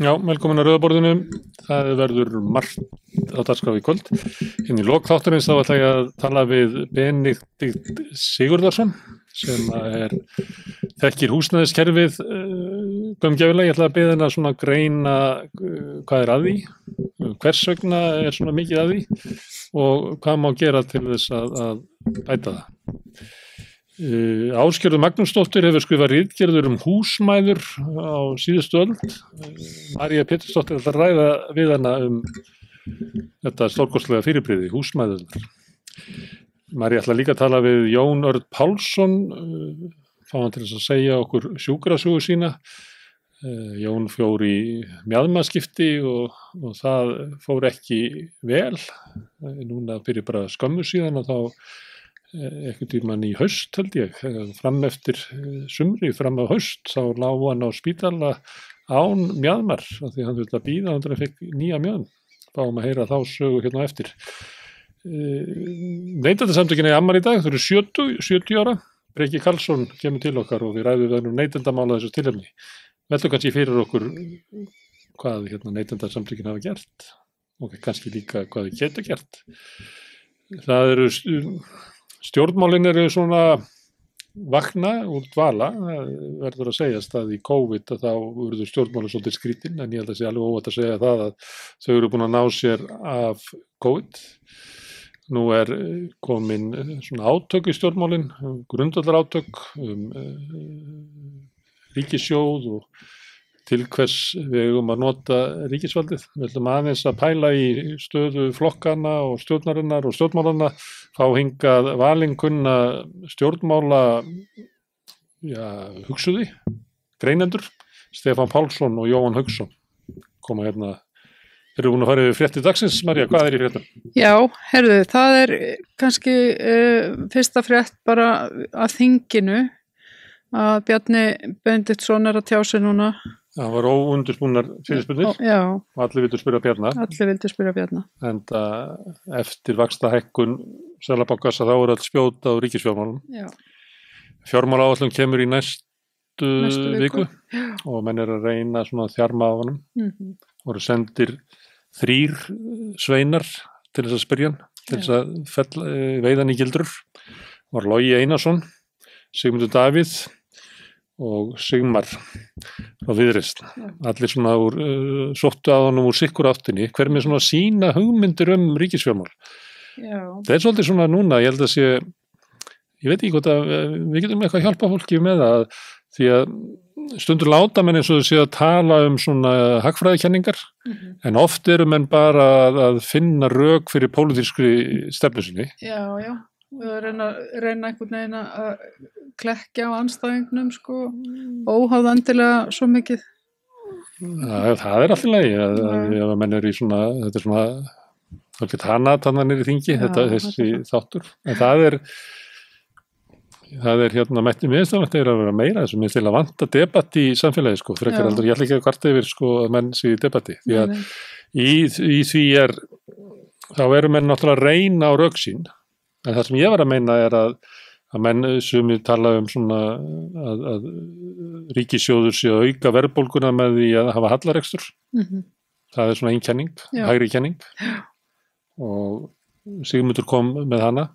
Já, velkomin að Rauða borðinu. Það verður margt á dagskrá í kvöld. Inn í lok þáttarins þá ætla ég að tala við Benedikt Sigurðarsson sem þekkir húsnæðiskerfið gaumgæfilega. Ég ætla að biðja hann að svona greina hvað að því, hvers vegna svona mikið að því og hvað má gera til þess að bæta það. Ásgerður Magnúsdóttir hefur skrifað ritgerðir húsmæður á síðustu öld. María Pétursdóttir ætlar að ræða við hana þetta stórkostlega fyrirbrigði, húsmæðurnar. María ætlar líka að tala við Jón Örn Pálsson, fá hann til þess að segja okkur sjúkrasögu sína. Jón fór í mjaðmaskipti og það fór ekki vel. Núna fyrir bara skömmu síðan og þá einhvern tímann í haust held ég, fram eftir sumri, fram á haust, þá lá hann á spítala án mjaðmar, af því hann þurfti að bíða hann fekk nýja mjaðm. Fáum að heyra þá sögu hérna á eftir. Neytendasamtökin í afmæli í dag, þau eru 70 ára. Breki Karlsson kemur til okkar og við ræðum við neytendamála þessu tilefni. Veltum kannski fyrir okkur hvað neytendasamtökin hafa gert og kannski líka hvað þau geta gert. Það eru stjórnmálin eru svona vakna úr dvala. Það verður að segjast að í COVID að þá urðu stjórnmálin svolítið skrítin, en ég held að sé alveg óvægt að segja það að þau eru búin að ná sér af COVID. Nú komin svona átök í stjórnmálin, grundvallar átök ríkissjóð og til hvers við eigum að nota ríkisvaldið. Við ætlum aðeins að pæla í stöðu flokkana og stjórnarinnar og stjórnmálanna, fá hingað valinkunna stjórnmála hugsuði, greinendur, Stefán Pálsson og Jóhann Hauksson koma hérna. Eru búin að fara yfir fréttir dagsins, María, hvað í fréttum? Já, heyrðu, það kannski fyrsta frétt bara að þinginu að Bjarni Benediktsson að tjá sig núna. Það var óundirbúnar fyrirspurnir. Já. Allir vildu spyrja Bjarna. Allir vildu spyrja Bjarna. Enda eftir vaxtahækkun Seðlabankans að þá öll spjóta á ríkisfjármálum. Já. Fjármálaáætlun kemur í næstu viku og menn að reyna svona að þjarma á honum. Voru sendir 3 sveinar til þess að spyrja hann, til þess að veiða hann í gildrur. Var Logi Einarsson, Sigmundur Davíð og Sigmar frá Viðreisn. Allir svona sóttu að honum úr sikkur áttinni, hver með svona sína hugmyndir ríkisfjármál. Já. Það svolítið svona núna, ég held að sé, ég veit ekki hvort að við getum eitthvað að hjálpa fólki með það, því að stundur láta menn eins og þau séu að tala svona hagfræðikenningar, en oft eru menn bara að finna rök fyrir pólitískri stefnu sinni. Já, já. Við reyna einhvern veginn að klekkja á andstæðingnum, óháðandilega svo mikið. Það alltaf lagi að menn eru í svona, þetta svona hálfgett hanat hann í þingi, þessi þáttur. En það mætti miðstafnætti að vera meira þessum til að vanta debatt í samfélagi, frekar aldrei, ég ætla ekki að kvarta yfir að menn sé í debatti, því að í því þá eru menn náttúrulega að reyna á rök sín. En það sem ég var að meina að menn sumir tala svona að ríkissjóður sé að auka verðbólguna með því að hafa hallarekstur. Það svona ein kenning, hægri kenning. Og Sigmundur kom með hana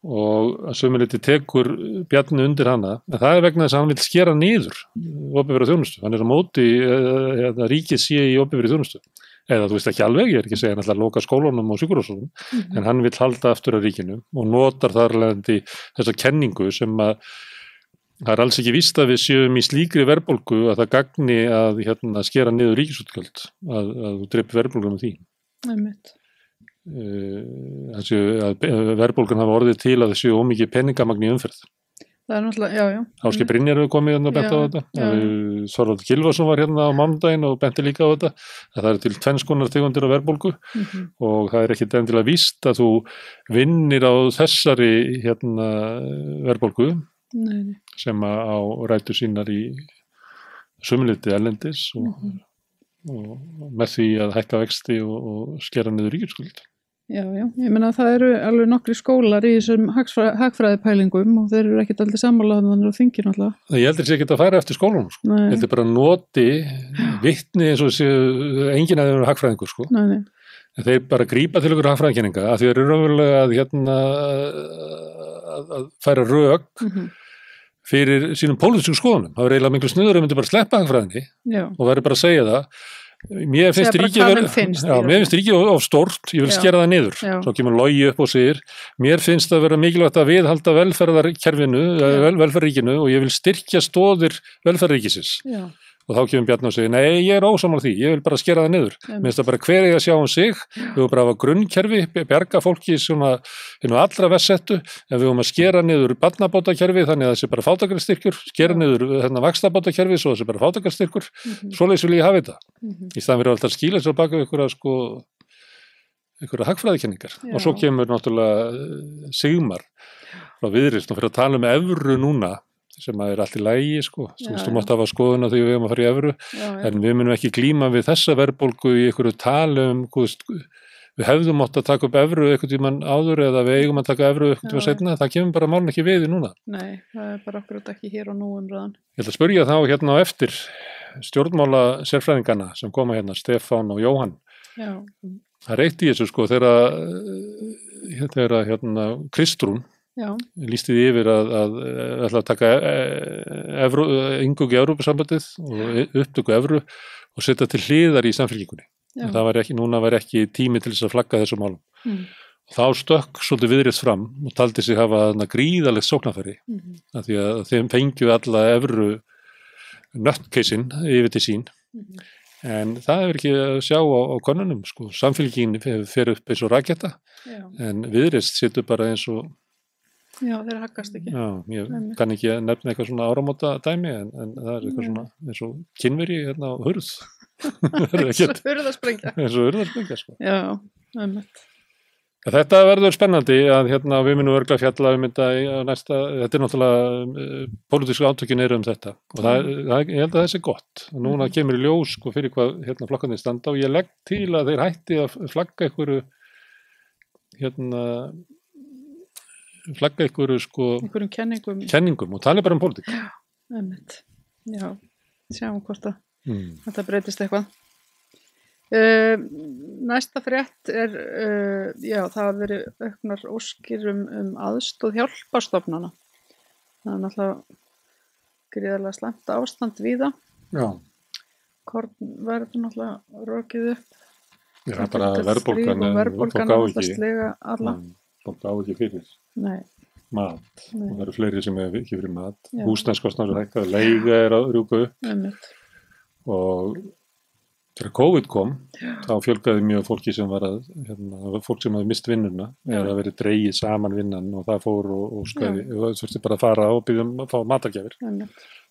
og að sumir liti tekur Bjarni undir hana. En það vegna þess að hann vil skera niður opinbera þjónustu. Hann á móti að ríkið sé í opinbera þjónustu. Eða þú veist ekki alveg, ég ekki að segja hann ætla að loka skólunum og sjúkrahúsunum, en hann vill halda aftur af ríkinu og notar þar alveg þessa kenningu sem að það alls ekki víst að við séum í slíkri verðbólgu að það gagni að skera niður ríkisútgjöld, að þú dreipir verðbólgunum því. Einmitt. Verðbólgan hafa orðið til að það séu ómikið peningamagn í umferð. Það náttúrulega, já. Ásgeir Brynjar hefur komið og bent á þetta. Þorvaldur Gylfason var hérna á mánudaginn og benti líka á þetta. Það til 2 konar tegundir á verðbólgu og það ekkert endilega víst að þú vinnir á þessari verðbólgu sem á rætur sínar í sumliti erlendis og með því að hækka vexti og skera niður ríkisskuld. Já, ég meina það eru alveg nokkri skólar í þessum hagfræðipælingum og þeir eru ekkert aldrei sammálaðan þannig á þinginu alltaf. Ég heldur sér ekki að fara eftir skólanum, sko. Nei. Ég heldur bara að noti vitni eins og þessi enginn að þeir eru hagfræðingur, sko. Nei. En þeir bara grípa til ykkur hagfræðikenninga að þeir eru raunverulega að færa rök fyrir sínum pólitísku skoðunum. Það var eiginlega miklu snuður að myndi bara sleppa hagfræðinni og væri bara að segja það. Mér finnst ríkið of stórt, ég vil skera það niður. Svo kemur Logi upp og segir, mér finnst það vera mikilvægt að viðhalda velferðarkerfinu, velferðarríkinu og ég vil styrkja stoðir velferðarríkisins. Og þá kemur Bjarni og segir, nei, ég er ósammála því, ég vil bara skera það niður. Mér finnst það bara hver eiga að sjá sig, við höfum bara að hafa grunnkerfi, bjarga fólki svona hinnu allra versettu, en við höfum að skera niður barnabótakerfi, þannig að það sé bara fátækrastyrkur, skera niður vaxtabótakerfi, svo það sé bara fátækrastyrkur, svoleiðis vil ég hafa þetta. Í staðan fyrir alltaf að skýla sér baka einhverja hagfræðikenningar. Og svo kemur náttúrulega Sigmar frá Viðreisn og fyrir að tala evru núna, sem er allt í lagi, sko. Þú mátt hafa skoðuna þegar við höfum að fara í evru, en við munum ekki glíma við þessa verðbólgu í einhverju talum, við hefðum átt að taka upp evru einhvern tímann áður eða við eigum að taka evru einhvern tímann seinna, það kemur bara málun ekki við í núna. Nei, það er bara akkurat ekki hér og nú umræðan. Ég ætla að spyrja þá hérna á eftir stjórnmála sérfræðingana sem koma hérna, Stefán og Jóhann. Það er eitt í þessu, sko, þegar Kristrún lýsti því yfir að ætla að taka inngöngu í Evrópusambandið og upptöku evru og setja til hliðar í samfylkingunni. Núna var ekki tími til þess að flagga þessum málum. Þá stökk svolítið Viðreisn fram og taldi sig hafa gríðarlegt sóknarfæri af því að þeim fengju alla evru nöttkeisin yfir til sín. En það hefur ekki að sjá á könnunum, sko. Samfylkingin fer upp eins og raketta, en Viðreisn situr bara eins og þeir haggast ekki. Ég kann ekki nefna eitthvað svona áramóta dæmi, en það er eitthvað svona eins og kynveri hérna á hurð. Eins og hurðarsprengja. Sko. Já, þetta verður spennandi að við munum örgla fjalla þetta næsta, þetta er náttúrulega pólitísku átökin eru þetta og ég held að það sé gott. Núna kemur í ljós, sko, fyrir hvað flokkarnir standa og ég legg til að þeir hætti að flagga einhverju einhverjum kenningum og tala bara um pólitík. Já, sjáum hvort að þetta breytist eitthvað. Næsta frétt er það hafa verið auknar óskir aðstoð hjálparstofnana. Það er náttúrulega gríðarlega slæmt ástand víða. Korn verður náttúrulega rokið upp. Bara verðbólgan fólk á ekki slega alla. Fólk á ekki fyrir mat og það eru fleiri sem hefur ekki fyrir mat. Húsnæðiskostnaður er hækkað, leiga er að rjúka upp og þegar COVID kom þá fjölgaði mjög fólki sem var fólk sem hafði mist vinnuna eða verið dregið saman vinnan og það fór og þurfti bara að fara og byrja að fá matargjafir.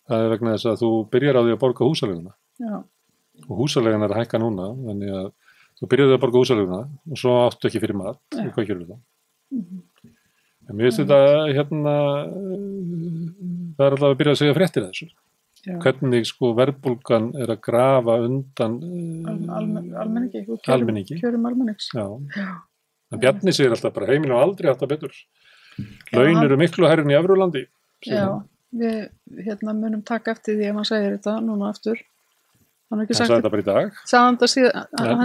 Það er vegna þess að þú byrjar á því að borga húsaleiguna og húsaleiguna er að hækka núna, þannig að þú byrjaði að borga húsaleiguna og svo áttu ekki fyrir mat og hvað gerur það? En mér finnst þetta það er alltaf að byrja að segja fréttir þessu. Hvernig verðbólgan er að grafa undan almenningi. Kjörum almennings. En Bjarni segir alltaf bara heiminn og aldrei átt að betur. Laun eru miklu hærri en í Evrulandi. Við munum taka eftir því ef hann segir þetta núna aftur. Hann sagði þetta bara í dag. Hann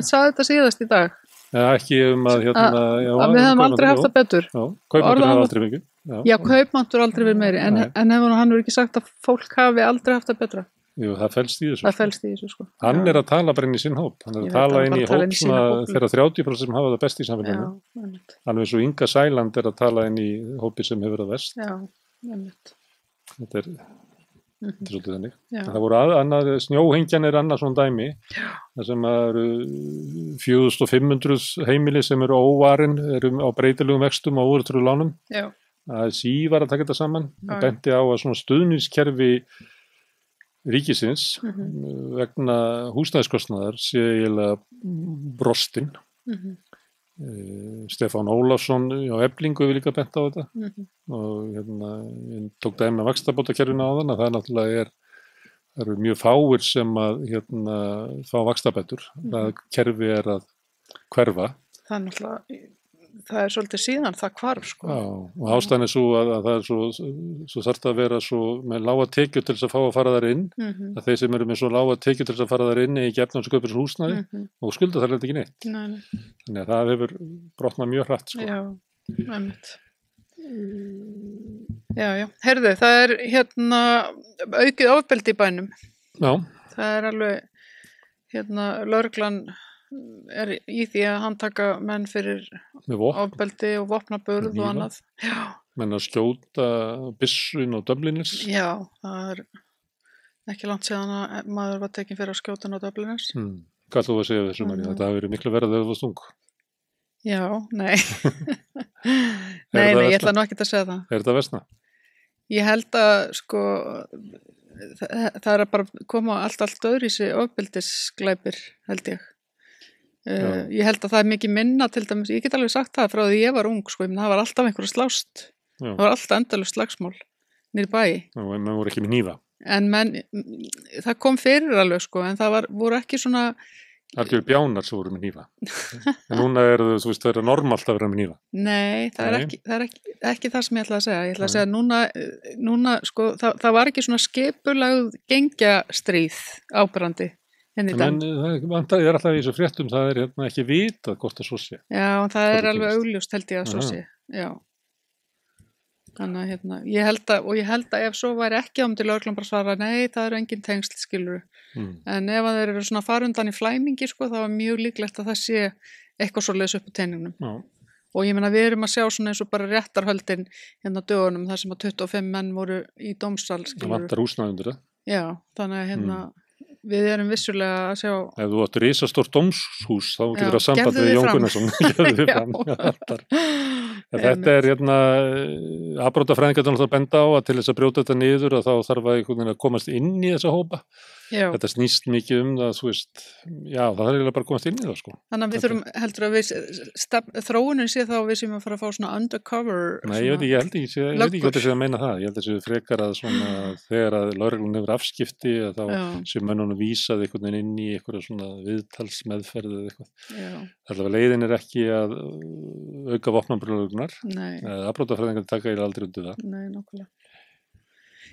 sagði þetta síðast í dag. Ekki að við hefum aldrei haft það betur. Kaupmáttur hafa aldrei mikið. Kaupmáttur aldrei verið meiri, en hefur hann ekki sagt að fólk hafi aldrei haft það betra? Jú, það felst í þessu. Það felst í þessu, sko. Hann er að tala bara inn í sinn hóp. Hann er að tala inn í hóp þegar 30% sem hafa það best í samfélaginu. Alveg eins og Inga Sæland er að tala inn í hópi sem hefur það best. Þetta er svolítið þannig. Það voru snjóhengjan er annað svona dæmi. Það sem eru 4500 heimili sem eru óvarin, eru á breytilegum vextum og óverðtryggðum lánum. ASÍ var að taka þetta saman. Það benti á að svona stuðningskerfi ríkisins vegna húsnæðiskostnaðar sé eiginlega brostinn. Stefán Ólafsson á Eflingu við líka bent á þetta og ég tók dæmi að vaxtabótakerfinu á þann að það náttúrulega eru mjög fáir sem að fá vaxtabætur. Það kerfi er að hverfa. Það er náttúrulega það er svolítið síðan það hvarf, sko. Já, og ástæðan er svo að það er svo þarf það að vera svo með lága tekjur til þess að fá að fara þar inn, að þeir sem eru með svo lága tekjur til þess að fara þar inn í gefnum sem kaupir húsnæði og skulda þar ekki neitt. Nei. Þannig að það hefur brotnað mjög hratt, sko. Já, einmitt. Já. Heyrðu, það er hérna aukið ofbeldi í bænum. Já. Það er alveg, lögreglan er í því að handtaka menn fyrir ofbeldi og vopnaburð og annað. Já. Menn að skjóta byssun og Dublinis. Já, það er ekki langt síðan að maður var tekinn fyrir að skjóta á Dublinis. Hvað þú að segja þessu, María? Þetta hafi verið miklu verið þegar þú varst ung. Já, nei. Nei, ég ætla nú ekki að segja það. Er þetta versna? Ég held að, sko, það er að bara koma allt öðru í sig ofbeldisglæpir, held ég. Ég held að það er mikið minna, til dæmis, ég get alveg sagt það frá því ég var ung, sko, það var alltaf einhver að slást. Það var alltaf endalaust slagsmál niður í bæ. Já, en menn voru ekki með hnífa. En það kom fyrir alveg, sko, en það voru ekki svona... Algjör bjánar sem voru með hnífa. En núna þú veist, það er normalt að vera með hnífa. Nei, það er ekki það sem ég ætla að segja. Ég ætla að segja núna sko, það var ekki svona skipulagð gengjastríð áberandi henni í dag. En það er alltaf í þessu fréttum, það er ekki vitað hvort það svo sé. Já, það er alveg augljóst, held ég að svo sé. Já. Þannig að ég held að ef svo væri ekki til lögreglan bara svara, nei, það eru engin tengsl, skilur. En ef þeir eru svona farundan í flæmingi, sko, þá er mjög líklegt að það sé eitthvað svoleiðis upp á teiningnum. Já. Og ég meina, við erum að sjá svona eins og bara réttarhöldin dögunum, þar sem að 25 menn voru í dómsal, skilur. Það vantar húsnæði undir það. Já, þannig að við erum vissulega að sjá... Ef þú átt risastórt dómshús, þá getur það samband við Jón Gunnarsson. Gerðu þið fram. Þetta er afbrotafræðingar að benda á að til þess að brjóta þetta niður að þá þarf að komast inn í þessa hópa. Já. Þetta snýst mikið það, þú veist, já, það er bara að komast inn í það, sko. Þannig að við þurfum heldur að þróunin sé þá að við séum að fara að fá svona undercover. Nei, ég veit ekki hvað þessi að meina það. Ég held þessi frekar að svona þegar að lögreglan hefur afskipti að þá séum mönnunum vísað einhvern veginn inn í einhverja svona viðtalsmeðferð eða eitthvað. Alltaf leiðin er ekki að auka vopnaburðarlögnar. Afbrotafræðingar taka aldrei undir það. Nei, nákvæmlega.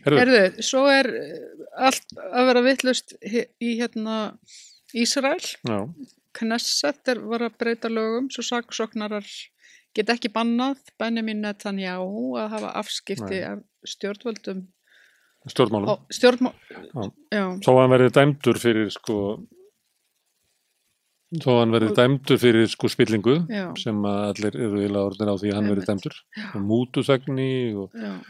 Herðu, svo er allt að vera vitlaust í Ísrael. Já. Knesset var að breyta lögum, svo saksóknarar get ekki bannað Benjamin Netanyahu að hafa afskipti af stjórnvöldum. Stjórnmálum. Já. Svo hann verið dæmdur fyrir spillingu, sem að allir eru eiginlega orðnir á því að hann verið dæmdur. Og mútusagni og... Já.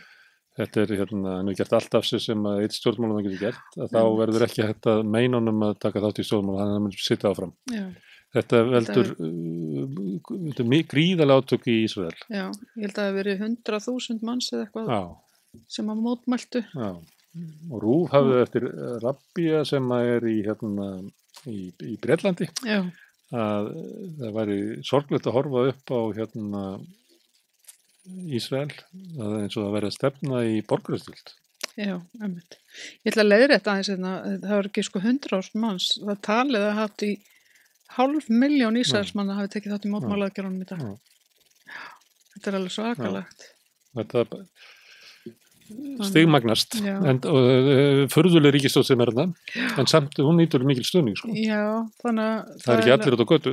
Þetta er hann gert allt af sig sem að eitt stjórnmálum getur gert, að þá verður ekki hægt að meina honum að taka þátt í stjórnmálum, hann mun sitja áfram. Já. Þetta veldur gríðarlega átök í Ísrael. Já, ég held að það hafi verið 100.000 manns eða eitthvað sem að mótmæltu. Já, og RÚV hafði eftir Rabbia sem er í Bretlandi, að það væri sorglegt að horfa upp á Ísrael, það er eins og að vera að stefna í borgarastyrjöld. Já, einmitt. Ég ætla að leiðrétta aðeins það var ekki 100.000 manns, það talið að haft í 500.000 Ísraelsmanna hafi tekið þátt í mótmælaaðgerðunum í dag. Þetta er alveg svakalegt. Þetta stigmagnast, en furðuleg ríkisstjórn sem það, en samt hún nýtur mikil stuðning, sko. Já, þannig að það er ekki allir út á götu,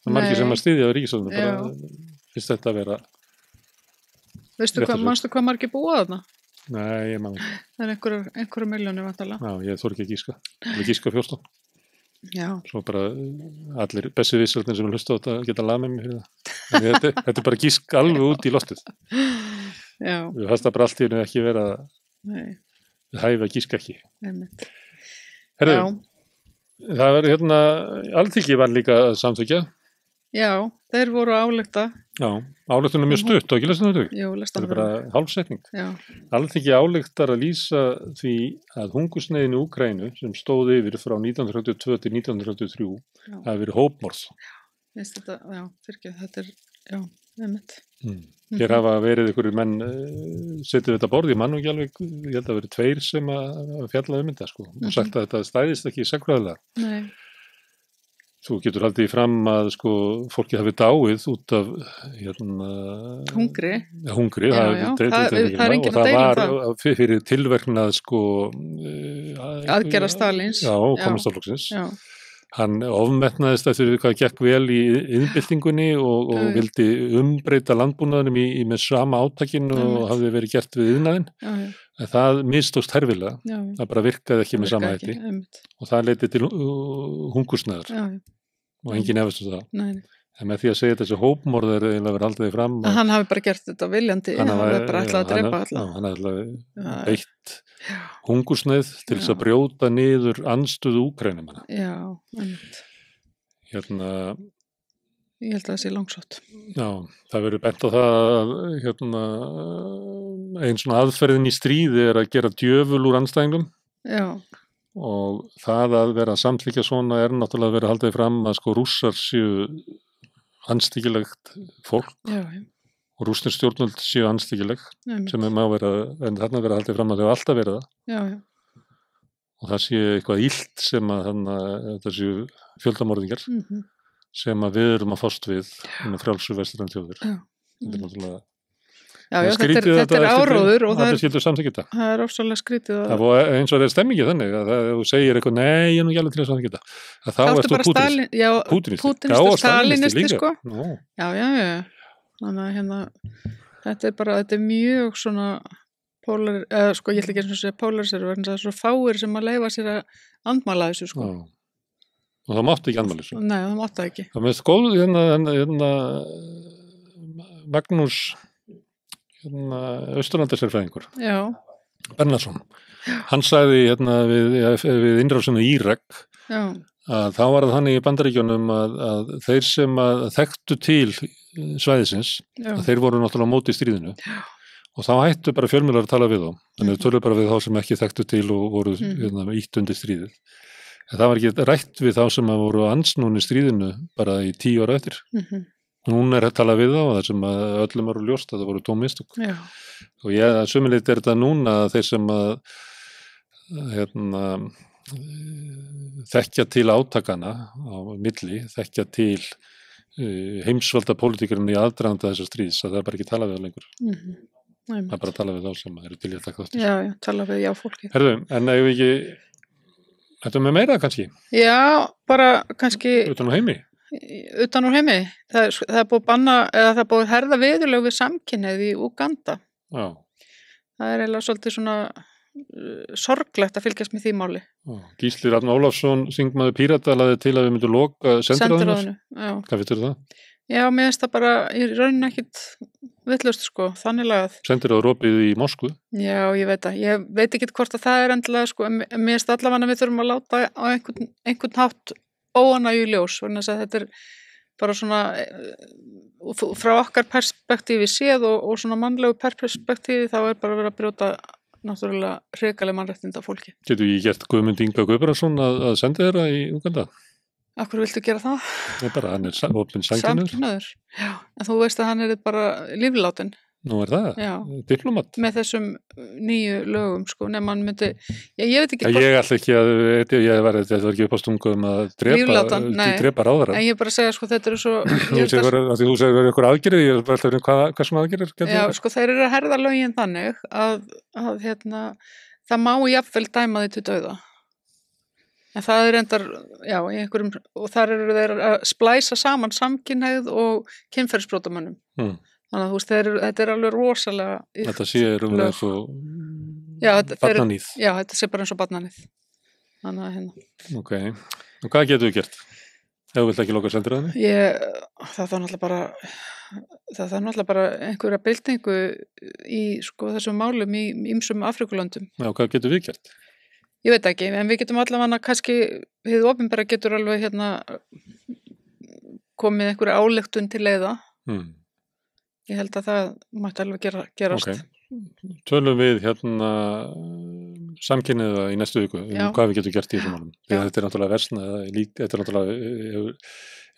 það er margir sem að styðja ríkisstjórnum, bara finnst þetta að vera. Veistu manstu hvað margir búa þarna? Nei, ég man ekki. Það er einhverju milljónir vantarlega. Já, ég þori ekki að gíska. Ég vil gíska 14. Já. Svo bara allir bessi vissarnir sem hlusta á þetta geta lamið mig fyrir það. Þetta er bara gísk alveg út í loftið. Já. Við fannst það bara allt í hennu ekki vera hæfi að gíska ekki. Einmitt. Herðu, það var Alþingi var líka að samþykkja. Já, þeir voru að álykta. Já, ályktunum mjög stutt og ekki lesna þetta. Jú, lesna þetta. Það er bara hálfsetning. Já. Alþingi ályktar að lýsa því að hungursneyðin í Úkraínu sem stóð yfir frá 1932 til 1933 hafi verið hópmorð. Þetta er, einmitt. Hér hafa verið einhverjir menn setið þetta borð, ég man nú ekki alveg, ég held að verið 2 sem að fjalla þetta, sko, og sagt að þetta stæðist ekki sakfræðilega. Nei. þú getur haldið í fram að sko fólki hafi dáið út af hungri, hungri, Já, það já, er það er enginn og að það deila um var fyrir tilverknað sko aðgerða Stalíns. já, kommunistaflokksins. Já, Hann ofmetnaðist eftir hvað gekk vel í iðnbyltingunni og vildi umbreyta landbúnaðinum í með sama átakinu og hafði verið gert við iðnaðinn. já, já, En það mistókst herfilega, já, það bara virkaði ekki með sama virkaði hætti ekki, einmitt. og það leiddi til hungursnæðar Já, já, og enginn efast um það. nei. En með því að segja þessi hópmorð er eiginlega verið haldið fram Að hann hafi bara gert þetta viljandi, hann hafi bara ætlað að drepa alla. Hann hafði beitt hungursnæð til þess að brjóta niður andstöðu Úkraínumanna. Já, einmitt. Ég held að það sé langsótt. Já, það verður bent á það að ein svona aðferðin í stríði er að gera djöful úr andstæðingum Já, og það að vera að samþykja svona er náttúrulega að vera haldið fram að sko rússar séu andstyggilegt fólk já, já, og rússnir stjórnvöld séu andstyggileg einmitt. sem má vera, en þarna vera haldið fram að þau alltaf verið það Já, já, og það sé eitthvað illt sem að þetta séu fjöldamorðingar sem að við erum að fást við með frjálsu vestræn þjóðir. Já. Þetta er náttúrulega já, já, þetta er áróður og það skildur samþykja þetta. það er ofsalega skrítið að... Það var eins og það er stemmingi þannig að þú segir eitthvað, nei, ég er nú ekki alveg til að samþykja þetta. Þá ert þú Pútinisti og Stalinisti, sko. Nó. Já, já, já. Þannig að þetta er mjög svona sko, ég ætla ekki eins og segja polarisir, verðin það er svo fáir sem að leyfa sér að andmæla þessu, sko. Já. Og það mátti ekki andmæla þessu. Nei, það mátti ekki. Það með góð, Magnús Austurlandasérfræðingur Bennason, hann sagði við innrásinu í Írak að þá var það þannig í Bandaríkjunum að þeir sem að þekktu til svæðisins, að þeir voru náttúrulega á móti stríðinu og þá hættu bara fjölmiðlar að tala við þá, þannig að tölu bara við þá sem ekki þekktu til og voru ítt undir stríðið, en það var ekki rætt við þá sem að voru ansnúni stríðinu bara í 10 ára eftir. Núna er að tala við þá og það sem að öllum eru ljóst að það voru tóm mistök. Og sömuleitt er þetta núna að þeir sem að þekkja til átakana á milli, þekkja til heimsvalda pólitíkurinn í aðdraganda þessar stríðs, að það er bara ekki talað við það lengur. Það er bara að tala við þá sem eru til í að taka þátt. Já, tala við fólki. Herðu, en ef ekki, þetta með meira kannski? Já, bara kannski... Utan á heimi? Utan úr heimi, það er búið banna eða það er búið herða viðurlög við samkynhneigð í Úganda. Já. Það er eiginlega svolítið svona sorglegt að fylgjast með því máli. Já. Gísli Rafn Ólafsson, þingmaður Pírata, laði til að við myndum loka sendiráðinu. Hvað finnst það? Já, mér finnst það bara í rauninni ekkit vitlaust, sko, þannig lagað. Sendiráður opið í Moskvu? Já, ég veit það. Ég veit ekki hvort að það er endilega, sko, en mér finnst allavega við þurfum að láta á einhvern hátt óánægju í ljós, þannig að þetta er bara svona frá okkar perspektífi séð og svona mannlegu perspektífi þá er bara verið að brjóta náttúrulega hrikaleg mannréttinda fólki. Getur ég gert Guðmund Inga Guðbrandsson að senda þeirra í Úganda? Akkur viltu gera það? Nei, bara hann er opinn samkynhneigður. Já, en þú veist að hann er bara líflátin. Nú er það? Já. Diplomat? Með þessum nýju lögum, sko, nema hann myndi, ég veit ekki... Ég ætla ekki að, þetta var ekki upp á stungum að drepa ráðara. En ég bara segja, sko, þetta eru svo... Þú segir verið eitthvað aðgerið, ég er bara alltaf hvað sem aðgerið? Já, sko, þeir eru að herða lögin þannig að það má jafnvel dæma því til dauða. En það er endar, já, í einhverjum, og þar eru þeir að splæsa saman samkynhneigð og kynferðisbrotamönnum. Þannig að þú veist, þetta er alveg rosalega... Þetta sé rúmlega svo barnanýð. Já, þetta sé bara eins og barnanýð. Þannig að Ok, og hvað getur þú gert? Ef þú vilt ekki loka sendiráðinu? Það þarf náttúrulega bara einhverja byltingu í sko, þessum málum í ýmsum Afrikulöndum. Já, hvað getur við gert? Ég veit ekki, en við getum allavega kannski, hið opinbera getur alveg komið einhverja ályktun til leiða. Ég held að það mætti alveg gerast. Okay. Tölum við samkynniða í næstu viku hvað við getum gert í þessum málum. Þetta er náttúrulega versna, þetta er náttúrulega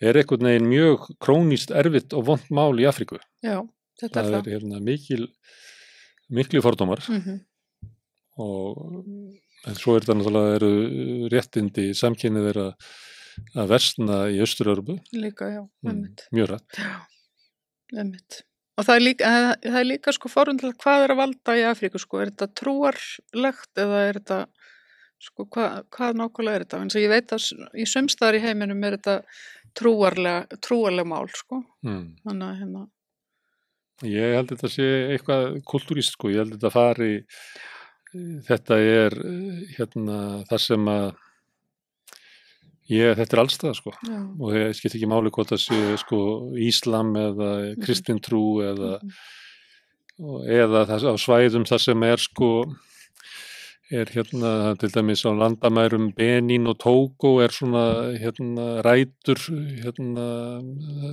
einhvern veginn mjög krónískt erfitt og vont mál í Afríku. Já, þetta er það. Það er miklu fordómar og svo er þetta náttúrulega eru réttindi samkynniðir að versna í Austur-Evrópu. Líka, já, Mjög rætt. Já, og það er líka sko forundilegt hvað að valda í Afríku sko, þetta trúarlegt eða þetta sko, hvað nákvæmlega þetta? En svo ég veit að í sumstaðar í heiminum þetta trúarleg mál sko. Þannig að Ég held þetta sé eitthvað kultúrist sko, ég held þetta fari, þetta það sem að þetta allstað sko. Og það skiptir ekki máli hvort það sé sko íslam eða kristintrú eða það á svæðum þar sem sko til dæmis á landamærum Benín og Tógó svona rætur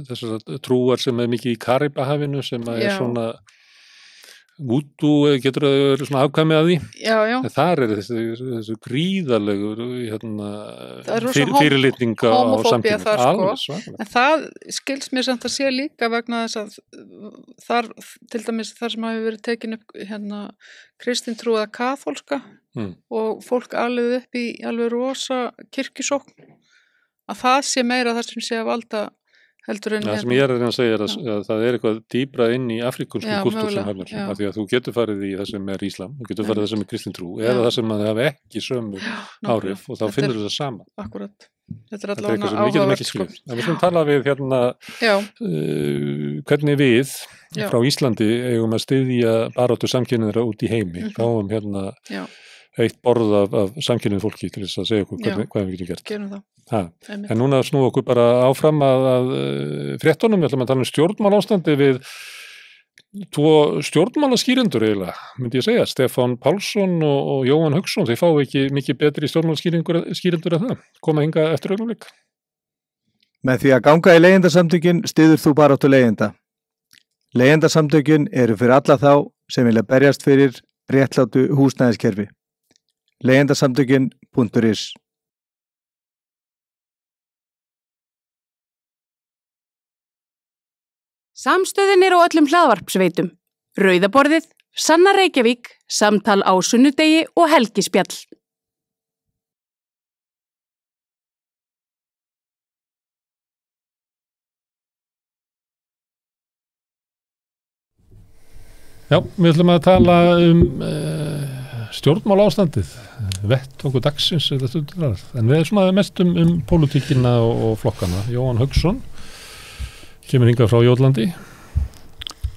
þessar trúar sem mikið í Karibahafinu sem svona vúdú getur að vera svona afkvæmi að því. Já. En þar þessu gríðarlegur fyrirlitninga á samtíma. Sko. En það skils mér samt að sé líka vegna þess að þar, til dæmis þar sem hafi verið tekin upp kristintrú eða kaþólska og fólk alveg upp í alveg rosa kirkjusókn að það sé meira það sem sé að valda heldur en það sem ég er að segja að það er eitthvað dýbra inn í afríkunsku kultúr sem hefur, af því að þú getur farið í það sem er íslam, þú getur farið í það sem er kristintrú eða það sem það hafi ekki sömu áhrif og þá finnur það saman. Akkurat. Þetta er allavega áhugavert sko. En við skulum tala við hvernig við frá Íslandi eigum að styðja baráttu samkynhneigðra út í heimi. Fáum eitt borð af samkynhneigðu fólki til þess að segja okkur hvað við getum gert. Gerum það. En núna snúum okkur bara áfram að fréttunum, við ætlum að tala um stjórnmálaástandi við tvo stjórnmálaskýrendur eiginlega, myndi ég segja, Stefán Pálsson og Jóhann Hauksson, þeir fá ekki mikið betri stjórnmálaskýrendur en það, koma hinga eftir augnablik. Með því að ganga í leigjendasamtökin styður þú baráttu leigjenda. Leigjendasamtökin eru fyrir alla þá sem vilja berjast fyrir réttlátu húsnæðiskerfi. Leigjendasamtökin.is Samstöðin er á öllum hlaðvarpsveitum. Rauðaborðið, Sanna Reykjavík, Samtal á sunnudegi og Helgispjall. Já, við ætlum að tala stjórnmálaástandið, vettvangur dagsins eða stundurar, en við erum svona mest pólitíkina og flokkana. Jóhann Hauksson kemur hingað frá Jótlandi.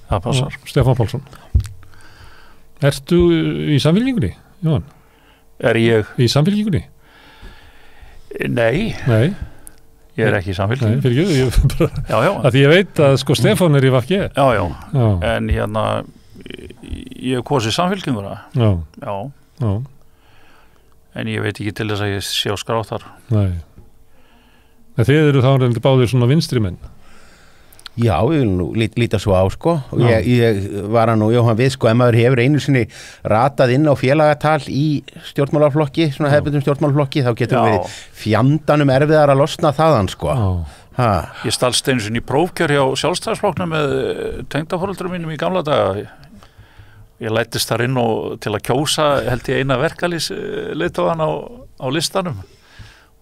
Það passar. Stefán Pálsson. Ertu í Samfylkingunni, Jóhann? Er ég? Í Samfylkingunni? Nei. Ég er ekki í Samfylkingunni. Nei, fyrir ekki, bara, já. Að því ég veit að sko Stefán er í VG. Já. En ég kosi Samfylkinguna. Já. En ég veit ekki til þess að ég sé á skráttar. Nei. En þið eru þá reyndi báðir svona vinstri menn. Já, ég vil nú líta svo á sko og ég var að nú Jóhann við sko ef maður hefur einu sinni ratað inn á félagatal í stjórnmálaflokki, svona hefðbundum stjórnmálaflokki, þá getur verið fjandanum erfiðar að losna þaðan sko. Ég stalst einu sinni í prófkjör hjá Sjálfstæðisflokknum með tengdaforeldrum mínum í gamla daga. Ég lættist þar inn til að kjósa held ég eina verkalýsleiðtogan á listanum.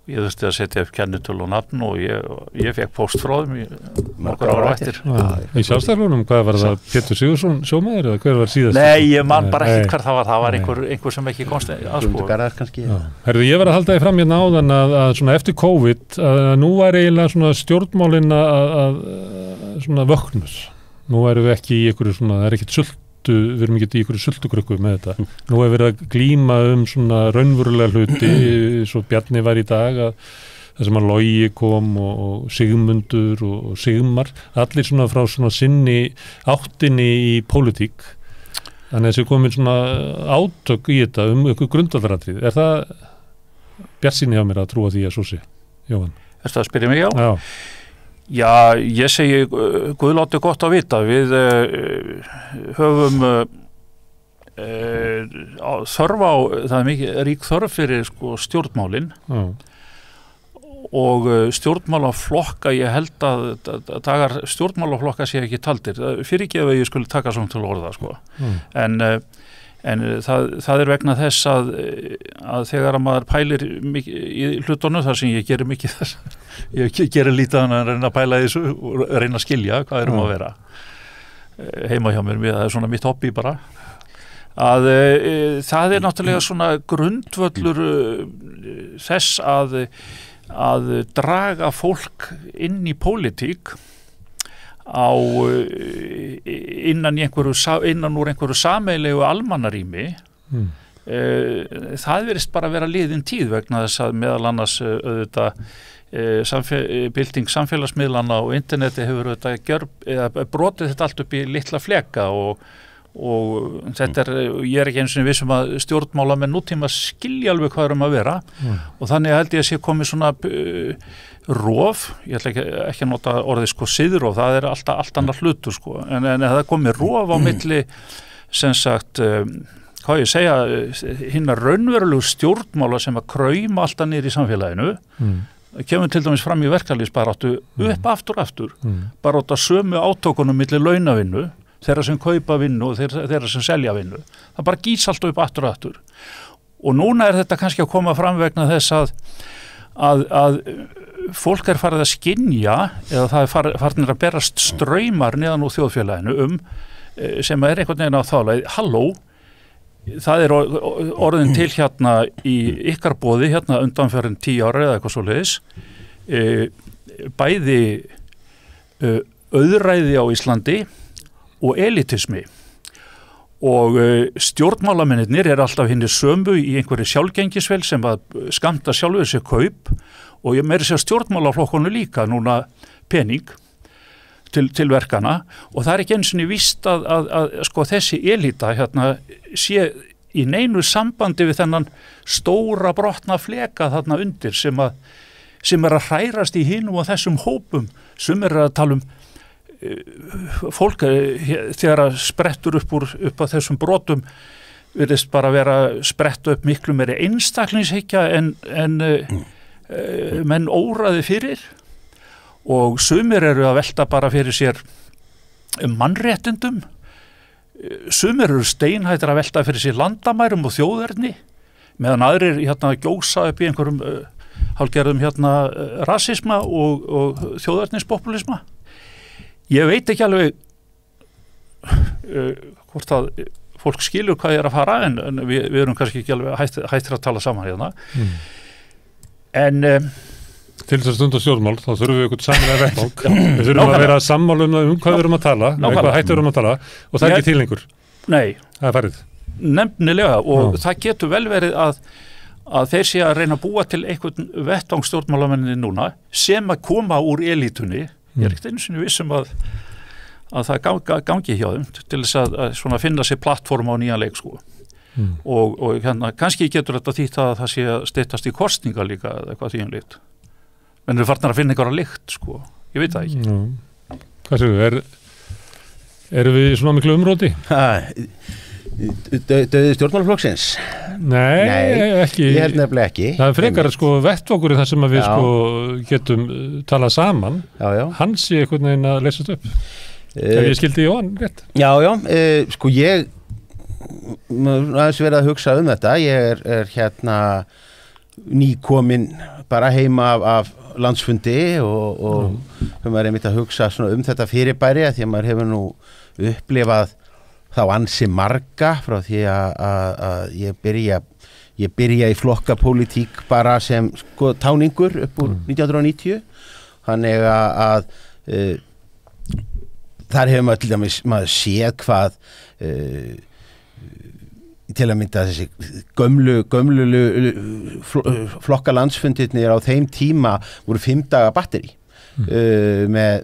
Ég þurfti að setja upp kennitölu og nafn og ég fekk póst frá þeim nokkur ára eftir. Í Sjálfstæðisflokknum, hvað var það? Pétur Sigurðsson sjómaður eða hver var síðast? Nei, ég man bara ekkert hver það var einhver sem ekki komst aðspúr. Herðu, ég var að halda því fram hérna áðan að svona eftir COVID að nú var eiginlega svona stjórnmálin að svona vöknus. Nú erum við ekki í einhverju svona, það er ekkert við erum ekki í einhverju sultukrukku með þetta. Nú hefur verið að glíma svona raunverulega hluti, svo Bjarni var í dag að það sem að Logi kom og Sigmundur og Sigmar, allir svona frá svona sinni áttinni í pólitík. Þannig að þessi komin svona átök í þetta einhver grundvallaratriði. Er það bjartsýni á mér að trúa því að svo sé, Jóhann? Ertu að spyrja mig á? Já. Já, ég segi guðlátti gott að vita. Við höfum þörf á, það er mikið rík þörf fyrir sko, stjórnmálin og stjórnmálaflokka, ég held að dagar stjórnmálaflokka sé ekki taldir. Fyrir ekki ef ég skulle taka svona til orða sko. en það vegna þess að þegar að maður pælir í hlutunum þar sem ég gerir mikið þess ég gerir lítið að reyna að pæla þessu og reyna að skilja hvað að vera heima hjá mér, það svona mitt hobby bara að það náttúrulega svona grundvöllur þess að draga fólk inn í pólitík innan úr einhverju sameiginlegu almannarými það virðist bara vera liðin tíð vegna þess að meðal annars bylting samfélagsmiðlana og interneti hefur brotið þetta allt upp í litla fleka og þetta ég ekki einu sinni vissum að stjórnmálamenn nútíma skilja alveg hvað að vera og þannig held ég að sé komið svona rof, ég ætla ekki að nota orðið siðrof, það allt annar hlutur en það komið rof á milli sem sagt hvað ég segja, hinna raunverulegu stjórnmála sem að krauma alltaf niður í samfélaginu kemur til dæmis fram í verkalýðsbaráttu upp aftur bara út af sömu átókunum milli launavinnu þeirra sem kaupa vinnu og þeirra sem selja vinnu það bara gís allt upp aftur og núna þetta kannski að koma fram vegna þess að fólk farið að skynja eða það farinir að berast straumar neðan úr þjóðfélaginu sem einhvern veginn á þáleið halló, það orðin til hérna í ykkar boði hérna undanförin 10 ára eða eitthvað svoleiðis bæði auðræði á Íslandi og elitismi og stjórnmálamennir alltaf hinni sömu í einhverju sjálfgengisvel sem að skamta sjálfur sér kaup og ég meiri sér stjórnmálaflokkonu líka núna pening til verkana og það ekki eins og víst að þessi elita hérna sé í neinu sambandi við þennan stóra brotna fleka þarna undir sem að hrærast í hinum og þessum hópum sem að tala fólk þegar að sprettur upp að þessum brotum virðist bara vera spretta upp miklu meiri einstaklingshyggja en menn óraði fyrir og sumir eru að velta bara fyrir sér mannréttindum sumir eru steinhættir að velta fyrir sér landamærum og þjóðerni meðan aðrir hérna gjósa upp í einhverjum hálfgerðum rasisma og þjóðernispopulisma ég veit ekki alveg hvort að fólk skilur hvað ég að fara en við erum kannski ekki alveg hættir að tala saman hérna en til þess að stunda stjórnmál þá þurfum við eitthvað samlega vettvang við þurfum að vera sammála hvað við erum að tala eitthvað hættir við erum að tala og það er ekki til lengur nei, það er farið nefnilega og það getur vel verið að þeir sé að reyna að búa til einhvern vettvang stjórnmálamenninni núna sem að koma úr elítunni ég ekkert einu sinni vissum að það gangi hjá þeim til þess að svona finna sér plattform á nýjan leik og hérna, kannski getur þetta þýtt að það sé að styttast í kosninga líka eða eitthvað því líkt menn við farnar að finna einhverja lykt ég veit það ekki Hvað séu, erum við svona miklu umróti? Dauði stjórnmálaflokksins? Nei, ekki ég held nefnilega ekki það er frekar vettvangur þar sem að við getum talað saman hann sé einhvern veginn að leysast upp ef ég skildi Jóhann rétt ég aðeins verið að hugsa þetta ég er hérna nýkomin bara heima af landsfundi og maður einmitt að hugsa svona þetta fyrirbæri að því að maður hefur nú upplifað þá ansi marga frá því að ég byrja í flokkapólitík bara sem táningur upp úr 1990 þannig að þar hefur maður til dæmis maður séð hvað til að mynda þessi gömlu flokka landsfundirnir á þeim tíma voru 5 daga batteri með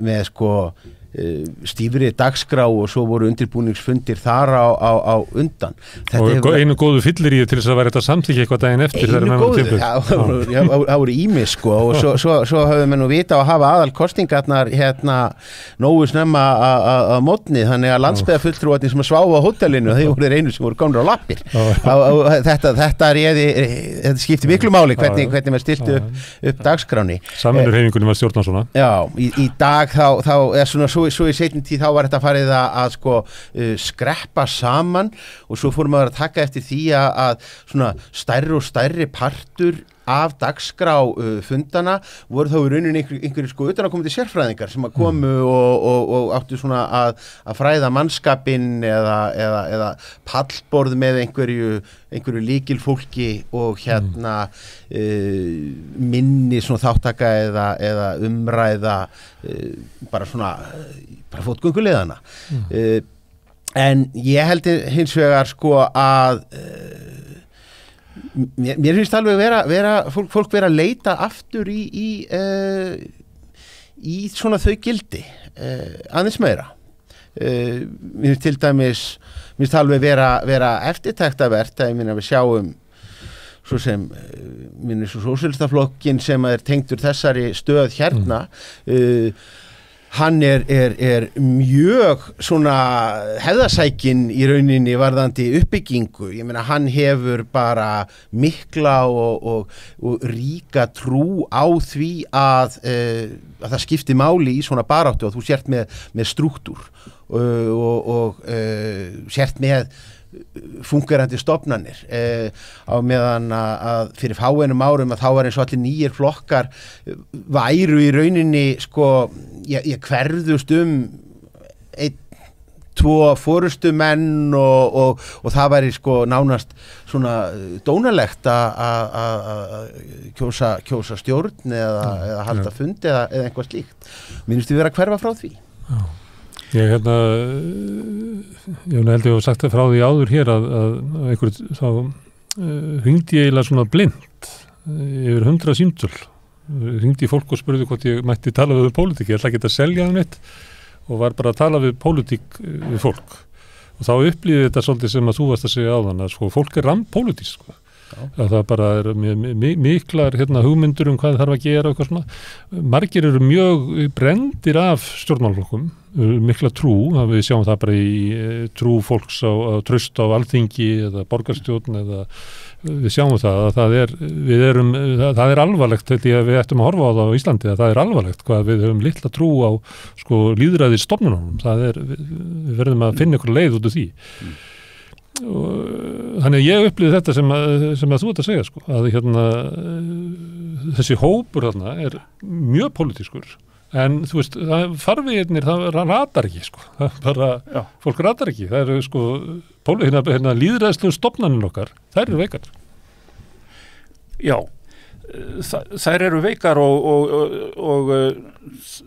stífri dagskrá og svo voru undirbúningsfundir þar á undan og einu góðu fyllir í til þess að vera þetta samþykja eitthvað daginn eftir einu góðu, það voru ímis og svo höfum við nú vita að hafa aðal kostingarnar nógu snemma að mótni þannig að landsbyggðarfulltrúarnir sem að sváfa á hótelinu þeir voru einu sem voru komnir á lappir þetta skipti miklu máli hvernig maður stilti upp dagskráni Samvinnuhreyfingunni var stjórnað svona í dag þá er svona svo svo í seinni tíð þá var þetta farið að sko skreppa saman og svo fórum maður að taka eftir því að svona stærri og stærri partur af dagskrá fundana voru þá í rauninni einhverjir sko utanakomandi sérfræðingar sem að komu og áttu svona að fræða mannskapinn eða pallborð með einhverju líkilfólki og minni svona þáttaka eða umræða bara fótgönguleiðana en ég held hins vegar sko að mér finnst alveg fólk vera að leita aftur í svona þau gildi aðeins meira mér finnst til dæmis alveg vera eftirtektavert að við sjáum svo sem sósíalistaflokkin sem er tengdur þessari stöð hérna hann er mjög svona hefðasækin í rauninni varðandi uppbyggingu, ég meina hann hefur bara mikla og ríka trú á því að það skipti máli í svona baráttu og þú sért með strúktúr og sért með fungerandi stofnanir á meðan að fyrir fáeinum árum að þá var eins og allir nýjir flokkar væru í rauninni sko ég hverðust tvo forystumenn og það væri sko nánast svona dónalegt að kjósa stjórn eða halda fund eða eitthvað slíkt. Minnstu vera að hverfa frá því? Já. Ég held ég hef sagt það frá því áður hér að einhverju þá hringdi ég eiginlega svona blind yfir 100 símtöl hringdi fólk og spurði hvort ég mætti tala við pólitík, ég ætla ekki að selja það neitt og var bara að tala við pólitík við fólk og þá upplýði þetta svolítið sem að þú varst að segja áðan að sko, fólk rampólitískt sko. Að það bara miklar hugmyndur hvað þarf að gera og eitthvað svona. Margir eru mjög brenndir af stjórnmálaflokkum, mikla trú, við sjáum það bara í trú fólks á traust á Alþingi eða borgarstjórn eða við sjáum það að það er alvarlegt því að við ættum að horfa á það á Íslandi að það er alvarlegt hvað við höfum litla trú á sko lýðræði stofnunum, við verðum að finna ykkur leið út úr því. Þannig að ég upplýði þetta sem að þú ert að segja sko, að þessi hópur þarna er mjög pólitískur en þú veist, farveginir það ratar ekki sko, fólk ratar ekki, það eru sko lýðræðslegu stofnanir okkar, þær eru veikar. Já, þær eru veikar og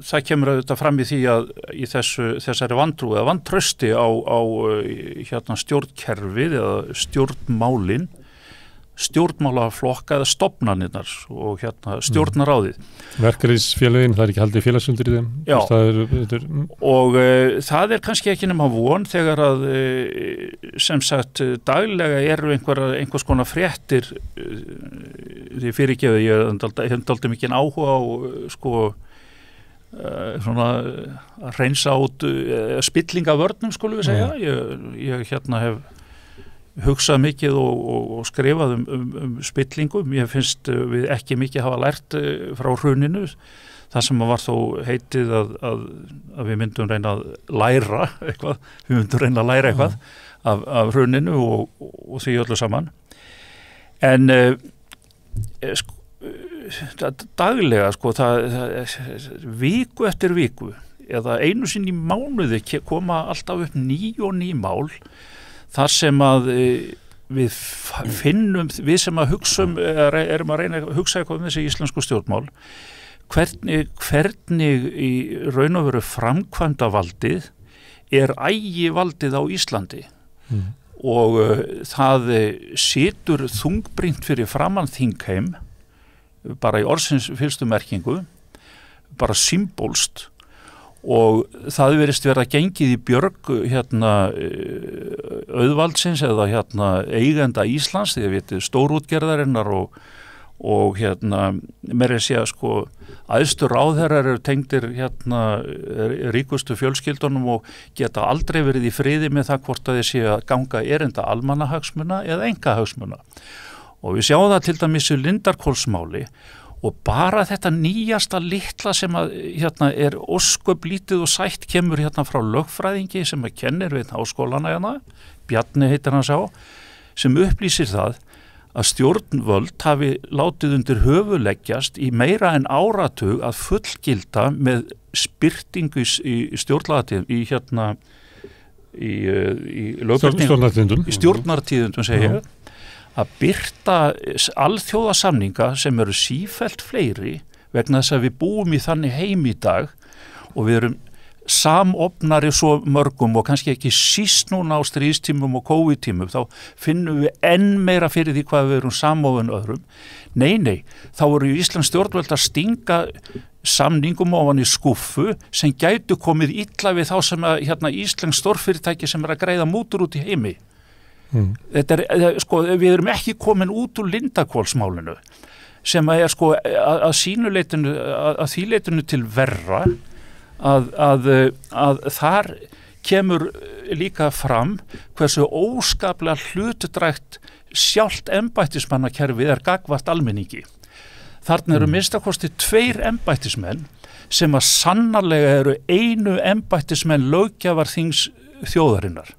það kemur auðvitað fram í því að í þessari vantrú eða vantrausti á stjórnkerfið eða stjórnmálin, stjórnmálaflokka eða stofnanirnar og stjórnaráðið. Verkalýðsfélögin, það er ekki haldið félagsfundir í þeim. Já, og það er kannski ekki nema von þegar að sem sagt daglega eru einhvers konar fréttir því fyrirgefið ég hef dálítið mikinn áhuga á sko svona að reynsa út spillingavörnum skulum við segja. Ég hef hugsað mikið og skrifað um spillingu. Mér finnst við ekki mikið hafa lært frá hruninu. Það sem var þó heitið að við myndum reyna að læra eitthvað. Við myndum reyna að læra eitthvað af hruninu og því öllu saman. En daglega sko, viku eftir viku eða einu sinni í mánuði koma alltaf upp ný og ný mál þar sem að við finnum, við sem að erum að reyna að hugsa eitthvað um þessi íslensku stjórnmál, hvernig í raun og veru framkvæmda valdið er ægivaldið á Íslandi og það situr þungbrýnt fyrir framan þingheim, bara í orðsins fyrstu merkingu, bara symbolst og það verist vera gengið í björg auðvaldsins eða eigenda Íslands, því að vitið stórútgerðarinnar og meira að segja sko æðstu ráðherrar eru tengdir ríkustu fjölskyldunum og geta aldrei verið í friði með það hvort að þeir séu að ganga erinda almannahagsmuna eða engahagsmuna og við sjáum það til dæmis í Lindarhvolsmáli og bara þetta nýjasta litla sem að er ósköp lítið og sætt kemur frá lögfræðingi sem að kennir við háskólana Bjarni heitir hann sá, sem upplýsir það að stjórnvöld hafi látið undir höfu leggjast í meira en áratug að fullgilda með spyrtingu í stjórnlagatíðum í stjórnartíðundum segja að birta alþjóðasamninga sem eru sífellt fleiri vegna þess að við búum í þannig heim í dag og við erum samofnari svo mörgum og kannski ekki síst núna á stríðstímum og COVID-tímum, þá finnum við enn meira fyrir því hvað við erum samofin öðrum. Nei, þá eru Íslands stjórnvöld að stinga samningum ofan í skúffu sem gætu komið illa við þá sem að Íslands stórfyrirtæki sem að greiða mútur út í heimi. Þetta við erum ekki komin út úr Lindakólsmálinu sem að að því leitinu til verra að þar kemur líka fram hversu óskaplega hlutdrægt sjálft embættismannakerfið gagnvart almenningi. Þarna eru minnstakosti 2 embættismenn sem að sannarlega eru einu embættismenn löggjafarþings þjóðarinnar.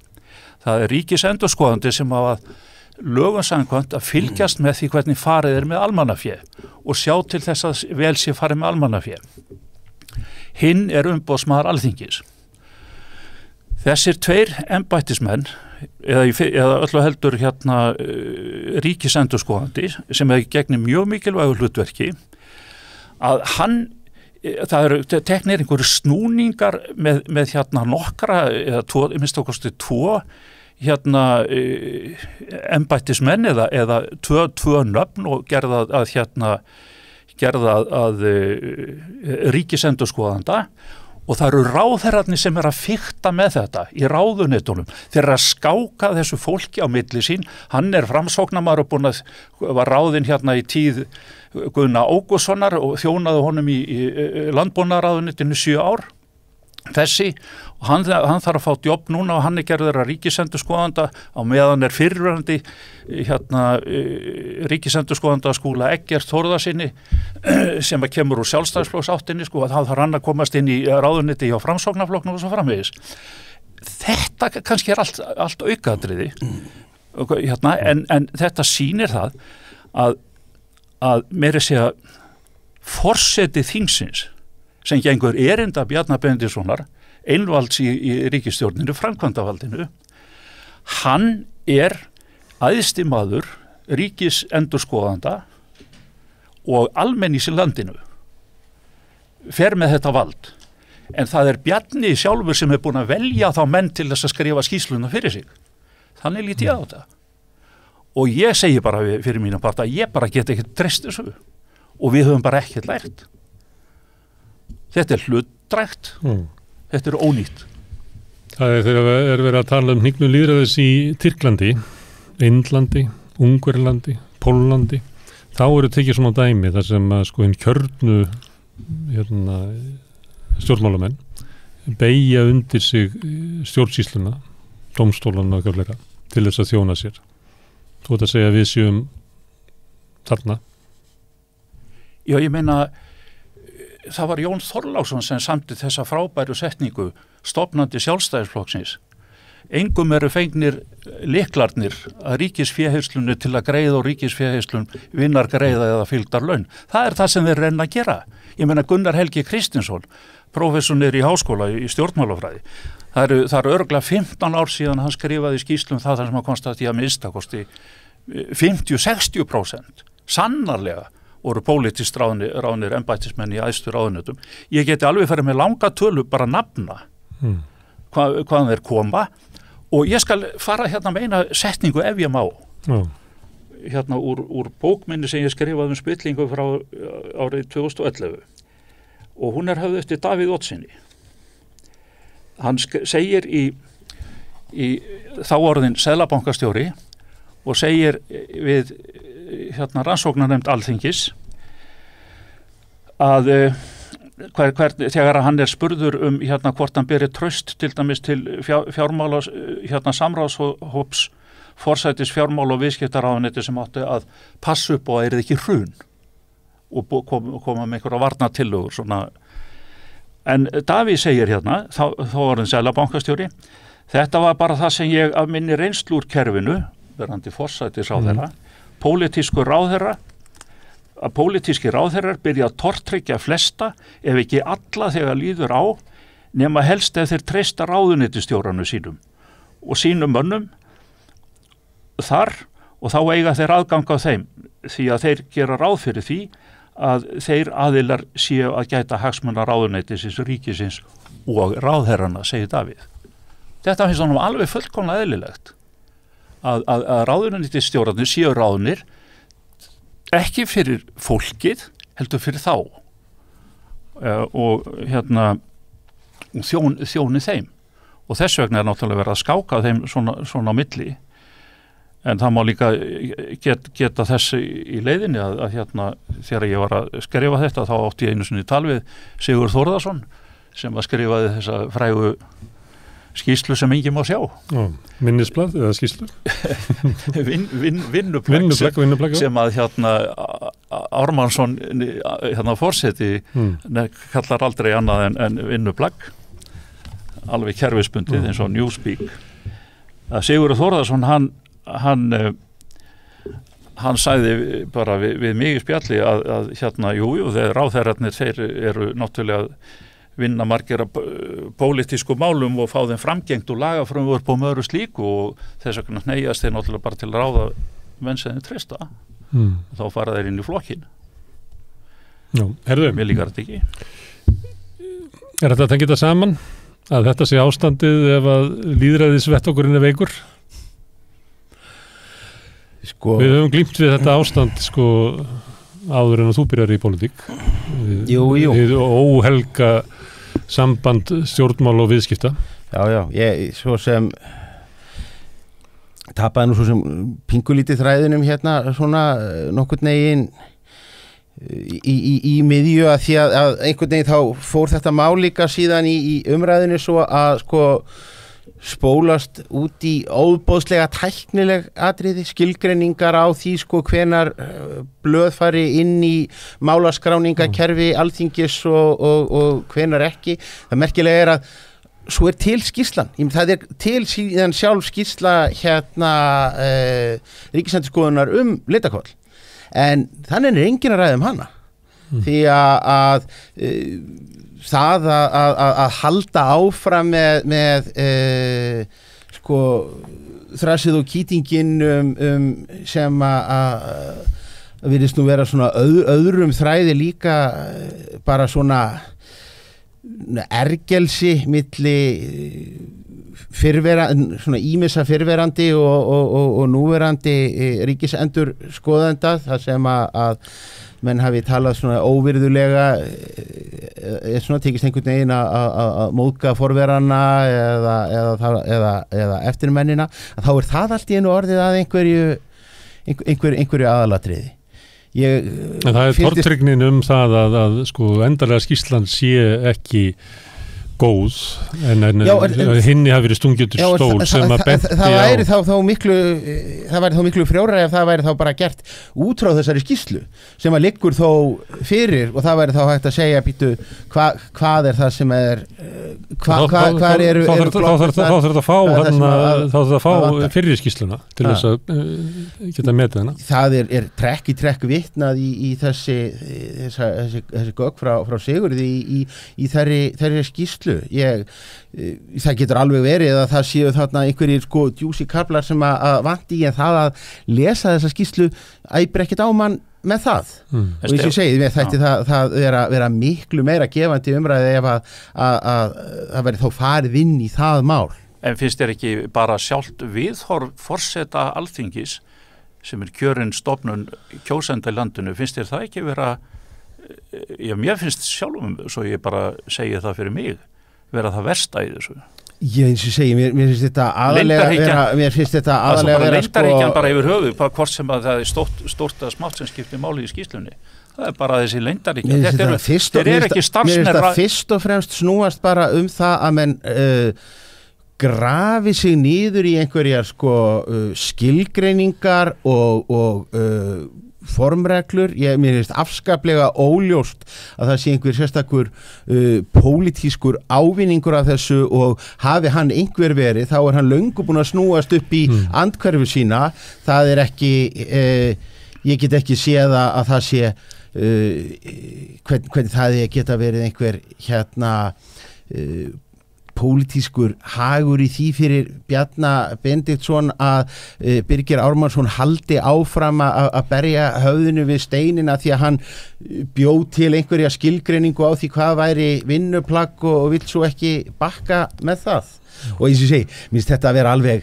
Það ríkisendurskoðandi sem á að lögum samkvæmt að fylgjast með því hvernig farið með almannafé og sjá til þess að vel sé farið með almannafé. Hinn umboðsmaður Alþingis. Þessir 2 embættismenn eða öllu heldur ríkisendurskoðandi sem gegnir mjög mikilvægu hlutverki að það eru teknir einhverju snúningar með nokkra eða tvo embættismenn eða tvö nöfn og gerða að ríkisendurskoðanda og það eru ráðherrarnir sem að fikta með þetta í ráðuneytunum. Þeir eru að skáka þessu fólki á milli sín. Hann framsóknarmaður og var ráðinn í tíð Guðna Ágústssonar og þjónaði honum í landbúnaðarráðuneytinu 7 ár. Og hann þarf að fá jobb núna og hann gerður að ríkisendurskoðanda á meðan fyrrverandi ríkisendurskoðanda Skúla Eggert Þórðarsyni sem kemur úr sjálfstæðisflokksáttinni þá þarf hann að komast inn í ráðuneyti hjá Framsóknarflokknum og svo framvegis. Þetta kannski allt aukaðatriði en þetta sýnir það að meira segja forseti þingsins sem gengur erinda Bjarna Benediktssonar, einvalds í ríkisstjórninu, framkvæmdavaldinu, hann æðsti maður ríkisendurskoðanda og almennings í landinu, fer með þetta vald. En það Bjarni sjálfur sem búin að velja þá menn til þess að skrifa skýrsluna fyrir sig. Þannig lít ég á þetta. Og ég segi bara fyrir mínum part að ég bara get ekki treyst þessu og við höfum bara ekkert lært. Þetta hlutdrægt, þetta ónýtt. Það þegar verið að tala hnignun lýðræðis í Tyrklandi, Indlandi, Ungverjalandi, Póllandi, þá eru tekið svona dæmi þar sem hinn kjörnu stjórnmálamenn beygja undir sig stjórnsýsluna, dómstólana til þess að þjóna sér. Þú ert að segja að við séum þarna? Já, ég meina það var Jón Þorláksson sem samdi þessa frábæru setningu stofnandi Sjálfstæðisflokksins. Engum eru fengnir lyklarnir að ríkisféheyslunni til að greiða og ríkisféheyslun vinnar greiða eða fylgdar laun. Það það sem þeir reyna að gera. Ég meina Gunnar Helgi Kristinsson, prófessornir í háskóla í stjórnmálafræði. Það eru örugglega 15 ár síðan hann skrifaði skýrslum það sem hann konstaði að minnstakosti 50-60% sannarlega voru pólitískt ráðnir embættismenn í æðstu ráðuneytum. Ég geti alveg farið með langa tölu bara nafna hvaðan þeir koma og ég skal fara með eina setningu ef ég má. Úr bókminni sem ég skrifaði spillingu frá árið 2011 og hún höfð eftir Davíð Oddssyni. Hann segir í þá orðin seðlabankastjóri og segir við rannsóknarnefnd Alþingis að þegar hann spurður hvort hann beri traust til dæmis til fjármála samráðshóps forsætis fjármála og viðskiptaráðuneyti sem átti að passa upp og yrði ekki hrun og koma með einhverja varnartillögur svona. En Davíð segir hérna, þá var hann seðlabankastjóri, þetta var bara það sem ég af minni reynslu úr kerfinu, verandi forsætisráðherra, að pólitíski ráðherrar byrja að tortryggja flesta ef ekki alla þegar líður á, nema helst ef þeir treysta ráðuneytisstjóranu sínum og sínum mönnum þar og þá eiga þeir aðgang á þeim því að þeir gera ráð fyrir því að þeir aðilar séu að gæta hagsmuna ráðuneytisins, ríkisins og ráðherrana, segir Davíð. Þetta finnst honum alveg fullkomlega eðlilegt að ráðuneytisstjórarnir séu ráðnir ekki fyrir fólkið, heldur fyrir þá og þjóni þeim og þess vegna náttúrulega verið að skáka þeim svona á milli en það má líka geta þess í leiðinni að þegar ég var að skrifa þetta þá átti ég einu sinni tal við Sigurð Þórðarson sem að skrifaði þessa frægu skýrslu sem enginn má sjá. Minnisblað eða skýrslu? Vinnuplagg sem að Ármannsson forseti kallar aldrei annað en vinnuplagg alveg kerfisbundið eins og Newspeak. Sigurður Þórðarson hann sagði bara við mig í spjalli að þegar ráðherrarnir þeir eru náttúrulega vinna margir pólitísku málum og fá þeim framgengt og lagafrumvörp og mörgu slíku og þess vegna hneigjast þeir náttúrulega bara til að ráða menn sem þeir treysta og þá fara þeir inn í flokkin. Mér líkar þetta ekki. Er þetta að tengja þetta saman? Að þetta sé ástandið ef að lýðræðisvettungurinn er veikur? Við höfum glímt við þetta ástand áður en að þú byrjar í pólitík. Jú. Óhelga samband stjórnmál og viðskipta. Já, ég svo sem tapaði nú svo sem pingulítið þræðinum svona nokkurn veginn í miðju að því að einhvern veginn þá fór þetta mál líka síðan í umræðinu svo að spólast út í óboðslega tæknileg atriði, skilgreiningar á því hvenar blöð fari inn í málaskráningakerfi Alþingis og hvenar ekki. Það merkilega að svo er til skýrslan, það er til síðan sjálf skýrsla Ríkisendurskoðunar Lindarhvoll, en þannig er enginn að ræða hana því að það að halda áfram með þrasið og kýtingin sem að virðist nú vera svona öðrum þræði líka bara svona ergelsi milli svona ýmissa fyrrverandi og núverandi ríkisendurskoðenda þar sem að menn hafi talað svona óvirðulega svona tekist einhvern veginn að móðga forverana eða eftirmennina, að þá er það allt í einu orðið að einhverju aðalatriði. En það er tortryggnin það að endanlega skýrslan sé ekki góð en hinni hafi verið stungið til stól sem að benti á. Það væri þá miklu frjórra ef það væri þá bara gert út frá þessari skýrslu sem að liggur þó fyrir og það væri þá hægt að segja hvað er það sem er hvað eru þá þarf það að fá fyrir skýrsluna til þess að geta metið hana. Það er trekk í trekk vitnað í þessi gögn frá Sigurði í þeirri skýrslu. Það getur alveg verið að það séu þarna einhverjir djúsi kablar sem að vanti en það að lesa þessa skýrslu æpir ekkert á mann með það og eins og ég segi, mér þætti það vera miklu meira gefandi umræði ef að það verið þá farið inn í það mál. En finnst þér ekki bara sjálft viðhorf forseta Alþingis sem er kjörin stofnun kjósenda í landinu, finnst þér það ekki vera mér finnst sjálfum, svo ég bara segi það fyrir mig, vera það versta í þessu. Ég eins og segi, mér finnst þetta aðalega vera leyndarhyggjan bara yfir höfuð, hvort sem að það er stórt að smátt sem skiptir máli í skýrslunni. Það er bara þessi leyndarhyggja. Þeir eru ekki starfsmenn. Mér finnst það fyrst og fremst snúast bara það að menn grafi sig niður í einhverjar skilgreiningar og formreglur, mér finnst afskaplega óljóst að það sé einhver sérstakur pólitískur ávinningur af þessu og hafi hann einhver verið, þá hann löngu búin að snúast upp í andhverfu sína. Það ekki, ég get ekki séð að það sé hvernig það geta verið einhver pólitískur hagur í því fyrir Bjarna Benediktsson að Birgir Ármannsson haldi áfram að berja höfðinu við steinina því að hann bjó til einhverja skilgreiningu á því hvað væri vinnuplagg og vill svo ekki bakka með það. Og eins og ég segi, minnst þetta að vera alveg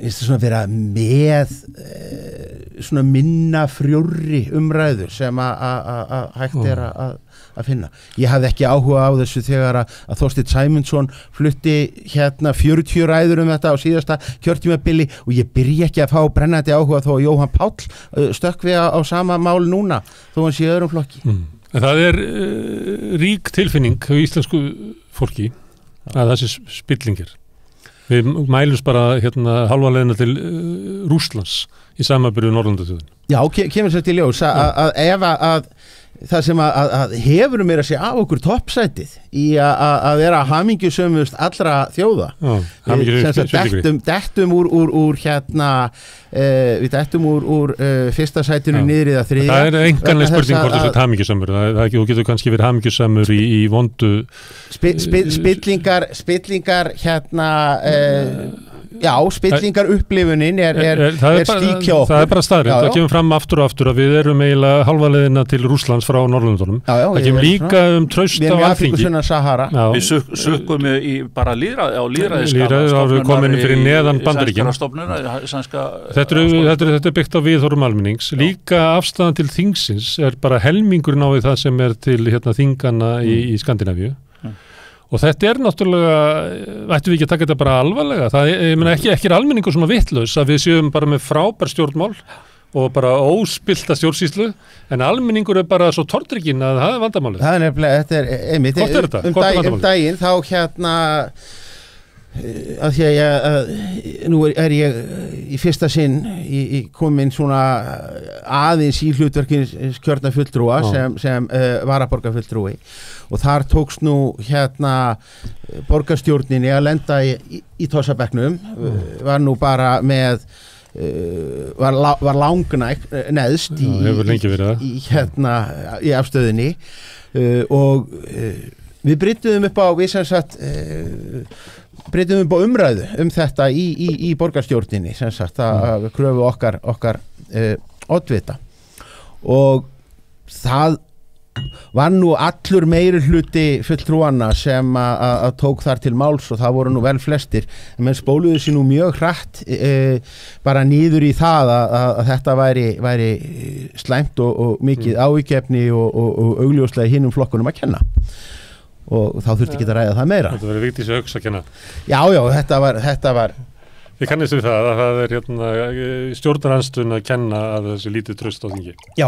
svona vera með svona minna frjórri umræður sem að hægt að finna. Ég hafði ekki áhuga á þessu þegar að Þorsteinn Sæmundsson flutti 40 ræður þetta á síðasta kjörtímabili og ég byrja ekki að fá brennandi áhuga þó að Jóhann Páll stökkvi á sama mál núna þó hann sé öðrum flokki. En það rík tilfinning hjá íslensku fólki að þessi spillingir. Við mælumst bara halva leiðina til Rússlands í samanburði við Norðurlandaþjóðin. Já, kemur sér til ljós að ef að það sem að hefur meira sig af okkur toppsætið í að vera hamingjusömmust allra þjóða. Dettum úr við dettum úr fyrsta sætinu niður í það þriðja. Það enganlega spurning hvort þú sett hamingjusömmur. Þú getur kannski verið hamingjusömmur í vondu spillingar spillingar upplifunin er slík hjá okkur. Það er bara staðreynd, það kemur fram aftur og aftur að við erum eiginlega halva leiðina til Rússlands frá Norðurlöndunum. Það kemur líka traust á Alþingi. Við sukkum bara lýðræðiskap við komin fyrir neðan Bandaríkin. Þetta byggt á viðhorfum almennings. Líka afstæðan til þingsins er bara helmingurinn á við það sem er til þingana í Skandinavíu. Og þetta er náttúrulega, ættum við ekki að taka þetta bara alvarlega. Ég meina ekki almenningur svona vitlaus að við séum bara með frábær stjórnmál og bara óspillta stjórnsýslu, en almenningur er bara svo tortrygginn að það er vandamálið. Það er nefnilega, þetta er einmitt. Hvort er þetta? Daginn þá að því að nú er ég í fyrsta sinn komin svona aðeins í hlutverkin kjörna fulltrúa sem varaborgarfulltrúi og þar tókst nú borgarstjórninni að lenda í tossabekknum, var nú bara með var langnægt neðst í afstöðinni og við breyttum upp á breytum upp á umræðu þetta í borgarstjórninni sem sagt að kröfu okkar oddvita og það var nú allur meiri hluti fulltrúanna sem að tók þar til máls og það voru nú vel flestir en menn spóluðu sér nú mjög hratt bara niður í það að þetta væri slæmt og mikið áhyggjuefni og augljóslega hinum flokkunum að kenna og þá þurfti ekki að ræða það meira. Þetta verið Vigdísi Hauks að kenna. Já, þetta var Við kannist við það að það er stjórnarandstöðun að kenna að þessi lítið traust á þingi. Já,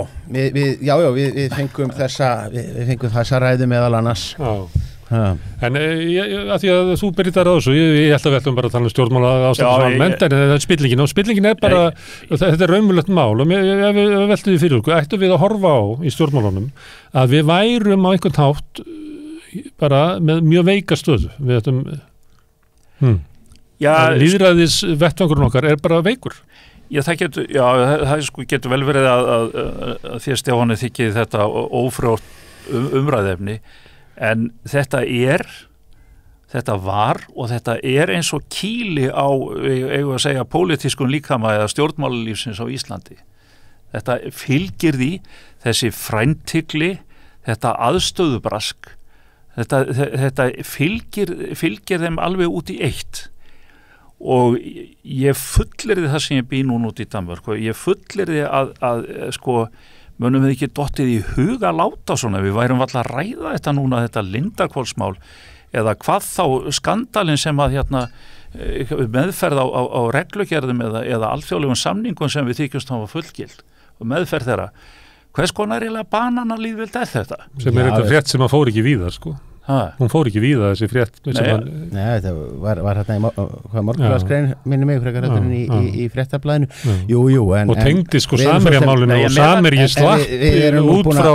við fengum þessa ræðu meðal annars. En að því að þú byrjar á þessu, ég held að við ætlum bara að tala um stjórnmála ástæðum almennt, en það er spillingin og spillingin er bara, þetta er raunverulegt mál og ef við veltum við fyrir okkur, ættum við að horfa á í stjórnmálunum að við værum á einhvern hátt bara með mjög veika stöðu við ættum lýðræðis vettvangurinn okkar er bara veikur. Það getur vel verið að því að Stefáni þykir þetta ófrjótt umræðefni en þetta var og þetta er eins og kýli á, eigum að segja, pólitískun líkama eða stjórnmálalífsins á Íslandi. Þetta fylgir því, þessi fræntigli, þetta aðstöðubrask, þetta fylgir þeim alveg út í eitt. Og ég fullyrði það sem ég bý núna út í Danmörk og ég fullyrði að munum við ekki dottið í huga láta svona, við værum alltaf að ræða þetta núna, þetta Lindarhvolsmál eða hvað þá skandalinn sem að meðferð á reglugerðum eða alþjóðlegum samningum sem við þykjumst hafa fullgild og meðferð þeirra. Hvers konar eiginlega bananalýðvild er þetta? Sem er þetta frétt sem að fór ekki víðar, Hún fór ekki víða þessi frétt. Nei, þetta var hérna hvað morgunblaðsgrein minni mig frekar þetta í fréttablaðinu. Jú, og tengdi sko Samherjamálinu og Samherji slapp út frá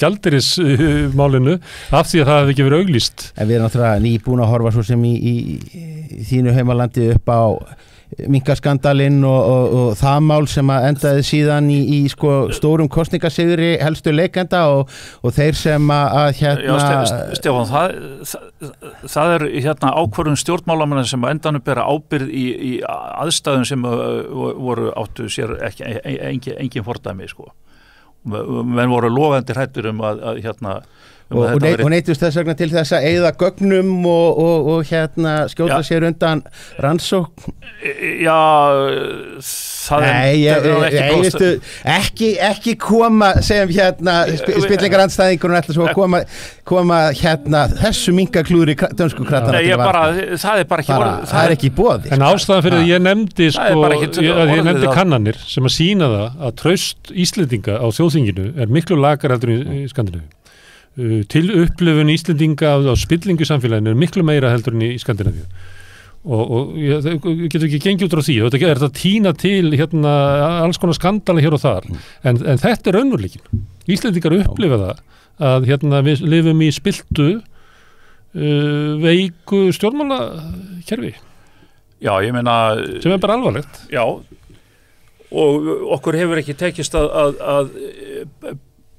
gjaldeyrismálinu af því að það hefði ekki verið auglýst. En við erum náttúrulega nýbúin að horfa svo sem í þínu heimalandi upp á minkaskandalinn og það mál sem að endaði síðan í sko stórum kosningasigri helstu leikenda og þeir sem að Já, Stefán, það er ákvörðun stjórnmálamanna sem að endanum bera ábyrgð í aðstæðum sem voru áttu sér engin fordæmi sko. Menn voru lofandi hræddir að og neytust þess vegna til þess að eyða gögnum og skjóta sér undan rannsókn. Já, ekki koma sem spillingarandstæðingur og ætla svo að koma þessu minkaklúri dönsku krattana til varna. Það er ekki boði. En ástæðan fyrir að ég nefndi kannanir sem að sýna það að traust Íslendinga á þjóðþinginu er miklu lakar heldur í Skandinavíu. Til upplifun Íslendinga á spillingu samfélaginu er miklu meira heldur en í Skandinavíu og ég getur ekki gengið út frá því þetta er að tína til alls konar skandala hér og þar en þetta er raunveruleikinn. Íslendingar upplifa það að við lifum í spiltu veiku stjórnmálakerfi. Já, ég meina sem er bara alvarlegt. Já, og okkur hefur ekki tekist að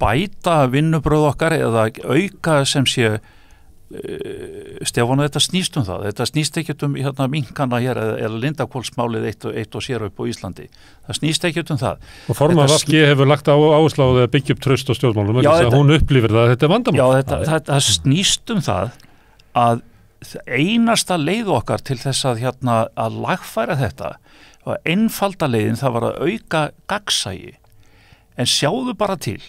bæta vinnubröð okkar eða auka sem sé Stefán, þetta snýst það. Þetta snýst ekkert minkana hér eða Lindakólsmálið eitt og sér upp á Íslandi. Það snýst ekkert það. Og formaður VG hefur lagt áherslu á að byggja upp traust á stjórnmálum. Hún upplifir það, þetta er vandamál. Já, þetta snýst það að einasta leið okkar til þess að lagfæra þetta og einfalda leiðin það var að auka gagnsæi. En sjáðu bara til.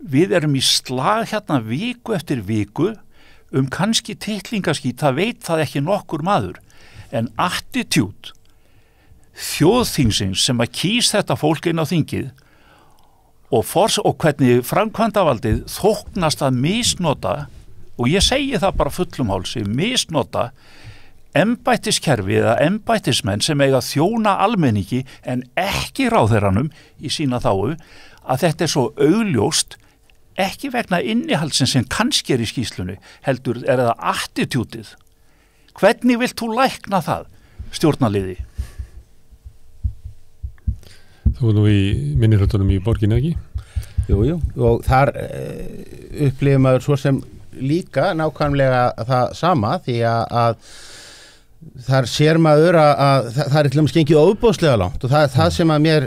Við erum í slag viku eftir viku kannski titlingaskít, það veit það ekki nokkur maður, en attitude þjóðþingsins sem að kýs þetta fólk inn á þingið og hvernig framkvæmdavaldið þóknast að misnota, og ég segi það bara fullum hálsi, misnota embættiskerfi eða embættismenn sem eiga þjóna almenningi en ekki ráðherranum í sína þáu, að þetta er svo augljóst ekki vegna innihaldsins sem kannski er í skýrslunni, heldur er það attitútið. Hvernig vilt þú lækna það, stjórnarliði? Þú nú í minnihlutunum í borginni, ekki? Jú, og þar upplifir maður svo sem líka nákvæmlega það sama, því að þar sér maður að það er til dæmis gengið ofboðslega langt og það er það sem að mér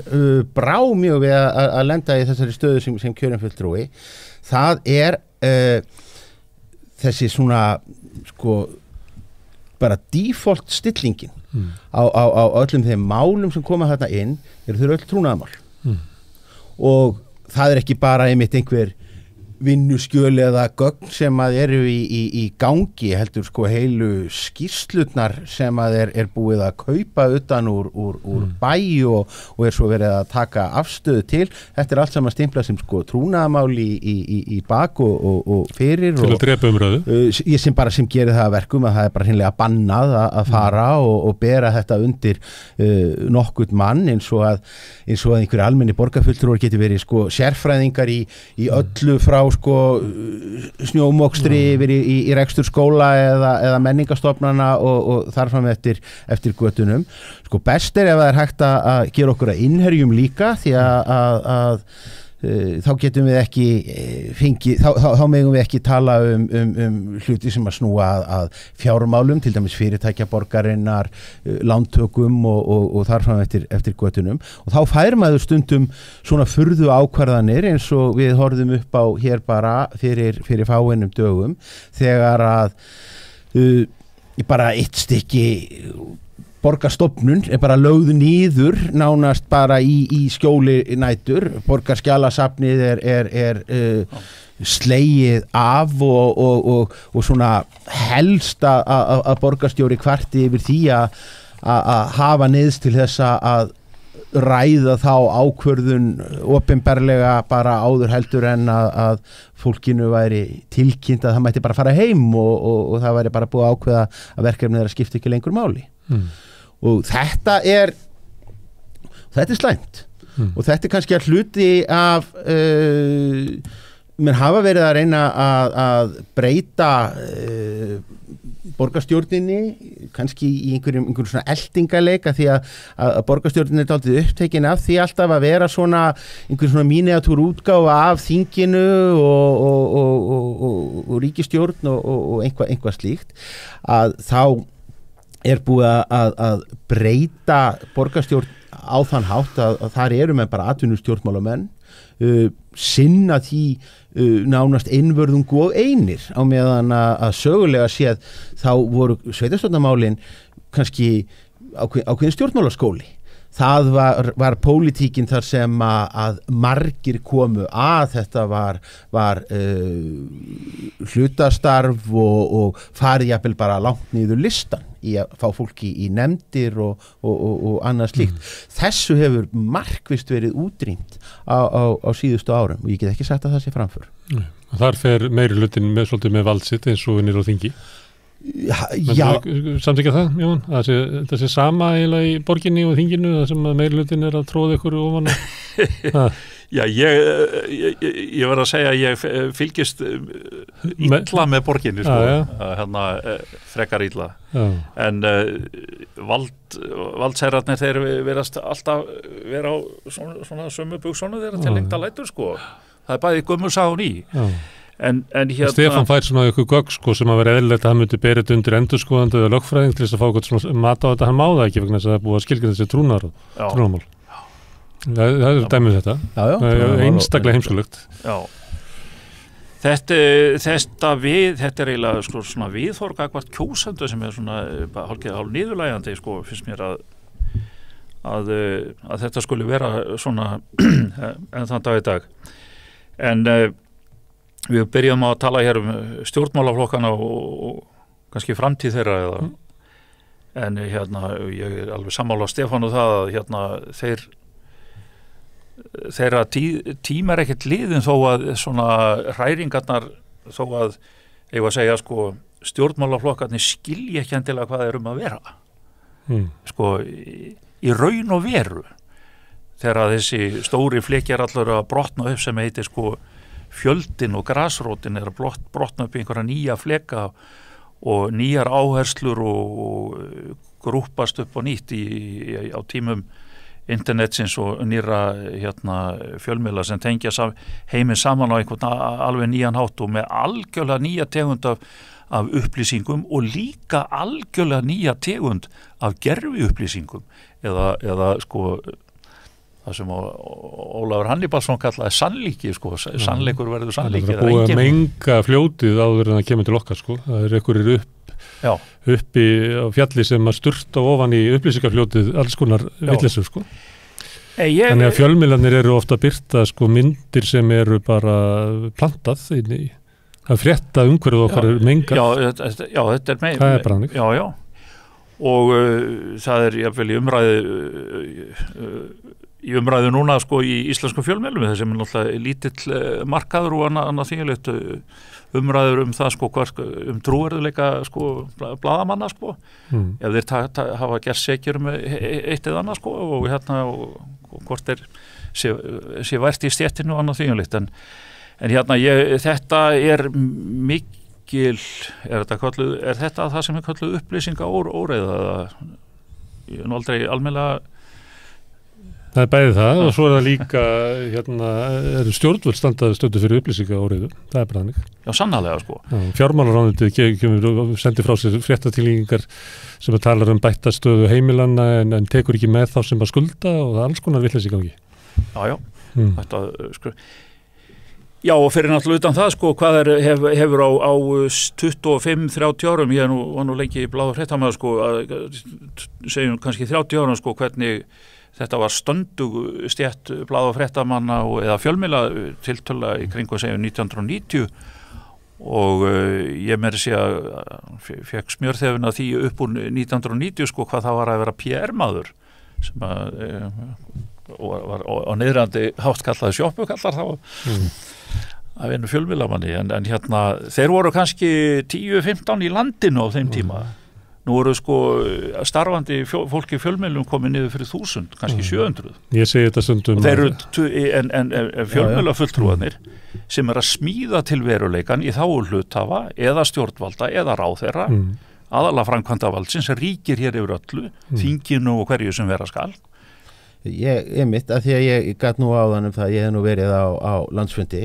brá mjög við að lenda í þessari stöðu sem kjörinn fulltrúi. Það er þessi svona sko bara default stillingin á öllum þeim málum sem koma þarna inn eru þau öll trúnaðarmál og það er ekki bara einmitt einhver vinnuskjöl eða gögn sem að eru í gangi, heldur sko heilu skýrslurnar sem að er búið að kaupa utan úr bæ og er svo verið að taka afstöðu til. Þetta er allt saman stimplað sem sko trúnaðarmál í bak og fyrir. Til að drepa umræðu. Ég sem gerir það að verkum að það er bara hreinlega bannað að fara og bera þetta undir nokkurt mann eins og að einhverju almenni borgarfulltrúar geti verið sko sérfræðingar í öllu frá sko snjómokstri yfir í rekstur skóla eða menningastofnana og þarfram eftir götunum. Sko best er ef það er hægt að gera okkur að innherjum líka því að þá getum við ekki þá megum við ekki tala hluti sem að snúa að fjármálum, til dæmis fyrirtækja borgarinnar, lántökum og þarfram eftir götunum og þá fær maður stundum svona furðu ákvarðanir eins og við horfðum upp á hér bara fyrir fáeinum dögum þegar að bara eitt stykki borgarstofnun er bara lögð niður nánast bara í skjóli nætur. Borgarskjalasafnið er slegið af og svona helst að borgarstjóri kvarti yfir því að hafa neyðst til þess að ræða þá ákvörðun opinberlega bara áður heldur en að fólkinu væri tilkynnt að það mætti bara fara heim og það væri bara búið að ákveða að verkefnið að skipta ekki lengur máli og þetta er slæmt og þetta er kannski að hluti af menn hafa verið að reyna að breyta borgarstjórninni kannski í einhverjum svona eldingaleika því að borgarstjórninni er dálítið upptekin af því alltaf að vera svona einhver svona miniatúr útgáfa af þinginu og ríkisstjórn og eitthvað slíkt að þá er búið að breyta borgarstjórn á þann hátt að þar eru menn bara atvinnustjórnmálamenn sinna því nánast einvörðungu og einir á meðan að sögulega séð þá voru sveitarstjórnarmálin kannski ákveðin stjórnmálaskóli. Það var pólitíkin þar sem að margir komu að þetta var hlutastarf og farið jafnvel bara langt niður listan í að fá fólki í nefndir og annað slíkt. Þessu hefur markvisst verið útrýmt á síðustu árum og ég get ekki sagt að það sé framför. Þar fer meiri hlutin svolítið með valdsitt eins og niður á þingi. Já. Samþykkja það, Jón? Það sé sama eiginlega í borginni og þinginu það sem að meiri hlutin er að tróða ykkur ofan á? Já, ég verð að segja að ég fylgist illa með borginni, frekar illa. En valdsherrarnir þeir verðast alltaf vera á svona sömu buxónu þeirra til lengta lætur, sko. Það er bæði gömul sagan í. En hérna... Stefán fær svona ykkur gögn, sko, sem að vera eðlilegt að hann myndi berið undir endurskoðandi eða lögfræðing til þess að fá eitthvað svona mat á þetta, hann má það ekki vegna þess að það er búið að skilja þessi trúnaðarmál. Það er dæmið þetta. Það er einstaklega heimskulegt. Já. Þetta er eiginlega sko, svona viðhorf gagnvart kjósendu sem er svona hálf niðurlægjandi, sko, finnst mér að þetta skulle vera svona en þann dag í dag. En við byrjum að tala hér stjórnmálaflokkana og kannski framtíð þeirra en hérna ég er alveg sammála Stefán og það að hérna þeirra tíma er ekkert liðin þó að svona hræringarnar þó að ég var að segja sko stjórnmálaflokkarnir skilja ekki endilega hvað þeir að vera sko í raun og veru þegar þessi stóri flekjar allur að brotna upp sem heitir sko fjöldin og grasrótin er að brotna upp í einhverja nýja fleka og nýjar áherslur og grúppast upp á nýtt á tímum internetsins og nýra hérna, fjölmiðla sem tengja heiminn saman á einhvern alveg nýjan hátt og með algjörlega nýja tegund af upplýsingum og líka algjörlega nýja tegund af gerfi upplýsingum eða sko það sem Ólafur Hannibalsson kallaði sannleiki, sko, sannleikur verður sannleiki. Það er búið að menga fljótið áður en það kemur til okkar, sko. Það er einhverjir uppi á fjalli sem að sturta ofan í upplýsingafljótið alls konar vitleysu, sko. Þannig að fjölmiðlarnir eru ofta að birta, sko, myndir sem eru bara plantað inn í að frétta umhverfið okkar er mengað. Já, þetta er það er bara hannig. Já. Og það er jafnvel í umræðu núna sko í íslensku fjölmiðlum þess sem er náttúrulega lítill markaður og annað þýjulegt umræður það sko trúverðuleika sko blaðamanna sko ef þeir hafa gert sekjur eitt eða annað sko og hérna og hvort sé vært í stéttinu og annað þýjulegt en hérna þetta er mikil er þetta það sem er kölluð upplýsinga óreiða ég er nú aldrei almennilega Það er bæðið það og svo er það líka hérna, eru stjórnvöld standað stöðu fyrir upplýsinga óreiðu, það er bara hannig. Já, sannarlega sko. Fjármálaráðuneytið sendir frá sér fréttatilkynningar sem að tala bætta stöðu heimilanna en tekur ekki með þá sem að skulda og það er alls konar vitleysi í gangi. Já. Þetta, sko. Já, og fyrir náttúrulega utan það sko, hvað hefur á 25-30 árum, ég var nú lengi í bláða fréttamaður sko, segjum kannski 30 árum sko, hvernig þetta var stöndug stétt blað- og fréttamanna eða fjölmiðla tiltöla í kringu að segja 1990 og ég meiri sé að fekk smjörþefin að því upp úr 1990 sko hvað það var að vera PR-maður sem að var á niðrandi hátt kallaði sjoppukallar þá af einu fjölmiðlamanni en hérna, þeir voru kannski 10-15 í landinu á þeim tíma. Nú voru sko starfandi fólki í fjölmiðlum komið niður fyrir 1000, kannski 700. Ég segi þetta stundum. Þeir eru en fjölmiðlafulltrúarnir sem að smíða til veruleikan í þágu hluthafa eða stjórnvalda eða ráðherra, aðalega framkvæmdavaldsins sem ríkir hér yfir öllu, þinginu og hverju sem vera skal. Ég mitt að því að ég gat nú áðan það, ég hef nú verið á landsfundi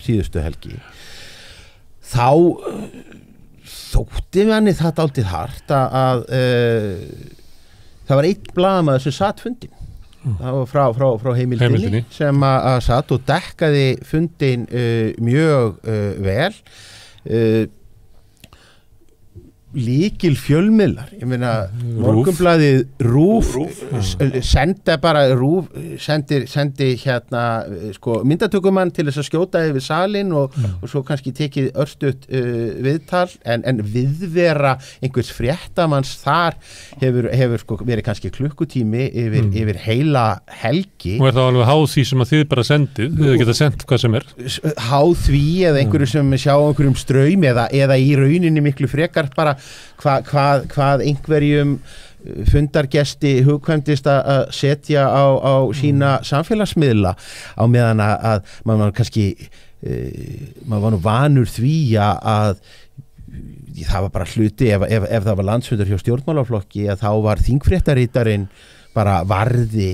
síðustu helgi. Þá þótti manni það dálítið hart að það var einn blaðamaður sem satt fundin. Það var frá heimildinni sem að satt og dekkaði fundin mjög vel. Lykil fjölmiðlar, ég meina Morgunblaðið, RÚV sendi hérna sko myndatökumann til þess að skjóta yfir salin og svo kannski tekið örstutt viðtal en viðvera einhvers fréttamanns þar hefur sko verið kannski klukkutími yfir heila helgi. Og það alveg háð því sem að þið bara sendið, þið geta sendt hvað sem háð því eða einhverju sem sjá einhverjum straum eða í rauninni miklu frekar bara hvað einhverjum fundargesti hugkvæmdist að setja á sína samfélagsmiðla á meðan að maður kannski maður var nú vanur því að það var bara hluti ef það var landsfundur hjá stjórnmálaflokki að þá var þingfréttarítarinn bara varði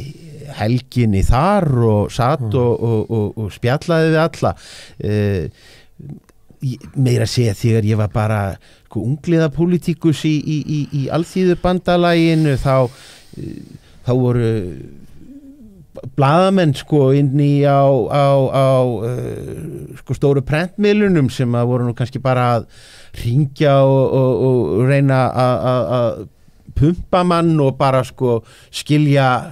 helginni þar og satt og spjallaði við alla meira að segja þegar ég var bara ungliðapolítikus í alþýðubandalaginu þá voru blaðamenn sko inni á sko stóru prentmiðlunum sem að voru nú kannski bara að hringja og reyna að pumpa mann og bara sko skilja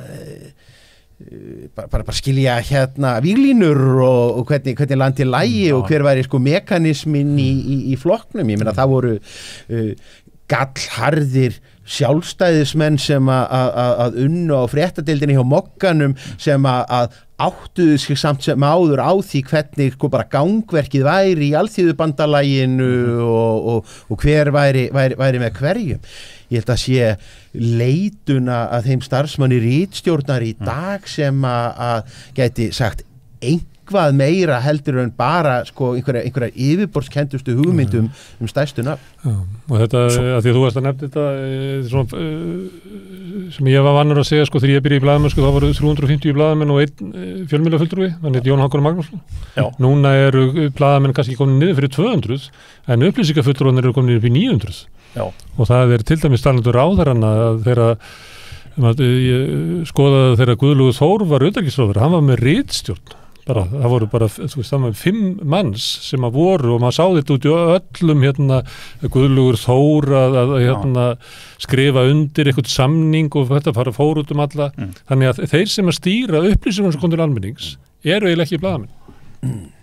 bara skilja hérna víglínur og hvernig landi lægi og hver væri sko mekanismin í flokknum. Ég meina það voru gallharðir sjálfstæðismenn sem að unnu á fréttadeildinni hjá Mogganum sem að áttuðu sig samt sem áður á því hvernig sko bara gangverkið væri í alþýðubandalaginu og hver væri með hverjum. Ég held að sé leituna að þeim starfsmanni ritstjórnar í dag sem að gæti sagt eitthvað meira heldur en bara sko einhverja yfirborðskendustu hugmyndum stærstu nafn. Og þetta, að því að þú varst að nefna þetta svona, sem ég var vannur að segja sko þegar ég byrjaði í blaðamennsku þá voru 350 blaðamenn og einn fjölmiðlafulltrúi, þannig Jón Hákon Magnússon. Núna eru blaðamenn kannski komin niður fyrir 200 en upplýsingafulltrúarnir eru komin niður fyrir 900. Já. Og það til dæmis talandur ráðherranna þegar ég skoðaði þegar Guðlaugur Þór var utanríkisráðherra, hann var með ritstjórn bara, það voru bara, þú veist, það var 5 manns sem að voru og maður sá þetta út í öllum hérna Guðlaugur Þór að skrifa undir eitthvað samning og þetta fór út alla þannig að þeir sem að stýra upplýsingum sem kom til almennings eru eiginlega ekki blaðamenn.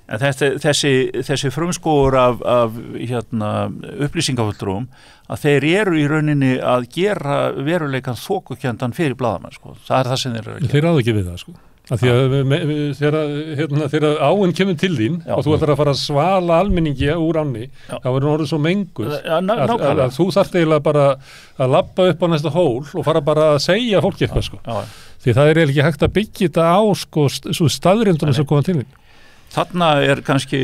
En þessi frumskógur af hérna, upplýsingafulltrúum að þeir eru í rauninni að gera veruleikan þokukenndan fyrir blaðamenn sko. Það það sem þeir eru að gera. Þeir ráða ekki við það sko. Að því að þegar áin kemur til þín og þú ætlar að fara að svala almenningi úr ánni, þá verður orðið svo menguð að þú þarft eiginlega bara að labba upp á næsta hól og fara bara að segja fólki eitthvað sko. Því það er eiginlega ekki hægt að byggja þetta á sko staðrindunum sem koma til þín. Þarna er kannski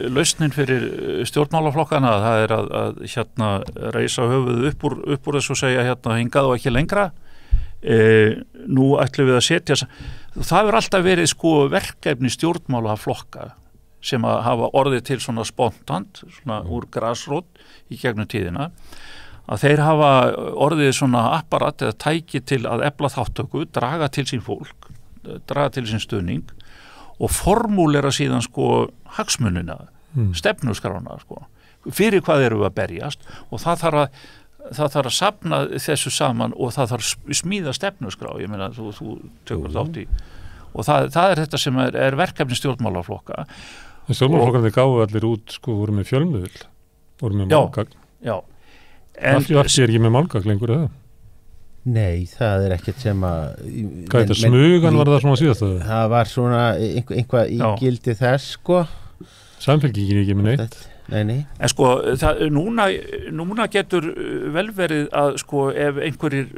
lausnin fyrir stjórnmálaflokkana, það er að hérna reisa höfuð upp úr þessu og segja hérna hingað og ekki lengra. Nú ætlum við að setja, það hefur alltaf verið sko verkefni stjórnmálaflokka sem að hafa orðið til svona spontant, svona úr grasrót í gegnum tíðina, að þeir hafa orðið svona apparat eða tæki til að efla þáttöku, draga til sín fólk, draga til sín stuðning og formúlera síðan sko hagsmunina, stefnuskrána sko, fyrir hvað eru að berjast og það þarf að safna þessu saman og það þarf smíða stefnuskrá, ég meina þú tekur þátt í og það er þetta sem er verkefni stjórnmálaflokka. Stjórnmálaflokkarnir gáfu allir út sko, voru með fjölmiðl, voru með málgagn. Já. Allt er ekki með málgagn lengur eða? Nei, það ekkert sem að Hvað þetta, smugan var það svona síðast? Það var svona einhvað í gildi þess sko. Samfélkingin ekki með neitt. Nei. En sko, núna getur vel verið að sko ef einhverjir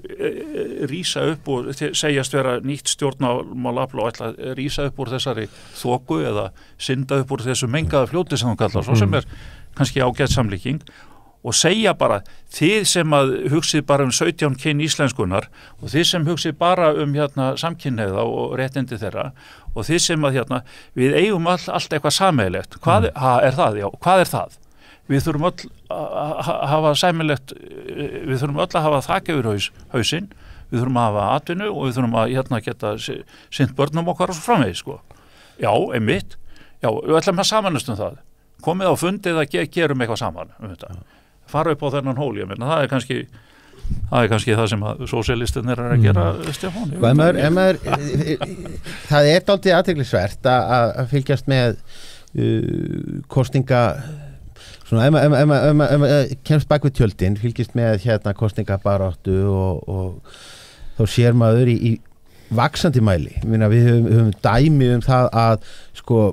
rísa upp og segjast vera nýtt stjórnmálafl og ætla að rísa upp úr þessari þoku eða synda upp úr þessu mengaða fljóti sem hún kallar svo sem kannski ágætt samlíking og segja bara, þið sem að hugsið bara 17 kyn íslenskunar og þið sem hugsið bara samkynhneigða og réttindi þeirra og þið sem að við eigum allt eitthvað sameiginlegt. Hvað er það? Já, hvað er það? Við þurfum öll að hafa sameiginlegt, við þurfum öll að hafa þak yfir hausinn, við þurfum að hafa atvinnu og við þurfum að geta sinnt börnum okkar og svo framvegis, sko. Já, einmitt. Já, við ætlum að samanast það. Komið á fundið að gerum eitthvað saman þetta. Fara upp á þennan hól, ég meina, það er kannski það sem að sósíalistarnir að gera, Stefán. Það dálítið athyglisvert að fylgjast með kosninga svona, ef kemst bak við tjöldin, fylgjast með kosningabaráttu og þá sér maður í vaxandi mæli. Við höfum dæmi það að sko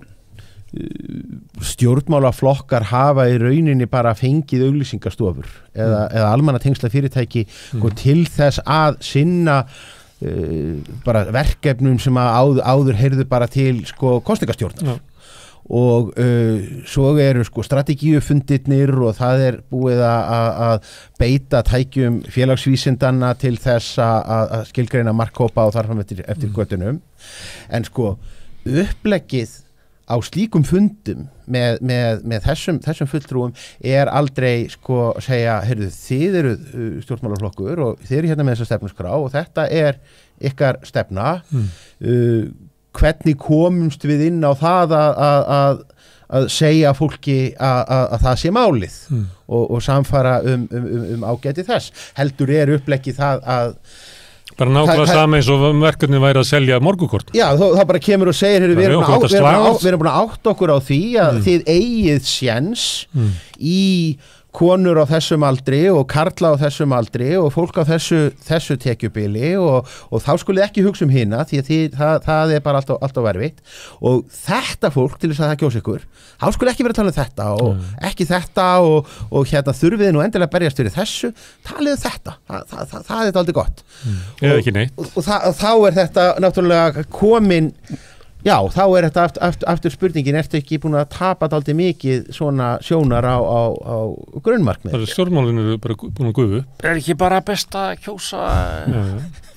stjórnmálaflokkar hafa í rauninni bara fengið auglýsingastofur eða almannatengsla fyrirtæki til þess að sinna bara verkefnum sem að áður heyrðu bara til sko kosningastjórnar og svo eru sko strategíufundirnir og það búið að beita tækjum félagsvísindanna til þess að skilgreina markhópa og þarfum eftir göttunum en sko uppleggið á slíkum fundum með þessum fulltrúum aldrei sko að segja, heyrðu, þið eru stjórnmálaflokkur og þið eru hérna með þessa stefnuskrá og þetta ykkar stefna hvernig komumst við inn á það að segja fólki að það sé málið og samfara ágæti þess heldur uppleggið það að bara nákvæmlega sama eins og verkefni væri að selja morgukort. Já, þá bara kemur og segir við erum búin að átta okkur á því að þið eigið séns í konur á þessum aldri og karla á þessum aldri og fólk á þessu tekjubili og þá skulle ekki hugsa hina því að það bara alltaf verfitt og þetta fólk til þess að það kjósi ykkur þá skulle ekki vera að tala þetta og ekki þetta og þurfið nú endilega berjast fyrir þessu, talið þetta það aldrei gott eða ekki neitt og þá þetta náttúrulega komin já, þá þetta aftur spurningin ertu ekki búin að tapa dálítið mikið svona sjónar á grunnmarkmið. Það stjórnmálin eru bara búin að gufu. Ekki bara best að kjósa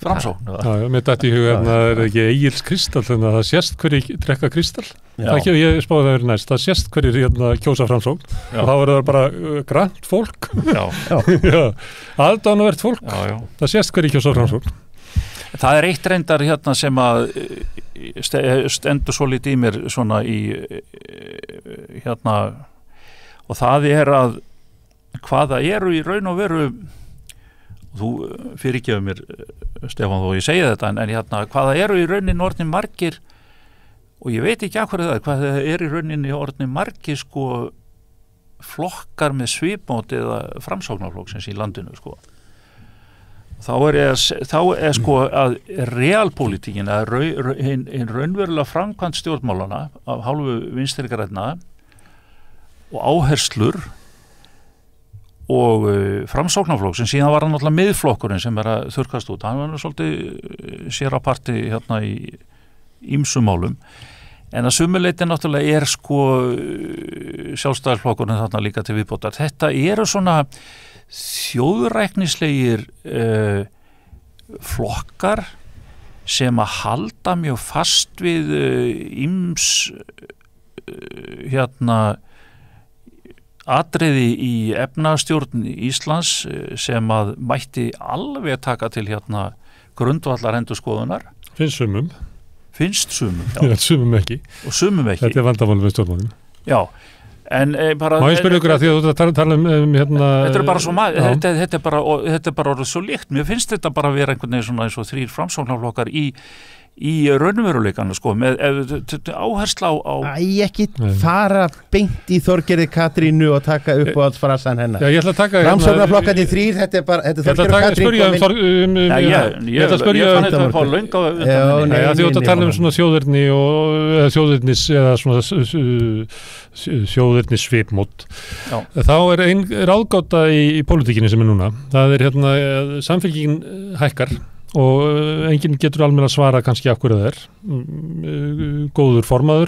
framsókn? Já, mér dætti í huga það ekki Egils kristall þannig að það sést hverju drekka kristall. Það ekki, ég spáði það verið næst, það sést hverju kjósa framsókn og þá verður það bara grænt fólk. Já. Aðdánavert fólk. Já. Það sést hverju kjósa framsókn. Það eitt reyndar sem að stendur svo lítið í mér svona í og það að hvaða eru í raun og veru þú fyrirgefur mér Stefán þó ég segi þetta en hvaða eru í rauninni orðin margir og ég veit ekki af hverju hvað í rauninni orðin margir sko flokkar með svipmót eða framsóknarflokksins í landinu sko þá sko að realpolitíkin að hinn raunverulega framkvæmt stjórnmálana af hálfu vinstri grænna og áherslur og framsóknarflokk sem síðan var hann alltaf miðflokkurinn sem að þurrkast út, hann var svolítið sér á parti í ýmsum málum en að sumuleyti náttúrulega sko sjálfstæðisflokkurinn þarna líka til viðbótar, þetta eru svona þjóðræknislegir flokkar sem að halda mjög fast við atriði í efnastjórn Íslands sem að mætti alveg taka til grundvallar endurskoðunar. Finnst sumum. Já, sumum ekki. Og sumum ekki. Þetta vandamálið með stjórnmálinu. Já. En bara má ég spyrja ykkur að því að þú tala þetta er bara svo þetta er bara orðið svo líkt mér finnst þetta bara að vera einhvern veginn svona eins og þrír framsóknarflokkar í í raunveruleikana sko, með áhersla á ekki fara beint í Þorgerði Katrínu og taka upp á alls frasan hennar. Já, ég ætla að taka Framsóknarflokkandi 3, þetta er bara Þorgerði Katrín ég fann þetta að fá löng á því að tala svona þjóðerni og þjóðernis eða svona þjóðernis svipmót. Þá ein ráðgáta í pólitíkinni sem núna. Það samfylkingin hækkar og enginn getur almenn að svara kannski af hverju það er. Góður formaður.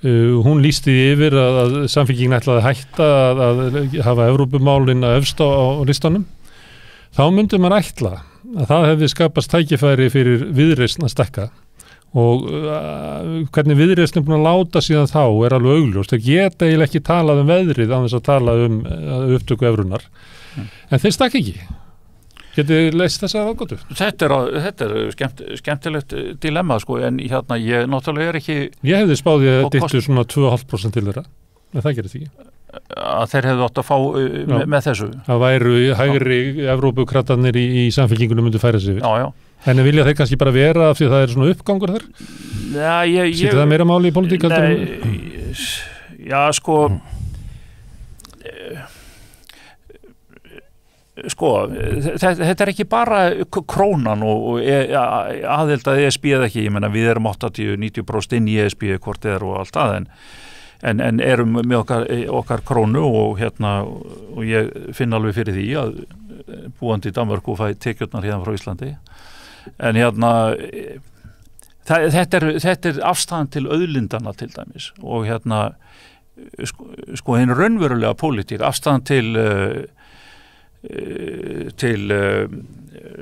Hún lýsti yfir að samfylkingin ætlaði að hætta að hafa Evrópumálin að efst á listanum. Þá myndi man ætla að það hefði skapast tækifæri fyrir Viðreisn að stækka og hvernig Viðreisn er búin að láta síðan þá er alveg augljóst. Það geta eiginlega ekki talað veðrið án þess að tala upptöku evrunar. En þeir stakk ekki. Getið leist þessa ráðgátu? Þetta er skemmtilegt dilemma sko, en ég náttúrulega er ekki... Ég hefði spáði að dittu svona 2,5% til þeirra, en það gerist ekki. Að þeir hefðu átt að fá með þessu? Það væru hægri Evrópukratarnir í samfylkingunum myndu færa sig yfir. Já. En vilja þeir kannski bara vera af því að það er svona uppgangur þar? Sýttir það meira máli í pólitík? Já, þetta er ekki bara krónan og aðild að ESB eða ekki, ég menna við erum 80-90% inn í ESB hvort er og allt það en erum með okkar krónu og og ég finn alveg fyrir því að búandi í Danmörku fæ tekjurnar hérna frá Íslandi en þetta er afstæðan til auðlindana til dæmis og hinn raunverulega pólitík, afstæðan til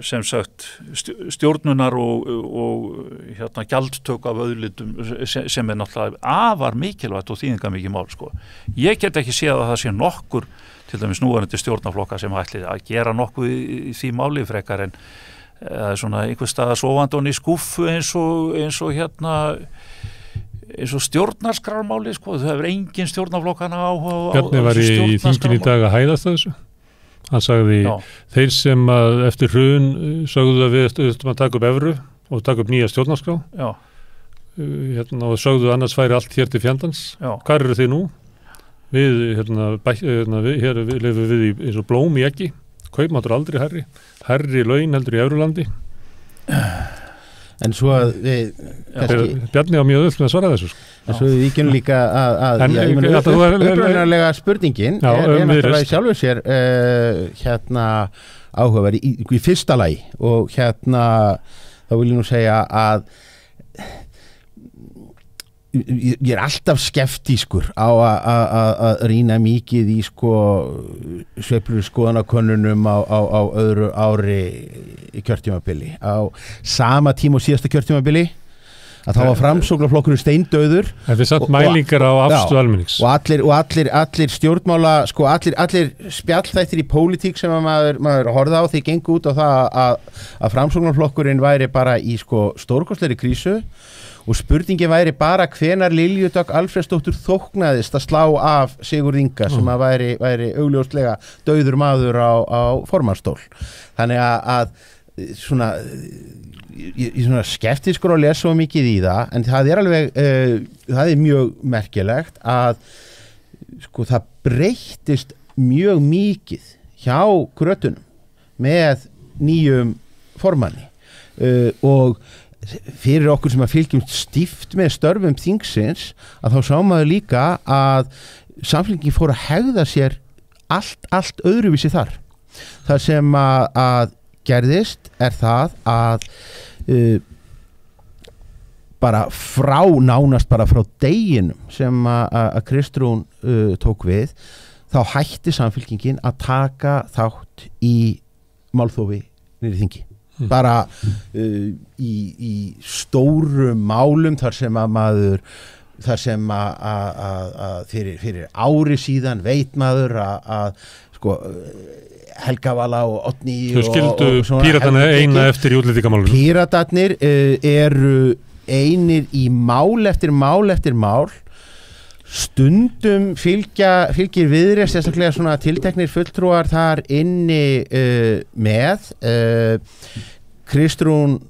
sem sagt stjórnunar og gjaldtöku af auðlindum sem er náttúrulega afar mikilvægt og þýðingarmikið mál sko. Ég get ekki séð að það sé nokkur til dæmis núverandi stjórnarflokka sem ætli að gera nokkuð í því máli frekar en það er svona einhvers staðar sofandi í skúffu eins og stjórnarskrármáli sko, það hefur engin stjórnarflokkana áhuga á Bjarni var í þingin í dag að hæðast þessu. Hann sagði, þeir sem eftir hrun sögðu að við ættum að taka upp evru og taka upp nýja stjórnarskrá og sögðu annars færi allt hér til fjandans. Hvar eru þið nú? Við lifum við eins og blóm í eggi, kaupmáttur aldrei hærri laun heldur í Evrulandi. En svo að við Bjarni á mjög öll með að svara þessu en svo við víkjum líka að upprunarlega spurningin er náttúrulega í sjálfu sér áhugaverð í fyrsta lagi og þá vil ég nú segja að ég er alltaf skeptískur á að rýna mikið í sveiflur skoðanakönnunum á öðru ári í kjörtímabili á sama tíma og síðasta kjörtímabili að þá var Framsóknarflokkurinn steindauður en við satt mælingar á afstöðu almennings og allir stjórnmála allir spjallþættir í pólitík sem að maður horfði á þeir gengu út á það að Framsóknarflokkurinn væri bara í stórkostlegri krísu og spurningin væri bara hvenar Lilju Dögg Alfreðsdóttur þóknaðist að slá af Sigurð Inga sem að væri augljóslega dauður maður á formannstól. Þannig að svona ég svona skeptískur að lesa svo mikið í það en það er alveg það er mjög merkilegt að það breyttist mjög mikið hjá Krötunum með nýjum formanni og fyrir okkur sem að fylgjum stíft með störfum þingsins að þá sá maður líka að samfélgin fór að hegða sér allt öðruvísi þar. Það sem að gerðist er það að nánast bara frá deginum sem að Kristrún tók við þá hætti samfélkingin að taka þátt í málþófi niðri þingi. Bara í stórum málum þar sem að fyrir ári síðan veit maður að Helga Vala og Oddný og skildu Píratarnir eina eftir í útlendingamálum. Píratarnir eru einir í mál eftir mál stundum fylgir Viðreisn sérstaklega svona tilteknir fulltrúar þar inni með Kristrún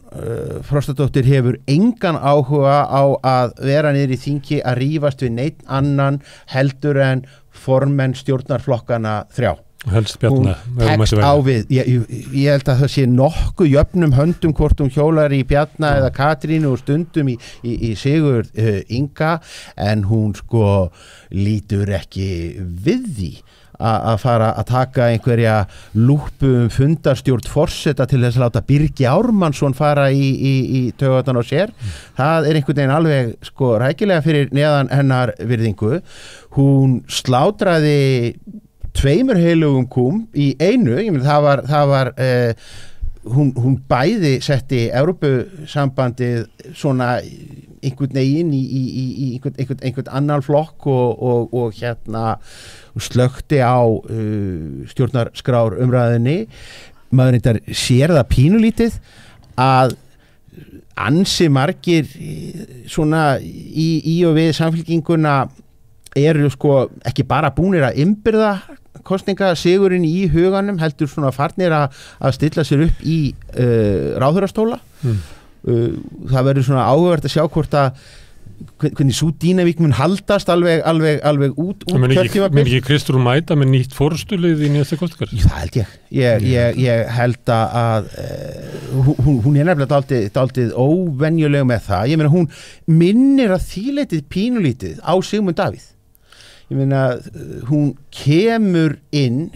Frostadóttir hefur engan áhuga á að vera niður í þingi að rífast við neitt annan heldur en formenn stjórnarflokkana 3. Helst Bjarna. Hún tekst á við, ég held að það sé nokkuð jöfnum höndum hvort hún hjólar í Bjarna eða Katrínu og stundum í Sigurð Inga, en hún sko lítur ekki við því að fara að taka einhverja lúpu fundarstjórn forseta til þess að láta Birgi Ármannsson fara í taugarnar á sér. Það er einhvern veginn alveg sko rækilega fyrir neðan hennar virðingu. Hún slátraði 2 heilugum kúm í einu, ég meina það var hún bæði setti Evrópusambandið svona einhvern veginn í einhvern annan flokk og hérna slökkti á stjórnarskrár umræðinni. Maður reyndar sér það pínulítið að ansi margir svona í og við samfylkinguna eru sko ekki bara búnir að innbyrða kosningasigurinn í huganum, heldur svona farnir að stilla sér upp í ráðherrastóla. Það verður svona áhugavert að sjá hvort að hvernig svo dýnavík mun haldast alveg út kjörtímabil. Mun ekki Kristrún mæta með nýtt forstulið í næstu kosningar? Það held ég held að hún er nefnilega dálítið óvenjuleg með það. Ég meina hún minnir að þýleitið pínulítið á Sigmund Davíð. Ég meina hún kemur inn,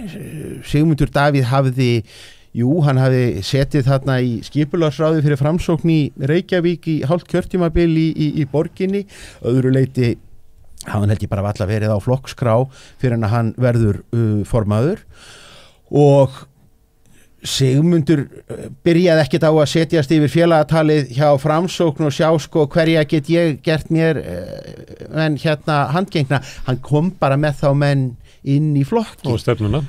Sigmundur Davíð hann hafði setið þarna í skipulagsráði fyrir framsókn í Reykjavík í hálft kjörtímabil í borginni. Öðru leyti hann held ég bara varla verið á flokkskrá fyrir en að hann verður formaður, og Sigmundur byrjaði ekkert á að setjast yfir félagatalið hjá framsókn og sjá sko hverja get ég gert mér en hérna handgengna. Hann kom bara með þá menn inn í flokki og stefnuna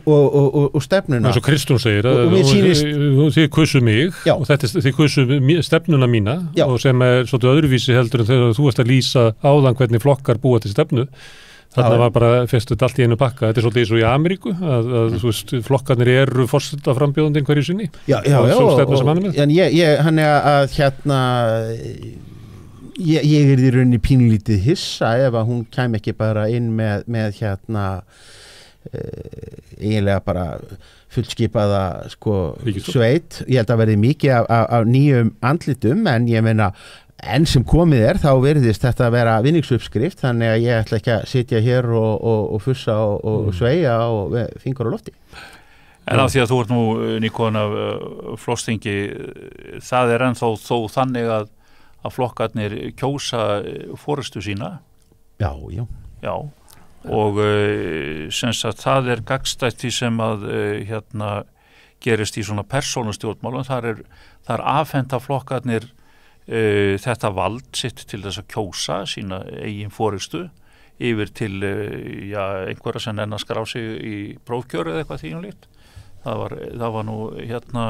og stefnuna, eins og Kristrún segir þið kusu mig og þið kusu stefnuna mína. Já. Og sem er svolítið öðruvísi heldur en þegar þú varst að lýsa áðan hvernig flokkar búa til stefnu. Þarna var bara festu allt í einu pakka. Þetta er svolítið eins og í Ameríku að þú veist, flokkarnir eru forseta frambjóðandi hverju sinni. Já, en hann er að hérna ég er í rauninni pínlítið hissa ef að hún kæmi ekki bara inn með hérna eiginlega bara fullskipaða sko sveit. Ég held að verði mikið af nýjum andlitum, en ég meina enn sem komið þá verðist þetta að vera vinningsuppskrift, þannig að ég ætla ekki að sitja hér og fussa og sveia og fingur á lofti. En af því að þú ert nú nýkomin af flokksþingi, það er ennþá þó þannig að flokkarnir kjósa forystu sína. Já. Og sem sagt það er gagnstætt því sem að hérna gerist í svona persónustjórnmálum. Það er afhenda flokkarnir þetta vald sitt til þess að kjósa sína eigin forystu yfir til einhverja sem enn að skrá sig í prófkjör eða eitthvað þínulíkt. Það var nú hérna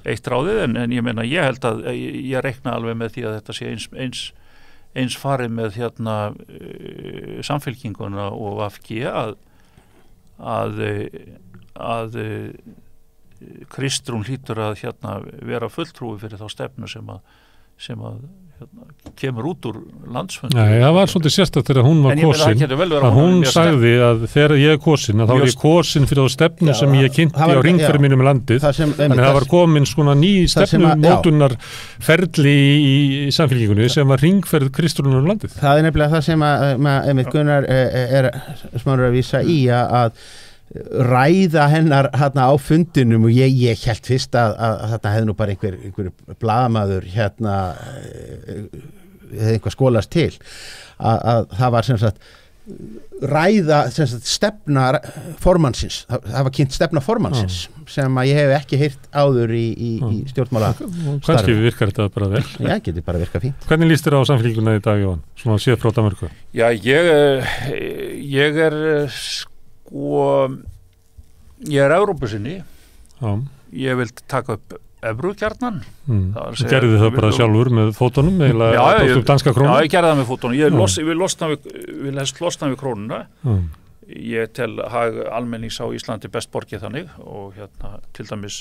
eitt ráðið, en ég meina ég held að ég reikna alveg með því að þetta sé eins farið með hérna samfylkinguna og VFG að Kristrún hlýtur að hérna vera fulltrúi fyrir þá stefnu sem að hérna, kemur út úr landsfundi. Nei, það var svolítið sérstakt þegar hún var kosin, að hún sagði að þegar ég er kosin, að þá er ég kosin fyrir þá stefnu sem ég kynnti á ringferð mínum í landið, þannig að það var komin svona ný stefnumótunar ferli í samfélkingunni sem var ringferð Kristrúnar um landið. Það er nefnilega það sem að Gunnar er smárur að vísa í að ræða hennar hérna á fundinum, og ég held fyrst að þetta hefði nú bara einhver blaðamaður hérna hefði einhver skólast til að það var sem sagt ræða sem sagt stefna formannsins, það var kynnt stefna formannsins sem að ég hef ekki heyrt áður í stjórnmála Kannski virkar þetta bara vel. Já, getur bara virkað fínt. Hvernig líst þér á samfélkinguna í dag, Jóhann? Svona séð frá Danmörku. Já, ég er ég er Evrópusinni. Ég vil taka upp evru gjarnan. Gerði það bara sjálfur með fótunum eða danska krónu? Já, ég gerði það með fótunum. Ég vil helst losna við krónuna. Ég tel hag almennings á Íslandi best borgið þannig, og hérna til dæmis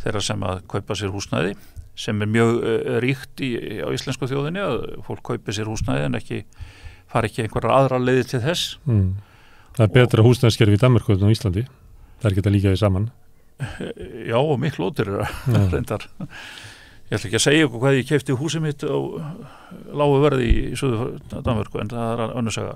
þeirra sem að kaupa sér húsnæði sem mjög ríkt á íslensku þjóðinni að fólk kaupi sér húsnæði en fari ekki einhverjar aðra leiðir til þess. Það er betra húsnæðiskerfi í Danmörku en á Íslandi. Það er ekki að líka því saman. Já, og miklu ódýr reyndar. Ég ætla ekki að segja ykkur hvað ég keypti húsið mitt á lágu verði í Suður Danmörku en það er önnur saga.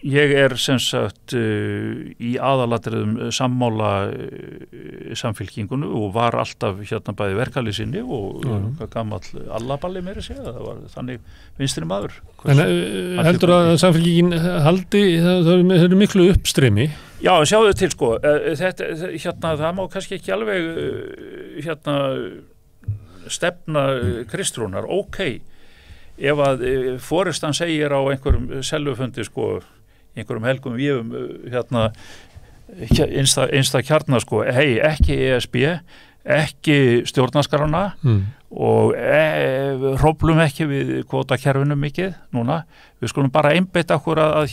Ég er sem sagt í aðalatriðum sammála samfylkingunni og var alltaf bæði verkalýðsinni og gamall allaballi meira segja, það var þannig vinstri maður. En heldur að samfylkingin haldi, það eru miklu uppstreymi? Já, sjáðu til sko, það má kannski ekki alveg stefna Kristrúnar, ef að forystan segir á einhverjum selvufundi sko, einhverjum helgum víum einsta kjarna sko, ekki ESB, ekki stjórnarskrána og hróflum ekki við kvótakerfinu mikið núna, við skulum bara einbeita okkur að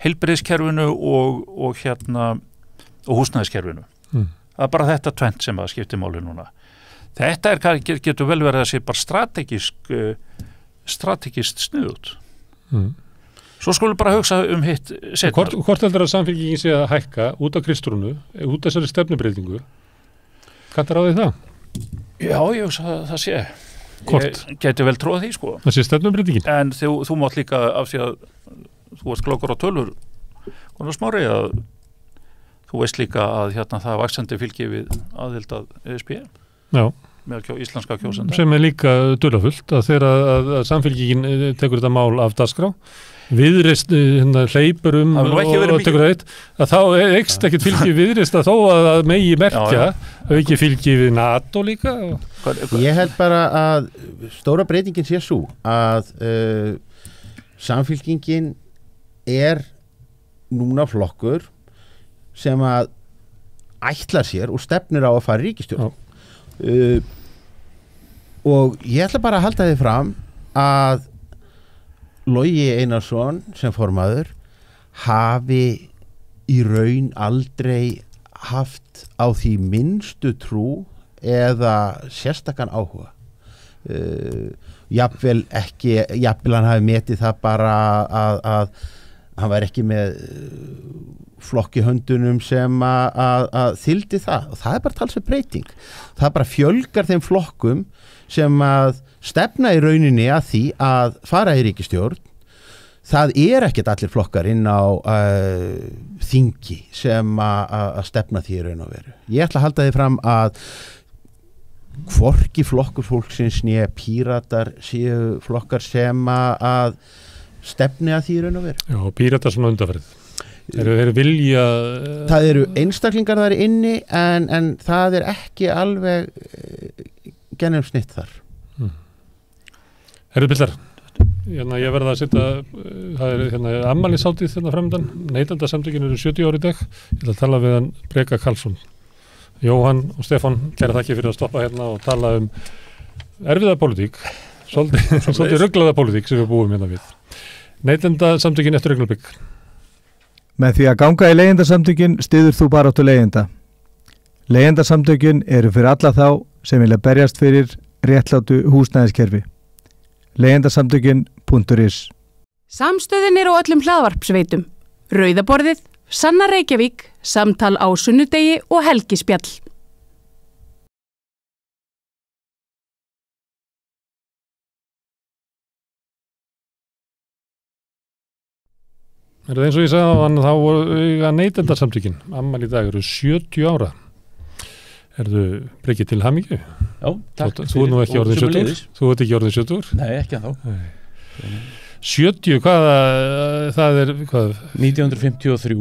heilbrigðiskerfinu og húsnæðiskerfinu. Það er bara þetta tvennt sem að skipti máli núna. Þetta getur vel verið að sé bara strategist sniðut. Svo skulum bara hugsa hitt seinna. Hvort heldur að samfylkingin sé að hækka út af Kristrúnu, út af þessari stefnubreytingu? Kantar á því það? Já, ég hugsa að það sé. Hvort? Ég geti vel trúið því, sko. Það sé stefnubreytingin? En þú mátt líka af því að þú varst glöggur á tölur konar smári að þú veist líka að það er vaxandi fylgi við aðild að ESB. Já. Með íslenska kjósenda. Sem líka dularfullt að þegar að samfylkingin tekur þetta mál af dagskrá, Viðreist hleypur og tekur það að þá eikst ekkert fylgi Viðreist að þó að megi merkja auki fylgi við NATO líka. Ég held bara að stóra breytingin sé svo að samfylkingin er núna flokkur sem að ætlar sér og stefnir á að fara í ríkisstjórn. Og ég ætla bara að halda þið fram að Logi Einarsson sem formaður hafi í raun aldrei haft á því minnstu trú eða sérstakann áhuga. Jafnvel hann hafi metið það bara að hann var ekki með flokki höndunum sem að þyldi það og það er bara talsvert breyting. Það bara fjölgar þeim flokkum sem að stefna í rauninni að því að fara í ríkisstjórn. Það er ekkert allir flokkar inn á þingi sem að stefna því í raun og veru. Ég ætla að halda því fram að hvorki flokkur fólksins né Píratar séu flokkar sem að stefni að því í raun og veru. Já, Píratar sem undanferð. Þeir vilja... Það eru einstaklingar þar inni en það er ekki alveg gennum snitt þar. Herru Pillar, ég verða að setja, það er afmælishátíð framöndan, Neytendasamtökin eru 70 ári í dag, ég ætla að tala við hann Breka Karlsson. Jóhann og Stefán, kæra þakki fyrir að stoppa hérna og tala erfiða pólitík, svolítið ruglaða pólitík sem við búum hérna við. Neytendasamtökin eftir augnablik. Með því að ganga í leigjendasamtökin styður þú baráttu leigjenda. Leigjendasamtökin eru fyrir alla þá sem vilja berjast fyrir réttlátu húsnæðiskerfi. Leigjendasamtökin.is. Samstöðin er á öllum hlaðvarpsveitum. Rauðaborðið, Sanna Reykjavík, Samtal á sunnudegi og Helgispjall. Er það eins og ég sagði þá voru Neytendasamtökin, afmæli í dag eru 70 ára. Erðu Breki til hamingju? Já, takk. Þú er nú ekki orðin 70? Þú ert ekki orðin 70? Nei, ekki ennþá. 70, það er hvað? 1953,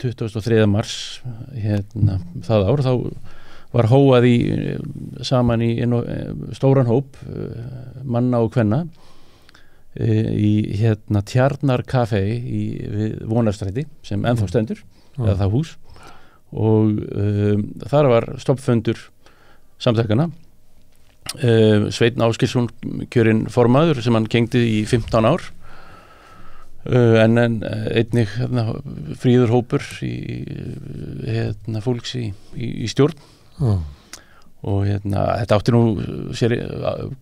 23. mars, það ár, þá var hóað saman í stóran hóp, manna og kvenna, í Tjarnar Café við Vonarstræti, sem ennþá stendur, eða það hús, og þar var stoppfundur samtökana. Sveinn Áskilsson kjörinn formaður sem hann gegndi í 15 ár. en einnig fríður hópur í fólks í stjórn og þetta átti nú sér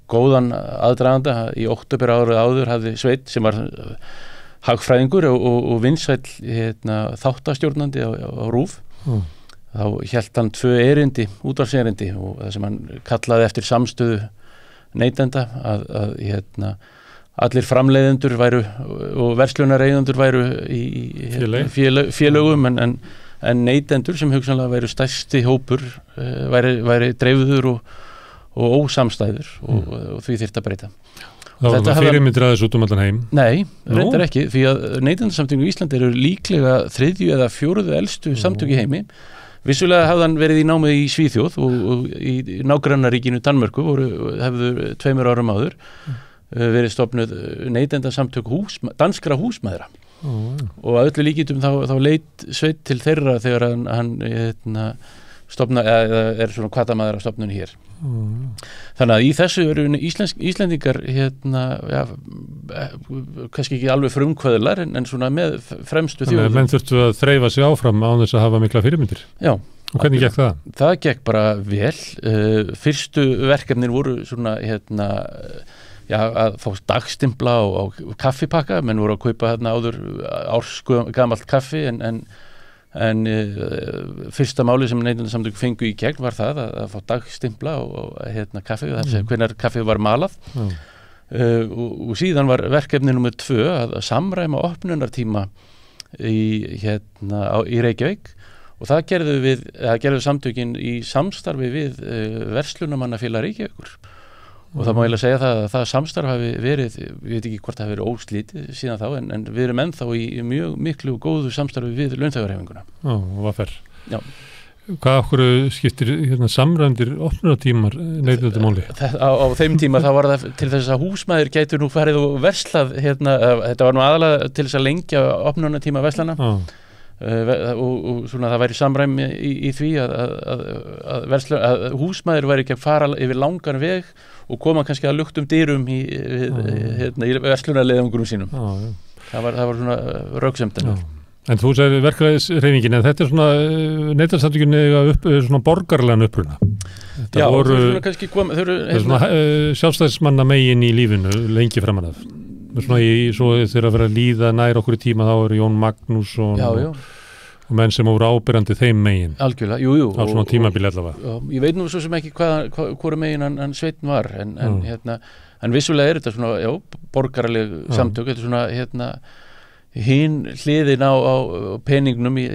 góðan aðdraganda. Í október árið áður hafði Sveinn sem var hagfræðingur og vinsæll þáttastjórnandi á RÚV. Þá hélt hann 2 erindi, útvarpserindi, og það sem hann kallaði eftir samstöðu neytenda að allir framleiðendur væru og verslunareigendur væru í félögum en neytendur sem hugsanlega væru stærsti hópur væri dreifður og ósamstæður og því þyrfti að breyta. Það var fyrirmyndir aðeins út allan heim? Nei, reyndar ekki, því að neytendasamtökin í Íslandi eru líklega 3. eða 4. elstu samtök í heimi. Vissulega hafði hann verið í námið í Svíþjóð og í nágrannaríkinu Danmörku hefðu 2 árum áður verið stofnuð neytendasamtök danskra húsmæðra. Og að öllu líkindum þá leit Sveinn til þeirra þegar hann stofna eða svona hvatamaður á stofnunni hér. Þannig að í þessu eru Íslendingar kannski ekki alveg frumkvöðlar en svona með fremstu þjóðum. Þannig að menn þurftu að þreifa sig áfram án þess að hafa mikla fyrirmyndir. Já. Og hvernig gekk það? Það gekk bara vel. Fyrstu verkefnin voru svona að fá dagstimpla á kaffipakka. Menn voru að kaupa áður ársgamalt kaffi en fyrsta máli sem neytendasamtök fengu í gegn var það að fá dagstimpla á kaffi, hvenær kaffið var malað. Og síðan var verkefni nummer 2 að samræma opnunartíma í Reykjavík, og það gerðu samtökin í samstarfi við verslunarmannafélag Reykjavíkur. Og það má eiginlega segja að það samstarf hafi verið, ég veit ekki hvort það hafi verið óslítið síðan þá, en við erum ennþá í mjög miklu og góðu samstarfi við launþegahreyfinguna. Hvað fer? Já. Hvað okkur skiptir samræmdir opnunartímar neytendamáli? Á þeim tíma þá var það til þess að húsmæður gætu nú farið og verslað, þetta var nú aðalega til þess að lengja opnunartíma verslana. Og svona það væri samræmi í því að húsmæður væri ekki að fara yfir langan veg og koma kannski að luktum dyrum í verslunarleiðangurum sínum. Það var svona röksemdin. En þú segir verkræðishreyfingin, en þetta svona neytendasamtökin svona borgaralegan uppruna. Já, voru svona kannski svona sjálfstæðismanna megin í lífinu lengi framan af. Svo þegar að vera að líða nær okkur í tíma þá eru Jón Magnús og menn sem voru ábyrjandi þeim megin. Algjörlega, jú. Á svona tímabili allavega. Ég veit nú svo sem ekki hvora megin hann Sveinn var, en vissulega er þetta svona, borgaraleg samtök, þetta er svona hinn hliðin á peningnum í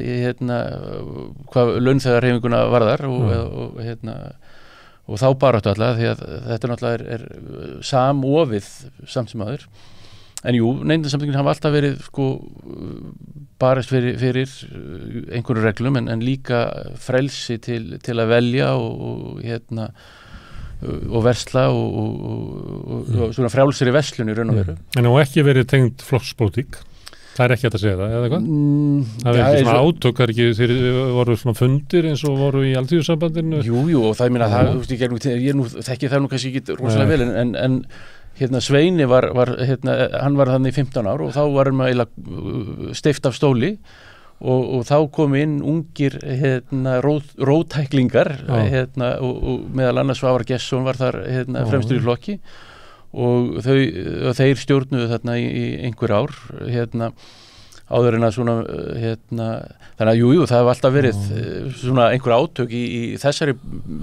hvað launþegahreyfinguna varðar og þá baráttu alla, því að þetta náttúrulega er samofið samt sem aður. En jú, neytendasamtökin hafa alltaf verið barist fyrir einhverju reglum en líka frelsi til að velja og versla og svona frjálsir í verslun í raun og veru. En það ekki verið tengd flokkspólitík? Það er ekki hægt að segja það, eða hvað? Það er ekki svona átökar, þeir voru svona fundir eins og voru í Alþýðusambandinu? Jú, og það ég þekki það nú kannski ekki rosalega vel, en Sveini hann var þannig í 15 ár og þá var hann eiginlega steypt af stóli og þá kom inn ungir róttæklingar og meðal annars Svavar Gestsson var þar fremstur í flokki og þeir stjórnuðu þarna í einhver ár áður en að svona þannig að jú, það hefur alltaf verið svona einhver átök í þessari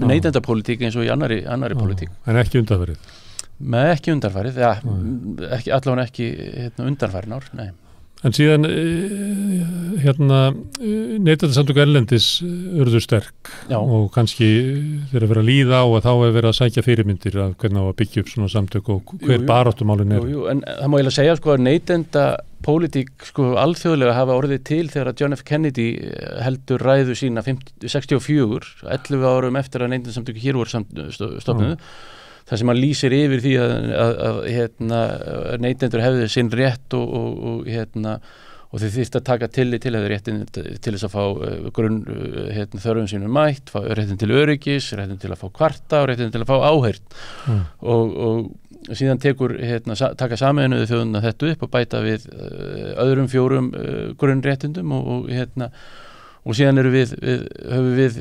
neytendapólitík eins og í annari pólitík. En ekki undanfarið? Með ekki undanfarið, allavega ekki undanfarin ár, nei. En síðan neytendasamtök erlendis urðu sterk og kannski þeirra verið að líða á að þá hefur verið að sækja fyrirmyndir af hvernig á að byggja upp svona samtök og hver baráttumálin er. Jú, en það má eiginlega segja að neytendapólitík alþjóðlega hafa orðið til þegar að John F. Kennedy heldur ræðu sína 64, 11 árum eftir að neytendasamtök hér voru stofnuð. Það sem hann lýsir yfir því að neytendur hefðu sinn rétt og og þið þýrst að taka tillit til að réttin til þess að fá grunn þörfum sínum mætt, réttin til öryggis, réttin til að fá kvarta og réttin til að fá áheyrn og síðan taka Sameinuðu þjóðirnar þetta upp og bæta við öðrum 4 grunnréttindum og síðan höfum við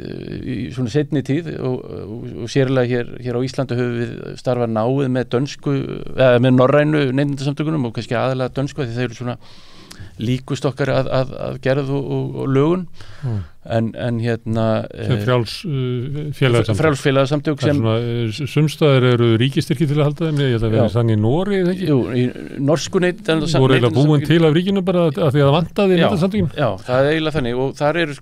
í svona seinni tíð og sérlega hér á Íslandi höfum við starfað náið með dönsku eða með norrænu neytendasamtökunum og kannski aðalega dönsku því þeir eru svona líkust okkar að gerð og lögun en frjáls félagasamtök sem sumstaðar eru ríkistyrki til að halda þeim, ég held að vera þannig í Nóri eða ekki? Jú, í norsku neytendasamtökin voru eiginlega búin til af ríkinu bara að því að það vantaði neytendasamtökin? Já, það er eiginlega þannig og þar eru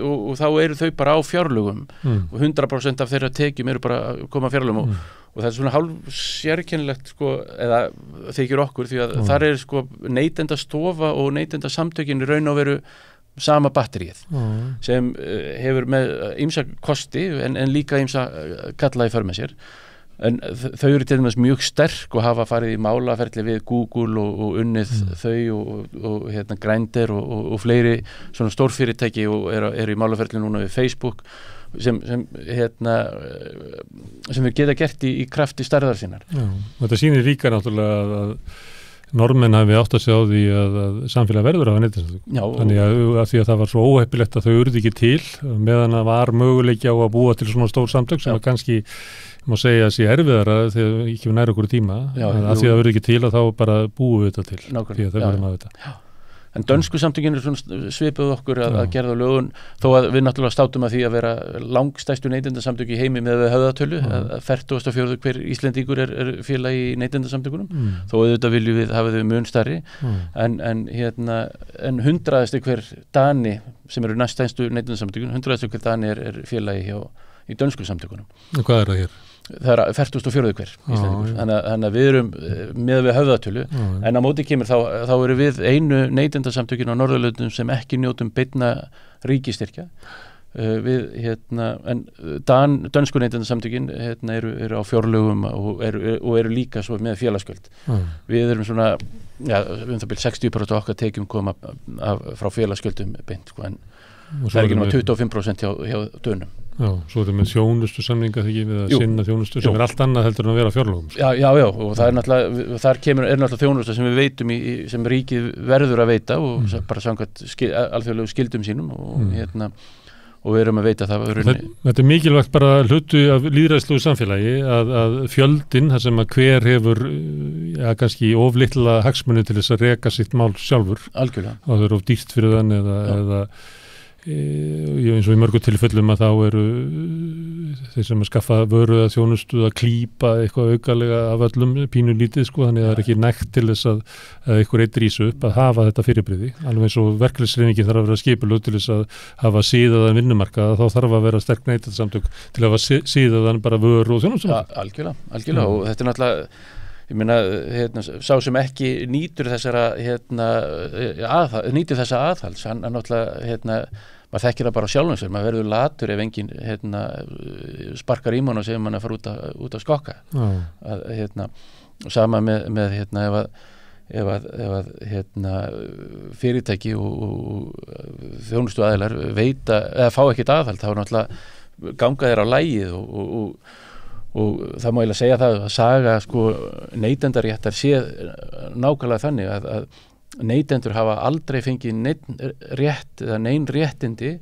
og þá eru þau bara á fjárlögum og 100% af þeirra tekjum eru bara að koma fjárlögum og það er svona hálf sérkennilegt eða þykir okkur því að þar er neytendastofa og neytendasamtökin í raun og veru sama batterið sem hefur með ýmsa kosti en líka ýmsa galla í för með sér en þau eru til dæmis mjög sterk og hafa farið í málaferli við Google og unnið þau og Grindr og fleiri svona stórfyrirtæki og eru í málaferli núna við Facebook sem við geta gert í krafti stærðar sinnar. Þetta sýnir líka náttúrulega að normenn hafi átt að sjá því að samfélag verður af neytendasamtökum. Þannig að því að það var svo óheppilegt að þau urðu ekki til meðan að var möguleiki á að búa til svona stór samtök sem að kannski má segja að sé erfiðara þegar ekki við nær okkur tíma að því að það verður ekki til að þá bara búum við þetta til því að þau verðum að þetta. En dönsku samtökin eru svona svipuð okkur að gerða lögun þó að við náttúrulega státum að því að vera langstæstu neytendasamtök í heimi með höfðatölu að 44 hver Íslendingur er félag í neytendasamtökunum þó auðvitað viljum við hafa þau mun stærri en 100. hver Dani sem eru næststæstu neytendasamtökun 100. hver Dani er félagi í dönsku samtökunum. Og hvað er það hér? Það er 44 hver Íslendingur þannig að við erum með við höfðatölu en á móti kemur þá eru við einu neytendasamtökin á Norðurlöndum sem ekki njótum beinna ríkistyrkja en dönsku neytendasamtökin eru á fjárlögum og eru líka svo með félagsgjöld við erum svona það byrja 60% okkar tekjum koma frá félagsgjöldum beint en það er ekki náttúrulega 25% hjá dönum. Já, svo er það með þjónustu samninga þegar við að sinna þjónustu sem er allt annað heldur en að vera á fjárlögum. Já, og það er náttúrulega, þar er náttúrulega þjónusta sem við veitum sem ríkið verður að veita og bara samkvæmt alþjóðlegu skildum sínum og við erum að veita það. Þetta er mikilvægt bara hlutu af lýðræðslegu samfélagi að fjöldin, þar sem að hver hefur kannski oflitla hagsmuni til þess að reka sitt mál sjálfur. Algjörlega. Og það er of dýrt fyrir þann eða eins og í mörgu tilfellum að þá eru þeir sem að skaffa vöru að þjónustu að klípa eitthvað aukalega af öllum pínulítið þannig að það er ekki nægt til þess að eitthvað eitt rísu upp að hafa þetta fyrirbrigði alveg eins og verkefnishreyfingin þarf að vera skipulögð til þess að hafa síðaðan vinnumarkað þá þarf að vera sterk neytendasamtök til að hafa síðaðan bara vöru og þjónustu. Algjörlega og þetta er náttúrulega ég meina, sá sem ekki nýtur þessara nýtur þessa aðhalds, hann náttúrulega maður þekkir það bara sjálfum sér, maður verður latur ef enginn sparkar í mann og segir mann að fara út að skokka og sama með ef að fyrirtæki og þjónustu aðilar veita eða fá ekkert aðhald, þá náttúrulega ganga þeir á lagið og það má eiginlega segja það að saga neytendaréttar sé nákvæmlega þannig að neytendur hafa aldrei fengið neinn rétt eða neinn réttindi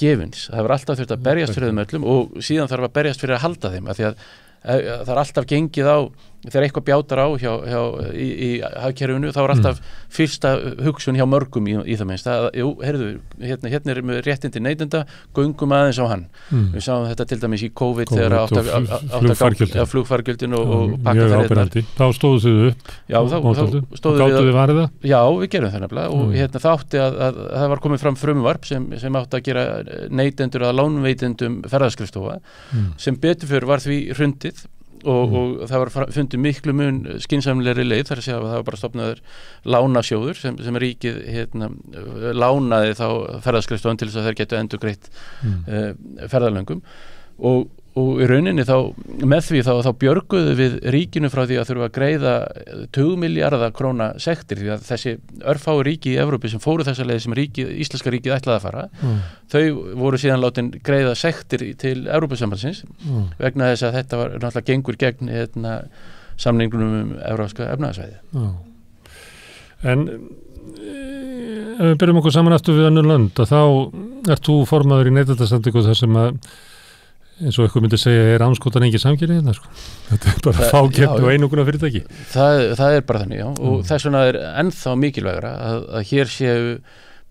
gefins. Það hefur alltaf þurft að berjast fyrir þeim öllum og síðan þarf að berjast fyrir að halda þeim af því að það er alltaf gengið á þegar eitthvað bjátar á í hagkerfinu þá er alltaf fyrsta hugsun hjá mörgum í það minnst hérna er með réttindi neytenda göngum aðeins á hann við sáum þetta til dæmis í COVID þegar flugfargjöldin og pakkaferðirnar þá stóðu þið upp og gáttu þið varða? Já, við gerum það nefnilega og það átti að það var komið fram frumvarp sem átti að gera neytendur að lánveitendum ferðaskrifstofa sem betur fyrir var því hrundið og það var fundið miklu mun skynsamlegri leið þar að segja að það var bara stofnaður lánasjóður sem ríkið lánaði þá ferðaskrifstofan til þess að þeir getu endurgreitt ferðalöngum og og í rauninni með því þá björguðu við ríkinu frá því að þurfa að greiða 20 milljarða króna sektir, því að þessi örfáu ríki í Evrópu sem fóru þessa leið sem íslenska ríkið ætlaði að fara, þau voru síðan látin greiða sektir til Evrópusambandsins vegna þess að þetta var náttúrulega gengur gegn samningunum Evrópska efnahagsvæði. En ef við byrjum okkur saman aftur við önnur lönd, að þá ert þú formaður í Neytendasamtökum þar sem að, eins og eitthvað myndi segja, anskotan engin samkeppni hérna, sko. Þetta er bara fákeppni og einokuna fyrirtæki. Það er bara þannig, já, og þess vegna er ennþá mikilvægra að hér séu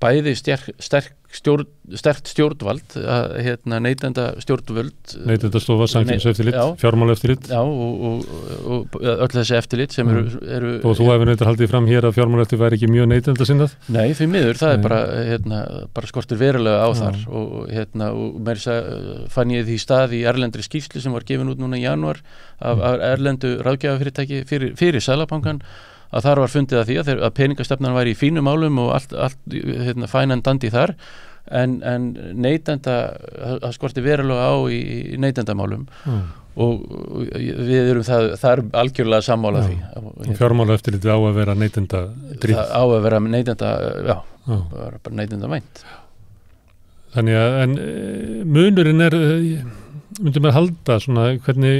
bæði sterkt stjórnvald, neytendastjórnvöld, Neytendastofa, samkeppniseftirlit, fjármálaeftirlit. Já, og öll þessi eftirlit sem eru og þú hefur neitt haldið fram hér að fjármálaeftirlit væri ekki mjög neytendasinnað? Nei, því miður, það er bara skortur verulega á þar og meira þess fann ég því stað í erlendri skýrslu sem var gefin út núna í janúar af erlendu ráðgjafafyrirtæki fyrir Seðlabankann, að þar var fundið að því að peningastefnan væri í fínum málum og allt fæn en dandi þar, en neytenda, það skorti verulega á í neytendamálum og við erum það er algjörlega sammála því. Og fjármálaeftirlitið á að vera neytendadrifið. Það á að vera bara neytendavænt. Þannig að, en munurinn myndum við halda svona hvernig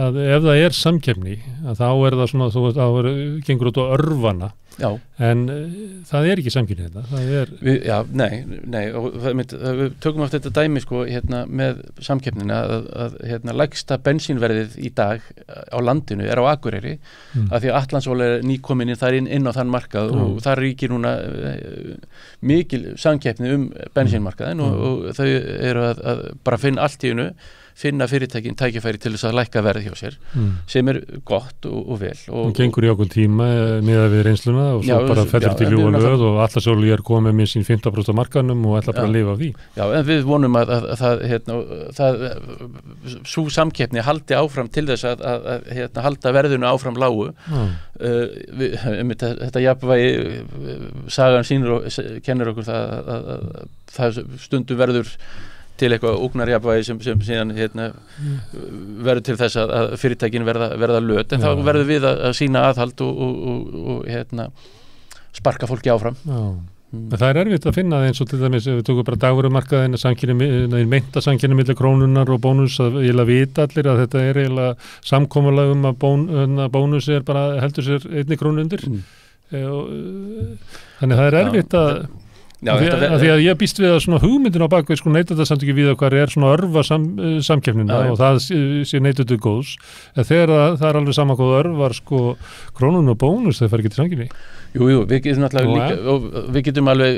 að ef það er samkeppni að þá það svona, þá gengur út á örvana. Já. En það er ekki samkeppni þetta. Það er... Nei, og við tökum aftur þetta dæmi sko, með samkeppnina að lægsta bensínverðið í dag á landinu er á Akureyri, af því að Atlantshól er nýkomin inn á þann markað og það ríkir núna mikil samkeppni bensínmarkaðin og þau eru að bara finna allt í einu, finna fyrirtækin tækifæri til þess að lækka verð hjá sér, sem er gott og vel. Og gengur í okkur tíma miðað við reynsluna og svo bara fellur til ljúga löð og Atlasóli er komið með sín 15% af markanum og ætla bara að lifa af því. Já, en við vonum að það sú samkeppni haldi áfram til þess að halda verðinu áfram lágu. Þetta jafnvægi sagan sýnir og kennir okkur það stundum verður til eitthvað ógnarjafnvægi sem síðan verður til þess að fyrirtækin verða löt, en þá verður við að sýna aðhald og sparka fólki áfram. Það er erfitt að finna það eins og til dæmis ef við tökum bara dagvörumarkaðina, meinta samkeppni milli krónunar og bónus, að eiginlega vita allir að þetta er eiginlega samkomulag að bónus bara heldur sér 1 krónu undir. Þannig það er erfitt að því að ég býst við að svona hugmyndin á bakvið sko Neytendasamtökin við okkar er svona örva samkeppnina og það sé neytendur góðs, en þegar það er alveg sama hvað örvar sko krónun og bónus, það fer ekki til samkeppni. Jú, við getum náttúrulega líka og við getum alveg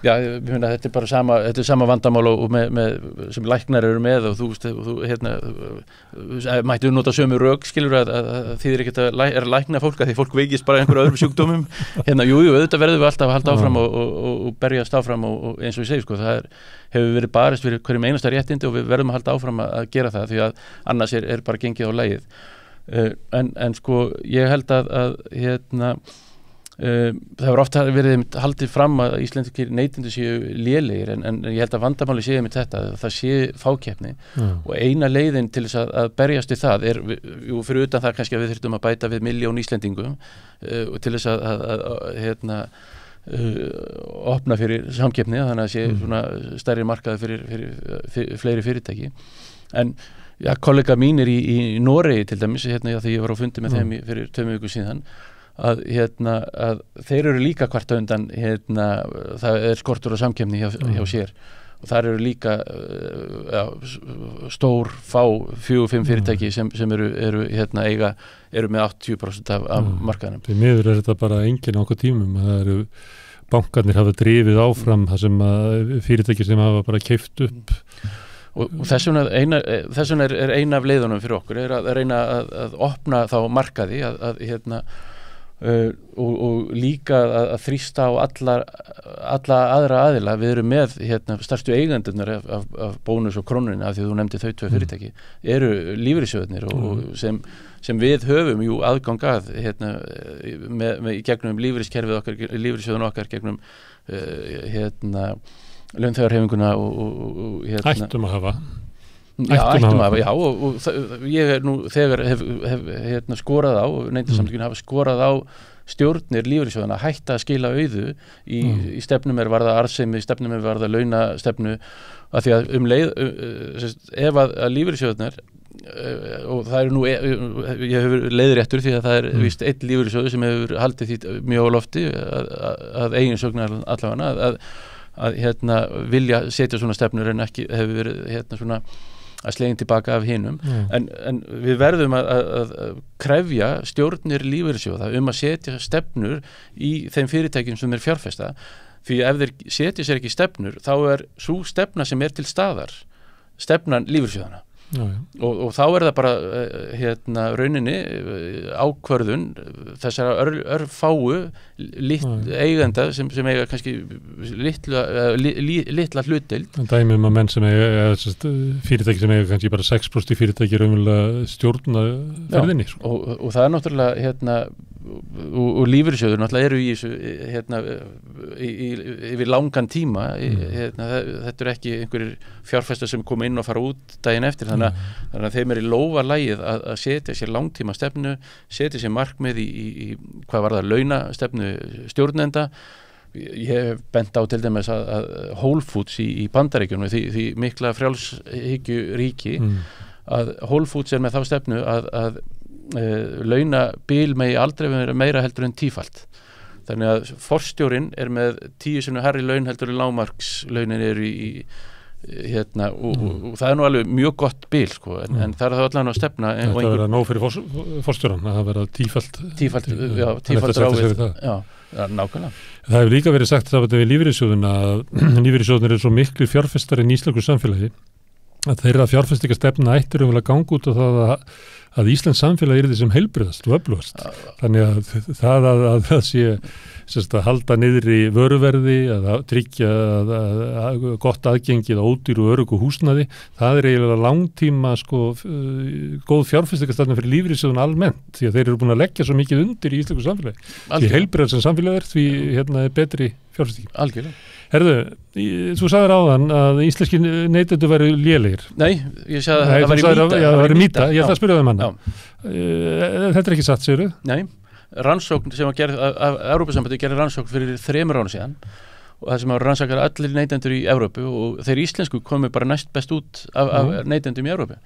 þetta er bara sama vandamál og með sem læknar eru með og þú mættu nota sömu rök, skilur að þýðir ekkert að lækna fólk að því fólk veikist bara einhverju öðrum sjúkdómum. Jú, auðvitað verðum við alltaf að halda áfram og berjast áfram og eins og ég segi sko, það hefur verið barist fyrir hverjum einasta réttindi og við verðum að halda áfram að gera það því að annars er bara gengið á lagið. En sko, ég held að það hefur ofta verið haldið fram að íslenskir neytendur séu lélegir en ég held að vandamáli séu með þetta að það sé fákeppni og eina leiðin til þess að berjast við það er, fyrir utan það kannski að við þurfum að bæta við 1 milljón Íslendingum og til þess að opna fyrir samkeppni þannig að sé svona stærri markaði fyrir fleiri fyrirtæki. En kollega mínir í Noregi til dæmis, þegar ég var á fundi með þeim fyrir 2 vikur síðan, að þeir eru líka kvarta undan það er skortur á samkeppni hjá sér og þar eru líka stór 4-5 fyrirtæki sem eru með 80% af markaðinum. Því miður er þetta bara enginn á okkur tímum, það eru bankarnir hafa drifið áfram það sem fyrirtæki sem hafa bara keypt upp. Og þess vegna er eina af leiðunum fyrir okkur er að reyna að opna þá markaði og líka að þrýsta á alla aðra aðila. Við erum með stærstu eigendurnar af bónus og krónunni, af því þú nefndi þau 2 fyrirtæki, eru lífeyrissjóðirnir og sem við höfum aðgang að í gegnum lífeyriskerfið okkar, lífeyrissjóðun okkar gegnum launþegarhreyfinguna og ættum að hafa. ættum að hafa, já, og ég er nú þegar hef skorað á, Neytendasamtökin hafa skorað á stjórnir lífeyrissjóðanna að hætta að skila auðu í stefnum varða arðsemi, stefnum varða launastefnu, af því að leið ef að lífeyrissjóðarnir og það er nú ég hefur leiðréttur því að það er víst einn lífeyrissjóður sem hefur haldið því mjög á lofti að eigin sögnar allavega að vilja setja svona stefnur en ekki hefur verið svona að slegin tilbaka af hinum en við verðum að krefja stjórnir lífeyrissjóða að setja stefnur í þeim fyrirtækjum sem fjárfesta, því ef þeir setja sér ekki stefnur þá er sú stefna sem til staðar stefnan lífeyrissjóðana. Og þá er það bara rauninni ákvörðun þessara örfáu eigenda sem eiga kannski litla hlutdeild. Dæmi að menn sem eiga fyrirtæki sem eiga kannski bara 6% fyrirtæki raunverulega stjórna ferðinni. Og það er náttúrulega og lífeyrissjóður náttúrulega eru í þessu yfir langan tíma þetta ekki einhverjir fjárfestar sem koma inn og fara út daginn eftir þannig að þeim í lófa lagið að setja sér langtíma stefnu, setja sér markmið í hvað var það launastefnu stjórnenda. Ég hef bent á til dæmis að Whole Foods í Bandaríkjunum því mikla frjálshyggju ríki að Whole Foods með þá stefnu að launabil megi aldrei vera meira heldur en 10-falt. Þannig að forstjórinn með 10 sinnum hærri laun heldur en lágmarkslaunin í og það er nú alveg mjög gott bil en það er það allan að stefna. Það er verið nóg fyrir forstjóran að það verið 10-falt ráfið. Já, nákvæmlega. Það hefur líka verið sagt það við lífeyrissjóðuna að lífeyrissjóðunir svo miklu fjárfestar í íslensku samfélagi að þeirra fjárfestingarstefna ættir að ganga út og það að Íslands samfélag er því sem heilbrigðast og öflugast. Þannig að það að sé að halda niður í vöruverði, að tryggja gott aðgengið á ódýru og öruggu húsnæði, það er eiginlega langtíma góð fjárfestingarstefna fyrir lífeyrissjóðun almennt, því að þeir eru búin að leggja svo mikið undir í íslensku samfélagi. Því heilbrigðast sem samfélag er því er betri fjárfesting. Algjörlega. Herðu, þú sagðir áðan að íslenski neytendur væru lélegir. Nei, ég sagði að það væri mýta. Ég ætla að spyrja þeim hana. Þetta er ekki satt, segirðu? Nei, rannsókn sem var gerð af Evrópusambandið gerði rannsókn fyrir 3 árum síðan og það sem var rannsakar allir neytendur í Evrópu og þeir íslensku komu bara næst best út af neytendum í Evrópu.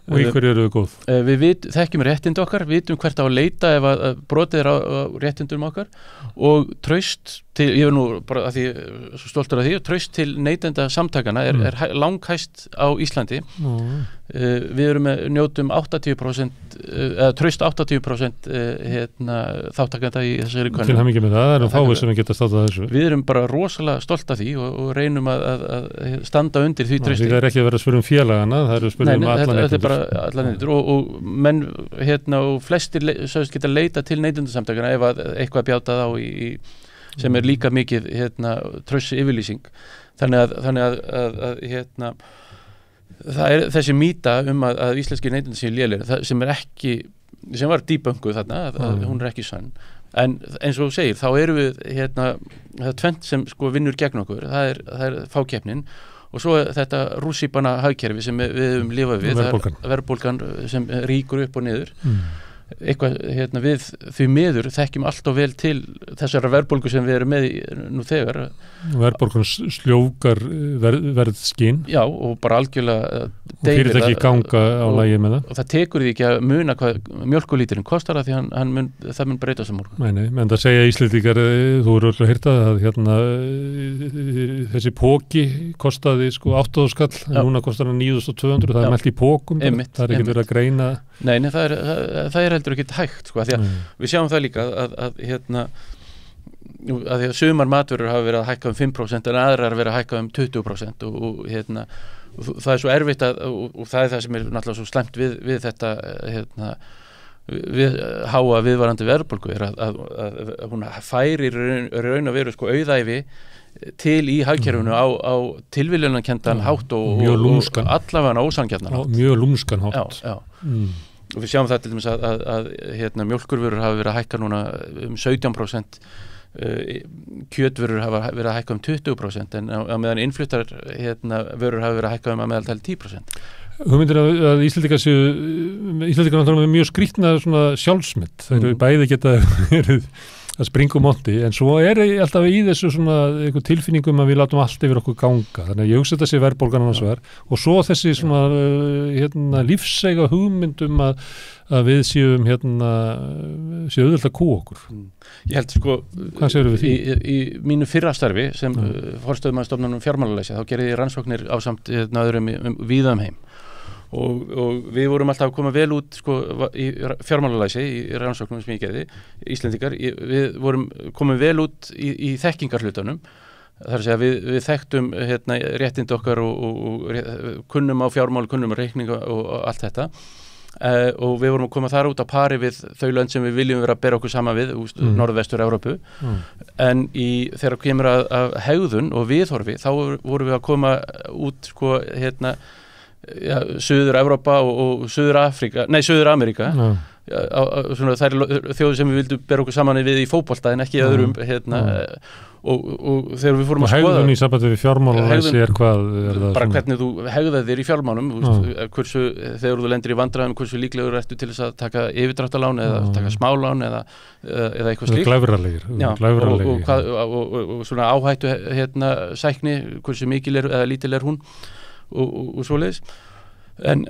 Og í hverju eru þau góð? Við þekkjum réttindi okkar, vitum hvert á að leita ef að brotið á réttindum okkar og traust til, ég er nú bara að því svo stoltur af því, traust til neytenda samtakana er langhæst á Íslandi. Við erum njótum 80% eða traust 80% þáttakanda í þessari könnun. Til hamingju með það eru fáir sem geta státtað þessu. Við erum bara rosalega stolt af því og reynum að standa undir því trausti. Það er ekki að vera að spyrja félagana, það eru að spyrja alla neytendur. Þetta er bara alla neytendur og menn og flestir geta leita til neytendasamtakana ef að eitthvað bjátað á sem er líka mikið trausts yfirlýsing. Þannig að það er þessi mýta að íslenski neytendur séu lélegir sem var debunkuð þarna að hún er ekki sann. En eins og þú segir, þá erum við það er tvennt sem vinnur gegn okkur, það er fákeppnin og svo þetta rússíbana hagkerfi sem við höfum lifað við, verðbólgan sem ríkur upp og niður. Eitthvað við því miður þekkjum allt og vel til þessara verðbólgu sem við erum með nú þegar. Verðbólgan sljókar verðskinn. Já, og bara algjörlega fyrirtæki ganga á lagi með það. Og það tekur því ekki að muna hvað mjólkulíturinn kostar það því það mun breyta sem morgun. Nei, menn það segja Íslendingar, þú eru öll að hýrta að þessi póki kostaði 8.000 skall, núna kostar hann 9.200, það er melt í pókum, það er ekki verið að greina. Nei, það er heldur ekki hægt, því að við sjáum það líka að því að sumar matvörur hafa verið að hækka 5% en aðrar verið að hækka 20% og það er svo erfitt og það er það sem er náttúrulega svo slæmt við þetta við háa viðvarandi verðbólgu er að hún færir raun að veru auðæfi til í hagkerfinu á tilviljunarkenndan hátt og allavega ósangjarnan hátt. Mjög lúmskan hátt. Já. Og við sjáum það til dæmis að mjólkurvörur hafa verið að hækka núna 17%, kjötvörur hafa verið að hækka 20% en á meðan innfluttar vörur hafa verið að hækka að meðaltali 10%. hugmyndir að Íslendingar náttúrulega með mjög skrýtna svona sjálfsmynd. Þeir eru bæði geta að springa monti, en svo alltaf í þessu svona einhver tilfinningum að við látum allt yfir okkur ganga. Þannig að ég hugsa þetta sé verðbólgan annars vegar og svo þessi svona lífseiga hugmyndum að við séum séu auðvitað kú okkur. Ég held sko, hvað segirðu við því? Í mínu fyrra starfi sem forstöðumaður stofnunum fjármálaleysi, þá gerði ég rannsóknir ásamt öðrum víða heim. Og við vorum alltaf að koma vel út sko, í fjármálalæsi í rannsóknum sem ég gerði, Íslendingar við vorum komið vel út í þekkingarhlutunum, þar að segja við þekktum réttindi okkar og kunnum á fjármál, kunnum á reikninga og allt þetta og við vorum að koma þar út á pari við þau lönd sem við viljum vera að bera okkur saman við norðvestur Evrópu en þegar kemur að hegðun og viðhorfi þá vorum við að koma út sko Suður Evrópa og Suður Ameríka svona þær þjóðir sem við vildum bera okkur saman við í fótbolta en ekki öðrum og þegar við fórum að skoða hegðun í sambandi við fjármálalæsi hvað er það bara hvernig þú hegðar þér í fjármálum hversu þegar þú lendir í vandræðum hversu líklegur ertu til þess að taka yfirdráttarlán eða taka smálán eða eitthvað slíkt glæfralegir og svona áhættu sækni hversu mikil eða lítil hún og svoleiðis en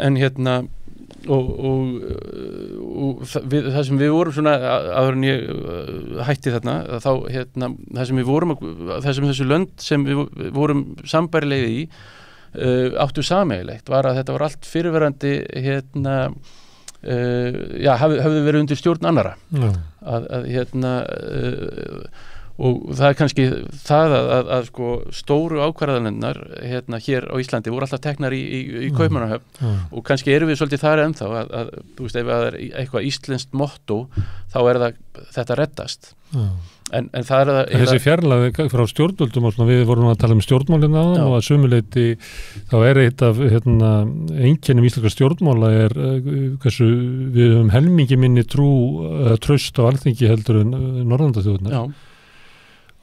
það sem við vorum svona áður en ég hætti þarna þá það sem við vorum þessu lönd sem við vorum sambærilegi í áttu sameiginlegt var að þetta var allt fyrirverandi hafði verið undir stjórn annarra og það kannski það að sko stóru ákvarðanirnar hér á Íslandi voru alltaf teknar í Kaupmannahöfn og kannski erum við svolítið þar ennþá að þú veist ef það er eitthvað íslenskt motto þá er það þetta reddast en það er þessi fjarlæði frá stjórnvöldum og svona við vorum að tala stjórnmálinn áðan og að sumuleyti þá er eitt af einkennum íslenskra stjórnmála hversu við höfum helmingi minni traust á Alþingi heldur en Norðurlandaþjóðirnar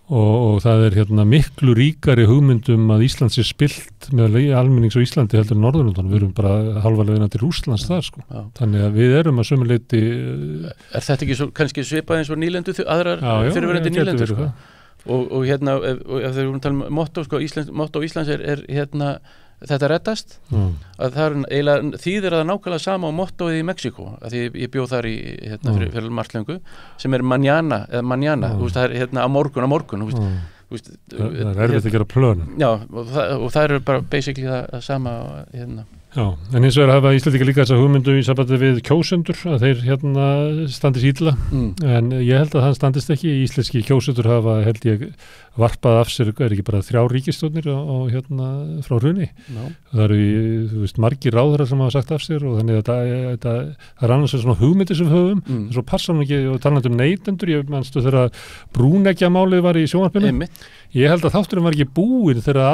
og það er miklu ríkari hugmyndum að Ísland sé spilt með almennings á Íslandi heldur en Norðurlöndunum, við erum bara halva leiðina til Rússlands þar sko. Þannig að við erum að sömu leyti þetta ekki kannski svipað eins og nýlendu aðrar fyrirverandi nýlendu sko. og þegar við erum að tala um motto sko, motto Íslands er þetta reddast að það er eiginlega þýðir að það nákvæmlega sama á mottóið í Mexíkó að því ég bjóð þar í fyrir marglöngu sem er mañana þú veist það er á morgun þú veist það er erfitt að gera plön og það er bara basically það sama en eins og hafa Íslendingar líka þessa hugmyndu í sambandi við kjósendur að þeir standist illa en ég held að það standist ekki íslenski kjósendur hafa held ég varpað af sér ekki bara 3 ríkisstjórnir frá hruni það eru þú veist margir ráðherrar sem hafa sagt af sér og þannig að það er annars svona hugmyndir sem við höfum svo passar ekki og talandi neytendur ég manstu þegar brúneggja-málið var í sjónvarpinu ég held að þátturinn var ekki búinn þegar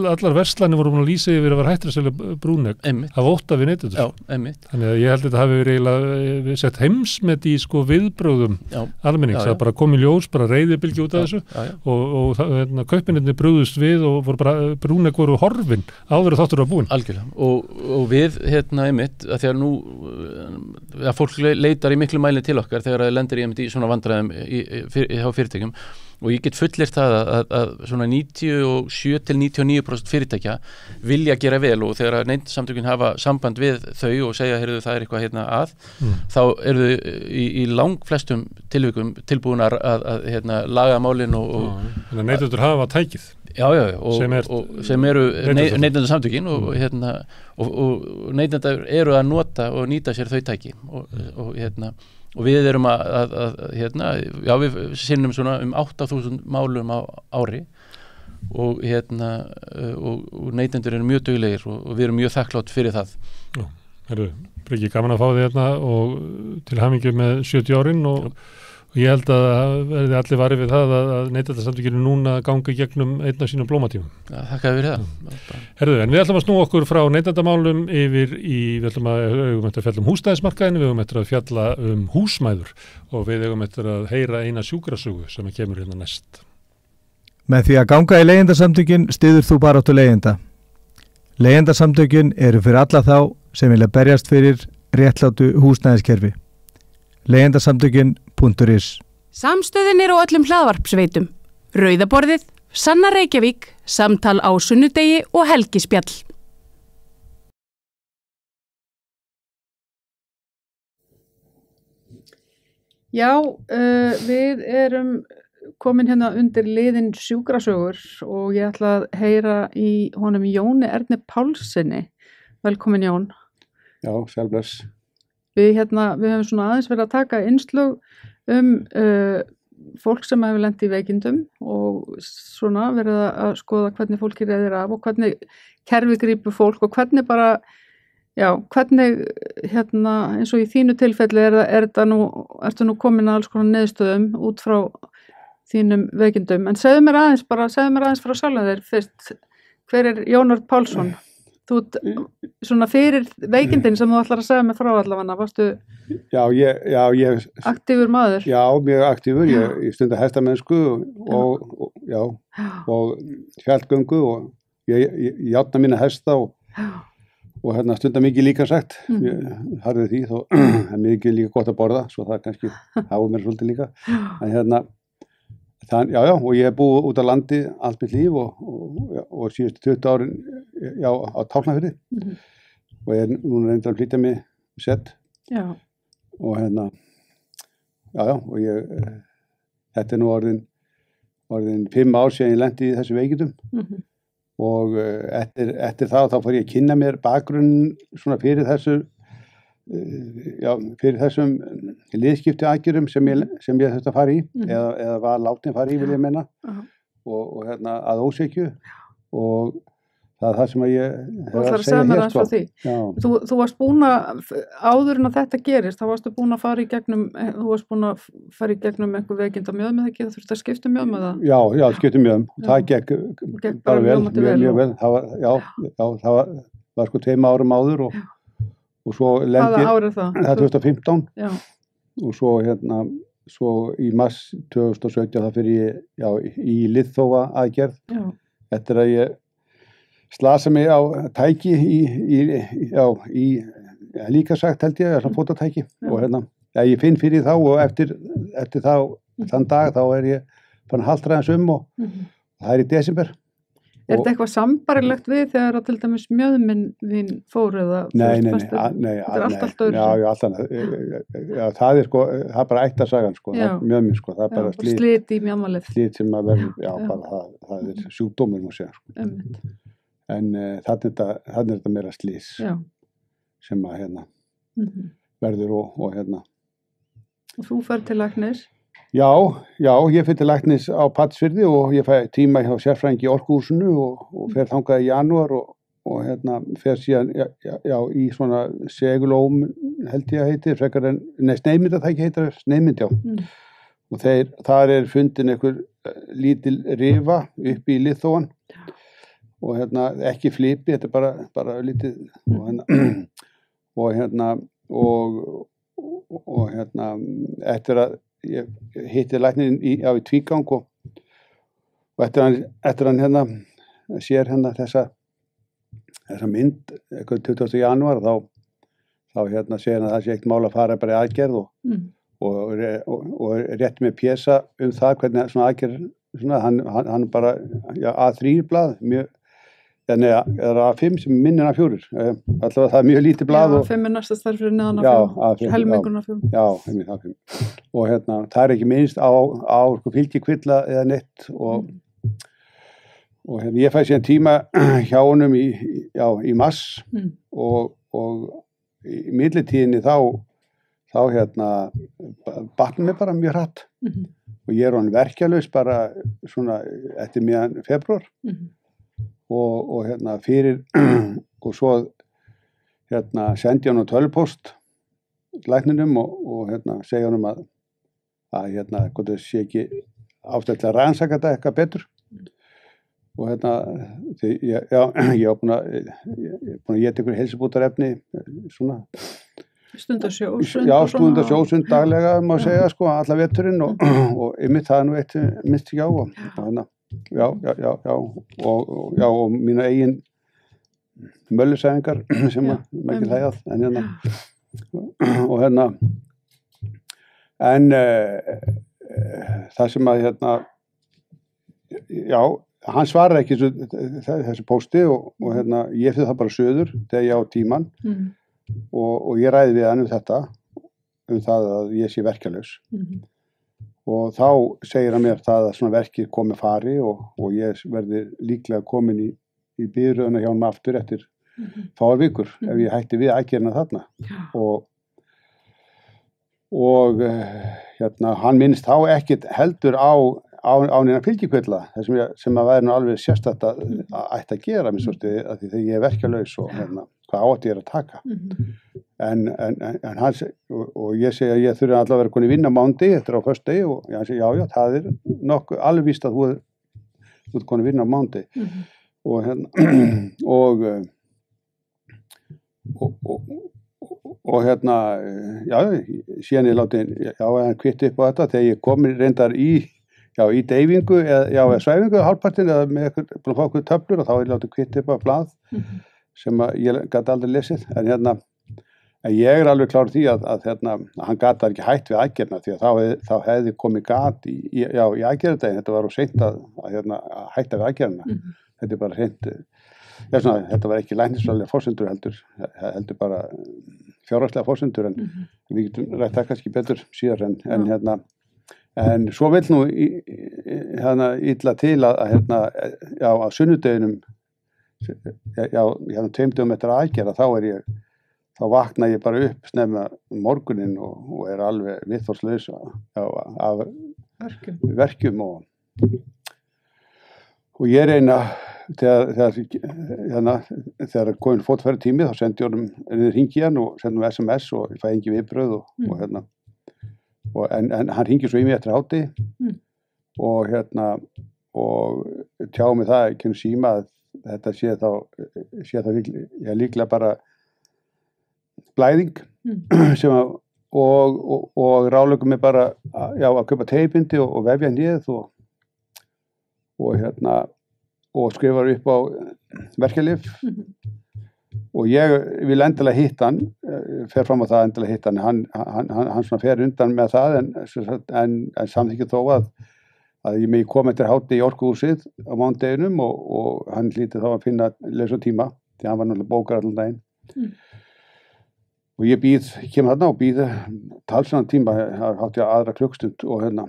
allar verslanir voru búin að lýsa yfir að vera hættir að selja brúnegg af ótta við neytendur þannig að ég held að þetta hafi verið sett heimsmet í sko viðbrögðum almennings að bara kom í ljós bara reiðibylgju út af þessu og kaupmennirnir brugðust við og voru bara brúnegg voru horfin áður að þáttur var búinn algjörlega og við einmitt að þegar nú að fólk leitar í miklu mæli til okkar þegar það lendir í svona vandræðum hjá fyrirtækjum og ég get fullyrt það að svona 97-99% fyrirtækja vilja gera vel og þegar neytendasamtökin hafa samband við þau og segja heyrðu það er eitthvað að þá eru þau í langflestum tilvikum tilbúin að laga málin og neytendur hafa tækið sem eru neytendasamtökin og neytendur eru að nota og nýta sér þau tæki og við erum við sinnum svona 8.000 málum á ári og og neytendur eru mjög duglegir og við erum mjög þakklátt fyrir það. Breki, gaman að fá þig og til hamingju með 70 árin og ég held að verði allir varið við það að neytendasamtökin núna ganga gegnum einn af sínum blómatímum. Þakka fyrir það. En við ætlum að snúa okkur frá neytendamálum yfir við ætlum að fjalla húsnæðismarkaðin, við ætlum að fjalla húsmæður og við ætlum að heyra eina sjúkrasögu sem kemur hérna næst. Með því að ganga í leigjendasamtökin styður þú baráttu leigjenda. Leigjendasamtökin eru fyrir alla þá sem vilja berjast fyrir réttlátu húsnæðiskerfi. Leigjendasamtökin.is Samstöðin er á öllum hlaðvarpsveitum. Rauðaborðið, Sanna Reykjavík, Samtal á sunnudegi og Helgispjall. Já, við erum komin hérna undir liðin sjúkrasögur og ég ætla að heyra í honum Jóni Erni Pálssyni. Velkomin Jón. Já, sjálfbless. Við höfum svona aðeins verið að taka innslög fólk sem hefur lent í veikindum og svona verið að skoða hvernig fólki reiðir af og hvernig kerfi grípur fólk og hvernig bara, já, hvernig eins og í þínu tilfelli ertu nú komin að alls konar niðurstöðum út frá þínum veikindum. En segðu mér aðeins frá sjálfum þér fyrst, hver er Jón Örn Pálsson? Þú svona fyrir veikindin sem þú ætlar að segja mig frá allavega, varstu ég aktífur maður? Já, mjög aktífur, ég stunda hestamennsku og fjallgöngu og ég játna mína hesta og stunda mikið líka sagt, harðið því þó er mikið líka gott að borða, svo það kannski háið mér svolítið líka, en og ég hef búið út á landi allt mitt líf og síðustu 20 árin á Tálknafirði og ég er núna reyndar að flytja mig sett og og ég þetta er nú orðin 5 ár síðan ég lenti í þessu veikindum og eftir það þá fór ég að kynna mér bakgrunn svona fyrir þessum liðskipti aðgerðum sem ég þurfti að fara í eða var látin að fara í, vil ég meina og að ósekju og það er það sem ég hef að segja hér sko. Þú varst búin að áður en að þetta gerist, þá varstu búin að fara í gegnum einhver veikindamjöðum eða ekki, þú þurfti að skipta mjöðum með það? Já, skipta mjöðum, það gekk bara vel, mjög vel, það var sko 2 árum áður og svo lendi hvaða ár er það? Það er 2015 og svo í mars 2017 það fyrir ég í liðþófa aðgerð eftir að ég slasa mig á tæki í líka sagt held ég, svona fótatæki og ég finn fyrir þá og eftir þá þann dag þá er ég fann haltraðans og það er í desember. Er þetta eitthvað sambarilegt við þegar að til dæmis mjöðminn þín fór eða Nei, þetta er allt öðru? Já, alltaf það er sko, það er bara ættarsagan sko, mjöðminn sko, það er bara slit í mjöðmalið. Slit sem að verður, bara það er sjúkdómur má segja sko. En þannig er þetta meira slís sem að verður og Og þú fer til læknis? Já, ég fyrir til læknis á Patreksfirði og ég fæ tíma hjá sérfræðingi í Orkuhúsinu og fer þangað í janúar og fer síðan í svona segulóm held ég að heitir, frekar en sneiðmyndatæki heitir það, sneiðmynd og þar er fundin einhver lítil rifa upp í liðþóan og ekki flipi, þetta er bara lítið og eftir að ég hitti læknirinn í tvígang og eftir hann sér þessa mynd 20. janúar þá segir hann að það sé ekkert mál að fara bara í aðgerð og rétti með pjesa það hvernig svona aðgerð hann bara A3 blað mjög eða A5 sem minnir A4 allavega það er mjög lítið blað A5 er næsta starf fyrir neðan A4 helmingurinn A5 A5 og það er ekki minnst á fylgikvilla eða neitt og ég fæ síðan tíma hjá honum í mars og í millitíðinni þá batnum mig bara mjög hratt og ég er hann verkjalaus bara svona eftir miðjan febrúar og fyrir og svo sendi ég hann tölvupóst lækninum og segja hann að hvort það sé ekki ástætt til að rannsaka þetta eitthvað betur og ég var búin að geta ykkur heilsubótarefni svona stundasjósund daglega má segja sko alla veturinn og einmitt það er nú eitt minnst ekki á og mína eigin möllusæfingar sem að ekki hlægjað en hérna og hérna en það sem að hérna já, hann svarar ekki þessu pósti og hérna ég fyrir það bara söður þegar ég á tíman og ég ræði við hann þetta það að ég sé verkjalaus og þá segir hann mér það að svona verkið komi fari og ég verði líklega komin í biðröðuna hjá hann aftur eftir fáar vikur ef ég hætti við aðgerina þarna og hérna hann minnst þá ekkert heldur á neina fylgikvilla sem að væri nú alveg sérstætt að ætti að gera mér svolítið að því þegar ég er verkjalaus og hérna hvað átti ég að taka en hann og ég segi að ég þurfi allavega að vera konið vinna mándi eftir á föstudegi og hann segi já það er nokkuð alveg víst að þú ert konið vinna mándi og hérna og hérna já síðan ég láti hann kvitti upp á þetta þegar ég komin reyndar í deyfingu eða svæfingu hálfpartin eða með eitthvað búin að fá eitthvað töflur og þá ég láti kvitti upp á blað sem að ég gæti aldrei lesið en hérna en ég er alveg klár því að hérna hann gæti ekki hætt við aðgerna því að þá hefði komið gat í aðgerðardaginn þetta var seint að hérna að hætta við aðgerna þetta er bara seint þetta var ekki læknisfræðilega forsendur heldur bara fjárhagslega forsendur en við getum rætt það kannski betur síðar en hérna en svo vill nú hérna illa til að hérna á sunnudeginum hérna 2 dögum eftir aðgerða þá vakna ég bara upp snemma morguninn og er alveg viðþolslaus af verkjum og ég reyna þegar komin fótfæri tími þá sendi ég honum hringi hann og sendi hann SMS og ég fæ engin viðbrögð og hérna en hann hringir svo í mig eftir hátti og hérna og tjá mig það ekki síma að þetta sé þá líklega bara blæðing sem að og ráðlegum mig bara að kaupa teipindi og vefja nýð og hérna og skrifar upp á verkjalyf og ég vil endilega hitta hann fer fram á það endilega hitta hann svona fer undan með það en samþykkir þó að ég megi koma eftir hátti í orkuhúsið á mánudeginum og hann hlýti þá að finna leysa tíma því hann var náttúrulega bókar allan daginn og ég kem þarna og býð talsverðan tíma hátti að aðra klukkstund og hérna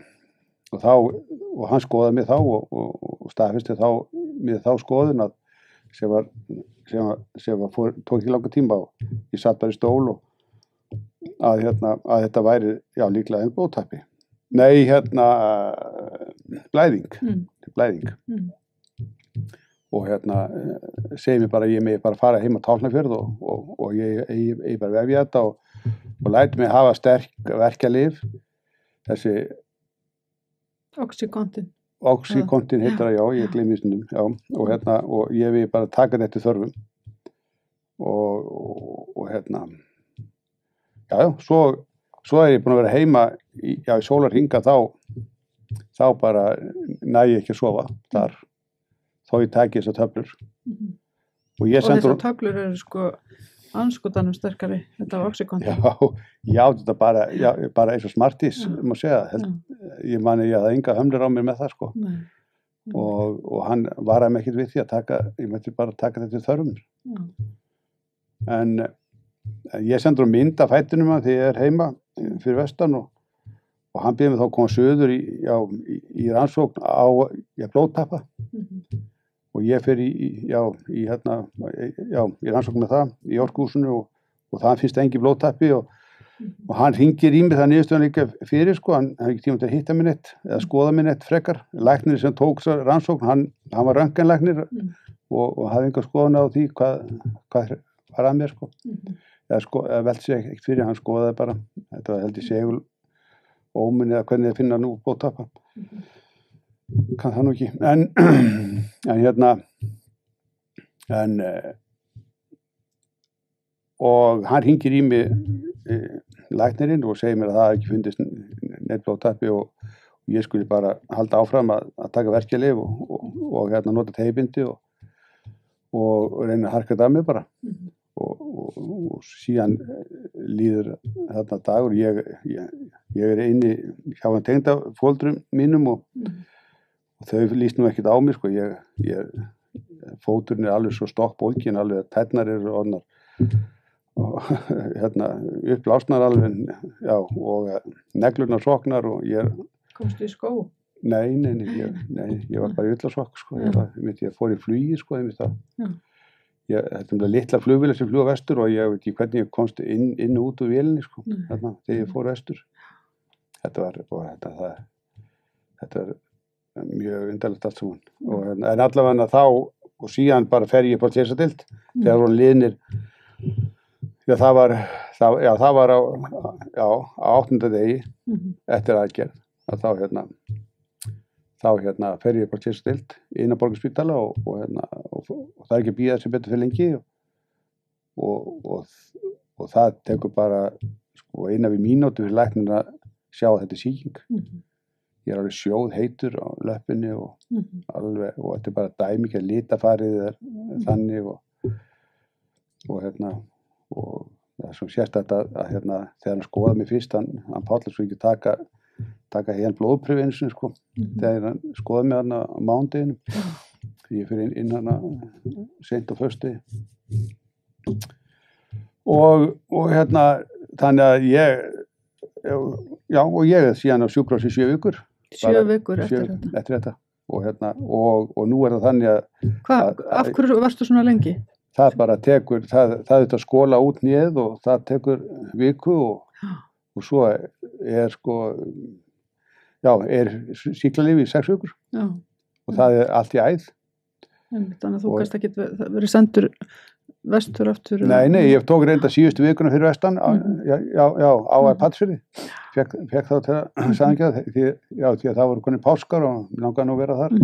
og hann skoðaði mig þá og staðfesti mér þá skoðun að sem tók ekki langa tíma og ég satt bara í stól og að þetta væri líklega en blóðtappi hérna blæðing og hérna segir mér bara ég megi bara fara heim á Tálknafjörð og ég bara vefja þetta og læti mig hafa sterk verkjalyf þessi Oxycontin heitir það, ég gleymi stundum, og hérna, og ég vil bara taka þetta þörfum og hérna, svo ég búin að vera heima í sólarhringa þá bara næ ég ekki að sofa þar, þó ég taki þessar töflur. Og þessar töflur eru sko anskotanum sterkari, þetta var Oxycontin. Já, þetta bara eins og Smarties, má segja. Ég mani ég hafði enga hömlur á mér með það sko. Og hann varaði mig ekkert við því að ég mætti bara taka þetta til þörfum. En ég sendur mynd af fætinum hann þegar ég er heima fyrir vestan og hann býði mig þá að koma söður í rannsókn á blóðtappa. Og ég fer í rannsókn með það í orkuhúsinu og það finnst engi blóðtappi og hann hringir í mig það niðurstöðan líka fyrir sko, hann hefði ekki tíma til að hitta mig neitt eða skoða mig neitt frekar. Læknir sem tók rannsókn, hann var röntgenlæknir og hafði enga skoðun á því hvað var að mér sko. Eða velti sig ekkert fyrir, hann skoðaði bara, þetta var held í segul ómun eða hvernig þið finna nú blóðtappa. Kann það nú ekki og hann hringir í mig læknirinn og segir mér að það ekki fundist neitt blóðtappi og ég skuli bara halda áfram að taka verkjalyf og nota teipindi og reyna að harka það með bara og síðan líður þarna dagur ég er inni hjá hann tengda fóldrum mínum og þau líst nú ekkert á mig sko, fóturinn er alveg svo stokkbólgin alveg, tærnar eru orðnar og uppblásnar alveg, já, og neglurnar soknar og Komstu í skó? Nei, ég var bara í ullasokk sko, ég fór í flugi sko, þetta er litla flugvélar sem fljúga vestur og ég veit ekki hvernig ég komst inn og út úr vélinni sko, þarna, þegar ég fór vestur. Þetta var mjög undarlegt allt saman. En allavega þá, og síðan bara fer ég upp á slysadeild, þegar hún liðnir, það var á 8. degi eftir aðgerð, að þá fer ég upp á slysadeild inn á Borgarspítala og það er ekki að bíða sem betur fyrir lengi og það tekur bara sko, eina við mínútu fyrir læknir að sjá að þetta er sýking. Ég er alveg sjóð heitur á löppinni og þetta er bara dæmikið litafarið þannig og það er svo sérstætt að þegar hann skoðaði mig fyrst, hann Páll svo ekki taka hérna blóðpröfu einu sinni sko, þegar hann skoðaði mig þarna á mánudeginum. Ég fyrir inn hana seint á föstudegi og þannig að ég er síðan á sjúkrahúsi í 7 vikur. 7 vikur eftir þetta. Og nú er það þannig að af hverju varstu svona lengi? Það bara tekur, það þetta skóla út nýð og það tekur viku og svo er sko, er sýklalyf í 6 vikur og það er allt í æð. Þannig að þú kannski ekki verið sendur vestur aftur? Nei, ég tók reynda síðustu vikuna fyrir vestan á Patrísfirði. Fekk þá til að sængja því að það voru konið páskar og mér langaði nú að vera þar.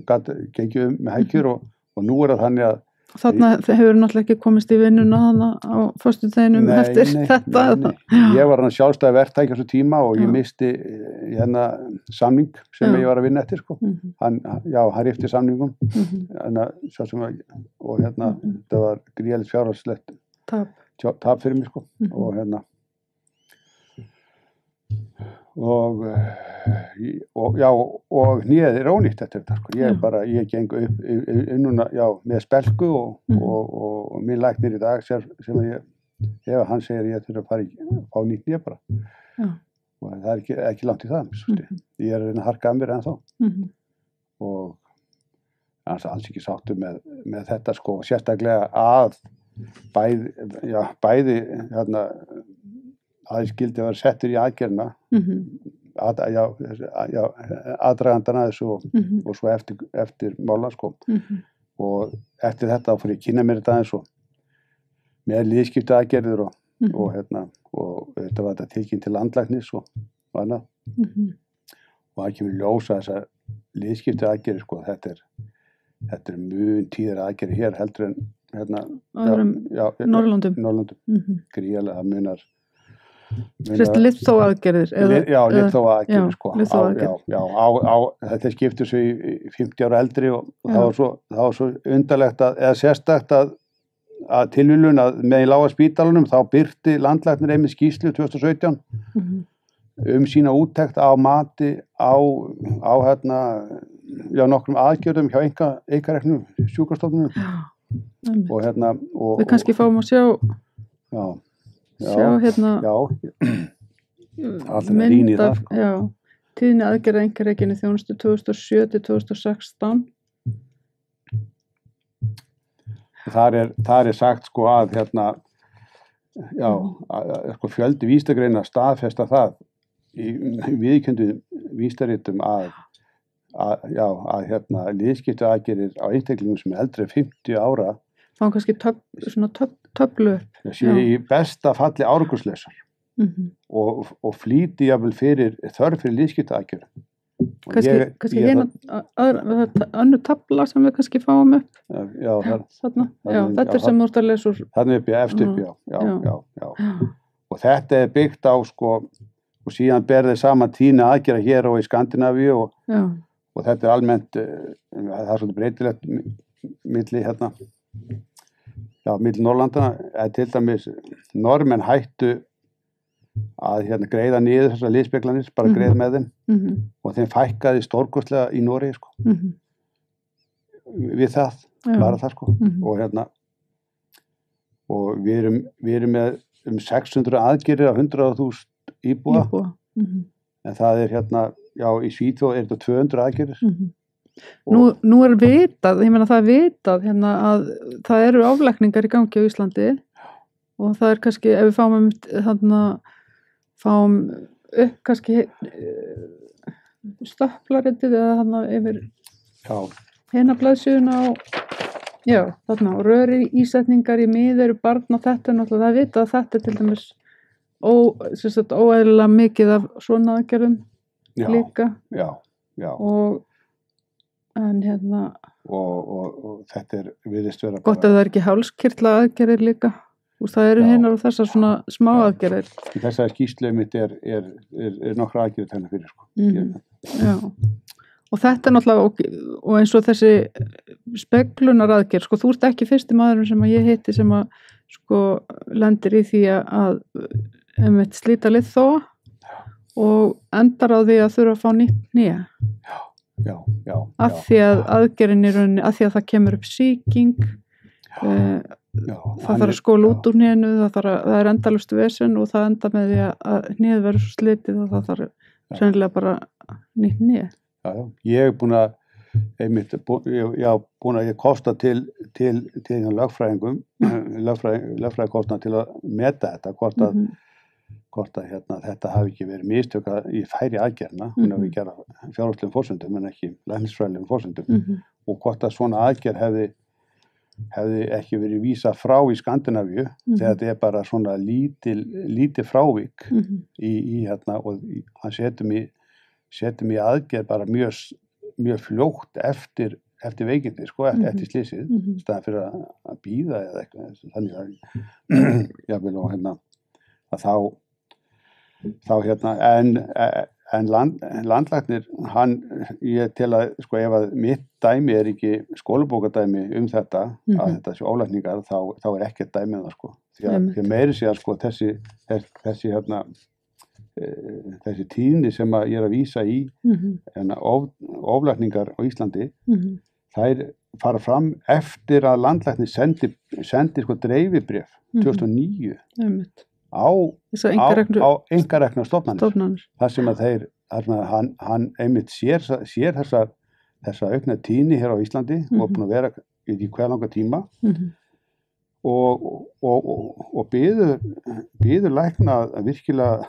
Gat gengið með hækjur og nú er það þannig að Þarna hefur náttúrulega ekki komist í vinnuna hana á föstudeginum eftir þetta. Ég var hann sjálfstæði verktæki á þessu tíma og ég misti samning sem ég var að vinna eftir sko. Hann rifti samningum og þetta var gríðalegt fjárhagslegt tap fyrir mig sko. Og hnýðið er ónýtt eftir þetta sko. Ég geng upp núna með spelku og minn læknir í dag sem hann segir ég þurfa að fá nýtt hnýð bara og það er ekki langt í það ég er að reyna að harka að mér ennþá og alls ekki sáttur með þetta sko, sérstaklega að bæði að ég skildi að vera settur í aðgerðina aðdragandan að þessu og svo eftir mála sko og eftir þetta fór ég að kynna mér þetta aðeins og með liðskipta aðgerðir og þetta var þetta tilkynnt til landlæknis og annað og það kemur ljósa þessar liðskipta aðgerðir sko, þetta er mun tíðar aðgerðir hér heldur en Norrlöndum gríðarlega það munar Liðþóaðgerðir? Já, liðþóaðgerðir sko. Þetta skiptir svo í 50 ára eldri og það var svo undarlegt eða sérstakt að tilviljun að með í lága spítalanum þá birti landlæknir einmitt skýrslu 2017 sína úttekt á mati á nokkrum aðgerðum hjá einkareknum sjúkrastofnunum og við kannski fáum að sjá mynd af tíðni aðgerða einkarekinni þjónustu 2007 til 2016 þar er sagt sko að sko fjöldi vísindagreina staðfesta það í viðurkenndu vísindaritum að liðskipta aðgerðir á einstaklingum sem er eldri en 50 ára þá kannski töflu í besta falli árangurslausar og flýti jafnvel fyrir þörf fyrir liðskipta aðgerðum kannski önnur tabla sem við kannski fáum upp þetta er sem þú ert að lesa úr þarna upp, eftir upp, og þetta er byggt á sko, og síðan berðið saman tíðni aðgerða hér og í Skandinavíu og þetta almennt, það svolítið breytilegt milli milli Norrlandana, til dæmis Norðmenn hættu að greiða niður þessar liðspeglanir, bara greiða með þeim og þeim fækkaði stórkostlega í Noregi sko. Við það, bara það sko og við erum með 600 aðgerðir á 100.000 íbúa. En það í Svíþjóð er þetta 200 aðgerðir. Nú er vitað, ég meina það er vitað að það eru aflækningar í gangi á Íslandi og það er kannski, ef við fáum upp kannski stöplaritið eða yfir hina blaðsíðuna og röri ísetningar í miðeru barna, þetta er náttúrulega, það er vitað að þetta er til dæmis óeðlilega mikið af svona aðgerðum líka. Og þetta virðist vera gott ef það er ekki hálskirtla aðgerðir líka. Það eru hinar og þessar svona smá aðgerðir. Í þessari skýrslu mitt er nokkra aðgerðir þennan fyrir sko. Og þetta er náttúrulega, og eins og þessi speglunar aðgerð, þú ert ekki fyrsti maðurinn sem ég hitti sem lendir í því að slíta liðþóa og endar á því að þurfa að fá nýtt hné. Af því að aðgerðin í rauninni, af því að það kemur upp sýking, það þarf að skóla út úr hnénu, það er endalaust vesen og það enda með því að hnéð verður svo slitið og það þarf sennilega bara nýtt hné. Ég er búin að kosta til lögfræðingum, lögfræðikostnað til að meta þetta, hvort að þetta hafi ekki verið mistök í færi aðgerðina, hún hafi gera fjárhagslegum forsendum en ekki læknisfræðilegum forsendum og hvort að svona aðgerð hefði ekki verið vísað frá í Skandinavíu þegar þetta er bara svona lítið frávik og hann setjum í aðgerð bara mjög fljótt eftir veikindi, eftir slysið, staðan fyrir að bíða eða eitthvað, þannig að jafnvel og en landlæknir, ég tel að ef að mitt dæmi er ekki skólabókardæmi þetta, að þetta sé ólækningar, þá er ekkert dæmi það því að meiri sé að þessi tíðni sem að ég er að vísa í oflækningar á Íslandi, þær fara fram eftir að landlæknir sendi dreifibréf 2009 á einkarekna stofnanir. Það sem að hann einmitt sér þessa aukna tíðni hér á Íslandi og búin að vera í hver langa tíma og biður lækna að virkilega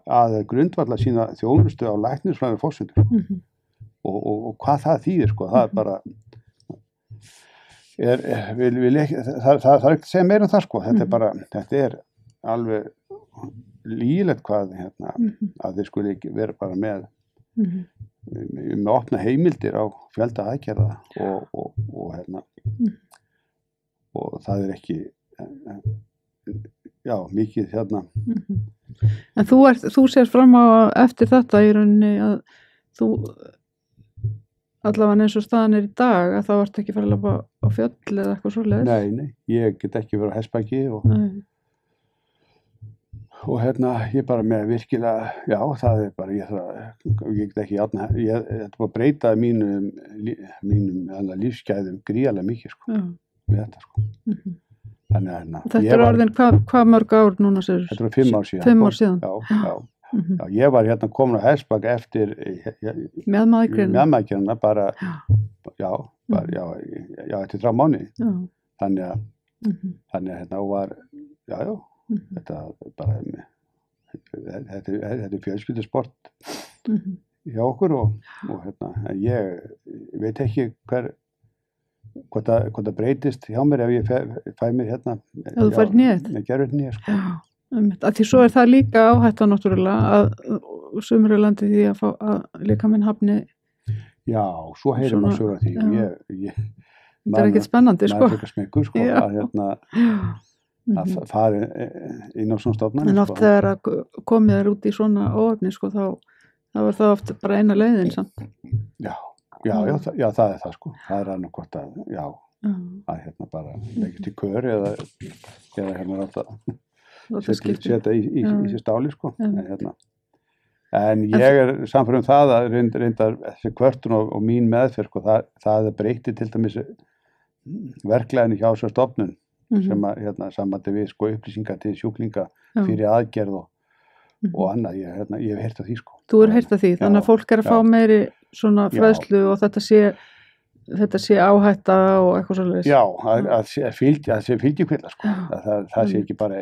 að grundvalla sína þjónustu á læknisfræðilegum forsendum og hvað það þýðir það er bara það er ekki að segja meira það þetta er alveg lýgilegt hvað að þeir skuli ekki vera bara með opna heimildir á fjölda aðgerða og það er ekki mikið En þú sér fram á eftir þetta í rauninni að þú allavega eins og staðan er í dag að þá ertu ekki farið að á fjöll eða eitthvað svoleiðis? Nei, ég get ekki verið á hestbaki og ég bara með virkilega, það er bara, ég get ekki ég er bara að breyta mínum lífsgæðum gríðarlega mikið, við þetta, Þannig að þetta er orðin hvað mörg ár núna sér? Þetta var 5 ár síðan. 5 ár síðan? Já, ég var komin á hestbak eftir meðmækjana bara, eftir 3 mánuði. Þannig að var, þetta bara, þetta er fjölskyldusport hjá okkur og ég veit ekki hvort það breytist hjá mér ef ég fæ mér þú fær hnéð? Gerður hnéð, Því svo er það líka áhætta náttúrulega að sumur er landið því að fá að líkaminn hafni. Já, svo heyrir maður sögur því. Það er ekkert spennandi, maður er ekki smekkur, að fara inn á svona stofnanir. En oft þegar að komið er út í svona óöfni sko, þá er það oft bara eina leiðin samt. Já, það er það sko. Það er annað hvort að, að hérna bara leggja til kör eða hérna setja í sér stáli sko. En ég er samfærum það að reyndar þessi kvörtun og mín meðferð sko, það breytir til dæmis verklæðinu hjá þessar stofnun sem að sambandi við sko upplýsingar til sjúklinga fyrir aðgerð og annað, ég hef heyrt af því sko. Þú hefur heyrt af því, þannig að fólk er að fá meiri svona fræðslu og þetta sé áhætta og eitthvað svolítið. Já, að sé fylgjikvilla sko, það sé ekki bara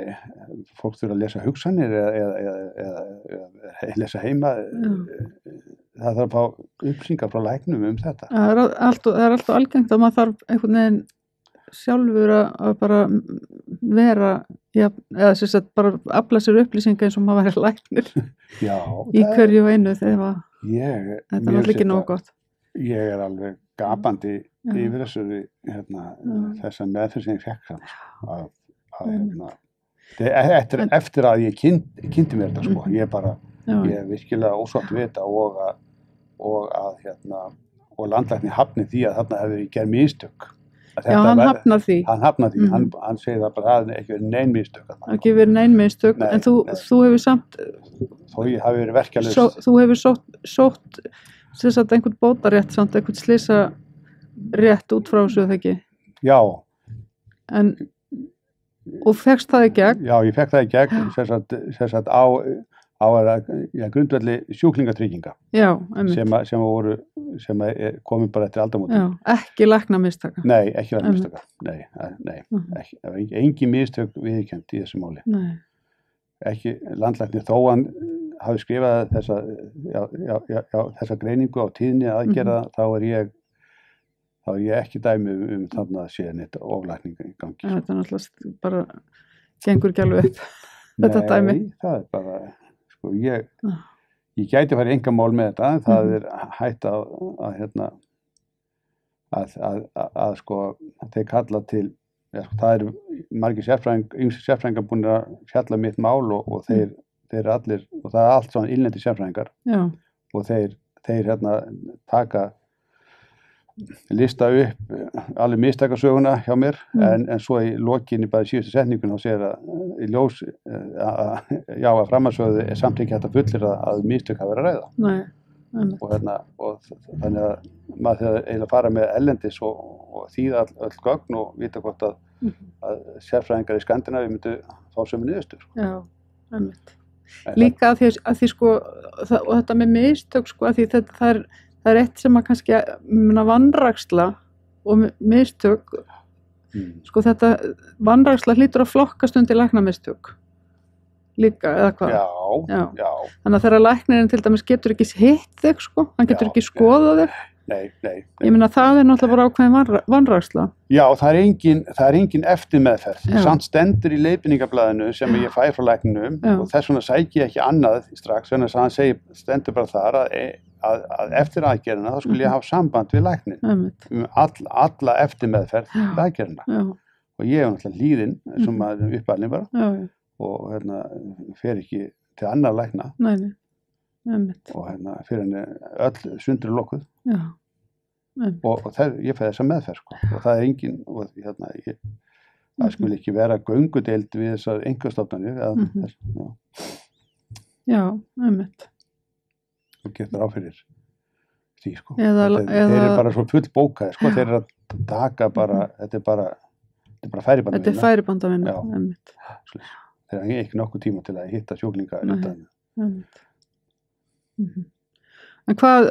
fólk þurfa að lesa hugsanir eða lesa heima, það þarf að fá upplýsingar frá læknum þetta. Það er alltaf algengt að maður þarf einhvern veginn sjálfur að bara vera, eða sem sagt bara afla sér upplýsingar eins og maður væri læknir í hverju og einu þegar þetta er alltaf ekki nógu gott. Ég er alveg gapandi yfir þessu þessa meðferð sem ég fekk eftir að ég kynnti mér þetta sko. Ég er virkilega ósátt við þetta og landlæknir hafni því að þarna hefur gerð mistök. Hann hafnar því. Hann segir það bara að það ekki verið nein mistök. Það ekki verið nein mistök, en þú hefur samt þó ég hafi verið verkjalaus. Þú hefur sótt sem sagt einhvern bótarétt samt, einhvern slysarétt út frá þessu, eða ekki? Já. Og fékkst það í gegn? Já, ég fekk það í gegn, sem sagt á grundvelli sjúklingatrygginga. Já, sem komið bara eftir aldamótin. Já, ekki læknamistaka. Nei, ekki læknamistaka. Nei. Engin mistök viðurkennd í þessu máli. Nei. Ekki landlæknir þó hann hafi skrifað þessa greiningu á tíðni aðgerða, þá er ég ekki dæmi þarna að sé neitt oflækning í gangi. Þetta er náttúrulega bara gengur ekki alveg upp þetta dæmi. Nei, það er bara sko, ég gæti farið einkamál með þetta, en það er hætt að sko þeir kalla til það eru margir sérfræðingar búin að fjalla mitt mál og þeir eru allir, og það er allt svona innlendir sérfræðingar og þeir taka lista upp alveg mistakarsöguna hjá mér en svo í lokinni bara í síðustu setningun þá segir að í ljós að framarsögðu er samt ekki hægt að fullyrða að mistök hafa verið að ræða. Nei. Og þannig að maður þegar eiginlega fara með ellendis og þýða öll gögn og vita hvort að sérfræðingar í Skandinavíu myndu fá sömu niðurstöður. Já, einmitt. Líka að því sko, og þetta með mistök sko, að því það er eitt sem að kannski vanræksla og mistök sko þetta vanræksla hlýtur að flokkast undir læknamistök líka, eða hvað? Já. Þannig að þegar læknirinn til dæmis getur ekki hitt þig sko, hann getur ekki skoðað þig. Nei. Ég meina það er náttúrulega bara ákveðin vanræksla. Já, það er engin eftirmeðferð. Samt stendur í leiðbeiningablaðinu sem ég fæ frá lækninum og þess vegna sæki ég ekki annað strax, þannig að hann stendur bara þar að eftir aðgerðina þá skulle ég hafa samband við læknin alla eftirmeðferð við aðgerðina. Og ég hef náttúrulega líðinn sem að uppalinn bara og fer ekki til annar lækna. Nei. Og fyrir henni öll sundri lokuð og ég fæði þessa meðferð sko. Og það er engin og það skul ekki vera göngudeild við þessar einkastofnanir Já, einmitt. Þú getur áfyrir því sko. Þeir eru bara svo full bókaði sko. Þeir eru að taka bara þetta er bara færibandavinna. Þetta er færibandavinna, einmitt. Þeir eru ekki nokkuð tíma til að hitta sjúklinga einmitt. En hvað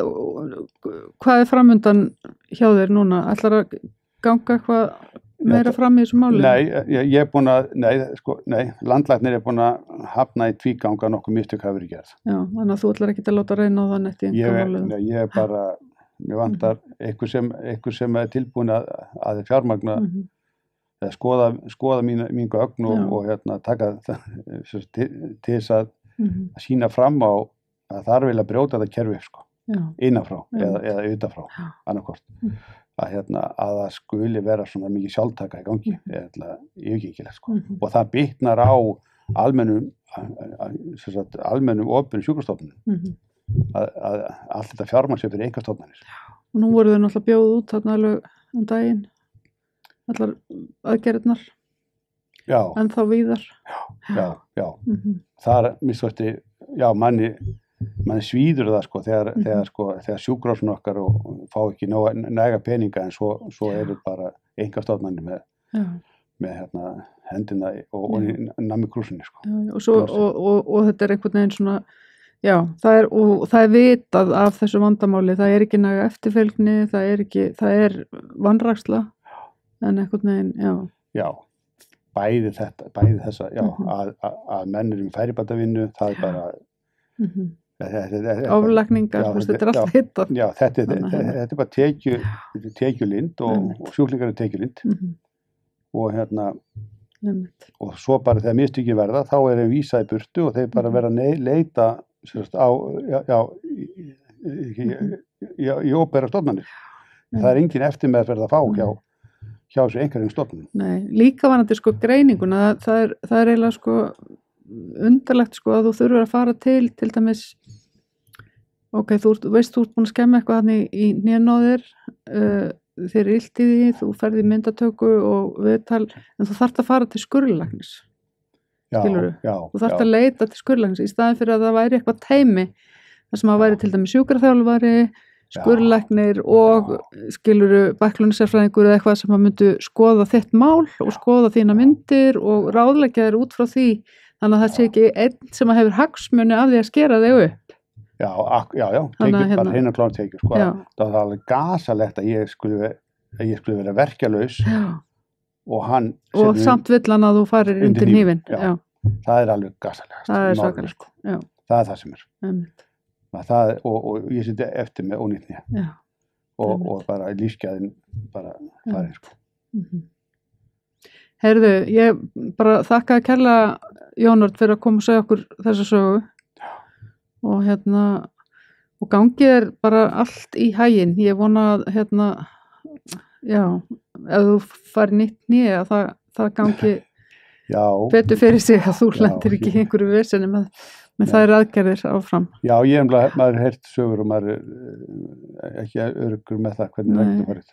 er framundan hjá þér núna? Ætlar að ganga eitthvað meira fram í þessu máli? Nei, ég er búin að landlæknir er búin að hafna í tvíganga nokkuð mistök hafa verið gerð. Já, þannig að þú ætlar ekki að láta reyna á það neitt í einkamálum. Ég er bara, mér vantar einhver sem er tilbúin að fjármagna eða skoða mín gögn og taka til þess að sýna fram á að það er vel að brjóta þetta kerfi sko, innanfrá eða utanfrá annarkvort. að það skuli vera svona mikið sjálftaka í gangi er yfirgengilegt sko. Og það bitnar á almennum opinberum sjúkrastofnunum að allt þetta fjármagn sé fyrir einkastofnanir. Og nú voru þau náttúrulega bjóð út þarna alveg daginn, allar aðgerðirnar, en þá víðar. Já. Það misvætti, manni svíður það sko, þegar sjúkrahúsin okkar og fá ekki næga peninga en svo eru bara einkastofnanir með hendina og nammi krúsinni sko. Og þetta er einhvern veginn svona, það er vitað af þessu vandamáli, það er ekki næga eftirfylgni, það er vanræksla, en einhvern veginn, bæði þessa, að menn eru færibatavinnu, það er bara oflækningar, þetta er allt hittað. Já, þetta er bara tekjulind og sjúklingar eru tekjulind og svo bara þegar mistökin verða, þá er þeim vísað í burtu og þeir bara vera að leita í óbera stofnanir. Það er engin eftirmeðferð að fá hjá þessu einhverjum stofnunum. Nei, líka varandi sko greininguna, það er eiginlega sko undarlegt sko að þú þurfur að fara til dæmis, þú veist þú ert búin að skemma eitthvað þannig í hnén þér er illt í því, þú ferð í myndatöku og viðtal, en þú þarft að fara til skurðlæknis. Þú þarft að leita til skurðlæknis í staðin fyrir að það væri eitthvað teymi þar sem að væri til dæmis sjúkraþjálfari, skurðlæknir og bæklunarsérfræðingur eða eitthvað sem að myndu skoða þitt mál og skoða þína myndir og ráðleggja þér út frá því, þannig að það sé ekki einn sem að hefur hagsmuni af því að skera þig upp. Tekið bara hreina klára tekið sko. Það var alveg gasalegt að ég skuli vera verkjalaus og hann og samt vill hann að þú farir undir hnífinn. Það er alveg gasalegt. Það er svakalegt sko. Það er það sem er. Og ég siti eftir með ónýtni og bara lífsgæðin bara farin sko. Heyrðu, ég bara þakkaði kærlega Jónard fyrir að koma og segja okkur þessa sögu og gangið er bara allt í haginn. Ég vona að ef þú fari nýtt nýja það gangi betur fyrir sig að þú lendir ekki í einhverju veseni með þær aðgerðir áfram. Já, maður er heyrt sögur og maður er ekki öruggur með það hvernig það getur farið.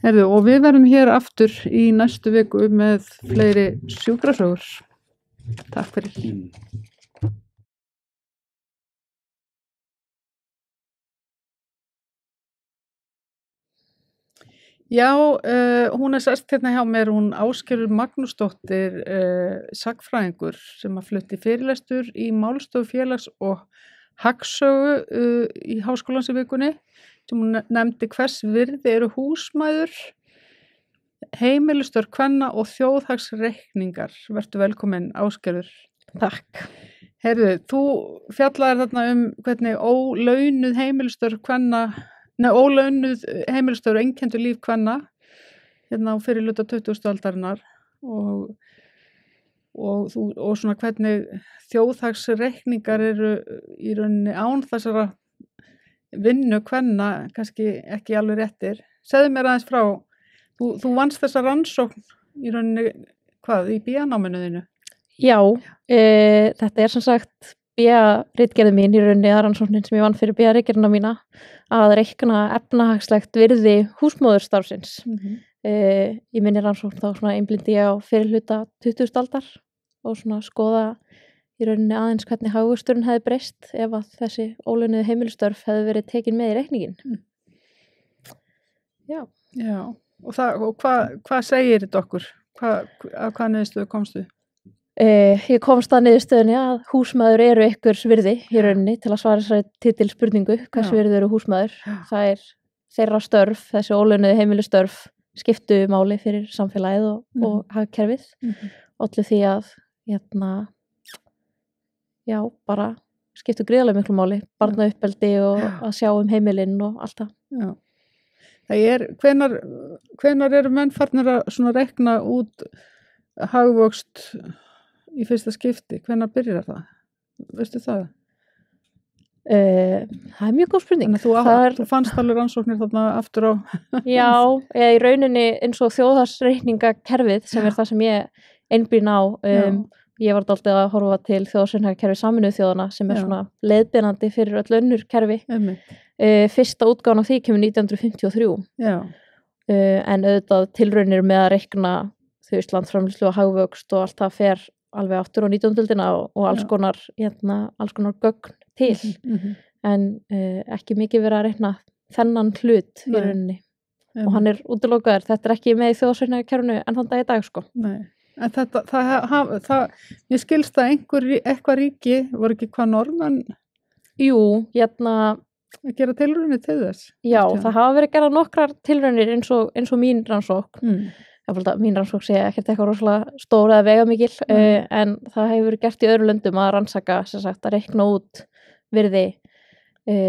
Heyrðu, og við verðum hér aftur í næstu viku með fleiri sjúkrasögur. Takk fyrir. Já, hún er sest hérna hjá mér, hún Ásgerður Magnúsdóttir, sagnfræðingur sem að flutti fyrirlestur í Málstofu félags- og hagsögu í Háskólans í vikunni, sem hún nefndi hvers virði eru húsmæður, heimilistörf kvenna og þjóðhagsreikningar. Vertu velkomin, Ásgerður. Takk. Heyrðu, þú fjallaðir þarna hvernig ólaunuð heimilistörf kvenna ólaunuð heimilistörf einkenndu líf kvenna á fyrri hluta 20. aldarinnar og svona hvernig þjóðhagsreikningar eru í rauninni án þessara vinnu kvenna kannski ekki alveg réttir. Segðu mér aðeins frá, þú vannst þessa rannsókn í rauninni í BA-náminu þínu? Já, þetta er sem sagt BA-ritgerði mín í rauninni rannsóknin sem ég vann fyrir BA-ritgerðina mína að reikna efnahagslegt virði húsmóðurstarfsins. Í minni rannsókn þá svona einblindi ég á fyrir hluta 20. aldar og svona skoða í rauninni aðeins hvernig hagvöxturinn hefði breyst ef að þessi ólaunuðu heimilistörf hefði verið tekin með í reikningin. Já. Og hvað segir þetta okkur? Af hvað niðurstöðu komstu? Ég komst að niðurstöðunni að húsmæður eru einhvers virði í rauninni til að svara þessari titilspurningu, hvers virði eru húsmæður. Það er þeirra störf, þessi ólaunuðu heimilistörf skiptu máli fyrir samfélagið og hagkerfið. Ollu því að bara skiptu gríðarlega miklu máli, barnauppeldi og að sjá heimilinn og allt það. Já. Það er, hvenær eru menn farnir að svona reikna út hagvöxt í fyrsta skipti? Hvenær byrjar það? Veistu það? Það er mjög góð spurning. Þannig að þú fannst alveg rannsóknir þarna aftur á. Já, í rauninni eins og þjóðhagsreikningakerfið sem er það sem ég einblín á. Ég var dálítið að horfa til þjóðhagsreikningakerfi Sameinuðu þjóðanna sem er svona leiðbeinandi fyrir öll önnur kerfi. Fyrsta útgáfan af því kemur 1953. En auðvitað tilraunir með að reikna landsframleiðslu og hagvöxt og allt það fer alveg aftur á 19. og alls konar gögn til en ekki mikið verið að reikna þennan hlut í rauninni og hann er útilokaður, þetta er ekki með í þjóðhagsreikningakerfinu en þann dag í dag sko. Nei, en það ég skilst að eitthvað ríki voru ekki hvað Norðmenn að gera tilraunir til þess. Já, það hafa verið gerað nokkrar tilraunir eins og mín rannsókn. Mín rannsókn sé ekkert eitthvað rosalega stór eða veigamikil en það hefur verið gert í öðru löndum að rannsaka að reikna út virði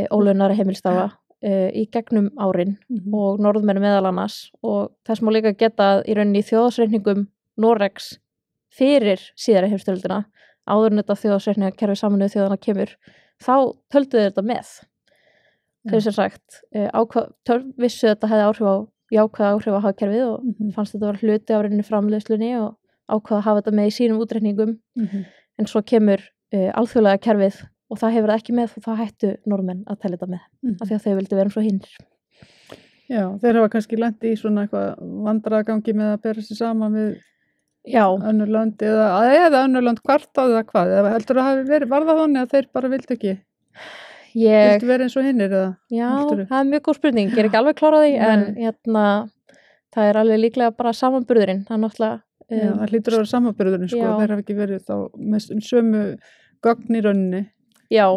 ólaunari heimilstafa í gegnum árin og Norðmenn meðal annars og þess má líka geta í rauninni í þjóðhagsreikningum Noregs fyrir síðari heimsstyrjöldina áður en þetta þjóðhagsreikningakerfi Sameinuðu þjóðanna kemur þá töldu þeir þetta með þeir sem sagt vissu þetta hefði jákvæða áhrif á hagkerfið og fannst þetta vera hluti af rauninni framleiðslunni og ákvaða að hafa þetta með í sínum útreikningum en svo kemur alþjóðlega kerfið og það hefur það ekki með og það hættu Norðmenn að telja þetta með af því að þau vildu vera eins og hinnir. Já, þeir hafa kannski lent í svona eitthvað vandræðagangi með að bera sig saman við önnur lönd eða önnur lönd kvartað eða hvað eða heldur að hafi verið, var það þannig að þeir bara vildu ekki vildu vera eins og hinnir eða? Já, það er mjög góð spurning, ég er ekki alveg klárað því en það er alveg líklega bara samanburðurinn, það er náttúrulega það hlýtur að vera samanburðurinn sko, þeir hafa ekki verið þá með sömu gögn í rauninni. Já,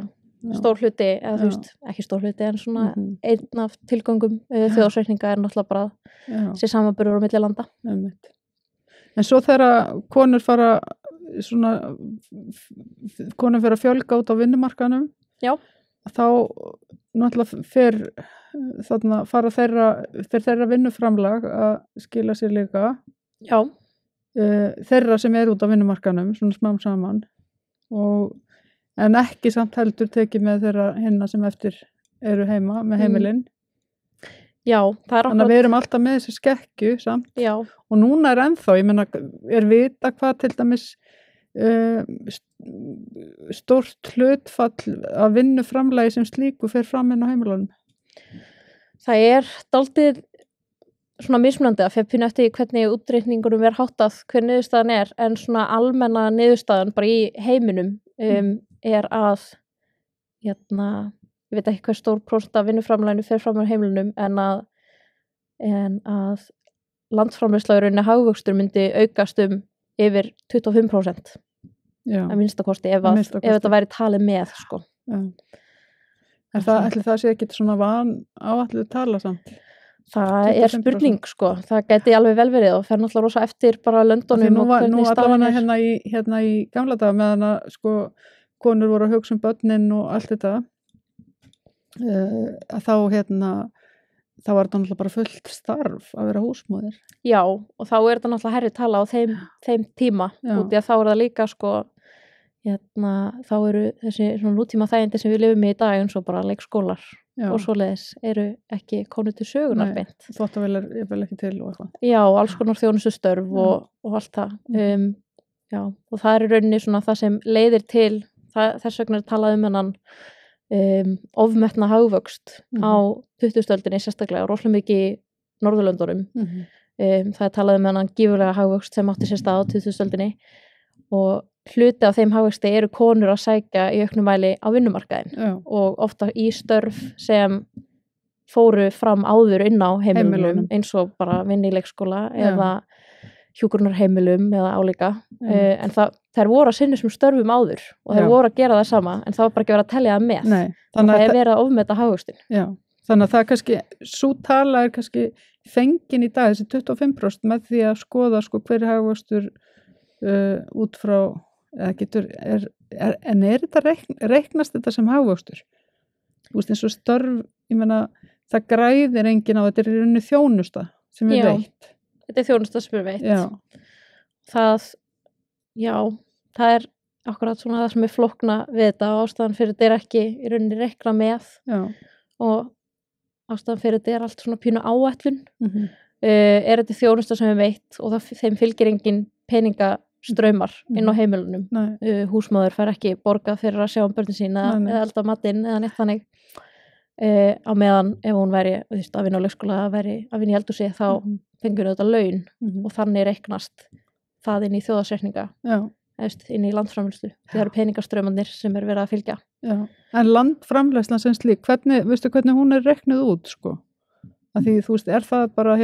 stór hluti eða þú veist, ekki stór hluti en svona einn af tilgöngum þjóðhagsreikninga er náttúrulega bara þessi samanburður á milli landa. En svo þegar konur fara að fjölga út á vinnumarkaðnum þá náttúrulega fara þeirra vinnuframlag að skila sér líka þeirra sem er út á vinnumarkaðnum svona smám saman en ekki samt heldur tekið með þeirra hinna sem eftir eru heima með heimilinn. Já, það er þannig að við erum alltaf með þessi skekkju samt. Já. Og núna er ennþá, ég meina, er vita hvað til dæmis stórt hlutfall af vinnuframlagi sem slíku fer fram inn á heimilunum? Það er dálítið svona mismunandi að fer pínu eftir hvernig útreikningunum er háttað, hver niðurstaðan er, en svona almenna niðurstaðan bara í heiminum er að ég veit ekki hvað stór prósent af vinnuframlaginu fer fram á heimilunum en að landsframleiðsla í rauninni hagvöxtur myndi aukast yfir 25% að minnstakosti ef þetta væri talið með sko. Ætli það sé ekki svona áætluð tala samt? Það er spurning sko, það geti alveg vel verið og fer náttúrulega rosa eftir bara löndunum og hvernig staðan er. Hérna í gamla daga meðan að sko konur voru að hugsa börnin og allt þetta að þá var þetta náttúrulega bara fullt starf að vera húsmóðir. Já, og þá er þetta náttúrulega herri tala á þeim tíma út í að þá er það líka sko þá eru þessi svona nútíma þægindi sem við lifum í dag eins og bara leikskólar og svoleiðis eru ekki konur til sögunar beint. Þvottavélar er vel ekki til og eitthvað. Já, alls konar þjónustustörf og allt það. Já, og það er í rauninni svona það sem leiðir til þess vegna er talað hennan ofmetna hagvöxt á 20. öldinni sérstaklega, rosalega mikið í Norðurlöndunum. Það er talað hennan gífurlega hagvöxt sem átti sér stað á 20. öldinni og hluti af þeim hagvexti eru konur að sækja í auknum mæli á vinnumarkaðin og ofta í störf sem fóru fram áður inn á heimilunum eins og bara vinna í leikskóla eða hjúkrunarheimilum eða álíka en þær voru að sinna sem störfum áður og þær voru að gera það sama en það var bara ekki verið að telja það með. Nei, og það er verið að ofmeta hagvöxtin. Já, þannig að það kannski sú tala er kannski fengin í dag þessi 25% með því að skoða sko hver hagvöxtur út frá en er þetta reiknast þetta sem hagvöxtur? Þú veist eins og störf, ég meina það græðir enginn á þetta er í rauninni þjónusta sem er veitt. Þetta er þjónusta sem er veitt. Það er akkurat svona það sem flókna við þetta og ástæðan fyrir þetta ekki í rauninni reikna með og ástæðan fyrir þetta allt svona pínu áætlun þetta þjónusta sem við veitt og þeim fylgir engin peningastraumar inn á heimilunum húsmóður fær ekki borgað fyrir að sjá börnin sín eða elda matinn eða neitt þannig á meðan ef hún væri að vinna á leikskóla að vinna í eldhúsi þá fengur þetta laun og þannig reiknast það inn í þjóðarsetninga inn í landframleiðslu það eru peningastraumarnir sem verið að fylgja En landframleiðslan sem slík veistu hvernig hún reiknuð út sko að því þú veist það bara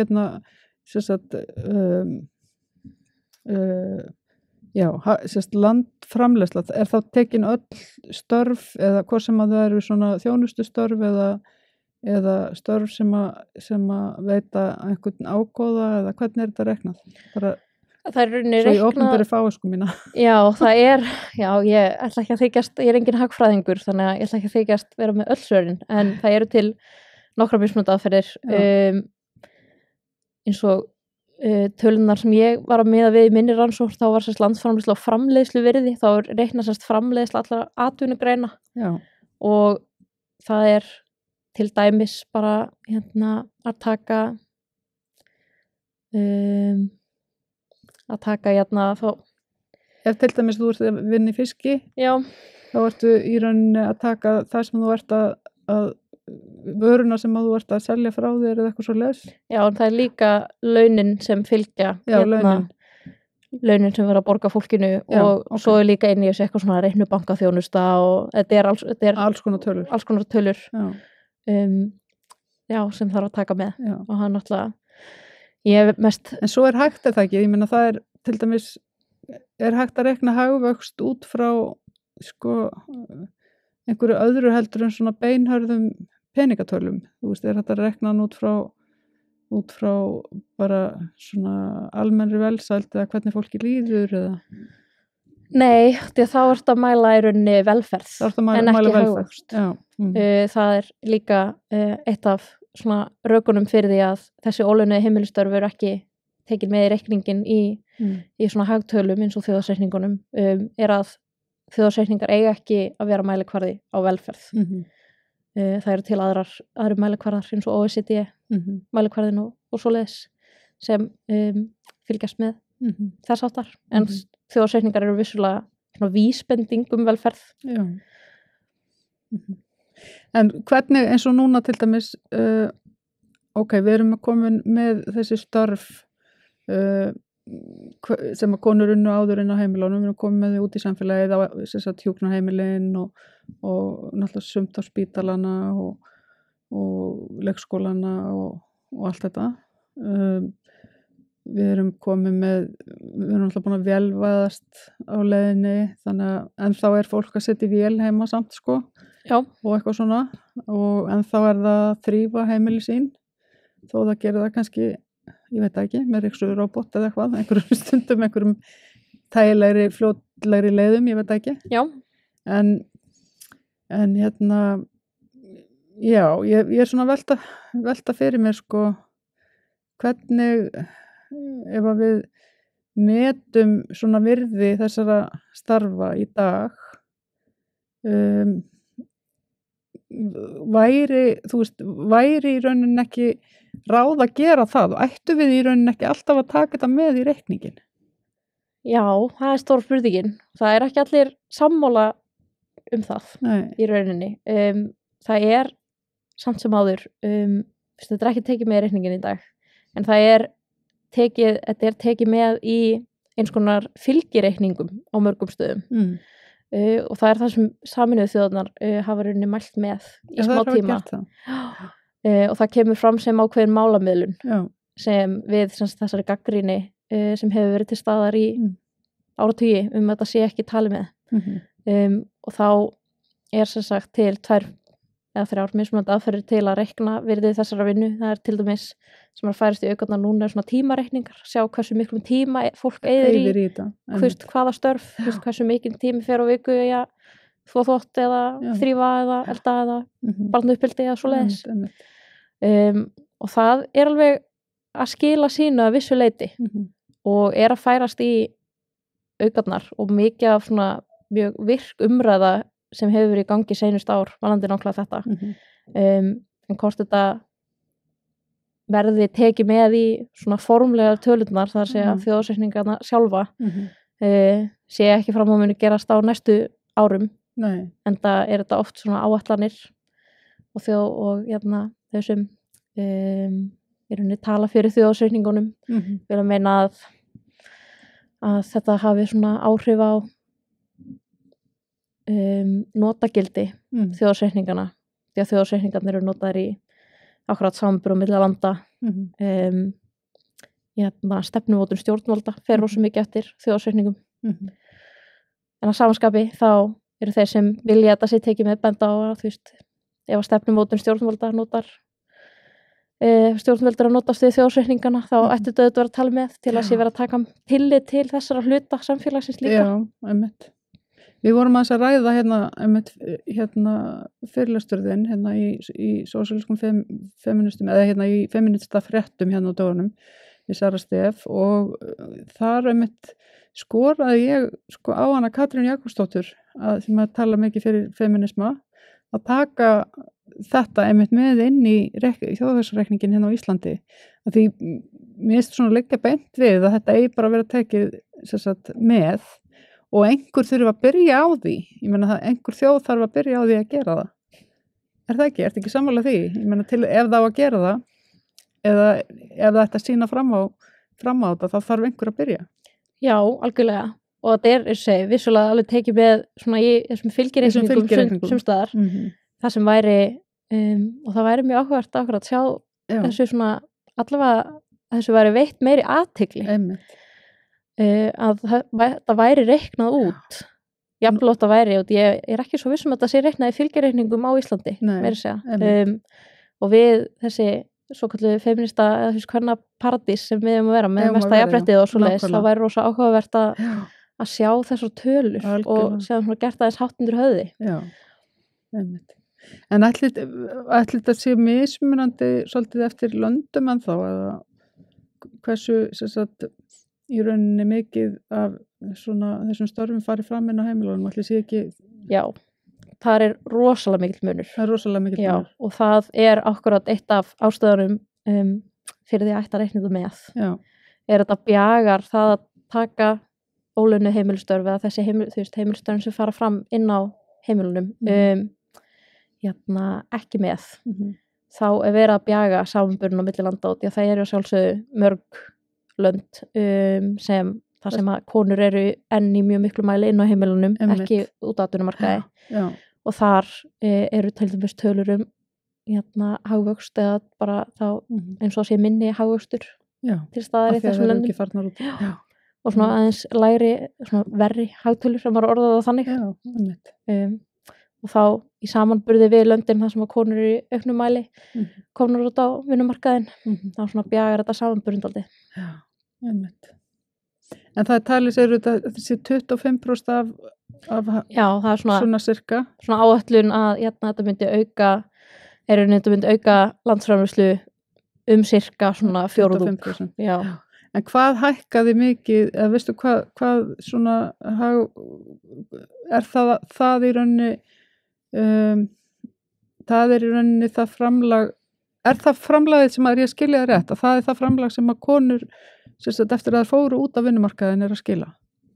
landframleiðsla þá tekin öll störf eða hvað sem að það eru svona þjónustustörf eða störf sem að veita einhvern ágóða eða hvernig þetta reiknað bara Það er rauninni svo ég opnberi fáisku mína Já, það ég ætla ekki að þykjast ég engin hagfræðingur, þannig að ég ætla ekki að þykjast vera með öll svörin, en það eru til nokkra mismunandi aðferðir eins og tölunar sem ég var að miða við í minni rannsókn, þá var sérst landsframleiðsla og framleiðslu virði, þá reikna sérst framleiðsla allar atvinnugreina og það til dæmis bara að taka þá Ef til dæmis þú ert að vinna í fiski þá ertu í rauninni að taka það sem þú ert að vöruna sem þú ert að selja frá þér eða eitthvað svo les Já, en það líka launin sem fylgja launin sem verður að borga fólkinu og svo líka inn í þessu eitthvað svona reiknubankaþjónusta og þetta er alls konar tölur sem þarf að taka með og hann náttúrulega En svo hægt það ekki, ég meina það til dæmis hægt að reikna hagvöxt út frá sko einhverju öðru heldur en svona beinhörðum peningatölum, þú veist, hægt að reikna hann út frá bara svona almennri velsæld eða hvernig fólki líður eða Nei, því að þá ert að mæla í rauninni velferð en ekki hagvöxt það líka eitt af svona rökunum fyrir því að þessi ólaunuðu heimilistörf eru ekki tekin með í reikningin í svona hagtölum eins og þjóðarsetningunum að þjóðarsetningar eiga ekki að vera mælikvarði á velferð það eru til aðri mælikvarðar eins og OECD mælikvarðin og svoleiðis sem fylgjast með þess áttar en þjóðarsetningar eru vissulega svona vísbending velferð En hvernig eins og núna til dæmis við erum komin með þessi störf sem að konur unnu áður inn á heimilunum, við erum komin með þau út í samfélagið á hjúkrunarheimilin og náttúrulega sumt á spítalana og leikskólana og allt þetta við erum náttúrulega búin að vélvæðast á leiðinni þannig að ennþá fólk að setja í vél heima samt sko og eitthvað svona og ennþá það að þrífa heimili sín þó það gerir það kannski, ég veit ekki með ryksugur robot eða eitthvað einhverjum stundum, einhverjum þægilegri, fljótlegri leiðum, ég veit ekki en ég svona velta fyrir mér sko hvernig ef að við metum svona virði þessara starfa í dag væri í rauninni ekki ráð að gera það og ættu við í rauninni ekki alltaf að taka þetta með í reikningin? Já, það stór spurningin. Það ekki allir sammála það í rauninni. Það samt sem áður, þetta ekki tekið með í reikningin í dag, en það tekið með í eins konar fylgireikningum á mörgum stöðum. Og það það sem Sameinuðu þjóðirnar hafa rauninni mælt með í smá tíma og það kemur fram sem ákveðin málamiðlun sem við þessari gagnrýni sem hefur verið til staðar í áratugi þetta sé ekki talið með og þá sem sagt til 2 eða 3 mismunandi aðferðir til að reikna virði þessara vinnu, það til dæmis sem færist í aukarnar núna svona tímareikningar, sjá hversu miklum tíma fólk eyðir í þetta, hvaða störf, hversu mikil tími fer á viku í að þvo þvott eða þrífa eða elda eða barnauppeldi eða svoleiðis og það alveg að skila sínu að vissu leyti og að færast í aukarnar og mikið af svona mjög virk umræða sem hefur verið í gangi seinust ár varðandi nákvæmlega þetta en hvort þetta verði tekið með í svona formlega tölurnar þar segja þjóðarsreikningarna sjálfa sé ekki fram á muni gerast á næstu árum en það þetta oft svona áætlanir og þessum í rauninni tala fyrir þjóðarsreikningunum vil að meina að þetta hafi svona áhrif á notagildi þjóðarsreikningana því að þjóðarsreikningarnir eru notaðir í akkurat samanburð á milli landa stefnumótun stjórnvalda fer rosa mikið eftir þjóðarsreikningum en að samanskapi þá eru þeir sem vilja þetta sé tekið með benda á að þú veist ef að stefnumótun stjórnvalda notar stjórnvöldur að notast við þjóðarsreikningana þá ætti þetta að vera talið með til að sé vera að taka tillit til þessara hluta samfélagsins líka. Já, einmitt. Við vorum að ræða hérna fyrirlesturðinn hérna í sósíalískum feministum eða í feminista fréttum hérna á dögunum í Sara Stef og þar skoraði ég á hana Katrín Jakobsdóttur sem að tala mikið fyrir feminisma að taka þetta með inn í þjóðhagsreikningin hérna á Íslandi að því mér finnst svona liggja beint við að þetta eigi bara að vera tekið með og einhver þurfa að byrja á því ég meina það einhver þjóð þarf að byrja á því að gera það það ekki, ertu ekki sammála því ég meina til ef það á að gera það eða ef það ætti að sýna fram á þetta þá þarf einhver að byrja Já, algjörlega og þetta vissulega alveg tekið með svona í þessum fylgireikningum sumstaðar það sem væri og það væri mjög áhugavert akkurat sjá þessu svona allavega þessu væri veitt meiri athygli að það væri reiknað út jafnvel að það væri og ég er ekki svo viss að þetta sé reiknað í fylgireikningum á Íslandi meira segja og við þessi svokölluðu feminista eða þessi hvernig paradís sem við erum að vera með mesta jafnréttið og svoleiðis þá væri rosa áhugavert að sjá þessar tölur og sjá svona gert aðeins hátt undir höfði Já, en ætli þetta sé mismunandi svolítið eftir löndum en þá eða hversu í rauninni mikið af svona þessum störfum farið fram inn á heimilunum ætli sé ekki Já, það er rosalega mikill munur Það er rosalega mikill munur og það er akkurat eitt af ástæðunum fyrir því að ætta að reikna þetta með Já. Þetta bjagar það að taka ólaunuð heimilstörf eða þessi heimilstörf sem fara fram inn á heimilunum ekki með þá er verið að bjaga samanburðin á milli landa og það eru sjálfsögðu mörg lönd sem þar sem að konur eru enn í mjög miklu mæli inn á heimilunum ekki út á atvinnumarkaði og þar eru til dæmis tölur hagvöxt eða bara þá eins og að sé minni hagvöxtur til staðar í þessum löndum og svona aðeins lægri svona verri hagtölur sem var orðað á þannig og þá í samanburði við löndin þar sem að konur eru í auknum mæli komnar út á vinnumarkaðin þá svona bjagar þetta samanburðindaldi En það er talið sér þessi 25% af það er svona sirka svona áætlun að þetta myndi auka landsframleiðslu sirka svona 4% Já. En hvað hækkaði mikið eða veistu hvað svona er það í rauninni það er í rauninni það framlag er það framlagið sem að ég skilja það rétt að það er það framlag sem að konur eftir að það fóru út af vinnumarkaðin er að skila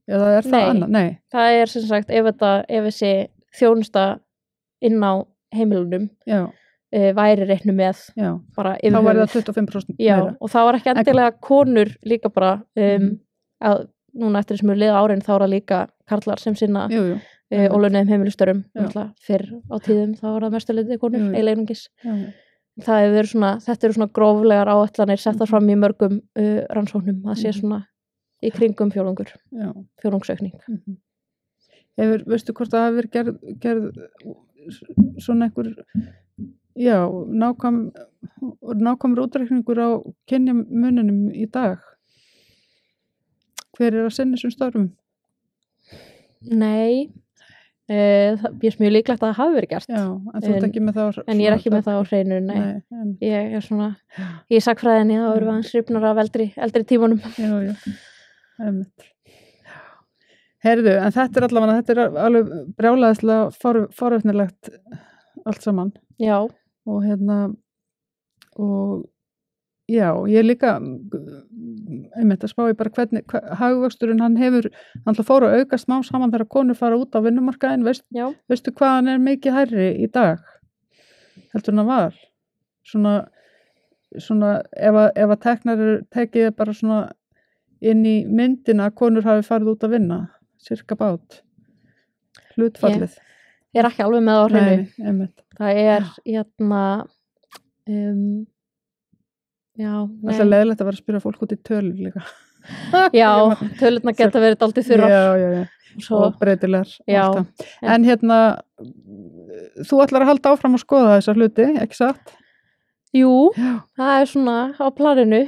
eða er það annað? Nei, það er sem sagt ef þessi þjónusta inn á heimilunum væri reiknu með bara yfir þá væri það 25% meira og það var ekki endilega konur líka bara að núna eftir þessum liða árin þá er það líka karlar sem sinna ólaunuðum heimilistörfum fyrr á tíðum þá var það mestuleiti konur einleginungis það hefur verið svona, þetta eru svona gróflegar áætlanir settar fram í mörgum rannsóknum, það sé svona í kringum fjórðungsaukning. Veistu hvort það hafi verið gerð svona einhver nákvæmur útreikningur á kynjamununum í dag? Hver er að sinna þessum störfum? Nei ég er mjög líklegt að það hafi verið gert en þú ert ekki með það en ég er ekki með það á hreinu ég er svona í sakfræðinni þá erum við hans hrifnar af eldri tímunum Heyrðu, en þetta er alveg brjálæðislega forvitnilegt allt saman. Já. Og og já, ég líka einmitt að spá í bara hvernig hagvöxturinn hann fór að aukast smá saman þegar konur fara út á vinnumarkaðinn, veistu hvað hann mikið hærri í dag heldur hann var svona ef að tekið bara svona inn í myndina að konur hafi farið út að vinna cirka bát hlutfallið. Ég er ekki alveg með á hreinu. Nei, einmitt. Það er Það er leiðilegt að vera að spyrja fólk út í tölur líka. Já, tölurnar geta verið dálítið þurrar. Já. Og breytilegar. En þú ætlar að halda áfram að skoða þessa hluti, ekki satt? Jú, það er svona á planinu.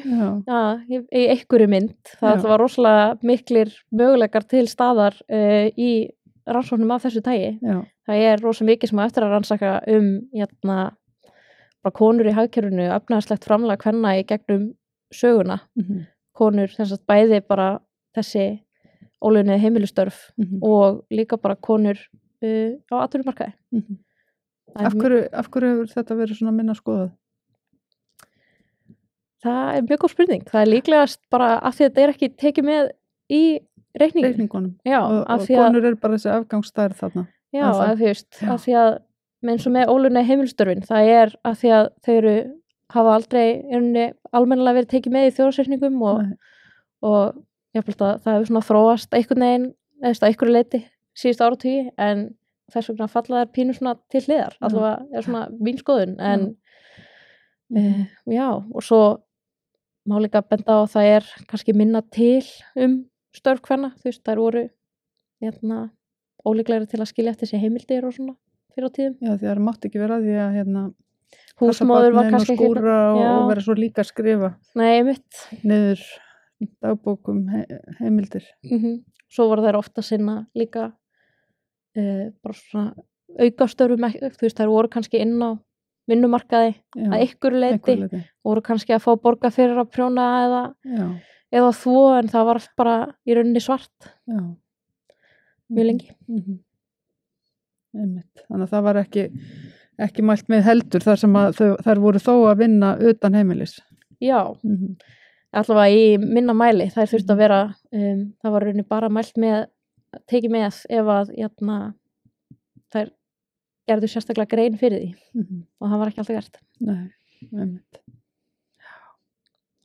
Já, í einhverju mynd. Það var rosalega miklir möguleikar til staðar í rannsóknum af þessu tagi. Já. Það er rosa mikið sem eftir að rannsaka bara konur í hagkerfinu, efnahagslegt framlag kvenna í gegnum söguna. Konur, þess að bæði bara þessi ólaunuðu heimilistörf og líka bara konur á atvinnumarkaði. Af hverju hefur þetta verið svona minna skoðað? Það er mjög góð spurning. Það er líklegast bara af því að þetta er ekki tekið með í reikningunum. Já, og konur eru bara þessi afgangsstærð þarna. Já, af því að eins og með ólaunuðu heimilistörfin, það er af því að þau hafa aldrei almennilega verið tekið með í þjóðarreikningum og ég held að það hefur svona þróast einhvern veginn, eða einhverju leyti síðust áratugi, en þess vegna falla þær pínu svona til hliðar, allavega er svona mín skoðun, en já, og svo má líka benda á að það er kannski minna til störf kvenna, þær voru ólíklegri til að skilja eftir sig heimildir og svona fyrir á tíðum. Já, því það mátti ekki vera að því að húsmóður var kannski ekki skúra og vera svo líka að skrifa niður dagbókum heimildir. Svo voru þær ofta sinna líka bara svona aukastörfum, þær voru kannski inn á vinnumarkaði að einhverju leyti, voru kannski að fá borga fyrir að prjóna eða þvo, en það var bara í rauninni svart mjög lengi. Þannig að það var ekki mælt með heldur þar sem að þær voru þó að vinna utan heimilis. Já, allavega í minna mæli. Það þurfti að vera, það var rauninni bara mælt með, tekið með ef að þær gerðu sérstaklega grein fyrir því og það var ekki alltaf gert. Nei, einmitt.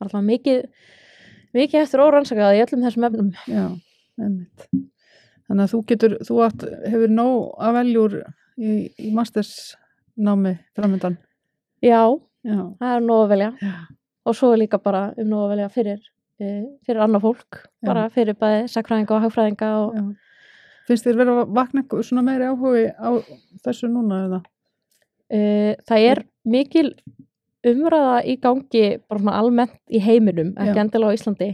Allavega mikið eftir órannsakað í öllum þessum efnum. Já, einmitt. Þannig að þú hefur nóg að veljúr í mastersnámi framöndan. Já, það er nóg að velja. Og svo er líka bara nóg að velja fyrir annað fólk, bara fyrir bæði sagnfræðinga og hagfræðinga. Finnst þér verið að vakna svona meiri áhugi á þessu núna eða? Það er mikil umræða í gangi bara svona almennt í heiminum, ekki endilega á Íslandi.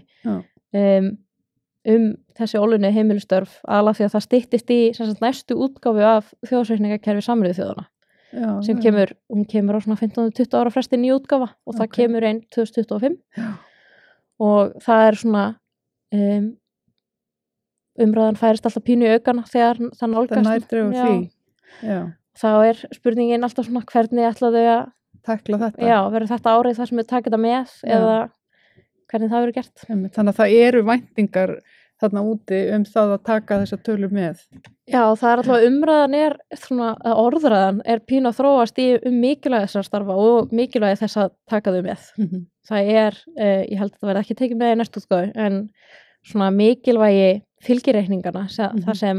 Þessi ólaunuðu heimilistörf, alveg því að það styttist í næstu útgáfu af þjóðarreikningakerfi Sameinuðu þjóðanna sem kemur á svona 15-20 ára fresti ný útgáfa og það kemur einn 2025 og það er svona umræðan færist alltaf pínu í aukana þegar það nálgast. Það nær dregur því. Þá er spurningin alltaf svona hvernig ætla þau að takla þetta. Já, verður þetta árið þar sem þau taka þetta með eða hvernig það verður gert. Þannig að það eru væntingar þarna úti það að taka þessa tölur með. Já, það er alltaf umræðan orðræðan er pínu að þróast í mikilvægi þessar starfa og mikilvægi þess að taka þau með. Það er, ég held að það verði ekki tekið með í næstu útgáfu, en svona mikilvægi fylgireikningana, þar sem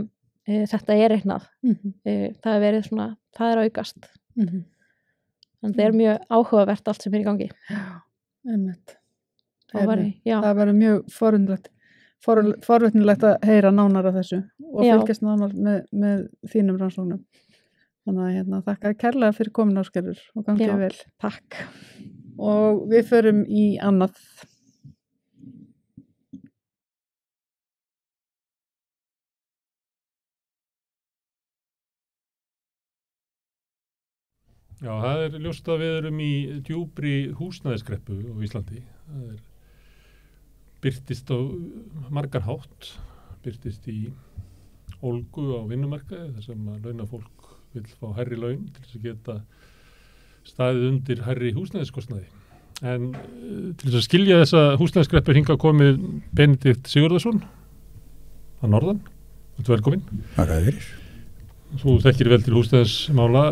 þetta er reiknað. Það er verið svona, það er aukast. Þannig það er mjög áhugavert allt sem er í gangi. Já, einmitt. Það verður mjög forvitnilegt að heyra nánar af þessu og fylgjast nánar með þínum rannsóknum. Þannig að þakka kærlega fyrir komin, Ásgerður, og gangið vel. Takk. Og við förum í annað. Já, það er ljóst að við erum í djúpri húsnæðiskreppu á Íslandi. Það birtist á margar hátt, birtist í ólgu á vinnumarkaði þar sem að launafólk vill fá hærri laun til þess að geta staðið undir hærri húsnæðiskostnaði. En til þess að skilja þessa húsnæðiskreppu hingað komið Benedikt Sigurðarsson að norðan. Þetta er velkominn. Takk fyrir. Þú þekkir vel til húsnæðismála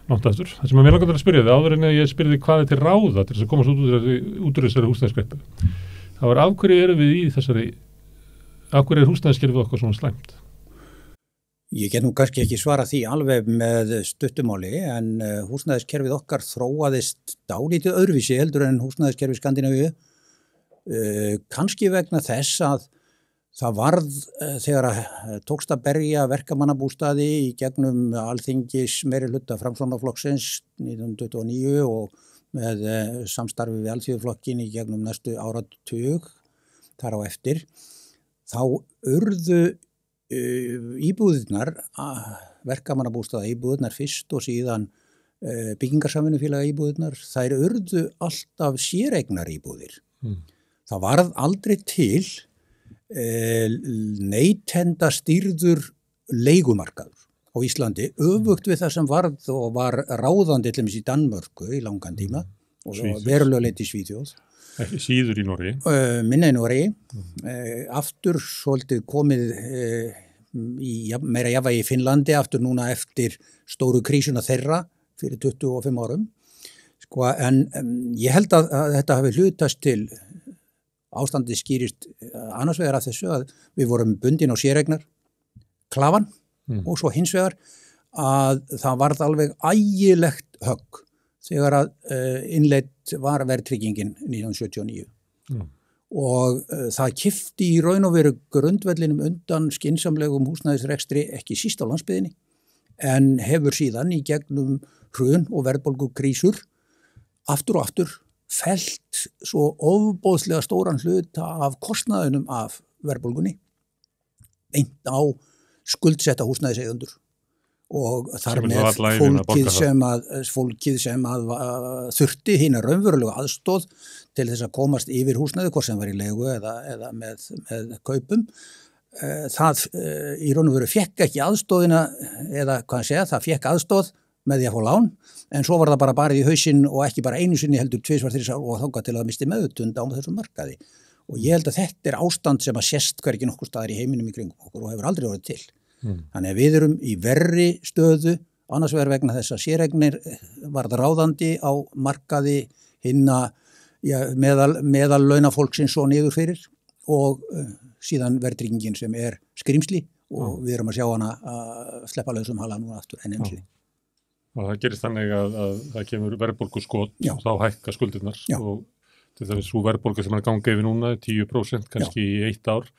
langt aftur. Það sem að mér langar til að spyrja þig áður en að ég spyrði hvað er til ráða til þess að komast út úr þessari húsnæðiskreppu. Það var af hverju erum við í þessari, af hverju húsnæðiskerfið okkar svona slæmt? Ég get nú kannski ekki svara því alveg með stuttumáli en húsnæðiskerfið okkar þróaðist dálítið öðruvísi heldur en húsnæðiskerfið Skandinavíu. Kannski vegna þess að það varð þegar að tókst að berja verkamannabústaði í gegnum alþingis meirihluta Framsóknarflokksins 1929 og með samstarfi við Alþýðuflokkin í gegnum næstu áratug þar á eftir. Þá urðu íbúðirnar, verkamannabústaða íbúðirnar fyrst og síðan byggingarsamvinnufélaga íbúðirnar, þær urðu alltaf séreignar íbúðir. Það varð aldrei til neytendastýrður leigumarkaður á Íslandi, öfugt við það sem varð og var ráðandi til dæmis í Danmörku í langan tíma og verulega leyti í Svíþjóð. Ekki síður í Noregi. Minna í Noregi. Aftur svolítið komið í meira jafnvægi í Finnlandi, aftur núna eftir stóru krísuna þeirra fyrir 25 árum. En ég held að þetta hafi hlutast til ástandið skýrist annars vegar af þessu að við vorum bundin á séreignar klafan og svo hins vegar að það varð alveg ægilegt högg þegar að innleidd var verðtryggingin 1979 og það kippti í raun og veru grundvellinum undan skynsamlegum húsnæðisrekstri ekki síst á landsbyggðinni en hefur síðan í gegnum hrun og verðbólgukrísur aftur og aftur fellt svo ofboðslega stóran hluta af kostnaðinum af verðbólgunni beint á skuldsetta húsnæðiseigendur og þar með fólkið sem að þurfti hina raunverulega aðstóð til þess að komast yfir húsnæði, hvort sem var í leigu eða með kaupum. Það í raun og veru fékk ekki aðstóðina eða hvað segja, það fékk aðstóð með því að fá lán, en svo var það bara barið í hausinn og ekki bara einu sinni heldur 2-3 ár og þangað til að misti meðutund á þessum markaði. Og ég held að þetta ástand sem að sést hvergi nokkur staðar í heiminum í kringum okkur og hefur aldrei orðið til. Þannig að við erum í verri stöðu, annars vegar vegna þess að séreignir varð ráðandi á markaði hinna meðal launafólksins og niður fyrir og síðan verðtryggingin sem skrimsli og við erum að sjá hana að sleppa lausum hala nú aftur enn einnig. Og það gerist þannig að það kemur verðbólguskot og þá hækka skuldirnar og til þess að svo verðbólga sem er að ganga yfir núna 10% kannski í 1 ár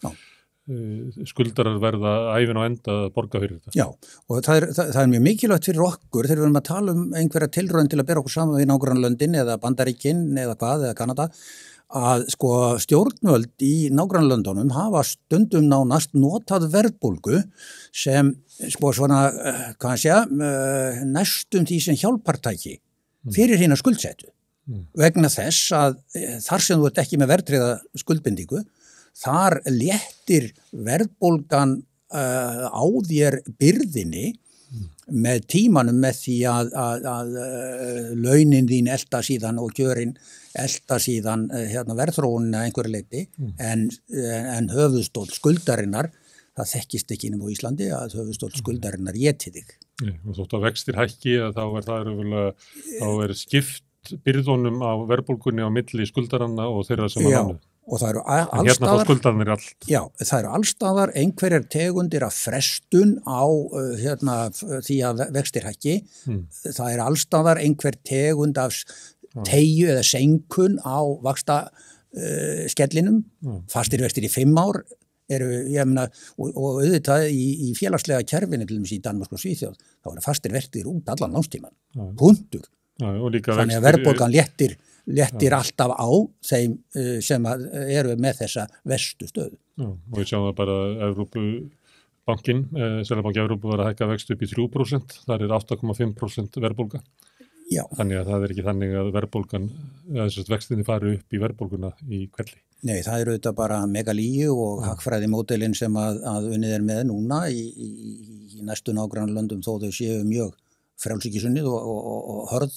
skuldarar verða ævin á enda að borga fyrir þetta. Já, og það er mjög mikilvægt fyrir okkur þegar við erum að tala einhverja tilraun til að bera okkur saman við nágrannalöndin eða Bandaríkin eða hvað eða Kanada að stjórnvöld í nágrannalöndunum hafa stundum nánast notað verðbólgu sem næstum því sem hjálpartæki fyrir hina skuldsettu vegna þess að þar sem þú ert ekki með verðtryggða skuldbindingu þar léttir verðbólgan á þér byrðinni með tímanum með því að launin þín elta síðan og kjörin elta síðan verðþróunina einhverju leyti en höfuðstóll skuldarinnar það þekkist ekki innum á Íslandi að höfuðstóll skuldarinnar éti þig. Og þótt að vextir hækki að þá skipt byrðunum á verðbólgunni á milli skuldaranna og þeirra sem að lánu. Og það eru allstaðar einhverjar tegundir af frestun á því að vextir hækki. Það eru allstaðar einhver tegund af teygju eða senkun á vaxta skellinum. Fastir vextir í 5 ár eru, og auðvitað í félagslega kerfinu til dæmis í Danmörku og Svíþjóð, þá eru fastir vextir út allan námstíman. Punktur. Þannig að verðbólgan léttir alltaf á þeim sem eru með þessa verstu stöðu. Og við sjáum það bara Evrópubankin, Seðlabanki Evrópu var að hækka vexti upp í 3%, þar 8,5% verðbólga. Þannig að það ekki þannig að verðbólgan, eða þess að vextinni fari upp í verðbólguna í hvelli. Nei, það eru auðvitað bara megalíu og hagfræði módelin sem að unnið með núna í næstu nágrannlöndum þó þau séu mjög frjálsíkisunnið og hörð,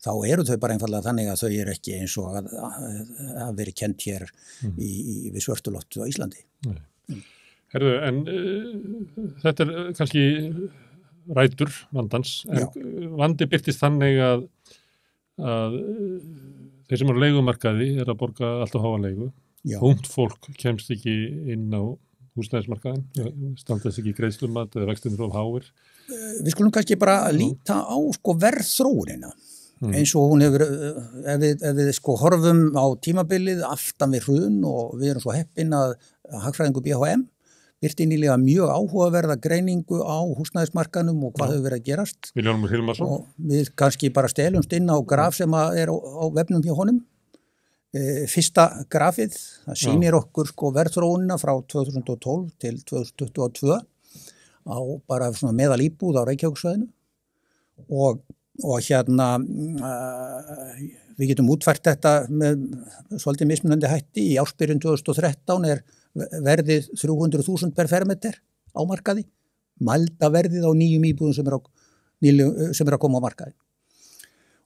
þá eru þau bara einfallega þannig að þau eru ekki eins og að veri kennt hér við Svörtulott á Íslandi. Herðu, en þetta kannski rætur vandans, en vandi birtist þannig að þeir sem eru leigumarkaði að borga alltaf háa leigu. Ungt fólk kemst ekki inn á húsnæðismarkaðin, standast ekki greiðslumat eða vextinir of háir. Við skulum kannski bara líta á verðþróunina eins og hún hefur, ef við horfum á tímabilið aftan við hrun og við erum svo heppin að hagfræðingur BHM birti nýlega mjög áhugaverða greiningu á húsnæðismarkaðnum og hvað hefur verið að gerast. Vilhjálmur Hilmarsson. Og við kannski bara stelumst inn á graf sem er á vefnum hjá honum. Fyrsta grafið, það sýnir okkur verðþróunina frá 2012 til 2022 á bara svona meðal íbúð á Reykjavíkursvæðinu og hérna við getum útfært þetta með svolítið mismunandi hætti. Í ársbyrjun 2013 verðið 300.000 per fermeter á markaði, mælda verðið á nýjum íbúðum sem er að koma á markaði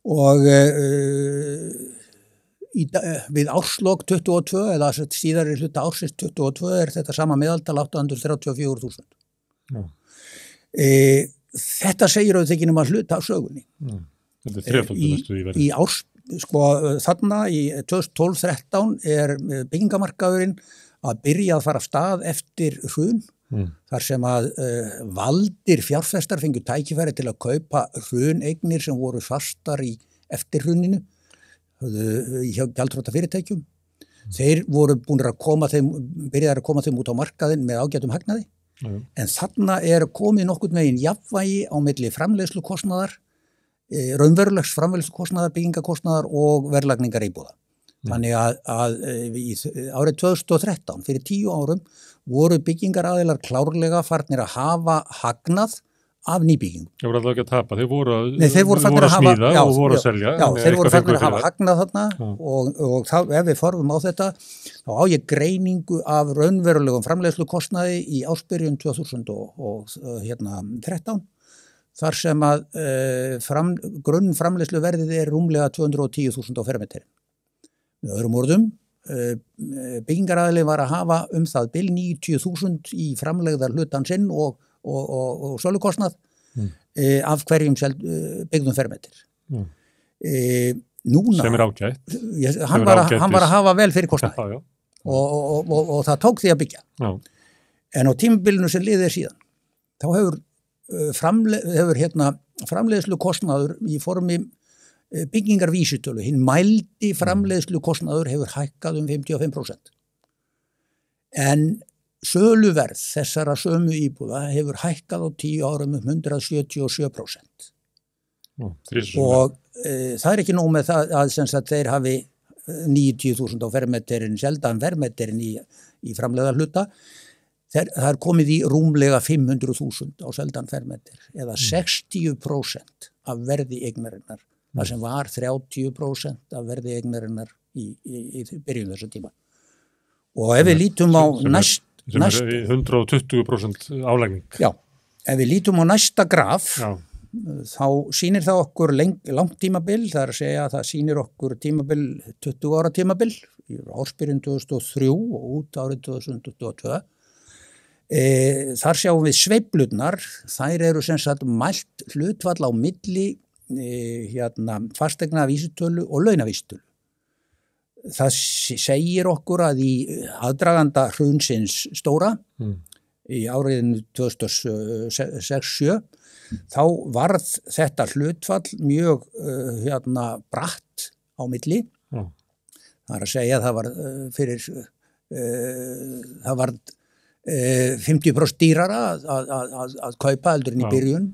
og við árslok 22 eða síðari hluta ársins 22 þetta sama meðaltal 834.000. Þetta segir auðvitað ekki nema hluta á sögunni. Þetta þrefaldur næstu í verði. Í árs, þarna í 2012-13 byggingamarkaðurinn að byrja að fara af stað eftir hrun, þar sem að valdir fjárfestar fengu tækifæri til að kaupa hruneignir sem voru fastar í eftir hruninu hjá gjaldþrota fyrirtækjum. Þeir voru byrjaðir að koma þeim út á markaðin með ágætum hagnaði. En þarna komið nokkurn veginn jafnvægi á milli framleiðslukostnaðar, raunverulegs framleiðslukostnaðar, byggingakostnaðar og verðlagningar íbúða. Þannig að árið 2013, fyrir 10 árum, voru byggingaraðilar klárlega farnir að hafa hagnað af nýbyggingum. Þeir voru alltaf ekki að tapa, þeir voru að smíða og voru að selja. Já, þeir voru farnir að hafa hagnað þarna og ef við forðum á þetta, þá á ég greiningu af raunverulegum framleiðslukostnaði í ársbyrjun 2013, þar sem að grunnframleiðsluverðið rúmlega 210.000 á fermetri. Með öðrum orðum, byggingaraðili var að hafa það bil 90.000 í framlegðar hlutan sinn og sölukostnað af hverjum byggðum fermetri. Núna, sem ágætt. Hann var að hafa vel fyrir kostnaði og það tók því að byggja. En á tímabilinu sem liðið síðan, þá hefur framleiðslu kostnaður í formi byggingarvísitölu, hinn mældi framleiðslu kostnaður hefur hækkað 55%. En söluverð þessara sömu íbúða hefur hækkað á 10 árum 177%. Og það ekki nóg með það að þeir hafi 90.000 á fermetrin, sjaldan fermetrin í framleiða hluta. Það komið í rúmlega 500.000 á sjaldan fermetr eða 60% af verði eignarinnar. Það sem var 30% af verði eignarinnar í byrjun þessa tíma. Og ef við lítum á sem 120% álægning. Já, ef við lítum á næsta graf, þá sýnir það okkur langt tímabil, það að segja að það sýnir okkur tímabil, 20 ára tímabil, í ársbyrjun 2003 og út árið 2022. Þar sjáum við sveiflurnar, þær eru sem sagt mælt hlutfall á milli fasteigna vísitölu og launavísitölu. Það segir okkur að í aðdraganda hrunsins stóra í áriðinu 2006-07 þá varð þetta hlutfall mjög bratt á milli. Það að segja að það var það var 50% dýrara að kaupa heldur en í byrjun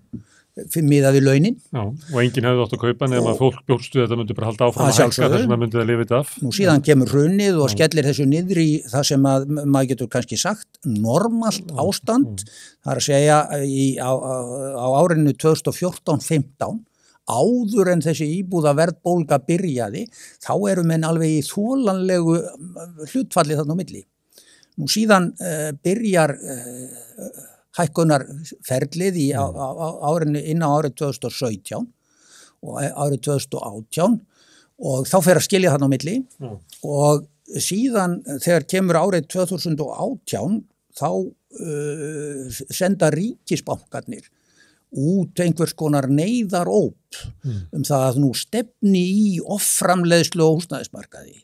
miðað við launin. Já, og enginn hefði átt að kaupa nema fólk bjóstu þetta myndi bara halda áfram að hækka þess að myndi það lifið af. Nú síðan kemur hrunið og skellir þessu niður í það sem maður getur kannski sagt normalt ástand. Það að segja á árinu 2014-15 áður en þessi íbúða verðbólga byrjaði, þá eru menn alveg í þolanlegu hlutfalli þarna á milli. Nú síðan byrjar hækkunarferlið inn á árið 2017 og árið 2018 og þá fer að skilja þarna á milli og síðan þegar kemur árið 2018 þá senda ríkisbankarnir út einhvers konar neyðaróp það að nú stefni í offramleiðslu á húsnæðismarkaði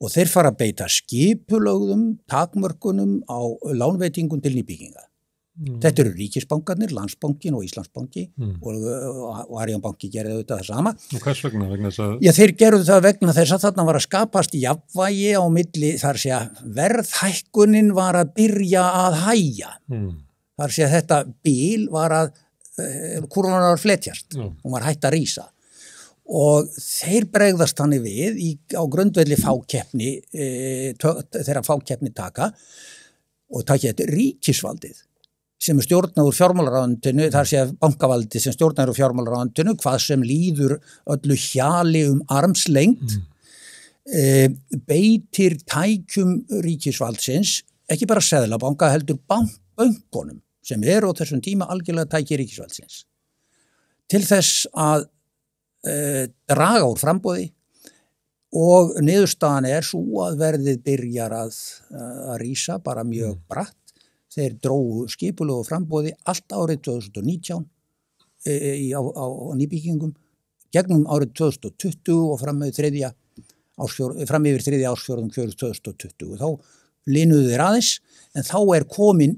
og þeir fara að beita skipulögðum takmörkunum á lánveitingum til nýbygginga. Þetta eru ríkisbankarnir, Landsbankin og Íslandsbanki og Arionbanki gerði auðvitað það sama. Og hvers vegna? Vegna þess að... Já, þeir gerðu það vegna þess að þarna var að skapast jafnvægi á milli, þar sé að verðhækkunin var að byrja að hægja. Þar sé að þetta bil var að, kurvan var að fletjast, hún var hætt að rísa. Og þeir bregðast þannig við á grundvelli fákeppni, þeirra fákeppni taka og takja þetta ríkisvaldið sem stjórnar úr fjármálaráðuneytinu, þar sé bankavaldi sem stjórnar úr fjármálaráðuneytinu, hvað sem líður öllu hjali armslengd, beitir tækjum ríkisvaldsins, ekki bara seðlabanka, heldur bönkunum, sem eru á þessum tíma algjörlega tæki ríkisvaldsins, til þess að draga úr framboði og niðurstaðan svo að verðið byrjar að rísa bara mjög bratt. Þeir drógu skipulegu framboði allt árið 2019 á nýbyggingum, gegnum árið 2020 og fram yfir þriðja ársfjórðung 2020. Þá linuðu þeir aðeins, en þá komin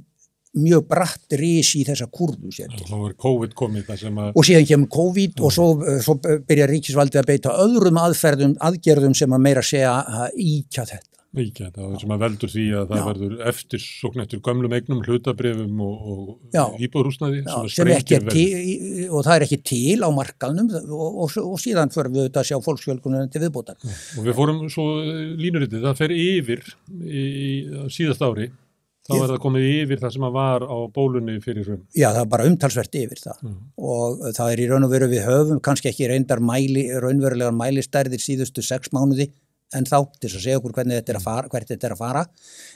mjög bratt ris í þessa kurvu sér til. Þá COVID komið það sem að... Og síðan kemur COVID og svo byrjar ríkisvaldið að beita öðrum aðgerðum sem að meira segja að íkja þetta. Íkja þetta, sem að veldur því að það verður eftirsókn eftir gömlum eignum, hlutabrifum og íbúðarhúsnæði. Sem ekki til, og það ekki til á markaðnum og síðan förum við að sjá fólksfjölgunum til viðbótar. Og við fórum svo línuritið, það fer yfir í síðast ári. Þá það komið yfir það sem að var á bólunni fyrir hrun. Já, það bara umtalsvert yfir það. Og það í raun og veru við höfum, kannski ekki reyndar raunverulegar mælistærðir síðustu 6 mánuði, en þá til að segja okkur hvert þetta að fara.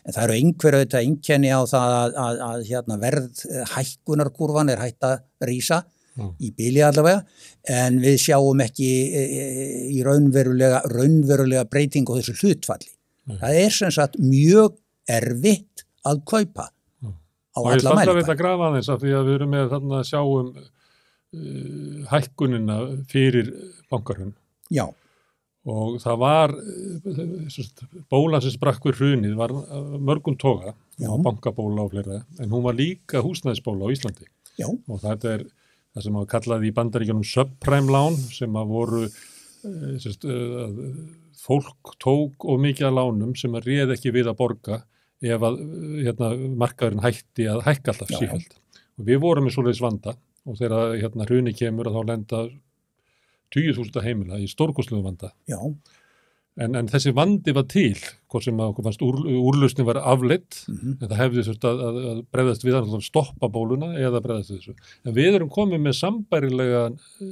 En það eru einhverju þetta einkenni á það að verðhækkunarkurvan hætt að rísa, í bili allavega, en við sjáum ekki í raunverulega breytingu á þessu hlutfalli. Það sem sagt mjög erfitt að kaupa á alla mælikvarða. Og ég standa við að grafa aðeins af því að við erum með þarna að sjáum hækkunina fyrir bankarhrun. Já. Og það var, bólan sem sprakk við hrunið var mörgum toga, bankabóla og fleira, en hún var líka húsnæðisbóla á Íslandi. Já. Og þetta það sem að kallaði í Bandaríkjunum subprime lán, sem að voru, fólk tók of mikið af lánum sem að réð ekki við að borga ef að markaðurinn hætti að hækka alltaf sífellt. Og við vorum með svoleiðis vanda og þegar hruni kemur að þá lenda 20.000 heimila í stórkostlegu vanda. Já. En þessi vandi var til, hvort sem að okkur fannst úrlausnin var afleitt, en það hefði þurft að bregðast við að stoppa bóluna eða bregðast við þessu. En við erum komið með sambærilega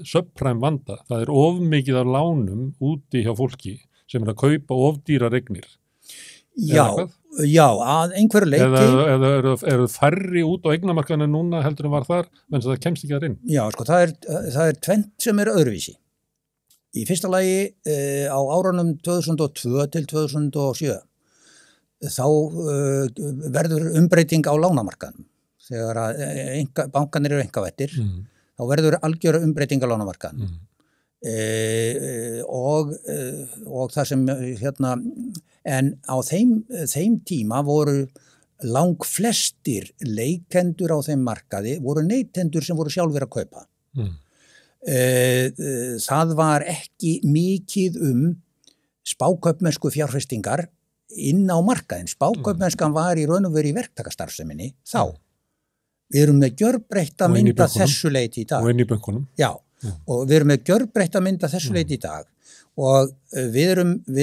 subprime vanda. Það of mikið af lánum úti hjá fólki sem að kaupa of dýrar eignir. Já, að einhverju leyti. Eða eru færri út á eignamarkaðinu núna heldur en var þar, menn það kemst ekki þar inn. Já, það tvennt sem öðruvísi. Í fyrsta lagi á árunum 2002 til 2007 þá verður umbreyting á lánamarkaðnum. Þegar bankarnir eru einkavættir, þá verður algjör umbreyting á lánamarkaðnum. Og það sem en á þeim tíma voru langflestir leikendur á þeim markaði voru neytendur sem voru sjálfir að kaupa. Það var ekki mikið spákaupmennsku fjárfestingar inn á markaðin. Spákaupmennskan var í raun og veru í verktakastarfseminni þá. Við erum með gjörbreytta mynd að þessu leyti í dag. Og inn í bönkunum. Já, og við erum með gjörbreytta mynd að þessu leyti í dag. Og við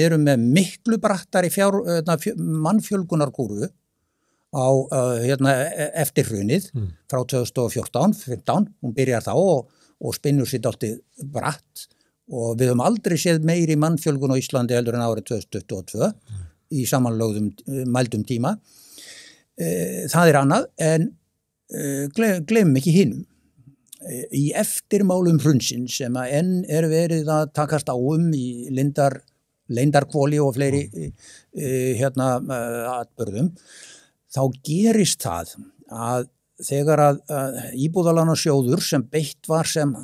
erum með miklu brattari mannfjölgunarkúrfu eftir hrunið frá 2014-15, hún byrjar þá og spinnur sér dálítið bratt og við höfum aldrei séð meiri mannfjölgun á Íslandi heldur en árið 2022 í samanlögðum mældum tíma. Það annað en gleymum ekki hinum. Í eftirmálum hrunsins sem að enn verið að takast á í leyndarkvóli og fleiri atburðum, þá gerist það að þegar að íbúðalánasjóður sem beitt var sem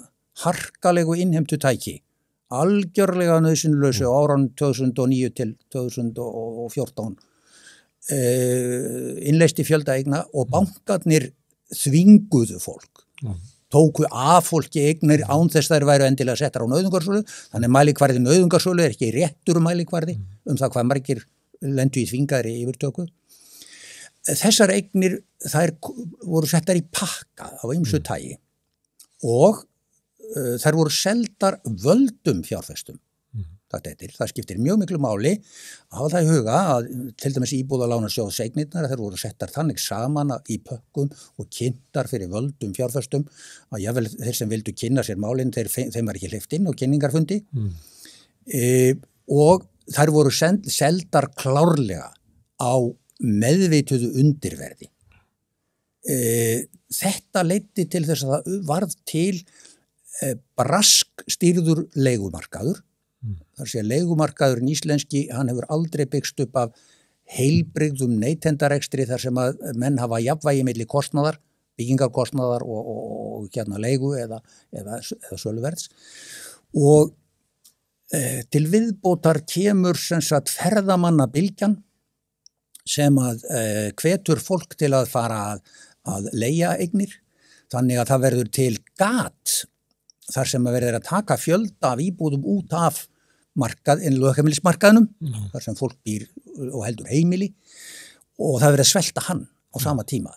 harkalegu innheimtutæki, algjörlega nauðsynlausu á árunum 2009 til 2014, innleysti fjölda eigna og bankarnir þvinguðu fólk. Tóku af fólki eignir án þess þær væru endilega settar á nauðungarsölu, þannig mælikvarði nauðungarsölu ekki réttur mælikvarði það hvað margir lendu í þvingaðri yfirtöku. Þessar eignir, þær voru settar í pakka á ýmsu tagi og þær voru seldar völdum fjárfestum. Það skiptir mjög miklu máli að hafa það í huga að til dæmis íbúðalánasjóðseignirnar þær voru settar þannig saman í pökkum og kynntar fyrir völdum fjárfestum að jável þeir sem vildu kynna sér málin þeim var ekki hleypt inn á kynningarfundi og þær voru seldar klárlega á meðvituðu undirverði. Þetta leiddi til þess að það varð til braskstýrður leigumarkaður. Þar sé leigumarkaðurinn íslenski, hann hefur aldrei byggst upp af heilbrigðum neytendarekstri þar sem að menn hafa jafnvægi milli kostnaðar, byggingarkostnaðar og leigu eða söluverðs. Og til viðbótar kemur sem sagt ferðamannabylgjan sem að hvetur fólk til að fara að leigja eignir, þannig að það verður til gat þar sem að verður að taka fjölda af íbúðum út af lögheimilismarkaðnum, þar sem fólk býr og heldur heimili og það verður að svelta hann á sama tíma.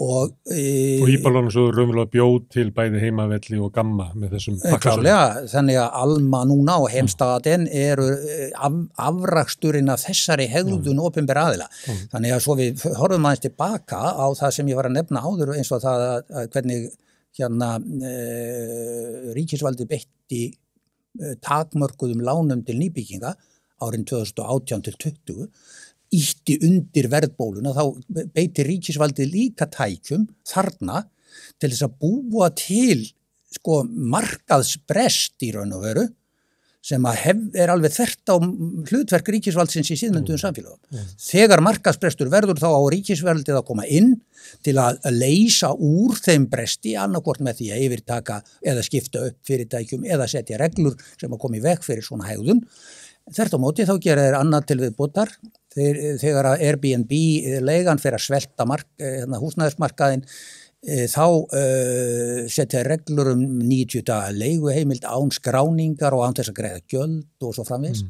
Og Íbúðalánasjóður raunverulega bjóð til bæði Heimavelli og Gamma með þessum pakkasölu. Klálega, þannig að Alma núna og Heimstaðin eru afraksturinn af þessari hegðun opinber aðila. Þannig að svo við horfum aðeins tilbaka á það sem ég var að nefna áður eins og það að hvernig ríkisvaldi beitti takmörkuðum lánum til nýbygginga árin 2018 til 20 ýtti undir verðbóluna, þá beitti ríkisvaldið líka tækjum þarna til þess að búa til markaðsbrest í raun og veru sem að alveg þvert á hlutverk ríkisvaldsins í siðmynduðum samfélagum. Þegar markaðsbrestur verður þá á ríkisvaldið að koma inn til að leysa úr þeim bresti annarkvort með því að yfirtaka eða skipta upp fyrirtækjum eða setja reglur sem að koma í veg fyrir svona hegðun. Þvert á móti þá gera þeir annað til viðbótar. Þegar að Airbnb leigan fer að svelta húsnæðismarkaðinn þá setja reglur 90 daga leiguheimild án skráningar og án þess að greiða gjöld og svo framvegis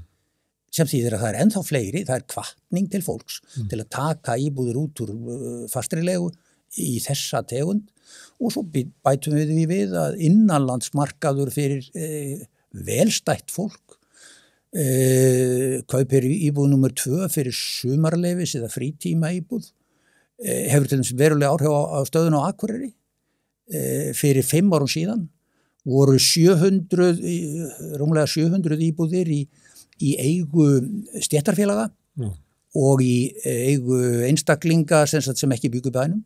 sem þýðir að það ennþá fleiri, það hvatning til fólks til að taka íbúðir út úr fastri leigu í þessa tegund og svo bætum við að innanlandsmarkaður fyrir velstætt fólk kaupir íbúð nummer 2 fyrir sumarleyfis eða frítíma íbúð hefur til þess verulega áhrif á stöðun á Akureyri. Fyrir 5 árum síðan voru rúmlega 700 íbúðir í eigu stéttarfélaga og í eigu einstaklinga sem ekki byggu bænum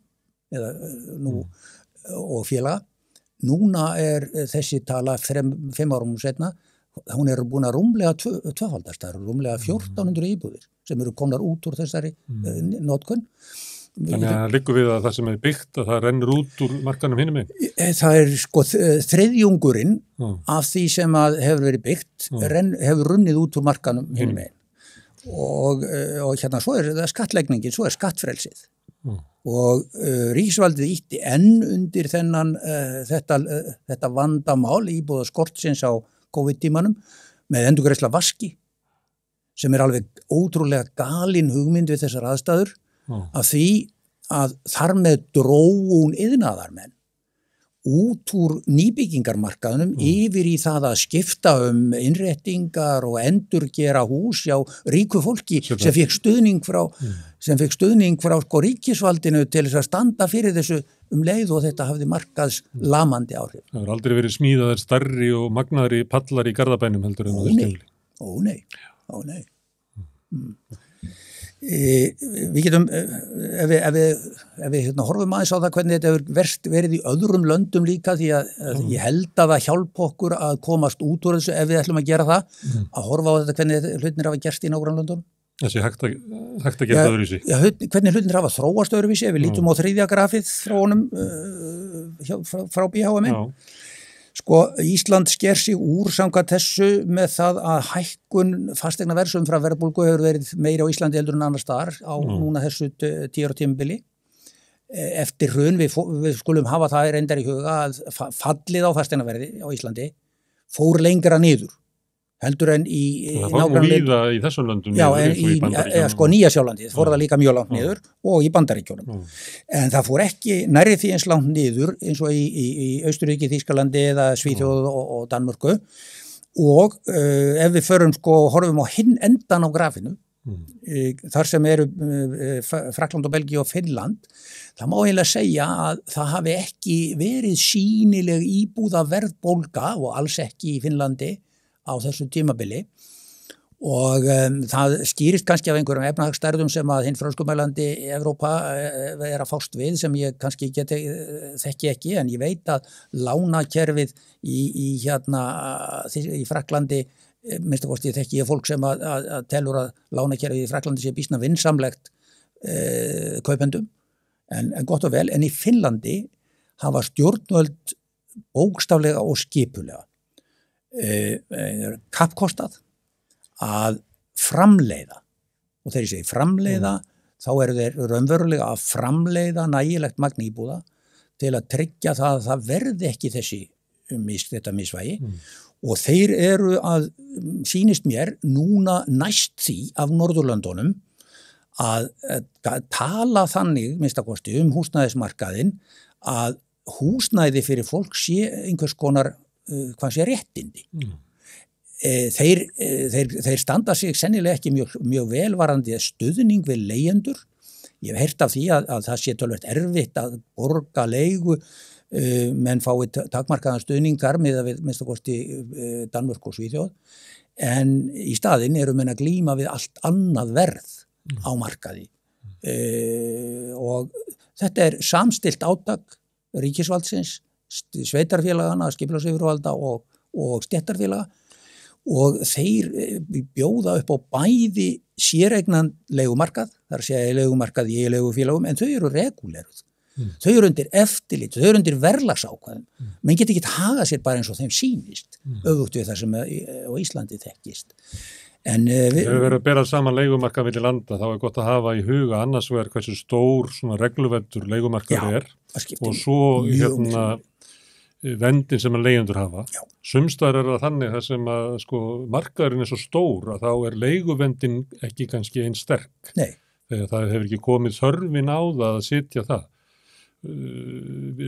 og félaga. Núna þessi tala 5 árum setna, hún búin að rúmlega tvöfaldast, það rúmlega 1400 íbúðir sem eru komnar út úr þessari notkun. Þannig að liggur við að það sem byggt að það rennur út úr markanum hinum einn? Það þriðjungurinn af því sem að hefur verið byggt hefur runnið út úr markanum hinum einn. Og svo það skattlegningin, svo skattfrelsið. Og ríkisvaldið ýtti enn undir þetta vandamál íbúða skortsins á COVID-tímanum með endurgreiðsla vaski sem alveg ótrúlega galin hugmynd við þessar aðstæður af því að þar með dróun iðnaðarmenn út úr nýbyggingarmarkaðunum yfir í það að skipta innréttingar og endurgera hús hjá ríku fólki sem fekk stuðning frá ríkisvaldinu til þess að standa fyrir þessu leið og þetta hafði markaðs lamandi áhrif. Það hefur aldrei verið smíðaðar stærri og magnaðri pallar í Garðabænum heldur en á þessu tímabili. Ó nei. Við getum, ef við horfum aðeins á það hvernig þetta hefur verið í öðrum löndum líka því að ég held að það hjálpa okkur að komast út úr þessu ef við ætlum að gera það, að horfa á þetta hvernig hlutinir hafa gerst í nágrannlöndunum. Þessi hægt að gera öðruvísi. Já, hvernig hlutinir hafa þróast öðruvísi ef við lítum á þriðja grafið þróunum frá BHM. Sko, Ísland sker sig úr samkvæmt þessu með það að hækkun fasteignaverðs umfram verðbólgu hefur verið meiri á Íslandi heldur en annars staðar á núna þessu 10 ára tímabili. Eftir hrun, við skulum hafa það reyndar í huga að fallið á fasteignaverði á Íslandi fór lengra niður heldur en í það fór nú víða í þessum löndum já, niður, en í sko Nýja-Sjálandi fór það líka mjög langt niður og í Bandaríkjunum en það fór ekki nærri því eins langt niður eins og í Austurríki, Þýskalandi eða Svíþjóð og Danmörku og ef við förum sko horfum á hinn endan á grafinu þar sem eru Frakkland og Belgíu og Finnland það má eiginlega segja að það hafi ekki verið sýnileg íbúða verðbólga og alls ekki í Finnlandi á þessu tímabili og það skýrist kannski af einhverjum efnahagsstærðum sem að hinn frönskumælandi Evrópa að fást við sem ég kannski þekki ekki en ég veit að lánakerfið í Frakklandi minnst að kosti þekki ég fólk sem að telur að lánakerfið í Frakklandi sé býsna vinsamlegt kaupendum en gott og vel en í Finnlandi hafa stjórnvöld bókstaflega og skipulega kappkostað að framleiða og þegar ég segi framleiða þá eru þeir raunverulega að framleiða nægilegt magn íbúða til að tryggja það að það verði ekki þetta misvægi og þeir eru að sýnist mér núna næst því af Norðurlöndunum að tala þannig minnst að kosti húsnæðismarkaðinn að húsnæði fyrir fólk sé einhvers konar hvað sé réttindi. Þeir standa sig sennilega ekki mjög velvarandi stuðning við leigjendur. Ég hef heyrt af því að það sé tölvöld erfitt að borga leigu menn fái takmarkaðan stuðningar með að við minnst að kosti Danmörk og Svíþjóð en í staðinn eru menn að glíma við allt annað verð á markaði og þetta samstillt átak ríkisvaldsins sveitarfélagana, skipulagsyfirvalda og stéttarfélaga og þeir bjóða upp á bæði séreignan leigumarkað, þar sé leigumarkað í leigufélagum, en þau eru reguleruð. Þau eru undir eftirlit, þau eru undir verðlagsákvæðum. Menn geti ekki hagað sér bara eins og þeim sýnist, öfugt við það sem á Íslandi þekkist. Við hefur verið að bera saman leigumarkað vilja landa, þá gott að hafa í huga annars vegar hversu stór svona regluverður leigumarkað og svo vendin sem að leigjendur hafa. Sumstaðar það þannig þar sem að sko markaðurinn svo stór að þá leiguvendin ekki kannski eins sterk. Nei. Þegar það hefur ekki komið þörfin á það að sitja það.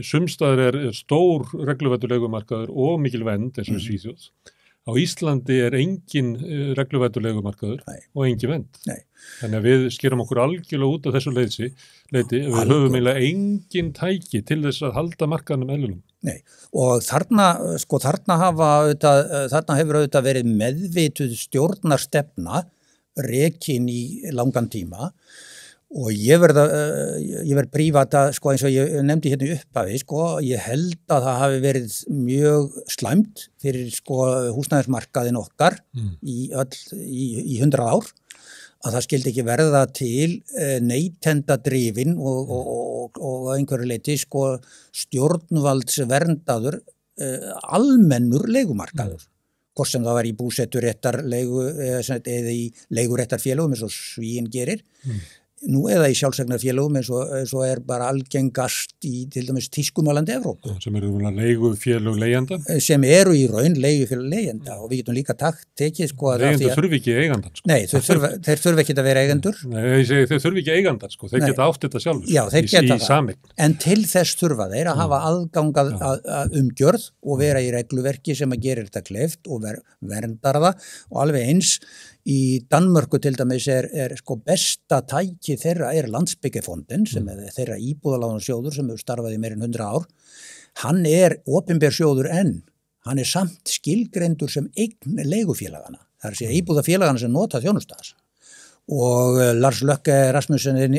Sumstaðar stór regluverður leigumarkaður og mikil vend eins og Svíþjóð. Á Íslandi engin regluverður leigumarkaður og engin vend. Nei. Þannig að við skerum okkur algjörlega út af þessu leiti. Við höfum eiginlega engin tæki til þess að halda markaðnum eðlunum. Nei, og þarna hefur auðvitað verið meðvituð stjórnarstefna rekin í langan tíma og ég verð prívat að sko eins og ég nefndi hérna í upphafi sko ég held að það hafi verið mjög slæmt fyrir sko húsnæðismarkaðin okkar í 100 ár að það skildi ekki verða til neytendadrifin og einhverju leyti sko stjórnvaldsverndaður almennur leigumarkaður. Hvort sem það var í búsetturéttarleigu eða í leiguréttarfélögum eins og Svíinn gerir. Nú eða í sjálfseignarfélögum eins og bara algengast í til dæmis tískumálandi Evrópu. Sem eru leigufélög leigjenda? Sem eru í raun leigufélög leigjenda og við getum líka tekið sko að leigjendur þurfi ekki eigandan sko. Nei, þeir þurfi ekki að vera eigendur. Nei, ég segi þeir þurfi ekki eigandan sko, þeir geta átt þetta sjálfur. Já, þeir geta það. Sameign. En til þess þurfa þeir að hafa aðgang að umgjörð og vera í regluverki sem að gera þetta kleift og verndar það og alveg eins Í Danmörku til dæmis sko besta tæki þeirra Landsbyggefonden sem þeirra íbúðalánasjóður sem hefur starfað í meir en 100 ár. Hann opinber sjóður en hann samt skilgreindur sem eign leigufélagana. Það að segja íbúðafélagana sem nota þjónustas. Og Lars Løkke Rasmussen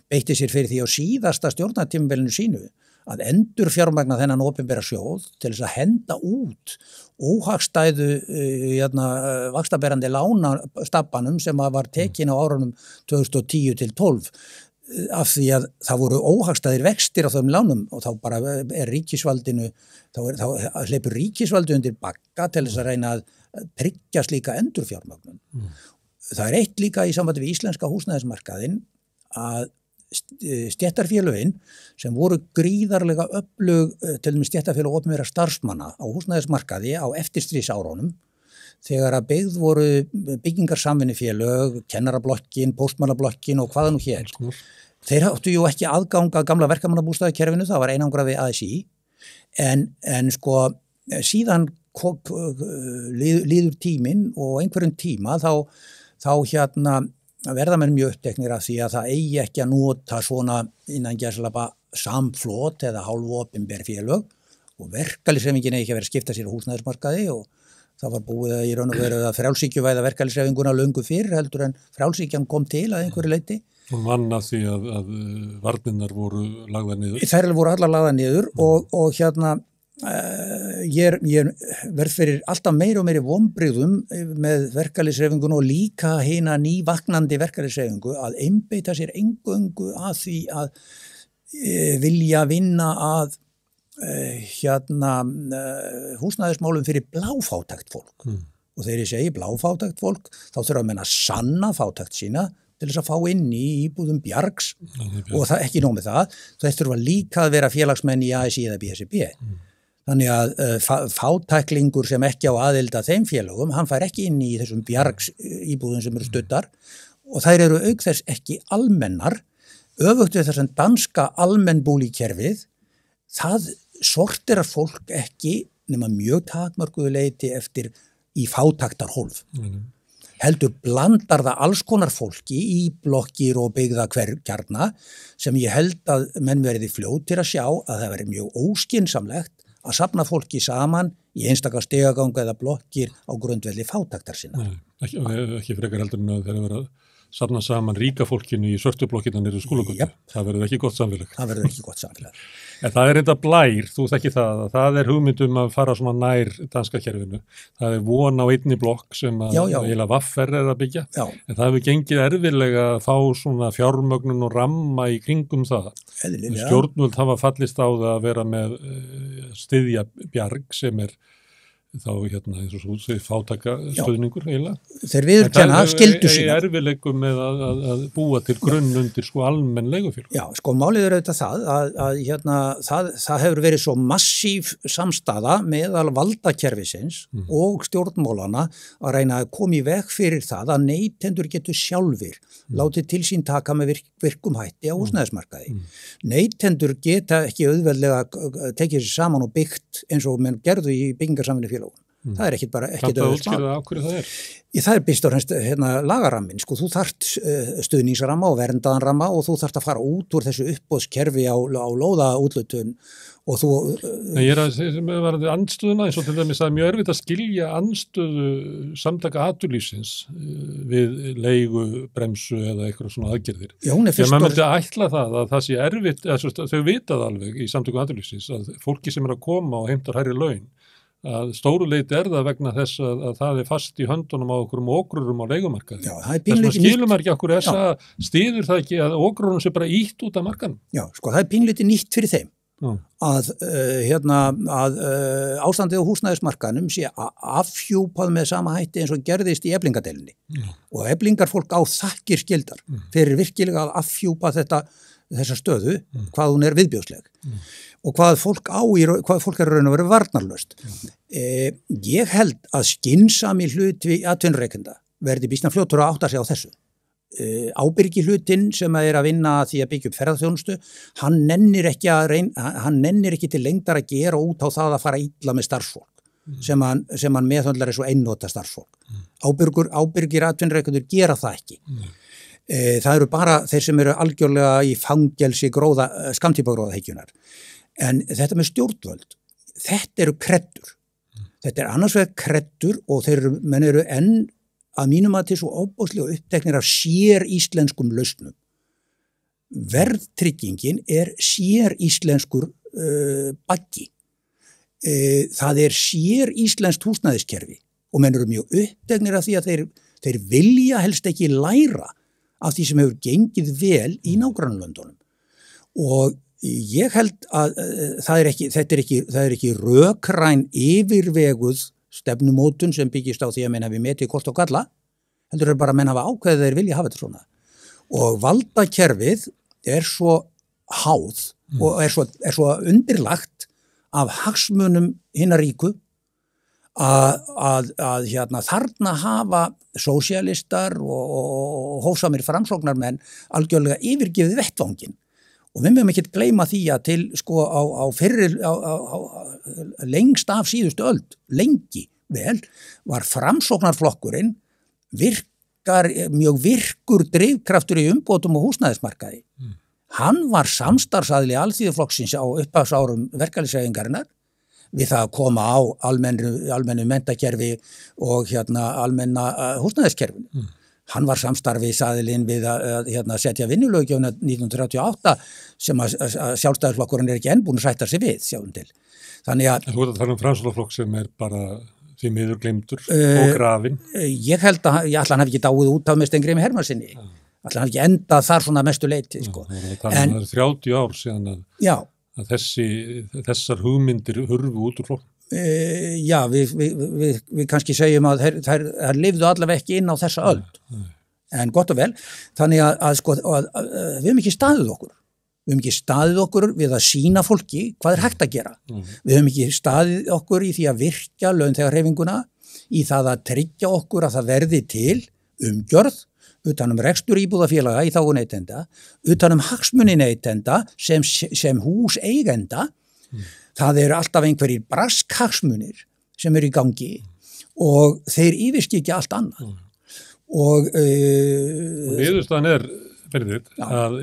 beitti sér fyrir því á síðasta stjórnartímabilinu sínu að endurfjármagna þennan opinbera sjóð til þess að henda út óhagstæðu vaxtaberandi lánastabbanum sem var tekin á árunum 2010 til 12 af því að það voru óhagstæðir vextir á þeim lánum og þá bara ríkisvaldinu þá hleypur ríkisvaldi undir bagga til þess að reyna að tryggja slíka endurfjármögnun. Það eitt líka í sambandi við íslenska húsnæðismarkaðinn að stéttarfélögin sem voru gríðarlega öflug til dæmis stéttarfélög opinberra starfsmanna á húsnæðismarkaði á eftirstríðsárunum þegar að byggð voru byggingarsamvinnufélög, kennarablokkin, póstmannablokkin og hvaða nú hér. Þeir áttu jú ekki aðgang að gamla verkamannabústaðakerfinu, það var einangrað við ASÍ en sko síðan líður tíminn og einhverjum tíma þá verða menn mjög uppteknir af því að það eigi ekki að nota svona innan gæsalappa samflot eða hálfopinber félög og verkalýðshreyfingin eigi ekki að vera að skipta sér á húsnæðismarkaði og það var búið í raun og veru að frjálshyggjuvæða verkalýðshreyfinguna löngu fyrr heldur en frjálshyggjan kom til að einhverju leyti. Hún vann að því að varnirnar voru lagðar niður. Þær voru allar lagðar niður og ég verð fyrir alltaf meiri og meiri vonbrigðum með verkalýðshreyfingun og líka hina nývaknandi verkalýðshreyfingu að einbeita sér eingöngu að því að vilja vinna að húsnæðismálum fyrir bláfátækt fólk og þegar ég segi bláfátækt fólk þá þurfa að menna sanna fátækt sína til þess að fá inn í íbúðum bjargs og það ekki nóg með það þeir þurfa líka að vera félagsmenn í ASÍ eða BSRB. Þannig að fátæklingur sem ekki á aðild að þeim félögum, hann fær ekki inn í þessum bjargs íbúðum sem eru studdar og þær eru auk þess ekki almennar, öfugt við þessum danska almennbúlíkerfið, það sorterar fólk ekki nema mjög takmörkuðu leyti eftir í fátæktarhólf. Heldur blandar það alls konar fólki í blokkir og byggða kjarna sem ég held að menn verði fljótir að sjá að það veri mjög óskynsamlegt að safna fólki saman í einstaka stigaganga eða blokkir á grundvelli fátæktar sinna. Ekki frekar heldur en að þeir vera að safna saman ríka fólkinu í svörtu blokkina niður skólagötu. Það verður ekki gott samfélag. Það verður ekki gott samfélag. En það enda blær, þú þekki það hugmyndum að fara svona nær danska kerfinu. Það von á einni blokk sem að eiginlega vaffer að byggja. Já. En það hefur gengið erfiðlega að fá svona fjármögnun og ramma í kringum það. Eðlilega. Stjórnvöld hafa fallist á það að vera með styðja bjarg sem þá eins og svo fátaka stöðningur eiginlega. Þeir viðurkenna skyldu sína. Það erfiðleikum með að búa til grunn undir sko almenn leigufélög. Já, sko málið auðvitað það hefur verið svo massív samstaða meðal valdakerfisins og stjórnmálana að reyna að koma í veg fyrir það að neytendur getur sjálfir látið til sín taka með virkum hætti á húsnæðismarkaði. Neytendur geta ekki auðveldlega tekið sér saman og byggt eins og menn gerðu í byggingarsamvinnufélögum. Það ekki bara ekki það útskýrða á hverju það Það býst á lagarammin, sko, þú þarft stuðningsramma og verndaðan ramma og þú þarft að fara út úr þessu uppboðskerfi á lóðaútlutun og þú... Ég að segja sem var andstöðuna eins og til dæmis að mjög erfitt að skilja andstöðu samtaka atvinnulífsins við leigu, bremsu eða eitthvað svona aðgerðir. Já, hún fyrst og... Maður myndi að ætla það sé erfitt, þau vitað alveg í samtökum atvinnulífsins að fólki sem að koma og heimtar hærri laun að stóru leyti það vegna þess að það fast í höndunum á okkur okrurum á leigumarkaði. Já, þess að skilum ekki okkur þessa stýður það ekki að okrurum sé bara ítt út af markanum. Já, sko það pínleiti nýtt fyrir þeim að ástandið á húsnæðismarkanum sé afhjúpað með sama hætti eins og gerðist í Eflingadeilunni og Eflingarfólk á þakkir skildar fyrir virkilega að afhjúpa þessa stöðu hvað hún viðbjóðsleg og hvað fólk raun og veru varnarlaust. Ég held að skynsami hluti atvinnurekenda verði býsna fljótur að átta sig á þessu. Ábyrgi hlutinn sem að vinna því að byggja upp ferðarþjónustu, hann nennir ekki til lengdar að gera út á það að fara illa með starfsfólk sem hann meðhöndlar svo einnota starfsfólk. Ábyrgir atvinnurekendur gera það ekki. Það eru bara þeir sem eru algjörlega í fangelsi skammtímagróðahyggjunar. En þetta með stjórnvöld, þetta eru kreddur. Þetta annars vegar kreddur og menn eru enn að mínum að til svo óbóðslega uppteknir af sér íslenskum lausnum. Verðtryggingin sér íslenskur baggi. Það sér íslenskt húsnæðiskerfi og menn eru mjög uppteknir af því að þeir vilja helst ekki læra af því sem hefur gengið vel í nágrannalöndunum. Og ég held að þetta er ekki rökræn yfirveguð stefnumótun sem byggist á því að menn hafi metið kost og galla, heldur bara að menn hafa ákveðið þeir vilja hafa þetta svona. Og valdakerfið svo háð og svo undirlagt af hagsmunum hinna ríku að þarna hafa sósíalistar og hófsamir framsóknarmenn algjörlega yfirgefið vettvanginn. Og við mögum ekki gleyma því að til lengst af síðustu öld, lengi vel, var framsóknarflokkurinn mjög virkur drifkraftur í umbótum og húsnæðismarkaði. Hann var samstarfsaðili Alþýðuflokksins á upphafsárum verkalýðshreyfingarinnar við það að koma á almennu menntakerfi og almenna húsnæðiskerfinu. Hann var samstarfisaðilinn við að setja vinnulöggjöfina 1938 sem að sjálfstæðisflokkurinn ekki enn búin að sætta sig við, sjáum til. Þannig að... Þú ert að tala framsóknarflokk sem bara því miður gleymdur og grafinn. Ég held að ég ætla hann hafi ekki dáið út af með Steingrími Hermannsinni. Ætla hann hafi ekki endað þar svona mestu leyti. Það er 30 ár síðan að þessar hugmyndir hurfu út úr flokk. Já, við kannski segjum að þær lifðu allavega ekki inn á þessa öld. En gott og vel. Þannig að við höfum ekki staðið okkur. Við höfum ekki staðið okkur við að sýna fólki hvað hægt að gera. Við höfum ekki staðið okkur í því að virkja launþegahreyfinguna, í það að tryggja okkur að það verði til umgjörð, utan rekstur íbúðafélaga í þágu neytenda, utan hagsmuni neytenda sem húseigenda. Það alltaf einhverjir braskhagsmunir sem í gangi og þeir yfirskikja allt annað. Og niðurstaðan Benedikt, að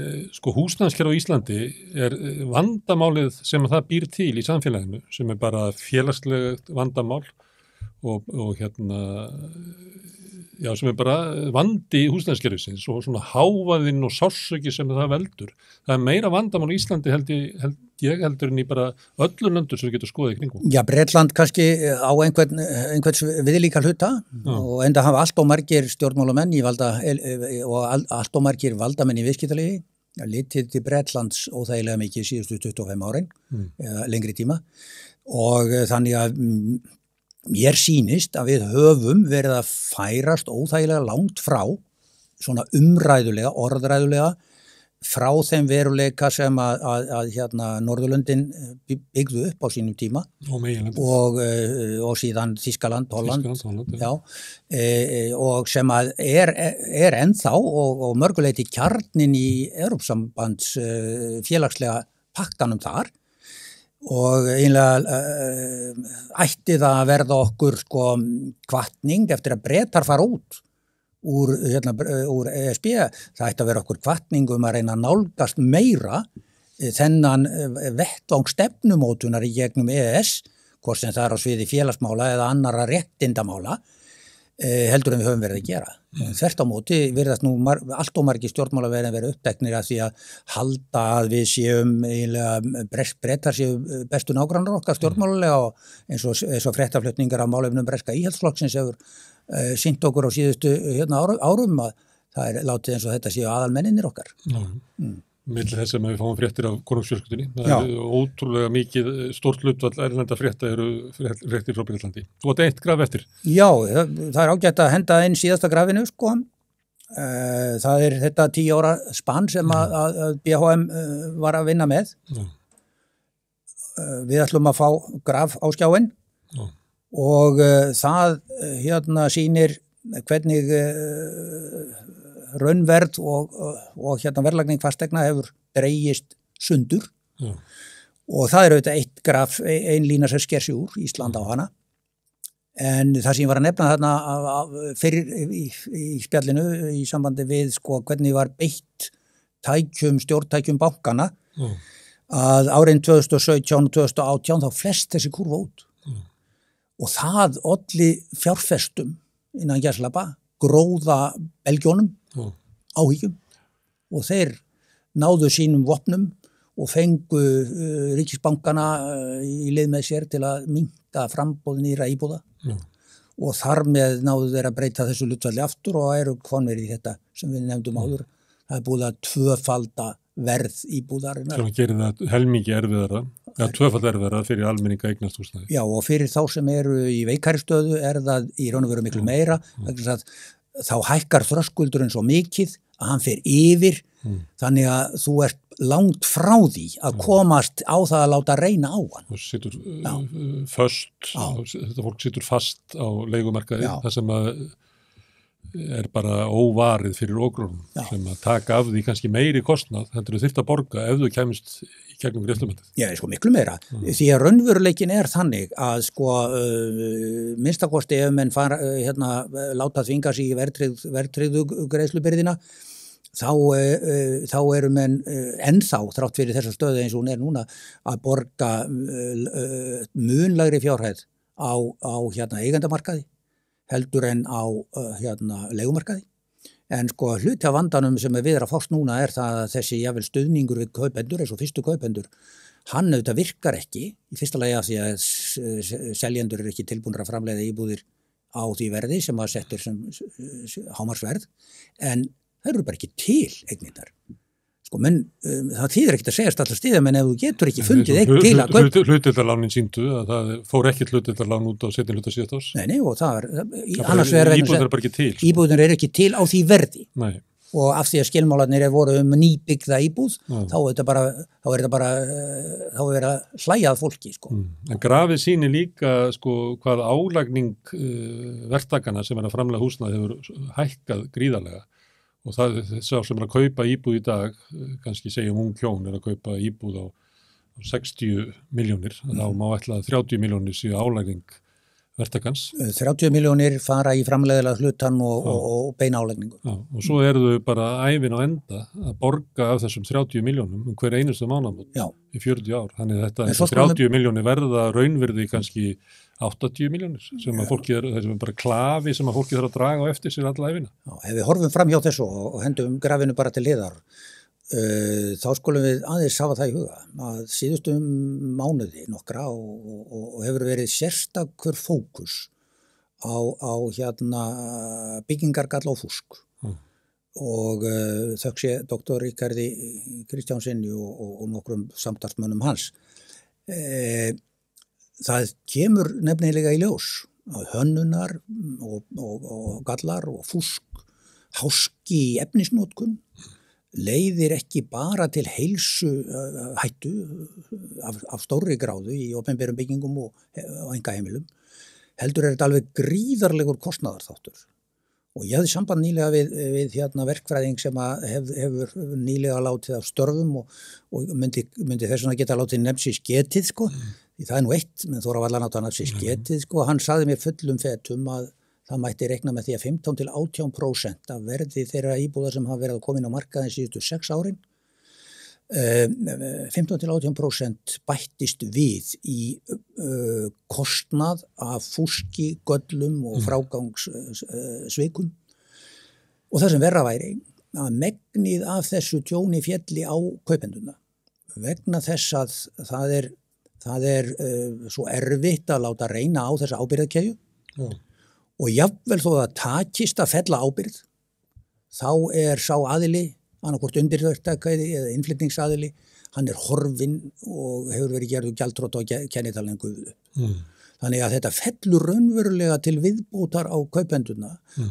húsnæðiskerfi á Íslandi vandamálið sem það býr til í samfélaginu, sem bara félagslegt vandamál og sem bara vandi húsnæðiskerfisins og svona hávaðinn og sársauki sem það veldur. Það meira vandamál í Íslandi heldur en í bara öllu löndur sem við getum skoðið í kringum. Já, Bretland kannski á einhvers viðlíka hluta og enda hafa allt og margir stjórnmálamenn og allt og margir valdamenn í viðskiptalífi litið til Bretlands óþægilega mikið síðustu 25 árin eða lengri tíma og þannig að mér sýnist að við höfum verið að færast óþægilega langt frá svona orðræðulega frá þeim veruleika sem að Norðurlöndin byggðu upp á sínum tíma og síðan Þýskaland, Holland. Já, og sem að ennþá og mörguleiti kjarnin í Evrópssambands félagslega pakkanum þar og einlega ætti það að verða okkur hvatning eftir að Bretar fara út úr ESB, það ætti að vera okkur hvatning að reyna að nálgast meira þennan vettvang stefnumótunar í gegnum EES, hvort sem það á sviði félagsmála eða annarra réttindamála, heldur en við höfum verið að gera. Þvert á móti virðast nú allt og margir stjórnmálaverðin verið uppteknir að því að halda að við séum Bretar séu bestu nágrannar okkar stjórnmálulega og eins og fréttaflutningar af málefnum breska íhaldsflokksins hefur sýnt okkur á síðustu árum að það látið eins og þetta séu aðalmenninir okkar. Milli þess að við fáum fréttir af konungsfjölskyldunni. Það ótrúlega mikið stórt hlutfall erlenda frétta eru fréttir frá Bretlandi. Þú átt eitt graf eftir. Já, það ágætt að henda inn síðasta grafinu, Það þetta 10 ára spann sem að BHM var að vinna með. Við ætlum að fá graf á skjáinn og það sýnir hvernig raunverð og verðlagning fasteigna hefur dregist sundur og það auðvitað eitt graf, ein lína sem sker sig úr Ísland á hana En það sem ég var að nefna þarna fyrir í spjallinu í sambandi við sko hvernig var beitt stjórntækjum bankana að árin 2017 og 2018 þá flest þessi kurva út. Og það olli fjárfestum innan gæslappa, gróða belgjónum, áhyggjum og þeir náðu sínum vopnum og fengu ríkisbankana í lið með sér til að minnka framboð nýra íbúða og þar með náðu þeir að breyta þessu hlutfalli aftur og eru konverið í þetta sem við nefndum áður. Það búið að tvöfalda verð íbúðarinnar. Sem gerir það helmingi erfiðara, tvöfald erfiðara fyrir almenninga eignast húsnæði. Já, og fyrir þá sem eru í veikari stöðu það í raun og veru miklu meira, þá hækkar þröskuldurinn svo mikið að hann fer yfir, þannig að þú ert langt frá því að komast á það að láta reyna á hann. Þú situr þetta fólk situr fast á leigumarkaði, það sem að er bara óvarið fyrir ógrónum sem að taka af því kannski meiri kostnað heldur þú þyrft að borga ef þú kemist í gegnum greiðslumatið. Já, sko miklu meira. Því að raunveruleikin er þannig að sko minnstakosti ef menn fara láta þvinga sig í verðtryggðu greiðslubyrðina þá eru menn ennþá þrátt fyrir þessa stöðu eins og hún er núna að borga munlegri fjárhæð á eigendamarkaði heldur en á leigumarkaði. En sko hluti af vandanum sem við að fást núna er það að þessi jafnvel stuðningur við kaupendur eins og fyrstu kaupendur, hann auðvitað virkar ekki í fyrsta lagi af því að seljendur eru ekki tilbúnir að framleiða íbúðir á því verði sem að settir sem hámarksverð, en það eru bara ekki til eignirnar. Sko, menn, það þýðir ekkert að segjast allar stíðum en ef þú getur ekki fundið eign til að kaupa. Hlutdeildarlánin sýndu að það fór ekki hlutdeildarlán út á seinni hluta síðasta árs. Nei, og það er annars vegar íbúðir bara ekki til. Íbúðir eru ekki til á því verði. Nei. Og af því að skilmálarnir voru nýbyggða íbúð, þá er þetta bara að hlæja að fólki, sko. En grafið sýnir líka, sko, hvað álagning verktakana sem er að framlega húsnæði hefur hækkað gríðarlega. Og það sá sem er að kaupa íbúð í dag, kannski segjum ung hjón er að kaupa íbúð á 60 milljónir, þá má ætla að 30 milljónir séu álagning verktakans. 30 milljónir fara í framleiðilega hlutan og beina álagningu. Já, og svo eru þau bara ævin á enda að borga af þessum 30 milljónum hver einustu mánaðamót í 40 ár. Þannig að þetta 30 milljónir verða raunvirði kannski 80 milljónir sem að fólki þessum bara klafi sem að fólki þarf að draga á eftir sér alla æfina. Já, ef við horfum fram hjá þessu og hendum grafinu bara til hliðar, þá skulum við aðeins hafa það í huga að síðustu mánuði nokkra og hefur verið sérstakur fókus á byggingargalla og fúsk. Og þökk sé doktor Ríkarði Kristjánsinni og nokkrum samstarfsmönnum hans. Það kemur nefnilega í ljós að hönnunar og gallar og fúsk, háski í efnisnotkun leiðir ekki bara til heilsu hættu af stórri gráðu í opinberum byggingum og einkaheimilum, heldur er þetta alveg gríðarlegur kostnaðarþáttur. Og ég hafði samband nýlega við verkfræðing sem hefur nýlega látið af störfum og myndi þess vegna geta látið nefnsis getið, sko. Því það er nú eitt, menn þóra var allan átt að nefnsis getið, sko. Hann sagði mér fullum fetum að það mætti reikna með því að 15-18% af verði þeirra íbúða sem hafa verið að koma inn á markaðin síðustu 6 árin, 15-18% bættist við í kostnað af fúski, göllum og frágangssvikum. Og það sem verra væri að megnið af þessu tjóni félli á kaupenduna vegna þess að það er svo erfitt að láta reyna á þessa ábyrgðarkeðju og jafnvel þó að takist að fella ábyrgð, þá er sá aðili annarkvort undirverktakæði eða innflytningsaðili, hann er horfinn og hefur verið gerður gjaldþrota og kennitalinn guðu. Þannig að þetta fellur raunverulega til viðbótar á kaupenduna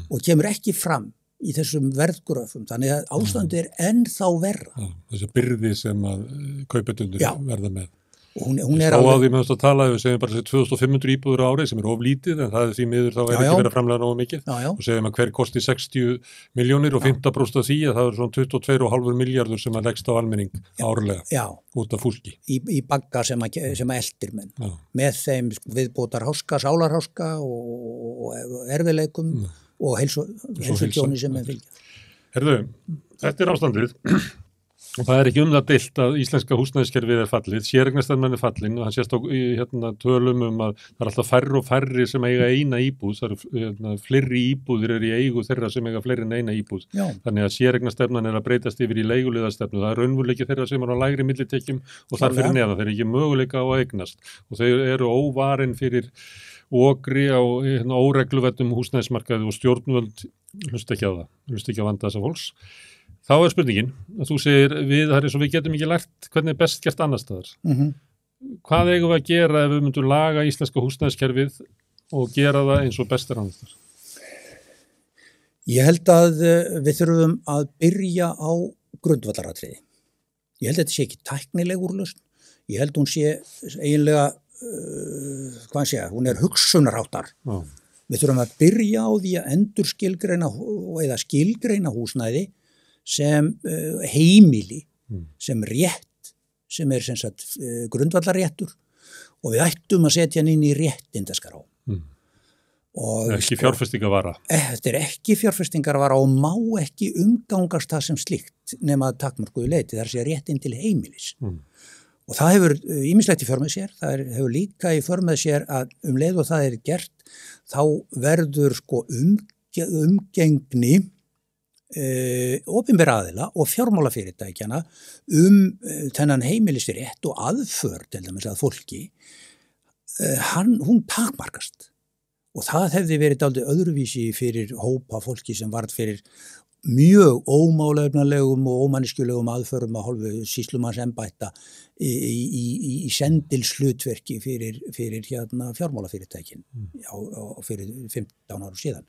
og kemur ekki fram í þessum verðgröfum. Þannig að ástandið er ennþá verra. Þessi byrði sem að kaupendur verða með. og hún er alveg... Á því með að tala, við segjum bara 2500 íbúður á ári sem er oflítið, en það er því miður þá ekki verið að framlega nógu mikið og segjum að hver kosti 60 milljónir og 15% af því að það er svona 22,5 milljarður sem að leggst á almenning árlega út af fúski. Í bagga sem eldir menn. Með þeim viðbótar háska, sálarháska og erfileikum og heilsutjóni sem menn fylgja. Herðu, þetta er ástandið. Og það er ekki það deilt að íslenska húsnæðiskerfið er fallið, séreignarstefnan er fallin og hann sést á tölum að það er alltaf færri og færri sem eiga eina íbúð, það eru fleiri íbúðir í eigu þeirra sem eiga fleiri en eina íbúð. Já. Þannig að séreignarstefnan er að breytast yfir í leiguliðastefnu, það er raunveruleiki þeirra sem eru á lægri millitekjum og þar fyrir neðan, þeir eru ekki möguleika á að eignast og þeir eru óvarin fyrir okri á óregluvettum húsnæðismarkaði og stjórnvöld hlusta ekki á vanda þessa fólks. Þá er spurningin, að þú segir það er eins og við getum ekki lært hvernig er best gert annars staðar. Hvað eigum við að gera ef við myndum laga íslenska húsnæðiskerfið og gera það eins og best er annars staðar? Ég held að við þurfum að byrja á grundvallaratriði. Ég held að þetta sé ekki tæknileg úrlausn. Ég held hún sé eiginlega, hún er hugsunarháttar. Við þurfum að byrja á því að endurskilgreina eða skilgreina húsnæði sem heimili, sem rétt, sem er sem sagt grundvallarréttur og við ættum að setja hann inn í réttindaskrá. Ekki fjárfestingarvara. Þetta er ekki fjárfestingarvara og má ekki umgangast það sem slíkt nema að takmörkuðu leyti, það er sér réttin til heimilis. Og það hefur ýmislegt í för með sér, það hefur líka í för með sér að leið og það er gert, þá verður umgengni opinbera aðila og fjármálafyrirtækjana þennan heimilisrétt og aðför til dæmis að fólki hún takmarkast og það hefði verið dálítið öðruvísi fyrir hópa fólki sem varð fyrir mjög ómálefnalegum og ómanniskjulegum aðförum að hálfu sýslumannsembætta í sendilslutverki fyrir fjármálafyrirtækin fyrir 15 árum síðan.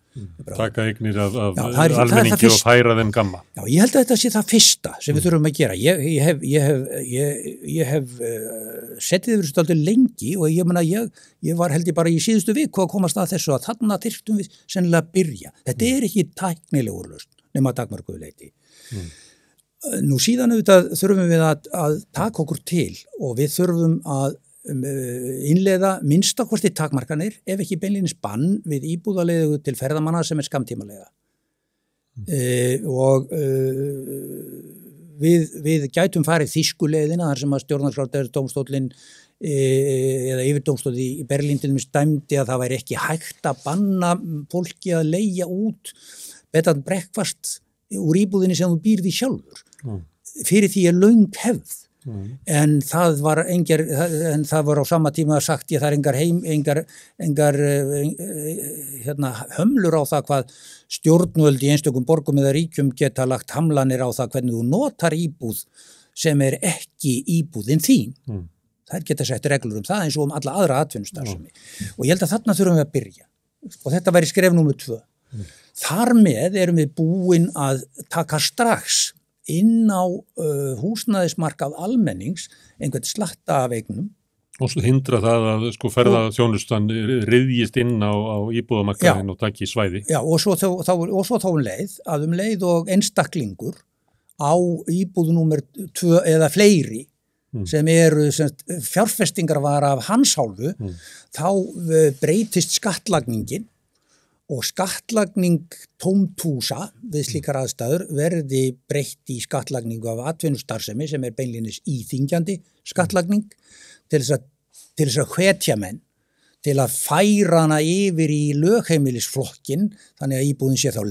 Taka eignir af almenningi og færa þeim gamma. Já, ég held að þetta sé það fyrsta sem við þurfum að gera. Ég hef setið yfir þetta aldrei lengi og ég var held ég bara í síðustu viku að komast að þessu að þarna þyrftum við sennilega að byrja. Þetta er ekki tæknileg úrlausn nema takmörkuðu leyti. Nú síðan auðvitað þurfum við að taka okkur til og við þurfum að innleiða minnstakosti takmarkanir ef ekki beinlínis bann við íbúðaleigu til ferðamanna sem er skammtímalega. Og við gætum farið þýskuleiðina þar sem að stjórnarskrárardómstóllinn eða yfirdómstóll í Berlín til dæmis dæmdi að það væri ekki hægt að banna fólki að leigja út bed and breakfast úr íbúðinni sem þú býrði sjálfur. Fyrir því er löng hefð. En það var á sama tíma sagt það er engar hömlur á það hvað stjórnvöld í einstökum borgum eða ríkjum geta lagt hamlanir á það hvernig þú notar íbúð sem er ekki íbúðin þín. Það geta sett reglur það eins og alla aðra atvinnustarfsemi. Og ég held að þarna þurfum við að byrja. Og þetta væri skref númer 2. Þar með erum við búin að taka strax inn á húsnæðismarkað almennings einhvern slatta af eignum. Og svo hindra það að ferðaþjónustan ryðjist inn á íbúðamarkaðinn og taki svæði. Já, og svo þá leið og einstaklingur á íbúð númer 2 eða fleiri sem eru fjárfestingarvara af hans hálfu, þá breytist skattlagningin og skattlagning tómthúsa við slíkar aðstæður verði breytt í skattlagningu af atvinnustarfsemi sem er beinlínis íþyngjandi skattlagning til þess að hvetja menn til að færa hana yfir í lögheimilisflokkin þannig að íbúðin sé þá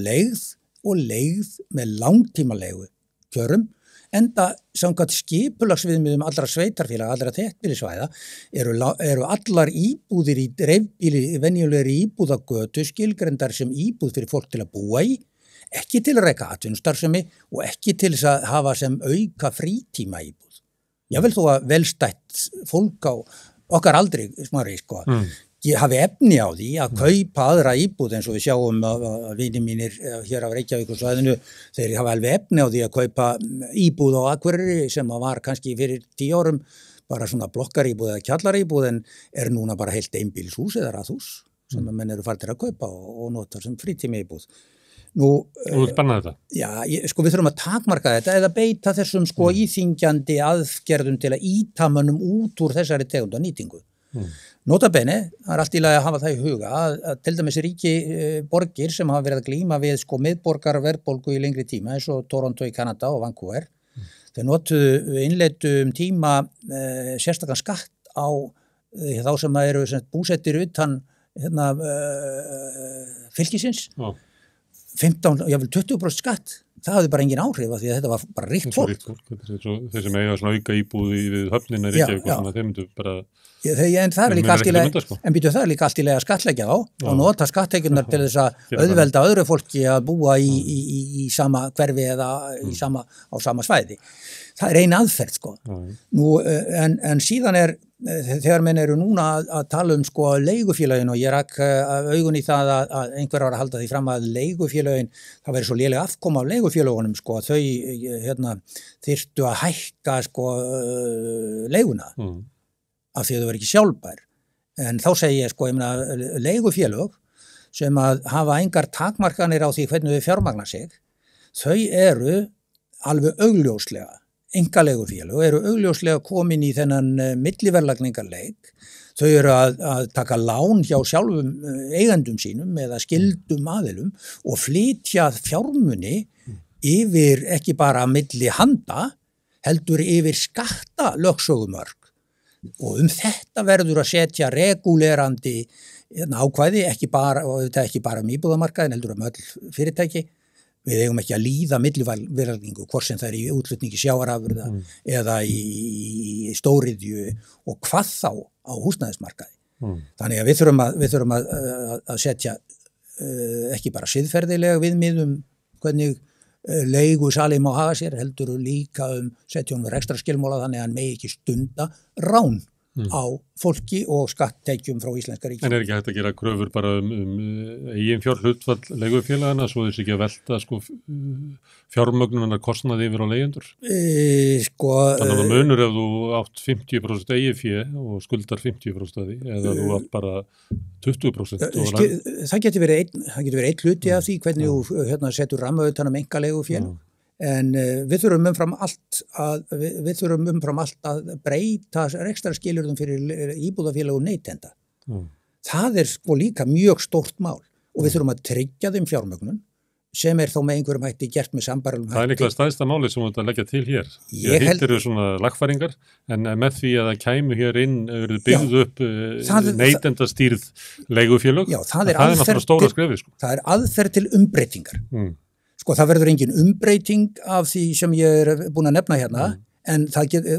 leigð með langtímaleigu kjörum enda samkvæmt skipulagsviðmiðum allra sveitarfélaga, allra þéttbýlisvæða eru allar íbúðir í dreifbýli, venjulegri íbúðagötu skilgrendar sem íbúð fyrir fólk til að búa í, ekki til að reka atvinnustarfsemi og ekki til þess að hafa sem auka frítíma íbúð. Ég vil þó að velstætt fólk á okkar aldri, hafi efni á því að kaupa aðra íbúð eins og við sjáum að vinir mínir hér af Reykjavíkursvæðinu, þeir hafa alveg efni á því að kaupa íbúð á Akureyri sem var kannski fyrir 10 árum bara svona blokkaríbúð eða kjallaríbúð en er núna bara heilt einbýlishús eða raðhús sem menn eru farnir að kaupa og nota sem frítími íbúð. Og þú banna þetta? Já, sko við þurfum að takmarka þetta eða beita þessum sko íþingjandi aðgerðum til að ýta mönnum út úr þessari tegunda nýtingu. Nota bene, það er allt í lagi að hafa það í huga að til dæmis ríki borgir sem hafa verið að glíma við sko miðborgar verðbólgu í lengri tíma eins og Toronto í Kanada og Vancouver. Þeir innleiddu tíma sérstakann skatt á þá sem eru búsettir utan fylkisins. 15, jáfnvel 20% skatt, það hafði bara engin áhrif af því að þetta var bara ríkt fólk. Þeir sem eiga svona auka íbúði við höfnina í Reykjavík og þeir myndu bara... En það er líka allt í lagi, en býtu það er líka allt í lagi að skattleggja þá og nota skatttekjurnar til þess að auðvelda öðru fólki að búa í sama hverfi eða á sama svæði. Það er ein aðferð sko. Nú, en síðan þegar menn eru núna að tala sko leigufélögin og ég rak augun í það að einhver var að halda því fram að leigufélögin, það væri svo léleg afkoma af leigufélögunum sko, þau þyrftu að hækka sko leiguna. Af því að þau verður ekki sjálfbær. En þá segi ég sko, leigufélög sem að hafa engar takmarkanir á því hvernig þau fjármagna sig, þau eru alveg augljóslega, einkaleigufélög eru augljóslega komin í þennan milliverðlagningarleik, þau eru að taka lán hjá sjálfum eigendum sínum eða skildum aðilum og flytja fjármuni yfir ekki bara milli handa, heldur yfir skattalögsögumörk. Og þetta verður að setja regulerandi ákvæði, ekki bara íbúðamarkaðin, heldur öll fyrirtæki. Við eigum ekki að líða milliverðlagningu, hvort sem það er í útflutningi sjávarafurða eða í stóriðju og hvað þá á húsnæðismarkaði. Þannig að við þurfum að setja ekki bara siðferðilega viðmið hvernig leigusali má hafa sér, heldur líka setja rekstrarskilmála þannig að hann megi ekki stunda rán á fólki og skatttekjum frá Íslenska ríkinu. En er ekki hægt að gera kröfur bara eigin fjárhlutfall leigufélagana svo þessi ekki að velta sko fjármögnunar kostnaði yfir á leigjendur? Þannig að munur ef þú átt 50% eigið fé og skuldar 50% af því eða þú átt bara 20%. Það getur verið einn hluti af því hvernig þú setur ramma utan einkaleigufélag. En við þurfum umfram allt að breyta rekstrarskilyrðum fyrir íbúðafélagum neytenda. Það er sko líka mjög stórt mál og við þurfum að tryggja þeim fjármögnun sem er þó með einhverjum hætti gert með sambærilegum hætti. Það er líklega stærsta máli sem þetta leggja til hér. Hitt eru svona lagfæringar en með því að það kæmu hér inn byggðu upp neytendastýrð leigufélög. Það er náttúrulega stóra skrefið. Sko. Það er aðferð til umbreytingar. Sko það verður engin umbreyting af því sem ég er búin að nefna hérna en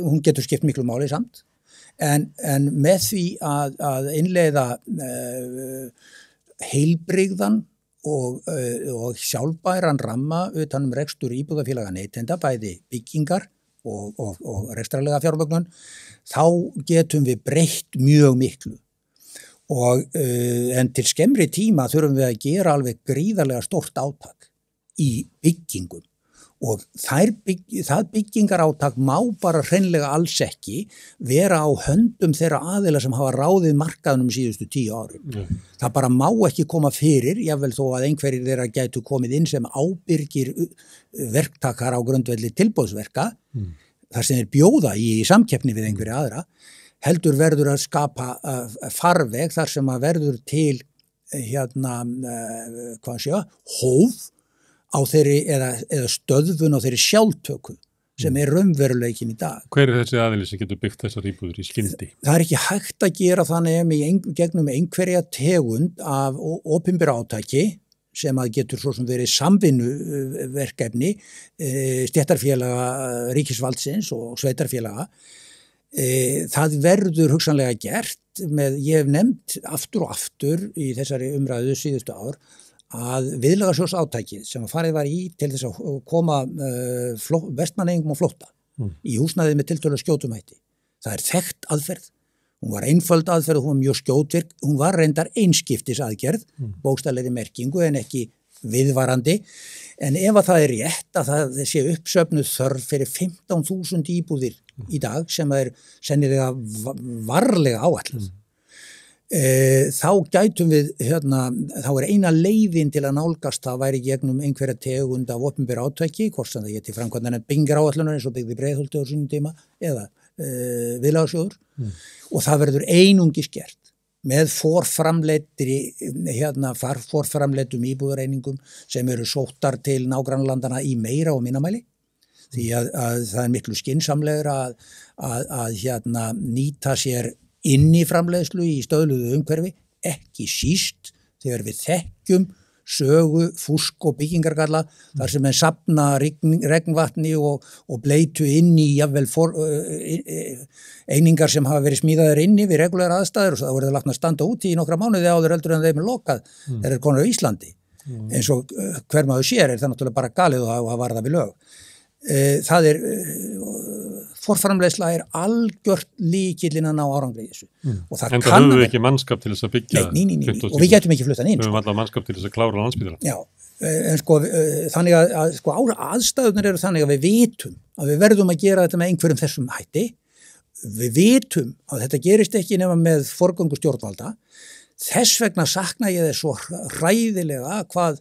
hún getur skipt miklu máli samt en með því að innleiða heilbrigðan og sjálfbæran ramma utan rekstur íbúðafélaga neytenda bæði byggingar og rekstrarlega fjármögnun þá getum við breytt mjög miklu en til skemmri tíma þurfum við að gera alveg gríðarlega stórt átak í byggingum og það byggingarátak má bara hreinlega alls ekki vera á höndum þeirra aðila sem hafa ráðið markaðunum síðustu 10 árum. Það bara má ekki koma fyrir, jável þó að einhverjir þeirra gætu komið inn sem ábyrgir verktakar á grundvelli tilboðsverka, þar sem þeir bjóða í samkeppni við einhverja aðra, heldur verður að skapa farveg þar sem að verður til hóf á þeirri eða stöðvun á þeirri sjálftöku sem er raunveruleikin í dag. Hver er þessi aðili sem getur byggt þessar íbúður í skyndi? Það er ekki hægt að gera þannig gegnum einhverja tegund af opinbera átaki sem að getur svo sem verið samvinnuverkefni stéttarfélaga ríkisvaldsins og sveitarfélaga. Það verður hugsanlega gert með, ég hef nefnt aftur og aftur í þessari umræðu síðustu ár að viðlagasjóðsátækið sem farið var í til þess að koma vestmanneyingum á flótta í húsnæði með tiltölulega skjótum hætti. Það er þekkt aðferð, hún var einföld aðferð og hún var mjög skjótvirk, hún var reyndar einskiptis aðgerð, bókstaflegri merkingu en ekki viðvarandi, En ef að það er rétt að það sé uppsöfnuð þörf fyrir 15.000 íbúðir í dag sem er sennilega varlega áætluð, þá gætum við, þá er eina leiðin til að nálgast það væri gegnum einhverja tegund af opinberu átaki, hvort sem það geti framkvæmdan byggingar áætlunar eins og byggði Breiðholti á sínum tíma eða viðlagasjóður og það verður einungis gert með forframleiddum íbúðareiningum sem eru sóttar til nágrannlandana í meira og minna mæli. Því að það er miklu skynsamlegra að nýta sér inn í framleiðslu í stöðluðu umhverfi, ekki síst þegar við þekkjum sögu, fúsk og byggingargalla þar sem er safna regnvatni og bleitu inn í jafnvel einingar sem hafa verið smíðaðir inni við regulæra aðstæður og það voru látna að standa úti í nokkra mánuði áður heldur en þeim er lokað þegar er konur á Íslandi. Eins og hver maður sér er það náttúrulega bara galið og það var það við lög. Það er forframleiðsla er algjört lykillinn að ná árangri í þessu. Og það en það höfum við ekki mannskap til þess að byggja. Nei, og við getum ekki fluttan inn. Við höfum allavega mannskap til þess að klára Landspítala. Já, en þannig að aðstæðunar eru þannig að við vitum að við verðum að gera þetta með einhverjum þessum hætti. Við vitum að þetta gerist ekki nema með forgöngu stjórnvalda. Þess vegna sakna ég þess svo hræðilega hvað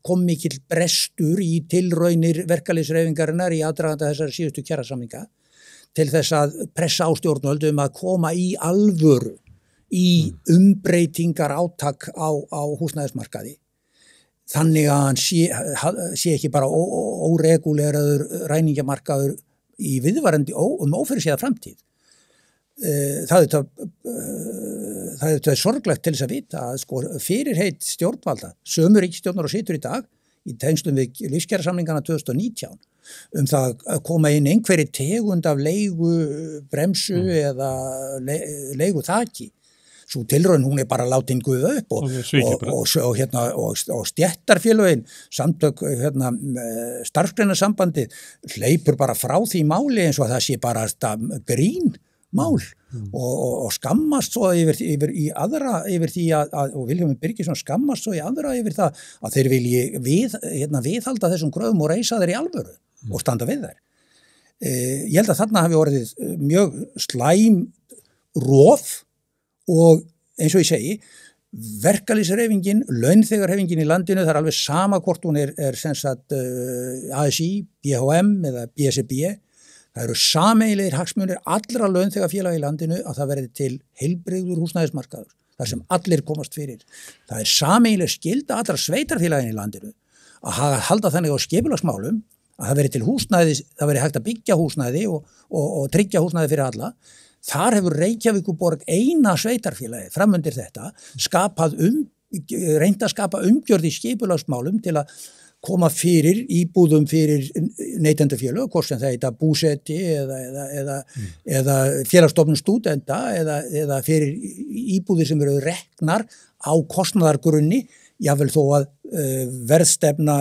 kom mikill brestur í tilraunir verkalýðshreyfingarinnar í aðdraganda þessari síðustu kjarasamninga til þess að pressa á stjórnvöld að koma í alvöru í umbreytingar átak á húsnæðismarkaði. Þannig að hann sé ekki bara óreguleraður ræningjamarkaður í viðvarandi ófyrirséða framtíð. Það er sorglegt til þess að vita að fyrirheit stjórnvalda, sömu ríkisstjórnar og situr í dag í tengslum við lífskjarasamningana 2019 það að koma inn einhverri tegund af leigu bremsu eða leigu þaki. Svo tilraun hún er bara látin guða upp og stéttarfélögin, samtök starfsgreinasambandið hleypur bara frá því máli eins og það sé bara grín mál og skammast svo yfir því að og Vilhjálmur Birgisson skammast svo í aðra yfir það að þeir vilji viðhalda þessum kröfum og reisa þeir í alvöru og standa við þær. Ég held að þarna hafi orðið mjög slæm rof og eins og ég segi verkalýðshreyfingin, launþegarhreyfingin í landinu, það er alveg sama hvort hún er sem sagt ASÍ, BHM eða BSRB. Það eru sameiginlegir hagsmunir allra launþegafélaga í landinu að það verði til heilbrigður húsnæðismarkaður, þar sem allir komast fyrir. Það er sameiginleg skylda allra sveitarfélagin í landinu að halda þannig á skipulagsmálum að það verði til húsnæði, það verði hægt að byggja húsnæði og tryggja húsnæði fyrir alla. Þar hefur Reykjavíkurborg eina sveitarfélagi framundir þetta reynt að skapa umgjörð í skipulagsmálum til að koma fyrir íbúðum fyrir neytendafélög, hvort sem það heita búseti eða félagsstofnun stúdenta eða fyrir íbúðir sem eru reknar á kostnaðargrunni, jafnvel þó að verðstefna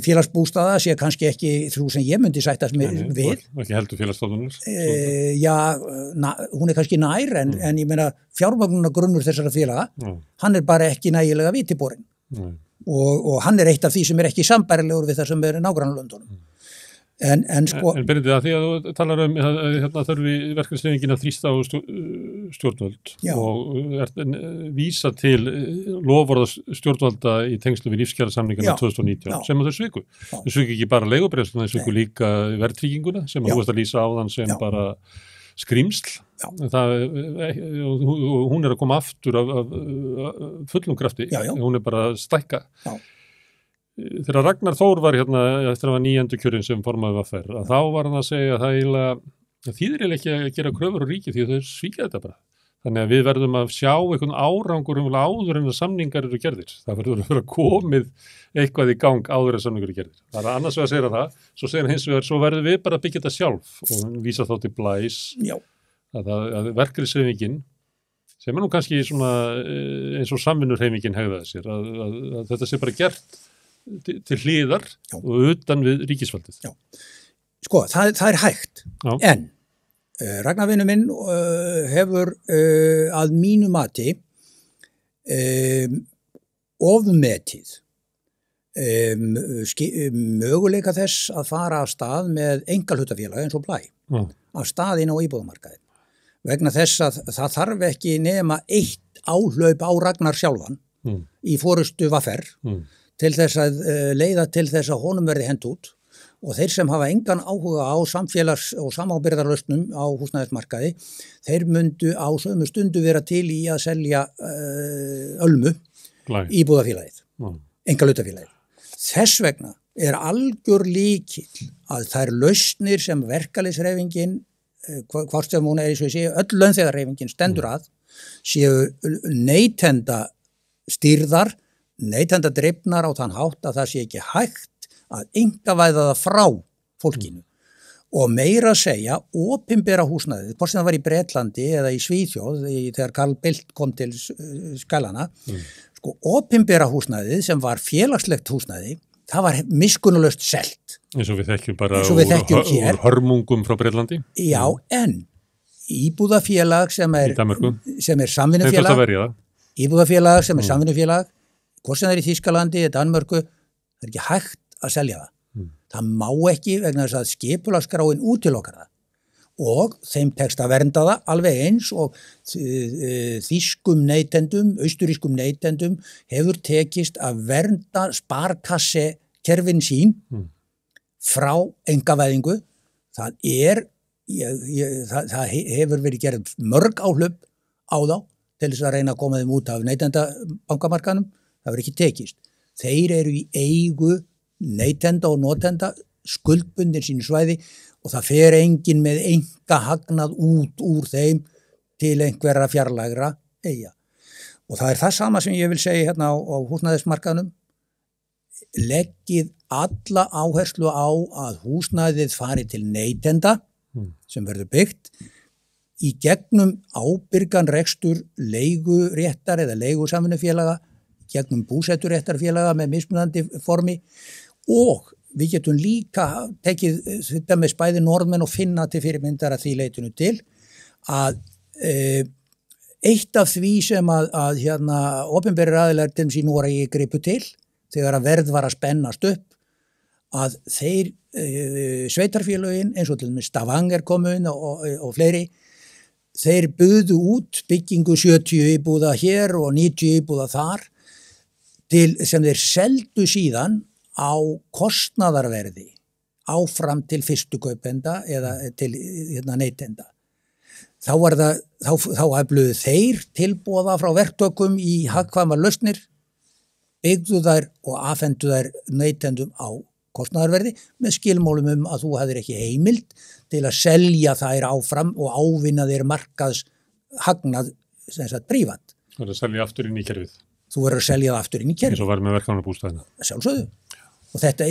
félagsbústaða sé kannski ekki þú sem ég myndi sættast við. Ekki heldur félagsstofnunar? Hún er kannski nær en ég meina fjármagnunargrunnur þessara félaga, hann er bara ekki nægilega vitiborinn. Og hann er eitt af því sem er ekki sambærilegur við það sem er nágrannalöndunum. En Benedikt, að því að þú talar að þurfi verkalýðshreyfingin að þrýsta á stjórnvöld og vísa til loforða stjórnvalda í tengslu við lífskjarasamningana 2019 sem að þau sviku. Þau sviku ekki bara leigubremsuna, þau sviku líka verðtrygginguna sem að þú veist að lýsa áðan sem bara skrýmsl. Hún er að koma aftur af fullum krafti. Hún er bara að stækka. Þegar Ragnar Þór var hérna eftir að var nýjendur kjörin sem formaði VFR, að þá var hann að segja að það þýðir ekki að gera kröfur á ríki því að þau svíkja þetta bara. Þannig að við verðum að sjá einhvern árangur áður en að samningar eru gerðir. Það verður að vera komið eitthvað í gang áður en samningar eru gerðir. Það er annars vegar að segja það, svo segir hins vegar, svo verðum við bara að byggja þetta sjálf og vísa þá til Blæs að verkalýðshreyfingin sem er nú kannski svona eins og samvinnurhreyfingin hegðaði sér, að þetta sé bara gert til hliðar og utan við ríkisvaldið. Sko, það er hægt, en Ragnar vinur minn hefur að mínu mati ofmetið möguleika þess að fara af stað með engalhlutafélag eins og Blæ af stað inn á íbúðamarkaðin vegna þess að það þarf ekki nema eitt áhlaup á Ragnar sjálfan í forystu VFR til þess að leiða til þess að honum verði hent út og þeir sem hafa engan áhuga á samfélags- og samábyrgðarlausnum á húsnæðismarkaði, þeir mundu á sömu stundu vera til í að selja Ölmu íbúðafélagið, engalhlutafélagið. Þess vegna algjör lykill að þær lausnir sem verkalýðshreyfingin, hvort sem hún eins og ég segi, öll launþegahreyfingin stendur að, séu neytenda stýrðar, neytenda drifnar á þann hátt að það sé ekki hægt að einkavæða það frá fólkinu og meira að segja opinbera húsnæðið, hvort sem það var í Bretlandi eða í Svíþjóð þegar Carl Bildt kom til skælana, sko opinbera húsnæðið sem var félagslegt húsnæði, það var miskunnulaust selt. Eins og við þekkjum bara úr hörmungum frá Bretlandi. Já, en íbúðafélag sem samvinnufélag, íbúðafélag sem samvinnufélag, hvort sem það í Þýskalandi eða Danmörku, það ekki hægt að selja það. Það má ekki vegna þess að skipulagsskráin útilokar það og þeim tekst að vernda það alveg eins og þýskum neytendum, austurískum neytendum hefur tekist að vernda sparkassekerfin sín frá engavæðingu. Það hefur verið gerð mörg áhlaup á þá til þess að reyna að koma þeim út af neytendabankamarkanum. Það verður ekki tekist. Þeir eru í eigu neytenda og notenda skuldbundin sínu svæði og það fer enginn með enga hagnað út úr þeim til einhverra fjarlægra eyja. Og það það sama sem ég vil segja hérna á húsnæðismarkaðnum. Leggið alla áherslu á að húsnæðið fari til neytenda sem verður byggt í gegnum ábyrgan rekstur leiguréttar eða leigusamvinnufélaga, gegnum búsetturéttarfélaga með mismunandi formi og við getum líka tekið þetta með bæði Norðmenn og Finna til fyrirmyndar að því leitinu til að eitt af því sem að hérna opinberir aðilar til í Noregi gripu til þegar að verð var að spennast upp að þeir sveitarfélögin eins og til með Stavanger komun og fleiri, þeir buðu út byggingu 70 íbúða hér og 90 íbúða þar sem þeir seldu síðan á kostnaðarverði áfram til fyrstu kaupenda eða til neytenda. Þá afluðu þeir tilboða frá verktökum í hagkvæmar lausnir, byggðu þær og afhentu þær neytendum á kostnaðarverði með skilmálum að þú hefðir ekki heimild til að selja þær áfram og ávinna þeir markaðs hagnað sem sagt prívat. Það að selja aftur inn í kerfið. Þú verður að selja það aftur inn í kerfið. Eins og var með verkefnabústaðina. Sjálfsögðu. Og þetta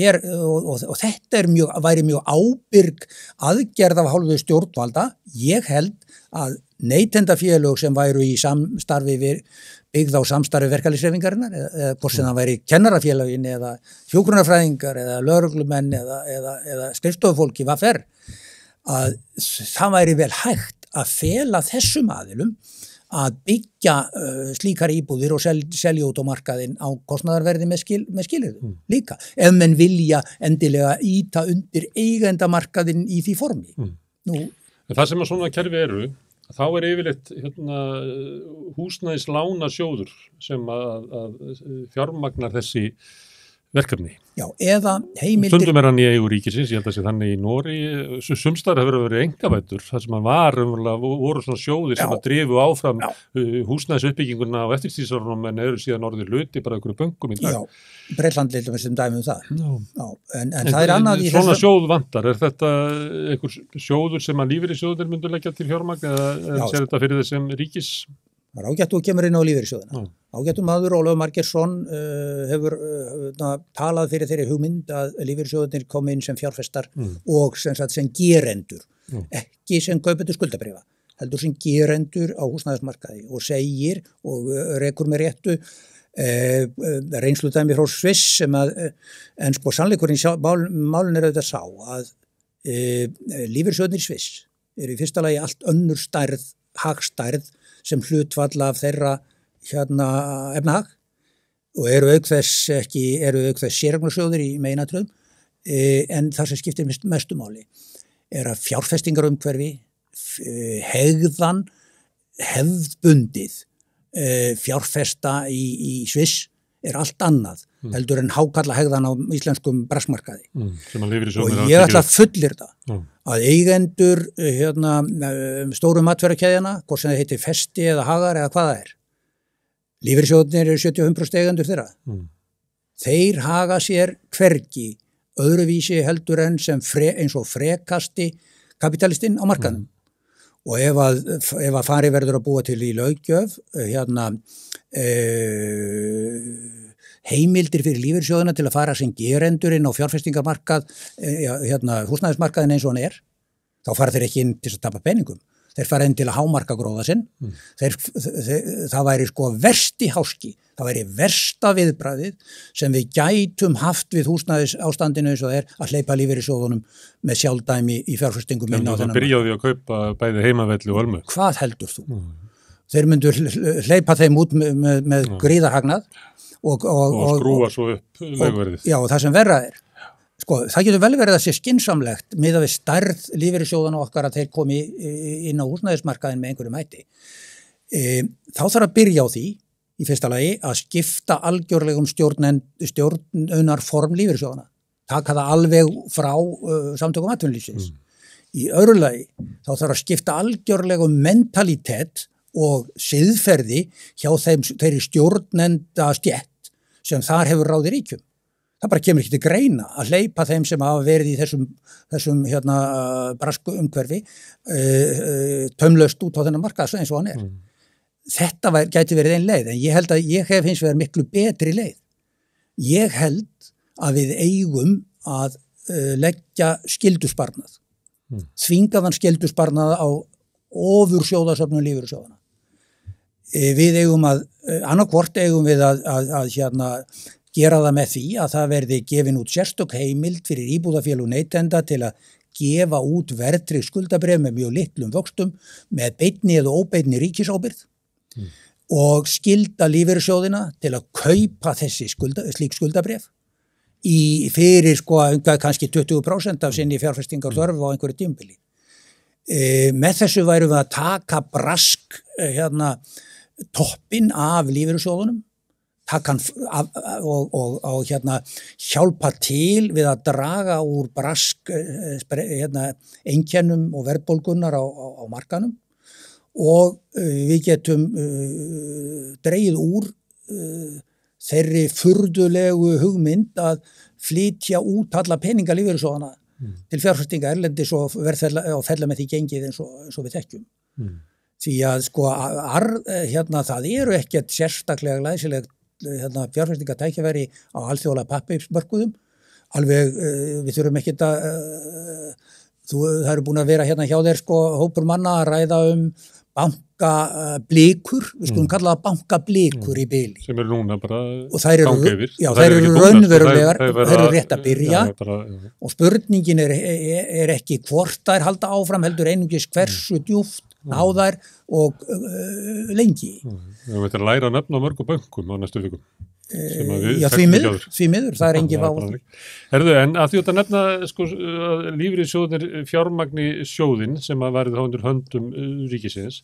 væri mjög ábyrg aðgerð af hálfu stjórnvalda. Ég held að neytendafélög sem væru í byggð á samstarfi verkalýðshreyfingarinnar eða hvort sem það væri kennarafélögin eða hjúkrunarfræðingar eða lögreglumenn eða skrifstofufólk í VFR að það væri vel hægt að fela þessum aðilum að byggja slíkar íbúðir og selja út á markaðinn á kostnaðarverði með skilyrðum líka. Ef menn vilja endilega íta undir eigendamarkaðinn í því formi. Það sem að svona kerfi eru, þá yfirleitt húsnæðislánasjóður sem að fjármagnar þessi verkefni. Já, eða heimildir. Stundum hann í eigu ríkisins, ég held að sé þannig í Noregi, sumstaðar hefur verið einkavæddur, þar sem voru svona sjóðir sem að drifu áfram húsnæðisuppbygginguna á eftirstýrsárunum en eru síðan orðið hluti bara einhverju bönkum í dag. Já, Bretland lillum sem dæmi það. Já, en það annað í þessu. Svona sjóð vantar, þetta einhver sjóður sem að lífeyrissjóðir myndu leggja til fjármagn eða sér þetta fyrir þessum ríkis? Það ágættu og kemur inn á lífeyrissjóðina. Ágættu maður Ólafur Margeirsson hefur talað fyrir þeirri hugmynd að lífeyrissjóðinir komi inn sem fjárfestar og sem gerendur, ekki sem kaupendur skuldabréfa, heldur sem gerendur á húsnæðismarkaði og segir og rekur með réttu reynsludæmi frá Sviss sem en sko sannleikurinn málun auðvitað sá að lífeyrissjóðinir í Sviss eru í fyrsta lagi allt önnur stærð, hagstærð sem hlutfall af þeirra efnahag og eru auk þess séreignarsjóðir í meginatriðum, en það sem skiptir mestu máli er að fjárfestingarumhverfi, hegðan, hefðbundið, fjárfesta í Sviss er allt annað heldur en hákalla hegðan á íslenskum braskmarkaði. Og ég ætla að fullyrða að eigendur stóru matvörukeðjana, hvort sem það heitir Festi eða Hagar eða hvað það er, lífeyrissjóðirnir eru 75% eigendur þeirra. Þeir haga sér hvergi öðruvísi heldur en sem eins og frekasti kapitalistinn á markaðnum. Og ef að fari verður að búa til í löggjöf heimildir fyrir lífeyrissjóðina til að fara sem gerendur inn á fjárfestingarmarkað, húsnæðismarkaðin eins og hann er, þá fara þeir ekki inn til að tapa peningum. Þeir fara inn til að hámarka gróða sinn. Það væri sko versti háski, það væri versta viðbragðið sem við gætum haft við húsnæðis ástandinu eins og það er að hleypa lífeyrissjóðunum með sjálfdæmi í fjárfestingum inn á þennan. Það byrjaði að kaupa bæði heimavelli og Ölmu. Hvað heldur þú? Þeir myndu hleypa þeim út með gríðarhagnað og skrúa svo upp leiguverðið. Já, og það sem verra er, sko, það getur vel verið að sé skynsamlegt miðað við stærð lífeyrissjóðana okkar að þeir komi inn á húsnæðismarkaðin með einhverjum hætti. Þá þarf að byrja á því, í fyrsta lagi, að skipta algjörlegum stjórnunarform lífeyrissjóðana. Taka það alveg frá samtökum atvinnulífsins. Í öðru lagi, þá þarf að skipta algjörlegum mentalitet og siðferði hjá þeirri stjórnenda stétt sem þar hefur ráði ríkjum. Það bara kemur ekki til greina að hleypa þeim sem hafa verið í þessum brasku umhverfi taumlaust út á þennan markað eins og hann er. Þetta gæti verið ein leið, en ég held að ég hef hins vegar miklu betri leið. Ég held að við eigum að leggja skyldusparnað. Þvingaðan skyldusparnað á ofursjóðasöfnum lífeyrissjóðana. Við eigum annarkvort eigum við að gera það með því að það verði gefin út sérstök heimild fyrir íbúðafélög neytenda til að gefa út verðtryggð skuldabréf með mjög litlum vöxtum með beinni eða óbeinni ríkisábyrgð og skylda lífeyrissjóðina til að kaupa slík skuldabréf fyrir kannski 20% af sinni fjárfestingar þörf á einhverju tímabili. Með þessu værum við að taka brask toppinn af lífeyrissjóðunum og hjálpa til við að draga úr brask einkennum og verðbólgunnar á markanum og við getum dregið úr þeirri furðulegu hugmynd að flytja út alla peninga lífeyrissjóðana til fjárfestinga erlendis og fella með því gengið eins og við þekkjum. Því að það eru ekkert sérstaklega glæsilegt fjárfestingatækifæri á alþjóðlega pappírsmörkuðum. Alveg, við þurfum ekkert það eru búin að vera hjá þér hópur manna að ræða bankablikur, við skulum kalla það bankablikur í bili. Sem eru núna bara ganga yfir. Já, þær eru raunverulegar, þær eru rétt að byrja og spurningin er ekki hvort þær halda áfram heldur einungis hversu djúpt ná þær og lengi. Við veitum að læra að nefna mörgum bönkum á næstu vikum. Já, því miður, það er engin váð. Herðu, en að því að nefna lífeyrissjóðir fjármagni sjóðin sem að verið undir höndum ríkisins,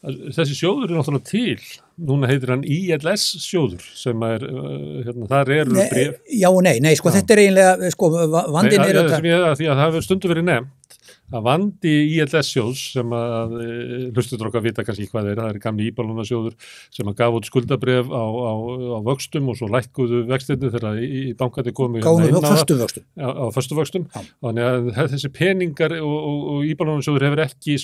þessi sjóður er náttúrulega til, núna heitir hann ILS sjóður sem er, þar eru bréf. Já og nei, þetta er eiginlega, vandinn er þetta. Því að það hefur stundu verið nefnt að vandi ILS sjóðs sem að hlustuður okkar vita kannski hvað það er gamli íbálunasjóður sem að gaf út skuldabréf á vöxtum og svo lækkuðu vextirni þegar í bankandi komið á föstu vöxtum. Þannig að þessi peningar og íbálunasjóður hefur ekki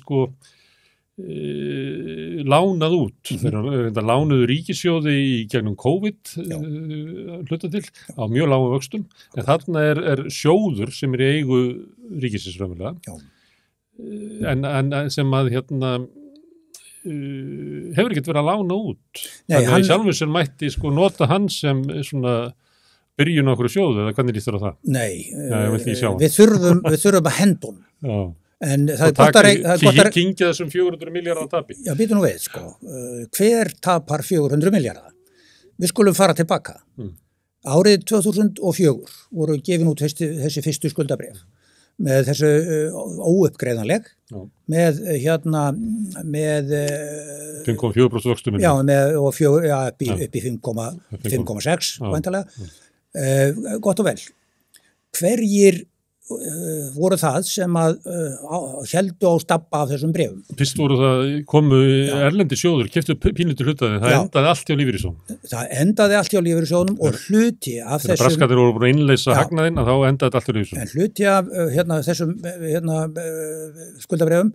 lánað út. Þeir lánuðu ríkissjóði í gegnum COVID hluta til á mjög lágum vöxtum en þarna er sjóður sem er í eigu ríkisins raunverulega en sem að hefur ekkert verið að lána út. Þannig að sjálfur sem mætti nota hann sem svona byrjun okkur sjóðu eða hvernig líst þér á það? Nei, við þurfum að hendun. Já. En það er gott að kynkja þessum 400 milljarða tapi. Já, býtu nú við, hver tapar 400 milljarða? Við skulum fara tilbaka. Árið 2004 voru gefin út þessi fyrstu skuldabréf með þessu óuppgreiðanleg með 5,4% vöxtum. Já, upp í 5,6 væntanlega. Gott og vel. Hverjir voru það sem héldu á stabba af þessum bréfum? Fyrst voru komu erlendi sjóður, keyptu pínlítið hlutaði, það endaði allt hjá lífeyrissjóðunum. Það endaði allt hjá lífeyrissjóðunum og hluti af þessum... Þegar braskarnir voru búin að innleysa hagnaðinn, þá endaði allt hjá lífeyrissjóðunum. En hluti af þessum skuldabréfum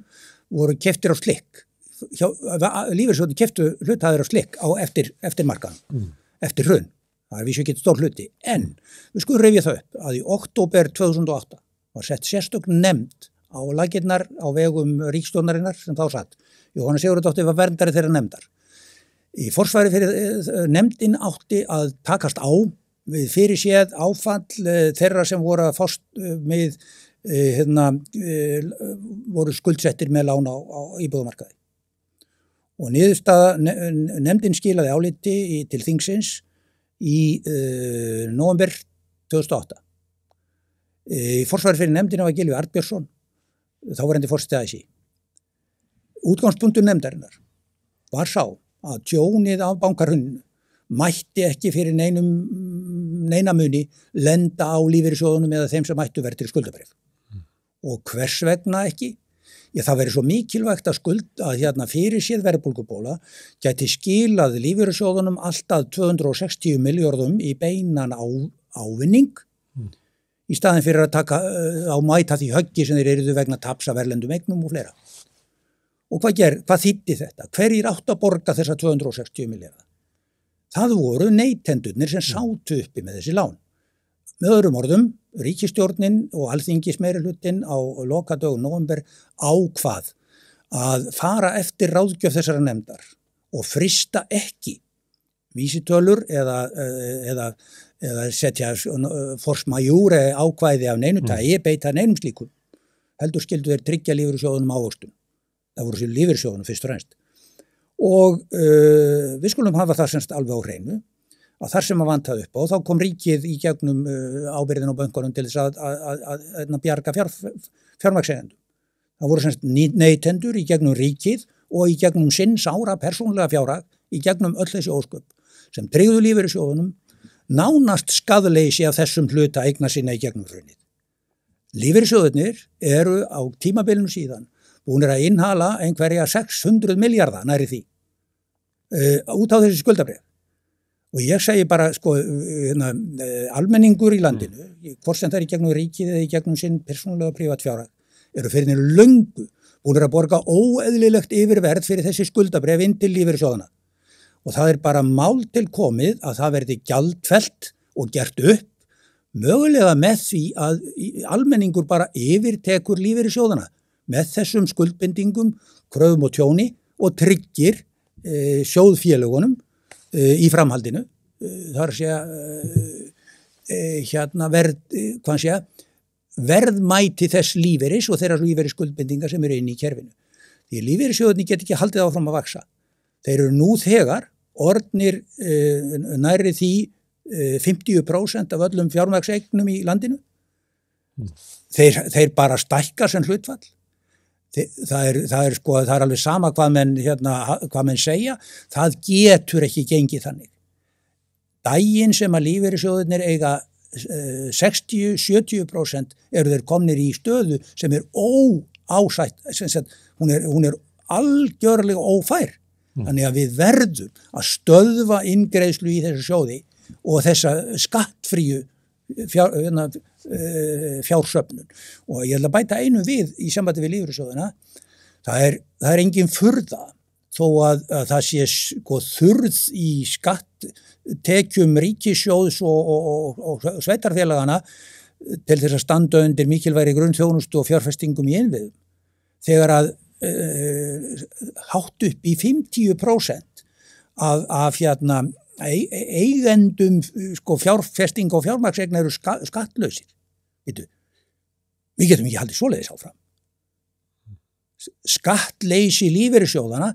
voru keyptir á slikk. Lífeyrissjóðunum keyptu hlutaðir á slikk eftir markaðan, eftir hrun. Það vísu ekki stór hluti, en við skulum rifja það upp að í október 2008 var sett sérstök nefnd á laggirnar á vegum ríkisstjórnarinnar sem þá satt. Jóhanna Sigurðardóttir var verndari þeirra nefndar. Í forsvari fyrir nefndin átti að takast á við fyrirséð áfall þeirra sem voru að fást með voru skuldsettir með lán á íbúðamarkaði. Og niðurstaða nefndin skilaði áliti til þingsins í nóvember 2008. Í forsvari fyrir nefndina var Gylfi Arnbjörnsson, þáverandi forseti ASÍ. Útgangspunktur nefndarinnar var sá að tjónið af bankahruninu mætti ekki fyrir neina muni lenda á lífeyrissjóðunum eða þeim sem mættu verðtryggð skuldabréf. Og hvers vegna ekki? Það verið svo mikilvægt að fyrirséð verðbólgubóla gæti skilað lífeyrissjóðunum alltaf 260 milljörðum í beinan ávinning í staðin fyrir að taka á mæta því höggi sem þeir eruðu vegna taps af erlendum eignum og fleira. Og hvað þýddi þetta? Hverjir áttu að borga þessa 260 milljarða? Það voru neytendurnir sem sátu uppi með þessi lán. Með öðrum orðum, ríkisstjórnin og alþingismeirihlutin á lokadögum nóvember ákvað að fara eftir ráðgjöf þessara nefndar og frysta ekki vísitölur eða setja force majeure ákvæði af neinu tagi, beita neinum slíkum. Heldur skyldu þeir tryggja lífeyrissjóðunum ávöxtun. Það voru sér lífeyrissjóðunum fyrst og fremst. Og við skulum hafa það semst alveg á hreinu að þar sem að vantaði upp og þá kom ríkið í gegnum ábyrðin á bönkunum til þess að bjarga fjármagnseigendum. Það voru semst neytendur í gegnum ríkið og í gegnum sinn sára persónulega fjárhag í gegnum öll þessi ósköp sem tryggðu lífeyrissjóðunum nánast skaðleysi af þessum hluta eigna sinna í gegnum hrunið. Lífeyrissjóðunir eru á tímabilinu síðan búnir að innhala einhverja 600 milljarða næri því út á þessi skuldabréf. Og ég segi bara, almenningur í landinu, hvort sem það er í gegnum ríkið eða í gegnum sinn persónulega prívat fjárhag, eru fyrir löngu búnir að borga óeðlilegt yfirverð fyrir þessi skuldabréf inn til lífeyrissjóðana. Og það er bara mál til komið að það verði gjaldfellt og gert upp, mögulega með því að almenningur bara yfirtekur lífeyrissjóðana með þessum skuldbindingum, kröfum og tjóni og tryggir sjóðfélagunum í framhaldinu. Það er að segja verðmæti þess lífeyris og þeirra lífeyris skuldbindingar sem eru inn í kerfinu. Því lífeyrissjóðunni get ekki haldið áfram að vaksa. Þeir eru nú þegar orðnir nærri því 50% af öllum fjármagnseignum í landinu. Þeir bara stækka sem hlutfall. Það er alveg sama hvað menn segja, það getur ekki gengið þannig. Daginn sem að lífeyrissjóðirnir eiga 60-70% eru þeir komnir í stöðu sem er óásætt, hún er algjörlega ófær. Þannig að við verðum að stöðva inngreiðslu í þessu sjóði og þessa skattfríu fjársöfnun. Og ég ætla að bæta einu við í sambandi við lífeyrissjóðina. Það er engin furða þó að það sé þurrð í skatttekjum ríkissjóðs og sveitarfélagana til þess að standa undir mikilvægri grunnþjónustu og fjárfestingum í innviðum. Þegar að hátt upp í 50% af eigendum fjárfesting og fjármagnsegna eru skattlausir. Við getum ekki haldið svoleiðis áfram. Skattleysi lífeyrissjóðana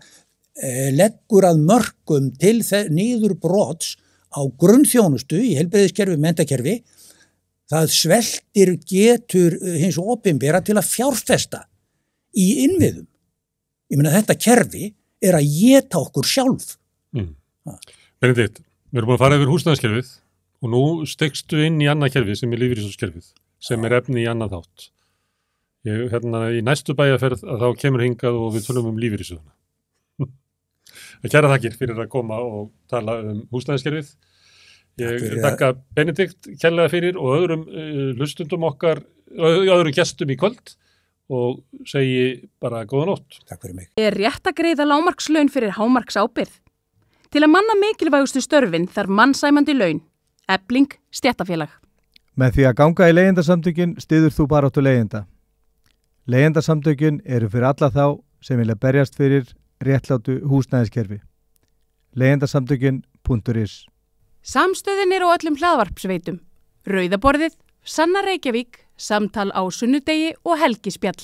leggur að mörkum til niður brots á grunnþjónustu í heilbrigðiskerfi, menntakerfi, það sveltir getur hins opinbera til að fjárfesta í innviðum. Ég meina þetta kerfi að éta okkur sjálf. Benedikt, við erum búin að fara yfir húsnæðiskerfið og nú stekstu inn í annað kerfi sem lífeyrissjóðskerfið, sem efni í annað þátt. Í næstu bæjarferð að þá kemur hingað og við tölum lífeyrissjóðuna. Kæra þakkir fyrir að koma og tala húsnæðiskerfið. Ég þakka Benedikt kærlega fyrir og öðrum hlustundum okkar, öðrum gestum í kvöld og segi bara góða nótt. Takk fyrir mig. Er rétt að greiða lágmarkslaun fyrir hámarksábyrgð? Til að manna mikilvægustu störfin þarf mannsæmandi laun. Efling stéttarfélag. Með því að ganga í leigjendasamtökin styður þú baráttu leigjenda. Leigjendasamtökin eru fyrir alla þá sem vilja berjast fyrir réttlátu húsnæðiskerfi. Leigjendasamtökin.is. Samstöðin á öllum hlaðvarpsveitum. Rauða borðið, Sanna Reykjavík, Samtal á sunnudegi og helgispjall.